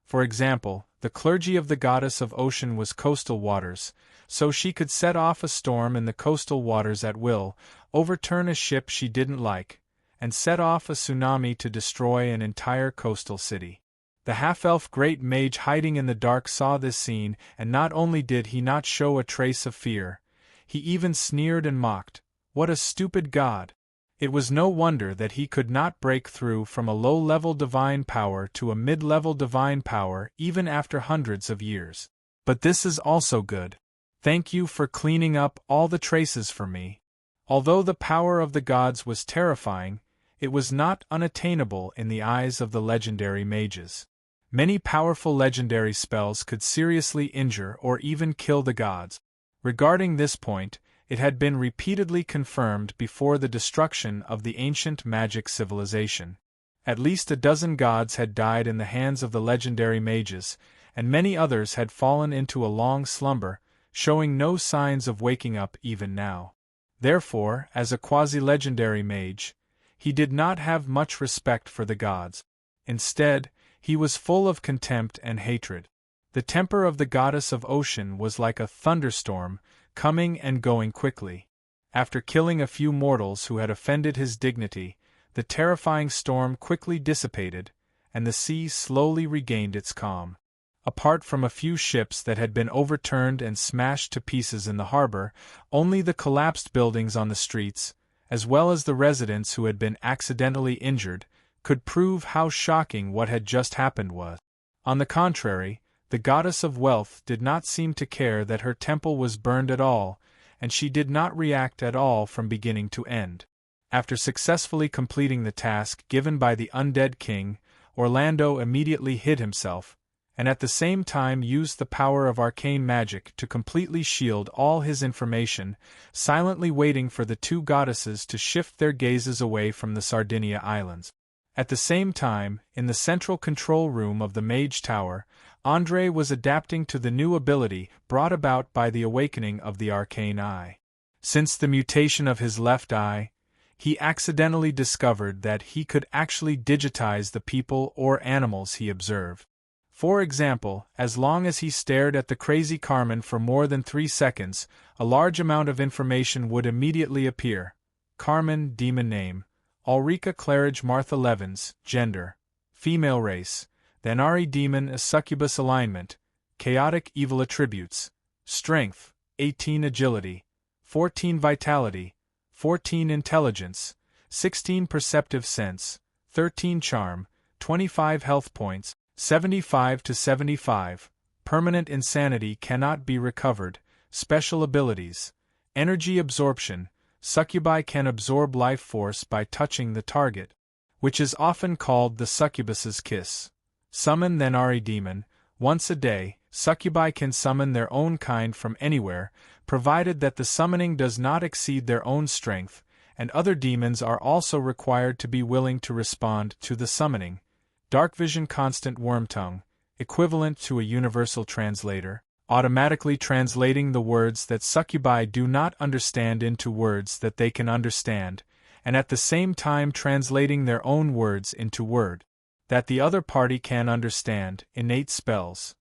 For example, the clergy of the goddess of ocean was coastal waters, so she could set off a storm in the coastal waters at will, overturn a ship she didn't like, and set off a tsunami to destroy an entire coastal city. The half-elf great mage hiding in the dark saw this scene, and not only did he not show a trace of fear, he even sneered and mocked. What a stupid god! It was no wonder that he could not break through from a low-level divine power to a mid-level divine power even after hundreds of years. But this is also good. Thank you for cleaning up all the traces for me. Although the power of the gods was terrifying, it was not unattainable in the eyes of the legendary mages. Many powerful legendary spells could seriously injure or even kill the gods. Regarding this point, it had been repeatedly confirmed before the destruction of the ancient magic civilization. At least a dozen gods had died in the hands of the legendary mages, and many others had fallen into a long slumber, showing no signs of waking up even now. Therefore, as a quasi-legendary mage, he did not have much respect for the gods. Instead, he was full of contempt and hatred. The temper of the goddess of ocean was like a thunderstorm, coming and going quickly. After killing a few mortals who had offended his dignity, the terrifying storm quickly dissipated, and the sea slowly regained its calm. Apart from a few ships that had been overturned and smashed to pieces in the harbor, only the collapsed buildings on the streets, as well as the residents who had been accidentally injured, could prove how shocking what had just happened was. On the contrary, the goddess of wealth did not seem to care that her temple was burned at all, and she did not react at all from beginning to end. After successfully completing the task given by the undead king, Orlando immediately hid himself, and at the same time used the power of arcane magic to completely shield all his information, silently waiting for the two goddesses to shift their gazes away from the Sardinia Islands. At the same time, in the central control room of the Mage Tower, André was adapting to the new ability brought about by the awakening of the arcane eye. Since the mutation of his left eye, he accidentally discovered that he could actually digitize the people or animals he observed. For example, as long as he stared at the crazy Carmen for more than 3 seconds, a large amount of information would immediately appear. Carmen, demon name. Ulrika Claridge Martha Levens, gender. Female race. Thanari demon a succubus alignment. Chaotic evil attributes. Strength, 18 agility. 14 vitality. 14 intelligence. 16 perceptive sense. 13 charm. 25 health points. 75 to 75. Permanent insanity cannot be recovered. Special abilities. Energy absorption. Succubi can absorb life force by touching the target, which is often called the succubus's kiss. Summon Thanari demon. Once a day, succubi can summon their own kind from anywhere, provided that the summoning does not exceed their own strength, and other demons are also required to be willing to respond to the summoning. Darkvision constant wormtongue, equivalent to a universal translator, automatically translating the words that succubi do not understand into words that they can understand, and at the same time translating their own words into word that the other party can understand. Innate spells.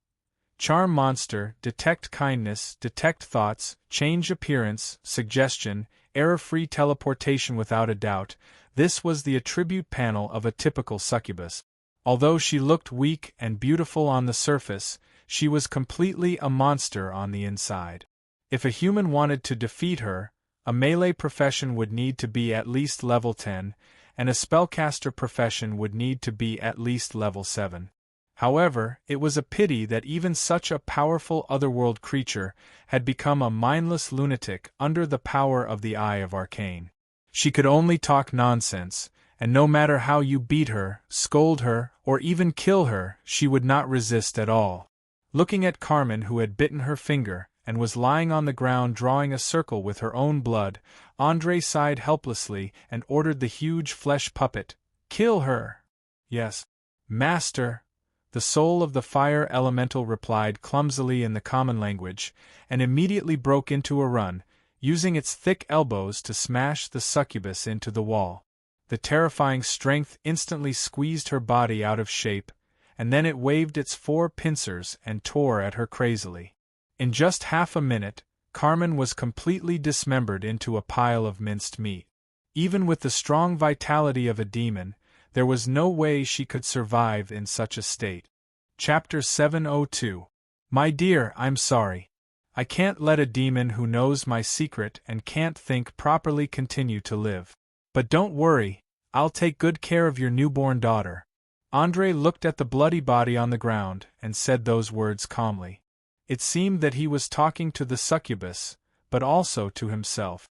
Charm monster, detect kindness, detect thoughts, change appearance, suggestion, error-free teleportation without a doubt. This was the attribute panel of a typical succubus. Although she looked weak and beautiful on the surface, she was completely a monster on the inside. If a human wanted to defeat her, a melee profession would need to be at least level 10, and a spellcaster profession would need to be at least level 7. However, it was a pity that even such a powerful otherworld creature had become a mindless lunatic under the power of the Eye of Arcane. She could only talk nonsense, and no matter how you beat her, scold her, or even kill her, she would not resist at all. Looking at Carmen, who had bitten her finger, and was lying on the ground drawing a circle with her own blood, Andre sighed helplessly and ordered the huge flesh puppet, "Kill her!" "Yes, master," the soul of the fire elemental replied clumsily in the common language, and immediately broke into a run, using its thick elbows to smash the succubus into the wall. The terrifying strength instantly squeezed her body out of shape, and then it waved its 4 pincers and tore at her crazily. In just half a minute, Carmen was completely dismembered into a pile of minced meat. Even with the strong vitality of a demon, there was no way she could survive in such a state. Chapter 702. My dear, I'm sorry. I can't let a demon who knows my secret and can't think properly continue to live. But don't worry, I'll take good care of your newborn daughter. Andre looked at the bloody body on the ground and said those words calmly. It seemed that he was talking to the succubus, but also to himself.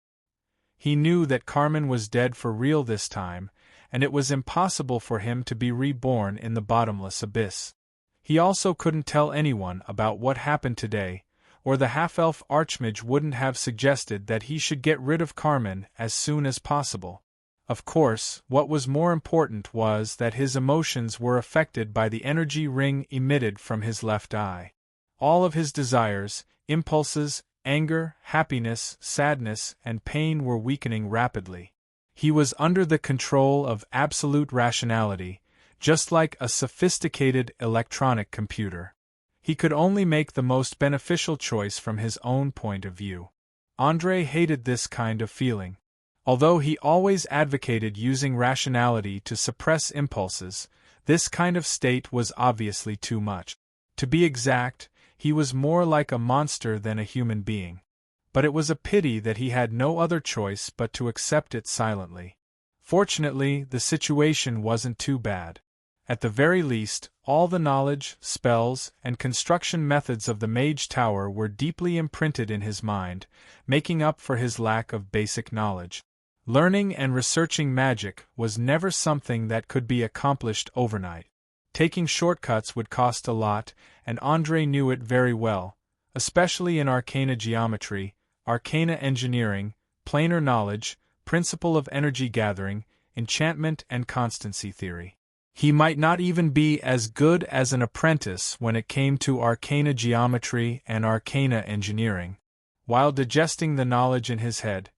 He knew that Carmen was dead for real this time, and it was impossible for him to be reborn in the bottomless abyss. He also couldn't tell anyone about what happened today, or the half-elf archmage wouldn't have suggested that he should get rid of Carmen as soon as possible. Of course, what was more important was that his emotions were affected by the energy ring emitted from his left eye. All of his desires, impulses, anger, happiness, sadness, and pain were weakening rapidly. He was under the control of absolute rationality, just like a sophisticated electronic computer. He could only make the most beneficial choice from his own point of view. Andre hated this kind of feeling. Although he always advocated using rationality to suppress impulses, this kind of state was obviously too much. To be exact, he was more like a monster than a human being. But it was a pity that he had no other choice but to accept it silently. Fortunately, the situation wasn't too bad. At the very least, all the knowledge, spells, and construction methods of the Mage Tower were deeply imprinted in his mind, making up for his lack of basic knowledge. Learning and researching magic was never something that could be accomplished overnight. Taking shortcuts would cost a lot, and Andre knew it very well, especially in arcana geometry, arcana engineering, planar knowledge, principle of energy gathering, enchantment and constancy theory. He might not even be as good as an apprentice when it came to arcana geometry and arcana engineering. While digesting the knowledge in his head,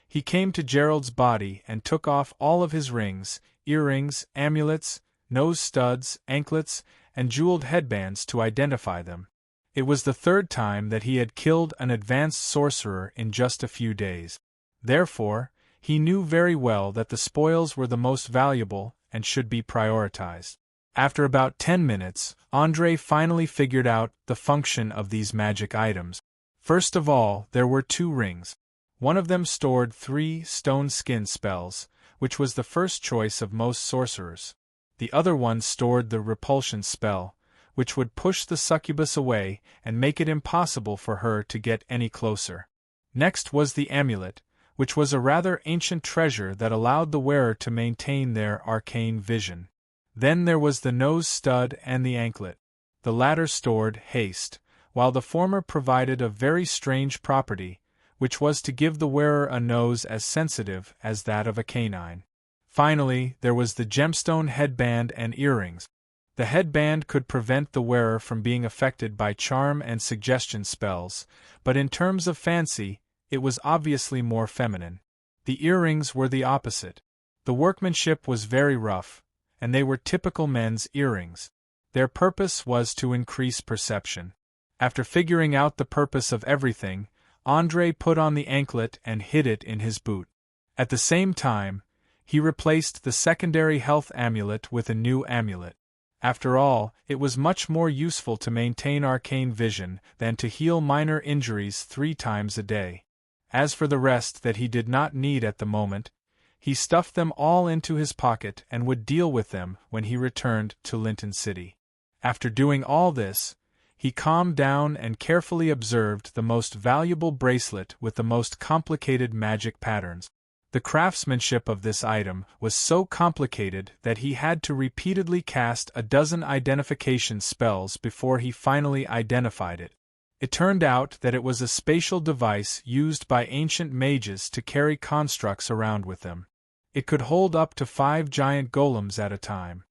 he came to Gerald's body and took off all of his rings, earrings, amulets, nose studs, anklets, and jeweled headbands to identify them. It was the 3rd time that he had killed an advanced sorcerer in just a few days. Therefore, he knew very well that the spoils were the most valuable and should be prioritized. After about 10 minutes, Andre finally figured out the function of these magic items. First of all, there were 2 rings. One of them stored 3 stone skin spells, which was the first choice of most sorcerers. The other one stored the repulsion spell, which would push the succubus away and make it impossible for her to get any closer. Next was the amulet, which was a rather ancient treasure that allowed the wearer to maintain their arcane vision. Then there was the nose stud and the anklet. The latter stored haste, while the former provided a very strange property, which was to give the wearer a nose as sensitive as that of a canine. Finally, there was the gemstone headband and earrings. The headband could prevent the wearer from being affected by charm and suggestion spells, but in terms of fancy, it was obviously more feminine. The earrings were the opposite. The workmanship was very rough, and they were typical men's earrings. Their purpose was to increase perception. After figuring out the purpose of everything, Andre put on the anklet and hid it in his boot. At the same time, he replaced the secondary health amulet with a new amulet. After all, it was much more useful to maintain arcane vision than to heal minor injuries 3 times a day. As for the rest that he did not need at the moment, he stuffed them all into his pocket and would deal with them when he returned to Linton City. After doing all this, he calmed down and carefully observed the most valuable bracelet with the most complicated magic patterns. The craftsmanship of this item was so complicated that he had to repeatedly cast a dozen identification spells before he finally identified it. It turned out that it was a spatial device used by ancient mages to carry constructs around with them. It could hold up to 5 giant golems at a time.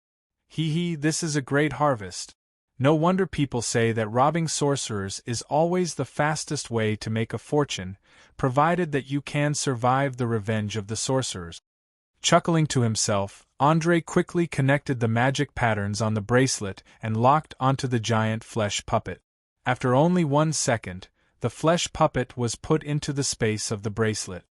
This is a great harvest. No wonder people say that robbing sorcerers is always the fastest way to make a fortune, provided that you can survive the revenge of the sorcerers. Chuckling to himself, André quickly connected the magic patterns on the bracelet and locked onto the giant flesh puppet. After only 1 second, the flesh puppet was put into the space of the bracelet.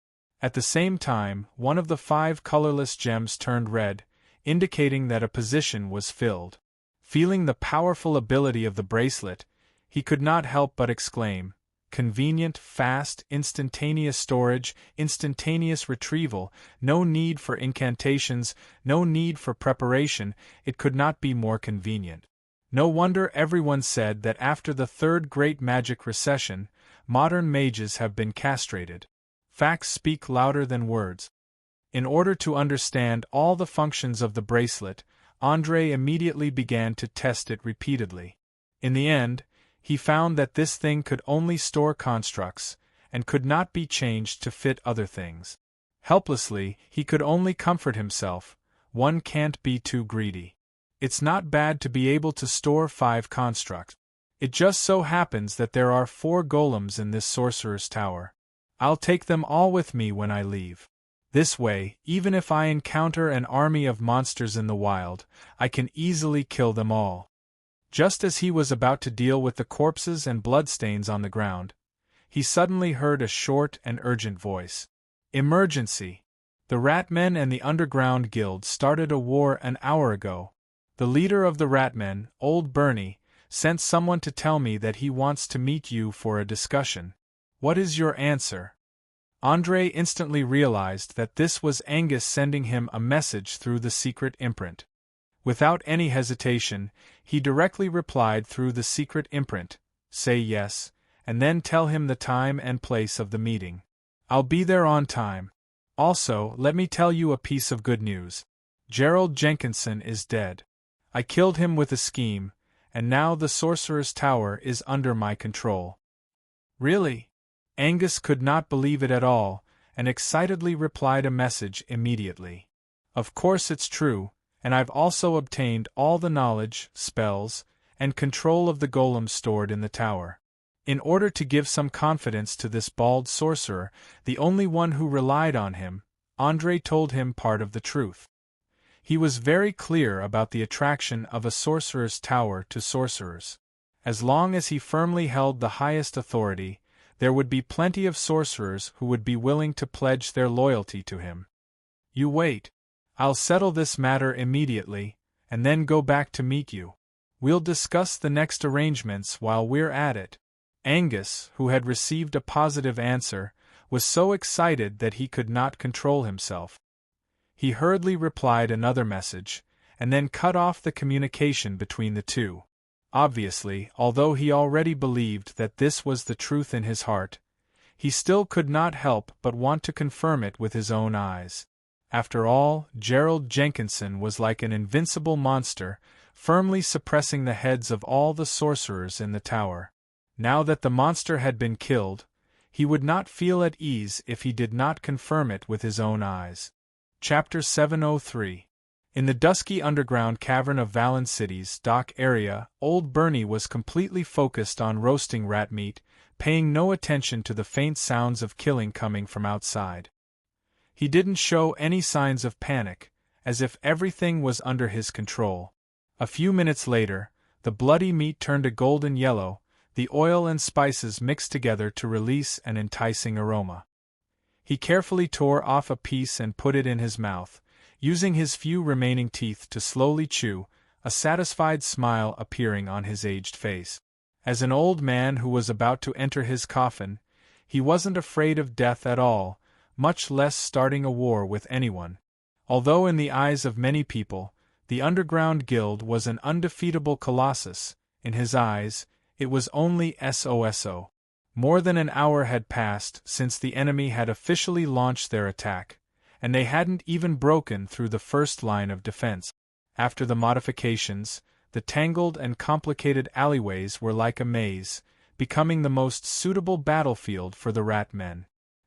At the same time, one of the 5 colorless gems turned red, indicating that a position was filled. Feeling the powerful ability of the bracelet, he could not help but exclaim, "Convenient, fast, instantaneous storage, instantaneous retrieval, no need for incantations, no need for preparation, it could not be more convenient." No wonder everyone said that after the 3rd Great Magic Recession, modern mages have been castrated. Facts speak louder than words. In order to understand all the functions of the bracelet, André immediately began to test it repeatedly. In the end, he found that this thing could only store constructs, and could not be changed to fit other things. Helplessly, he could only comfort himself, one can't be too greedy. It's not bad to be able to store 5 constructs. It just so happens that there are 4 golems in this sorcerer's tower. I'll take them all with me when I leave. This way, even if I encounter an army of monsters in the wild, I can easily kill them all. Just as he was about to deal with the corpses and bloodstains on the ground, he suddenly heard a short and urgent voice. Emergency! The Ratmen and the Underground Guild started a war an hour ago. The leader of the Ratmen, Old Bernie, sent someone to tell me that he wants to meet you for a discussion. What is your answer? André instantly realized that this was Angus sending him a message through the secret imprint. Without any hesitation, he directly replied through the secret imprint, "Say yes, and then tell him the time and place of the meeting. I'll be there on time. Also, let me tell you a piece of good news. Gerald Jenkinson is dead. I killed him with a scheme, and now the Sorcerer's Tower is under my control." Really? Angus could not believe it at all, and excitedly replied a message immediately. "Of course it's true, and I've also obtained all the knowledge, spells, and control of the golems stored in the tower." In order to give some confidence to this bald sorcerer, the only one who relied on him, André told him part of the truth. He was very clear about the attraction of a sorcerer's tower to sorcerers. As long as he firmly held the highest authority, there would be plenty of sorcerers who would be willing to pledge their loyalty to him. "You wait. I'll settle this matter immediately, and then go back to meet you. We'll discuss the next arrangements while we're at it." Angus, who had received a positive answer, was so excited that he could not control himself. He hurriedly replied another message, and then cut off the communication between the two. Obviously, although he already believed that this was the truth in his heart, he still could not help but want to confirm it with his own eyes. After all, Gerald Jenkinson was like an invincible monster, firmly suppressing the heads of all the sorcerers in the tower. Now that the monster had been killed, he would not feel at ease if he did not confirm it with his own eyes. Chapter 703. In the dusky underground cavern of Valen City's dock area, Old Bernie was completely focused on roasting rat meat, paying no attention to the faint sounds of killing coming from outside. He didn't show any signs of panic, as if everything was under his control. A few minutes later, the bloody meat turned a golden yellow, the oil and spices mixed together to release an enticing aroma. He carefully tore off a piece and put it in his mouth, using his few remaining teeth to slowly chew, a satisfied smile appearing on his aged face. As an old man who was about to enter his coffin, he wasn't afraid of death at all, much less starting a war with anyone. Although in the eyes of many people, the underground guild was an undefeatable colossus, in his eyes, it was only SOSO. More than an hour had passed since the enemy had officially launched their attack, and they hadn't even broken through the first line of defense. After the modifications, the tangled and complicated alleyways were like a maze, becoming the most suitable battlefield for the rat men.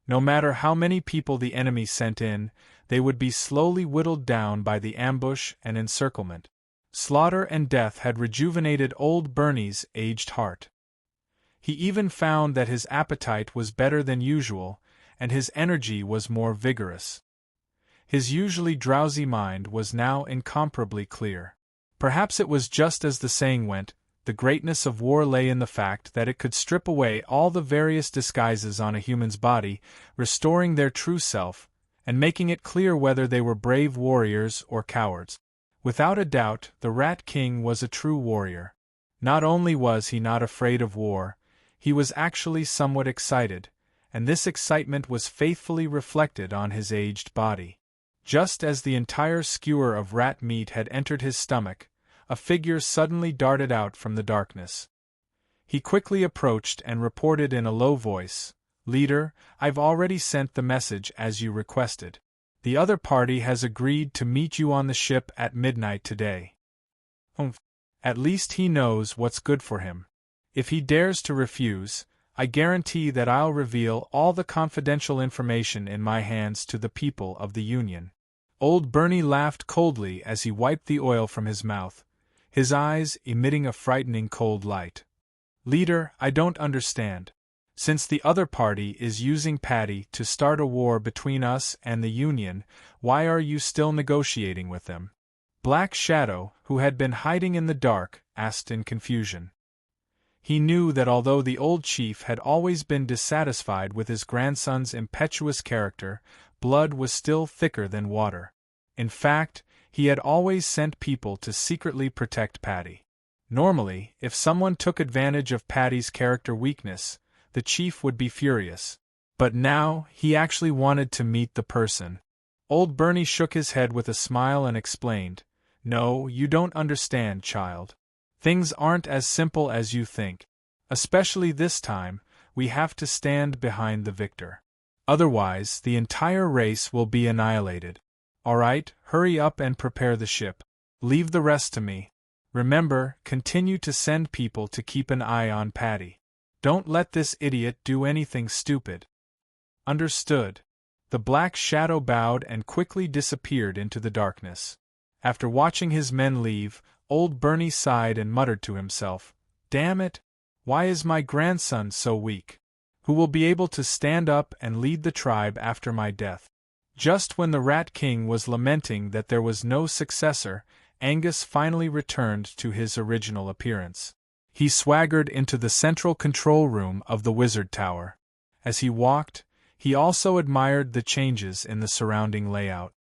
No matter how many people the enemy sent in, they would be slowly whittled down by the ambush and encirclement. Slaughter and death had rejuvenated old Bernie's aged heart. He even found that his appetite was better than usual, and his energy was more vigorous. His usually drowsy mind was now incomparably clear. Perhaps it was just as the saying went, the greatness of war lay in the fact that it could strip away all the various disguises on a human's body, restoring their true self, and making it clear whether they were brave warriors or cowards. Without a doubt, the Rat King was a true warrior. Not only was he not afraid of war, he was actually somewhat excited, and this excitement was faithfully reflected on his aged body. Just as the entire skewer of rat meat had entered his stomach, a figure suddenly darted out from the darkness. He quickly approached and reported in a low voice, "Leader, I've already sent the message as you requested. The other party has agreed to meet you on the ship at midnight today." At least he knows what's good for him. If he dares to refuse, I guarantee that I'll reveal all the confidential information in my hands to the people of the Union. Old Bernie laughed coldly as he wiped the oil from his mouth, his eyes emitting a frightening cold light. "Leader, I don't understand. Since the other party is using Patty to start a war between us and the Union, why are you still negotiating with them?" Black Shadow, who had been hiding in the dark, asked in confusion. He knew that although the old chief had always been dissatisfied with his grandson's impetuous character, blood was still thicker than water. In fact, he had always sent people to secretly protect Patty. Normally, if someone took advantage of Patty's character weakness, the chief would be furious. But now, he actually wanted to meet the person. Old Bernie shook his head with a smile and explained, "No, you don't understand, child. Things aren't as simple as you think. Especially this time, we have to stand behind the victor. Otherwise, the entire race will be annihilated. All right, hurry up and prepare the ship. Leave the rest to me. Remember, continue to send people to keep an eye on Patty. Don't let this idiot do anything stupid." "Understood." The Black Shadow bowed and quickly disappeared into the darkness. After watching his men leave, old Bernie sighed and muttered to himself, "Damn it! Why is my grandson so weak? Who will be able to stand up and lead the tribe after my death?" Just when the Rat King was lamenting that there was no successor, Angus finally returned to his original appearance. He swaggered into the central control room of the Wizard Tower. As he walked, he also admired the changes in the surrounding layout.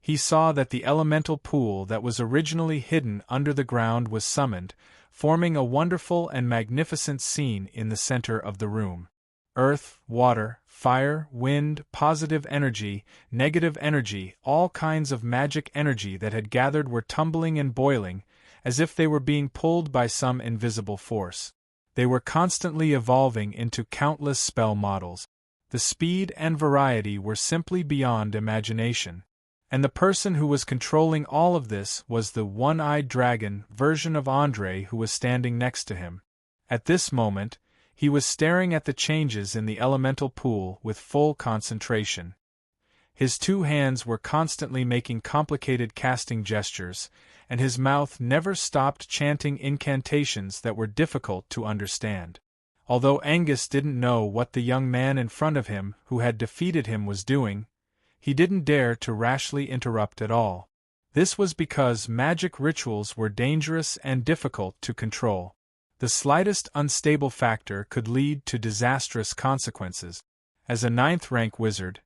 He saw that the elemental pool that was originally hidden under the ground was summoned, forming a wonderful and magnificent scene in the center of the room. Earth, water, fire, wind, positive energy, negative energy, all kinds of magic energy that had gathered were tumbling and boiling, as if they were being pulled by some invisible force. They were constantly evolving into countless spell models. The speed and variety were simply beyond imagination. And the person who was controlling all of this was the one-eyed dragon version of André who was standing next to him. At this moment, he was staring at the changes in the elemental pool with full concentration. His two hands were constantly making complicated casting gestures, and his mouth never stopped chanting incantations that were difficult to understand. Although Angus didn't know what the young man in front of him who had defeated him was doing, he didn't dare to rashly interrupt at all. This was because magic rituals were dangerous and difficult to control. The slightest unstable factor could lead to disastrous consequences. As a 9th-rank wizard,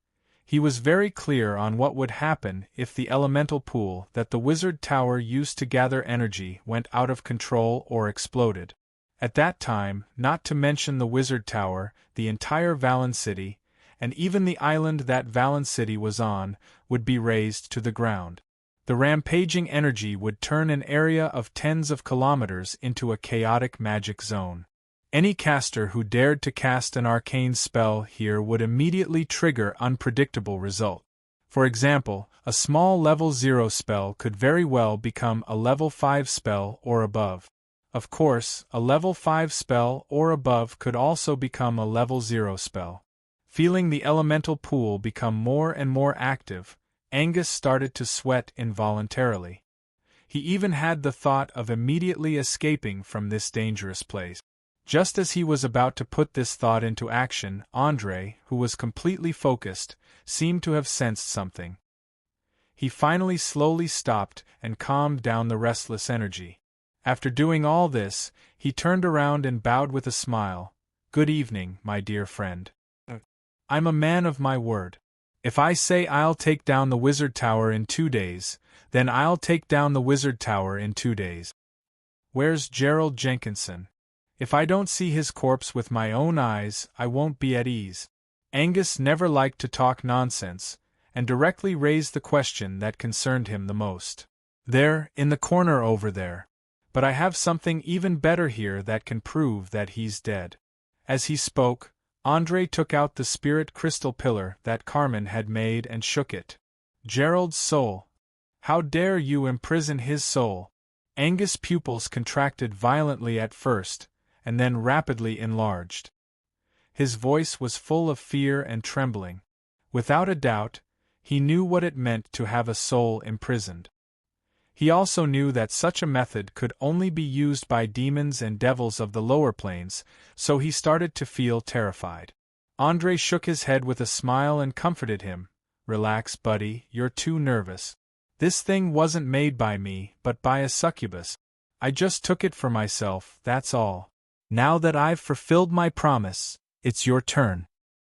He was very clear on what would happen if the elemental pool that the wizard tower used to gather energy went out of control or exploded. At that time, not to mention the wizard tower, the entire Valen City, and even the island that Valen City was on, would be razed to the ground. The rampaging energy would turn an area of tens of kilometers into a chaotic magic zone. Any caster who dared to cast an arcane spell here would immediately trigger unpredictable results. For example, a small level 0 spell could very well become a level 5 spell or above. Of course, a level 5 spell or above could also become a level 0 spell. Feeling the elemental pool become more and more active, Angus started to sweat involuntarily. He even had the thought of immediately escaping from this dangerous place. Just as he was about to put this thought into action, Andre, who was completely focused, seemed to have sensed something. He finally slowly stopped and calmed down the restless energy. After doing all this, he turned around and bowed with a smile. "Good evening, my dear friend. I'm a man of my word. If I say I'll take down the wizard tower in 2 days, then I'll take down the wizard tower in 2 days. Where's Gerald Jenkinson? If I don't see his corpse with my own eyes, I won't be at ease." Angus never liked to talk nonsense, and directly raised the question that concerned him the most. "There, in the corner over there. But I have something even better here that can prove that he's dead." As he spoke, Andre took out the spirit crystal pillar that Carmen had made and shook it. "Gerald's soul. How dare you imprison his soul?" Angus' pupils contracted violently at first, and then rapidly enlarged. His voice was full of fear and trembling. Without a doubt, he knew what it meant to have a soul imprisoned. He also knew that such a method could only be used by demons and devils of the lower planes, so he started to feel terrified. Andre shook his head with a smile and comforted him. "Relax, buddy, you're too nervous. This thing wasn't made by me, but by a succubus. I just took it for myself, that's all. Now that I've fulfilled my promise, it's your turn."